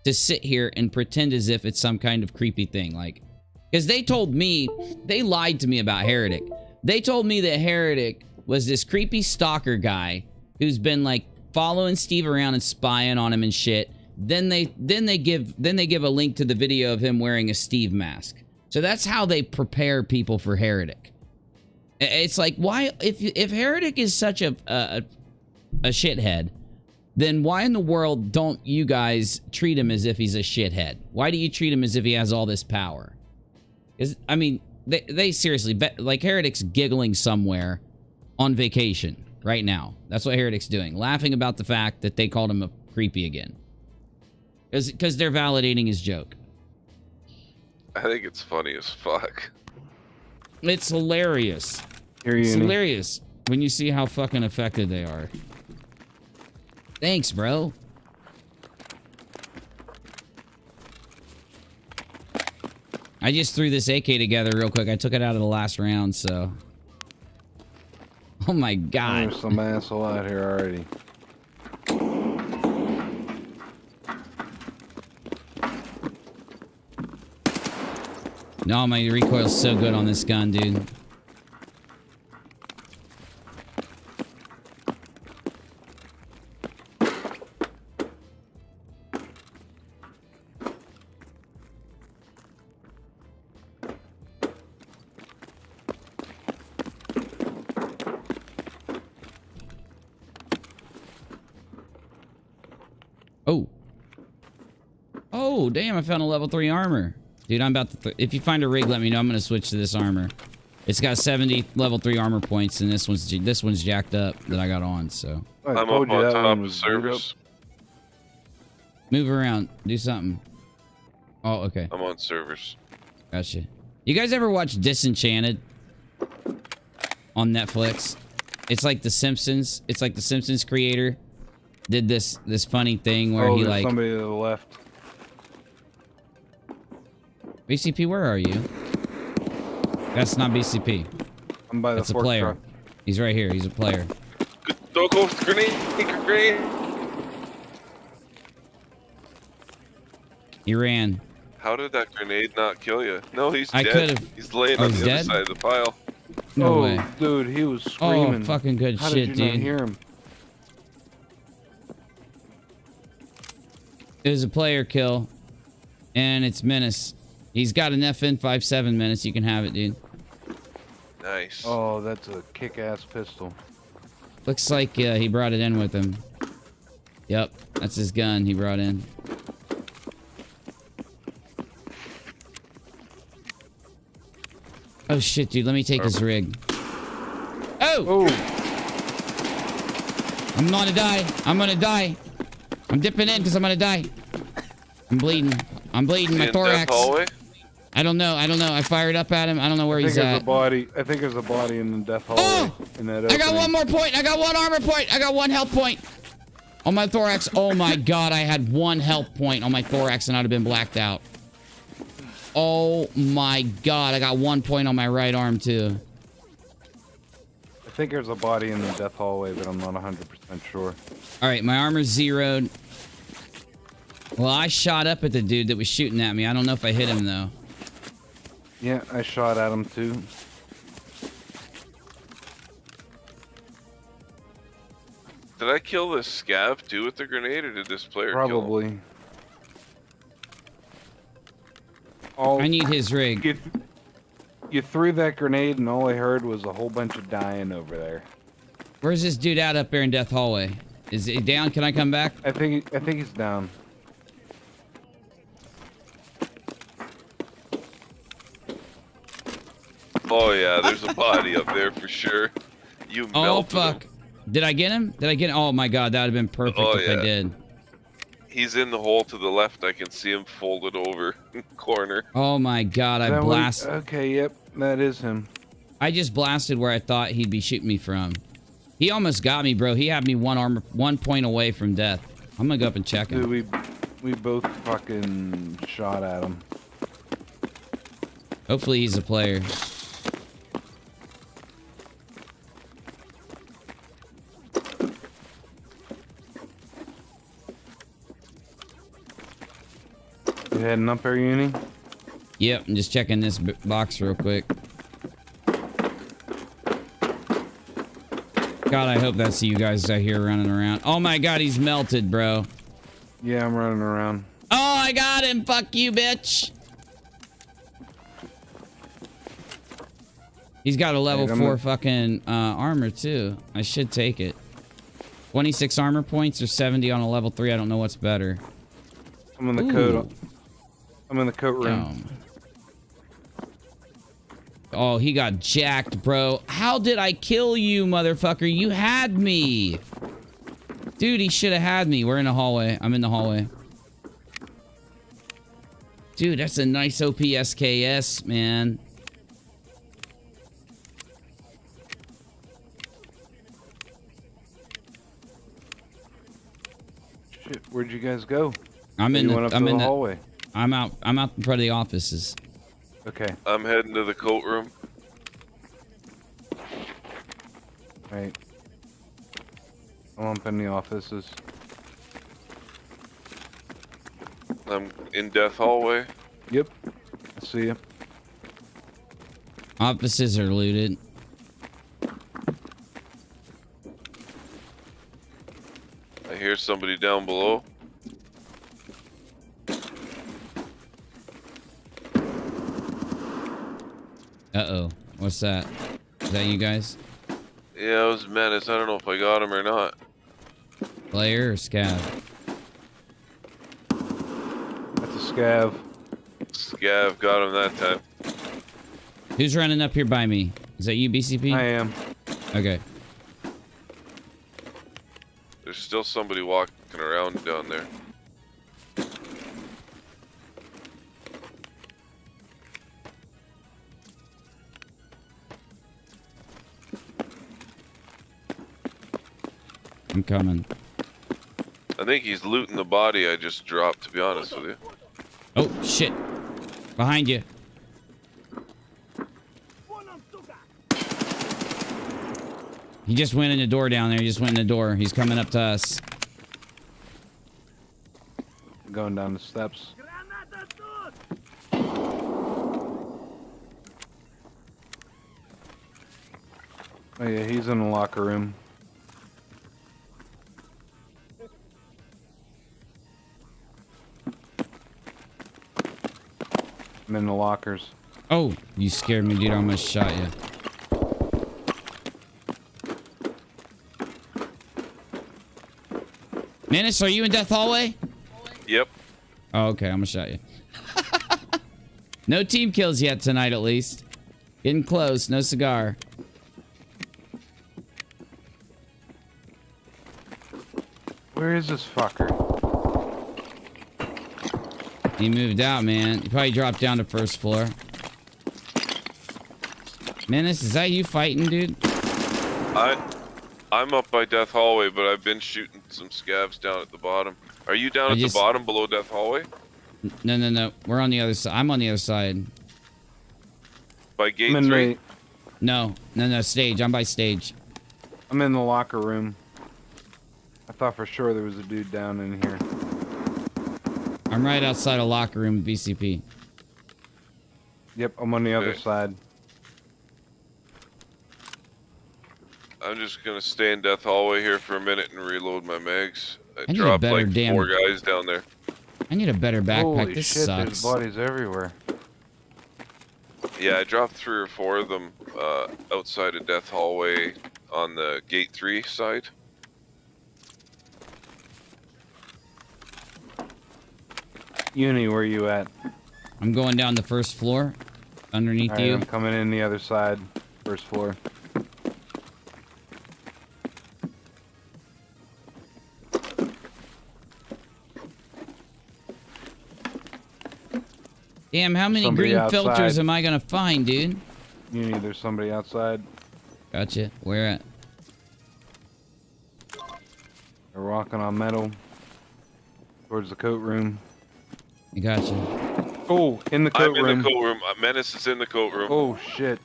to sit here and pretend as if it's some kind of creepy thing. Like, because they told me, they lied to me about Heretic. They told me that Heretic was this creepy stalker guy who's been like following Steve around and spying on him and shit. Then they give a link to the video of him wearing a Steve mask. So that's how they prepare people for Heretic. It's like, why, if Heretic is such a shithead, then why in the world don't you guys treat him as if he's a shithead? Why do you treat him as if he has all this power? I mean, they seriously, like, Heretic's giggling somewhere on vacation right now. That's what Heretic's doing, laughing about the fact that they called him a creepy again. Because they're validating his joke. I think it's funny as fuck. It's hilarious. It's hilarious when you see how fucking affected they are. Thanks, bro. I just threw this AK together real quick. I took it out of the last round, so... Oh my God. There's some asshole out here already. No, my recoil's so good on this gun, dude. Oh. Oh, damn, I found a level 3 armor. Dude, I'm about to... if you find a rig, let me know. I'm going to switch to this armor. It's got 70 level 3 armor points, and this one's jacked up that I got on, so... I'm up on top of servers. Move around. Do something. Oh, okay. I'm on servers. Gotcha. You guys ever watch Disenchanted? On Netflix? It's like The Simpsons. It's like The Simpsons creator did this funny thing where he like... somebody to the left. BCP, where are you? That's not BCP. I'm by the That's a fork player. truck. He's right here. He's a player. Don't go grenade. He ran. How did that grenade not kill you? No, he's I dead. could've- He's laying Oh, on he's the other dead? side of the pile. No way. Dude, he was screaming. Oh, fucking good How shit, did you not dude. hear him? It was a player kill. And it's Menace. He's got an FN57 Menace. You can have it, dude. Nice. Oh, that's a kick-ass pistol. Looks like he brought it in with him. Yep, that's his gun he brought in. Oh shit, dude, let me take his rig. Oh! I'm gonna die. I'm gonna die. I'm dipping in because I'm gonna die. I'm bleeding. I'm bleeding. My thorax. I don't know. I fired up at him. I don't know where he's at. I think there's a body in the death hallway. In that I got one more point. I got one armor point. I got one health point. On my thorax. Oh my god, I had one health point on my thorax and I'd have been blacked out. Oh my god, I got 1 point on my right arm too. I think there's a body in the death hallway, but I'm not 100% sure. Alright, my armor's zeroed. Well, I shot up at the dude that was shooting at me. I don't know if I hit him though. Yeah, I shot at him too. Did I kill this scav too with the grenade, or did this player kill him? Probably. I need his rig. You threw that grenade and all I heard was a whole bunch of dying over there. Where's this dude at up there in Death Hallway? Is he down? Can I come back? I think he's down. Oh yeah, there's a body up there for sure. You Oh melted fuck. him. Did I get him? Did I get him? Oh my god, that would have been perfect if I did. He's in the hole to the left. I can see him folded over corner. Oh my god, I blasted. Okay, yep, that is him. I just blasted where I thought he'd be shooting me from. He almost got me, bro. He had me 1 point away from death. I'm gonna go up and check him. Dude, we both fucking shot at him. Hopefully he's a player. You heading up there, Uni? Yep, I'm just checking this box real quick. God, I hope that's you guys out here running around. Oh my god, he's melted, bro. Yeah, I'm running around. Oh, I got him. Fuck you, bitch. He's got a level 4 fucking armor, too. I should take it. 26 armor points or 70 on a level 3. I don't know what's better. I'm in the coat. I'm in the coat room. Oh, he got jacked, bro. How did I kill you, motherfucker? You had me. Dude, he should have had me. We're in the hallway. I'm in the hallway. Dude, that's a nice OPSKS, man. Shit, where'd you guys go? I'm in the hallway. I'm out in front of the offices. Okay. I'm heading to the coat room. Right. I'm up in the offices. I'm in death hallway. Yep. I see you. Offices are looted. I hear somebody down below. Uh-oh. What's that? Is that you guys? Yeah, it was Menace. I don't know if I got him or not. Player or scav? That's a scav. Scav got him that time. Who's running up here by me? Is that you, BCP? I am. Okay. There's still somebody walking around down there. I'm coming. I think he's looting the body I just dropped, to be honest with you. Oh, shit. Behind you. He just went in the door down there. He just went in the door. He's coming up to us. Going down the steps. Oh yeah, he's in the locker room. I'm in the lockers. Oh, you scared me, dude. I almost shot you. Menace, are you in Death Hallway? Yep. Oh, okay. I almost shot you. No team kills yet tonight, at least. Getting close. No cigar. Where is this fucker? He moved out, man. He probably dropped down to first floor. Menace, is that you fighting, dude? I'm up by Death Hallway, but I've been shooting some scavs down at the bottom. Are you down at the bottom below Death Hallway? No. We're on the other side. I'm on the other side. By gate 3? No. Stage. I'm by stage. I'm in the locker room. I thought for sure there was a dude down in here. I'm right outside a locker room with BCP. Yep, I'm on the other side. I'm just gonna stay in Death Hallway here for a minute and reload my mags. I need a dropped better like damn- 4 guys down there. I need a better backpack. Holy This shit, sucks. there's bodies everywhere. Yeah, I dropped 3 or 4 of them outside of Death Hallway on the gate 3 side. Uni, where you at? I'm going down the first floor. Underneath All right, you. I'm coming in the other side, first floor. Damn, how many Somebody green outside. filters am I gonna find, dude? Uni, there's somebody outside. Gotcha. Where at? They're walking on metal towards the coat room. I gotcha. Oh, in the coat I'm room. in the coat room. Menace is in the coat room. Oh shit.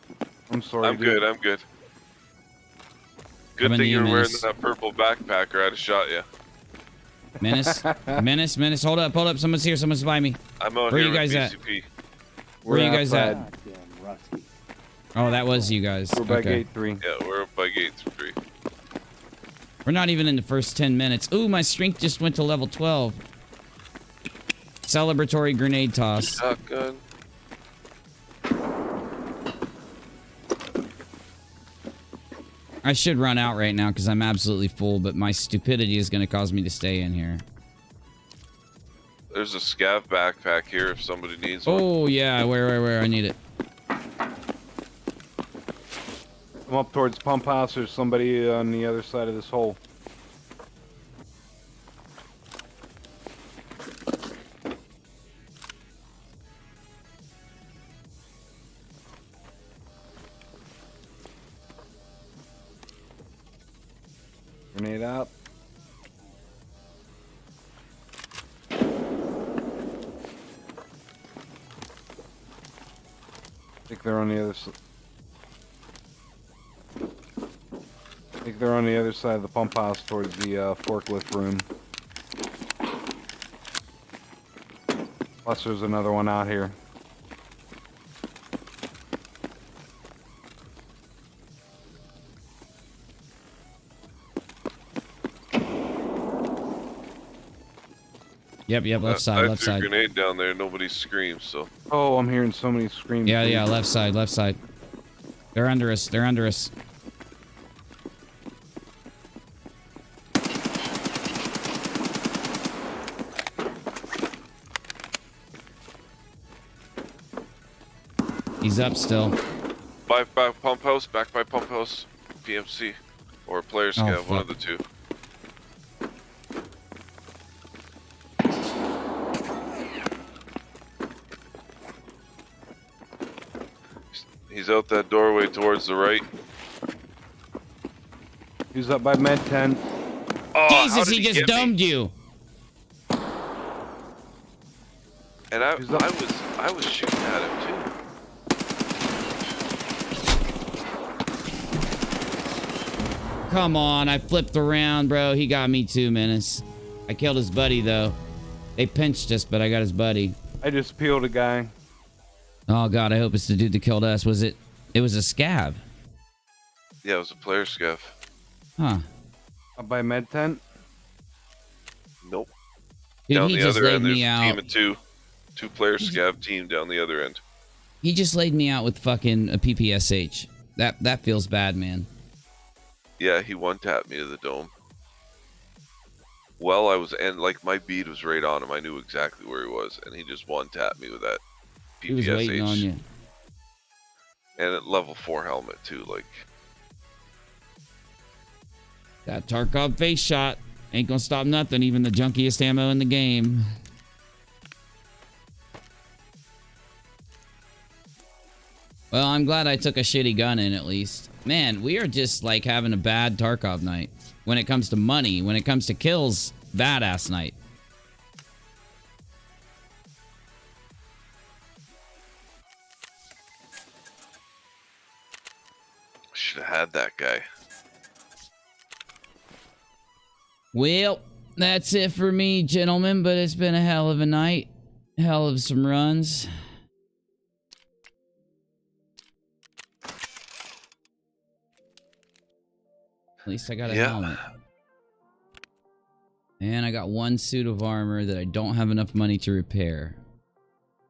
I'm sorry. I'm dude. good. I'm good. Good Coming thing to you, you're wearing Menace. that purple backpack, or I'd have shot you. Menace. Hold up. Someone's here. Someone's by me. I'm out Where here you guys with at? BCP. Where are you guys outside. at? Oh, that was you guys. We're by Okay. gate 3. Yeah, we're up by gate 3. We're not even in the first 10 minutes. Ooh, my strength just went to level 12. Celebratory grenade toss. Shotgun. I should run out right now because I'm absolutely full, but my stupidity is going to cause me to stay in here. There's a scav backpack here if somebody needs one. Oh, yeah. Where? I need it. I'm up towards pump house. There's somebody on the other side of this hole. Grenade out. I think they're on the other side. I think they're on the other side of the pump house towards the forklift room. Plus there's another one out here. Yep, left side, I left threw a side. grenade down there. Nobody screams, so. Oh, I'm hearing so many screams. Yeah, left side. They're under us. He's up still. By pump house, back by pump house, PMC, or player scav, one of the two. He's out that doorway towards the right. He's up by med 10. Oh, how Jesus, did he get just me? domed you. And I was shooting at him too. Come on, I flipped around, bro. He got me too, Menace. I killed his buddy, though. They pinched us, but I got his buddy. I just peeled a guy. Oh, God, I hope it's the dude that killed us. Was it? It was a scav. Yeah, it was a player scav. Huh. Up by med tent? Nope. Dude, down he the just other laid end, there's me a out. team of two. Two-player scav team down the other end. He just laid me out with fucking a PPSH. That feels bad, man. Yeah, he one-tapped me to the dome. Well, I was, and like my bead was right on him. I knew exactly where he was, and he just one-tapped me with that PPSH. He was waiting on you. And at level 4 helmet too, like. That Tarkov face shot ain't gonna stop nothing, even the junkiest ammo in the game. Well, I'm glad I took a shitty gun in at least. Man, we are just like having a bad Tarkov night. When it comes to money, when it comes to kills, badass night. Should have had that guy. Well, that's it for me, gentlemen, but it's been a hell of a night. Hell of some runs. At least I got a helmet. And I got one suit of armor that I don't have enough money to repair.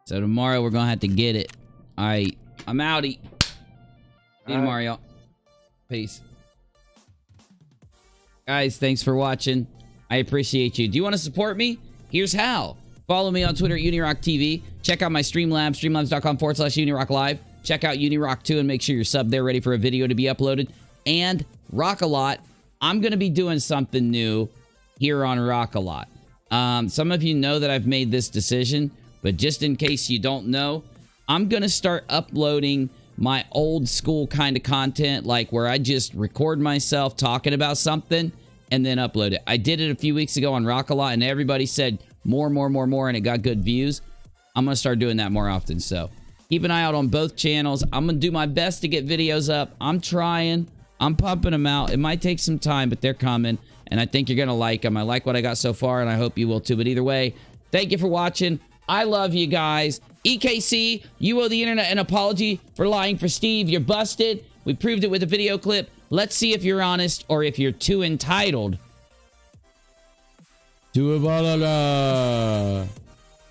So tomorrow we're gonna have to get it. Alright, I'm outie. See you tomorrow, y'all. Peace. Guys, thanks for watching. I appreciate you. Do you want to support me? Here's how. Follow me on Twitter at UNIRocktv. Check out my Streamlabs, streamlabs.com/UNIRockLive. Check out UNIRock 2 and make sure you're subbed there, ready for a video to be uploaded. And ROCKaLOT. I'm going to be doing something new here on ROCKaLOT. Some of you know that I've made this decision, but just in case you don't know, I'm going to start uploading my old school kind of content, like where I just record myself talking about something and then upload it. I did it a few weeks ago on ROCKaLOT and everybody said more, and it got good views. I'm going to start doing that more often. So keep an eye out on both channels. I'm going to do my best to get videos up. I'm trying. I'm pumping them out. It might take some time, but they're coming. And I think you're going to like them. I like what I got so far, and I hope you will too. But either way, thank you for watching. I love you guys. EKC, you owe the internet an apology for lying for Steve. You're busted. We proved it with a video clip. Let's see if you're honest or if you're too entitled to a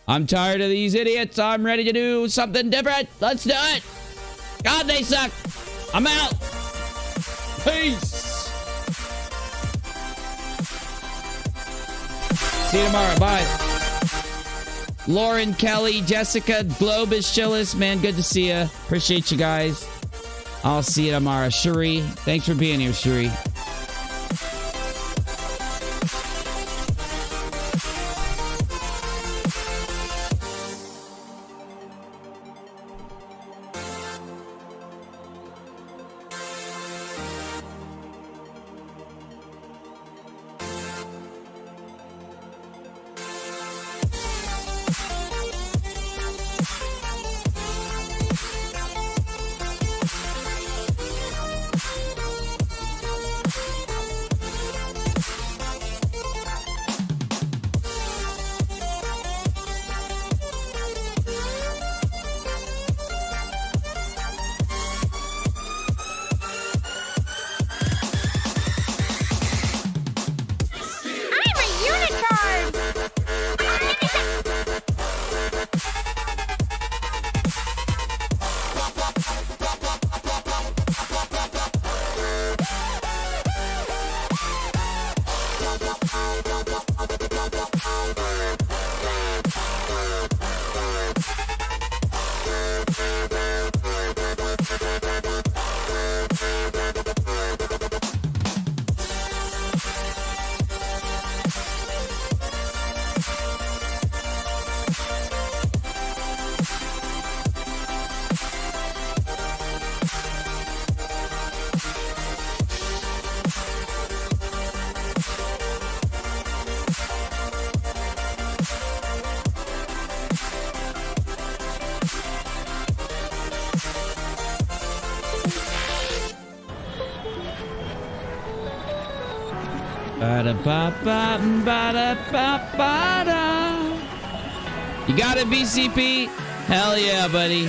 I'm tired of these idiots. I'm ready to do something different. Let's do it. God, they suck. I'm out. Peace. See you tomorrow. Bye. Lauren, Kelly, Jessica, Globus, Chillis, man, good to see you. Appreciate you guys. I'll see you tomorrow. Shuri, thanks for being here, Shuri. You got it, BCP? Hell yeah, buddy.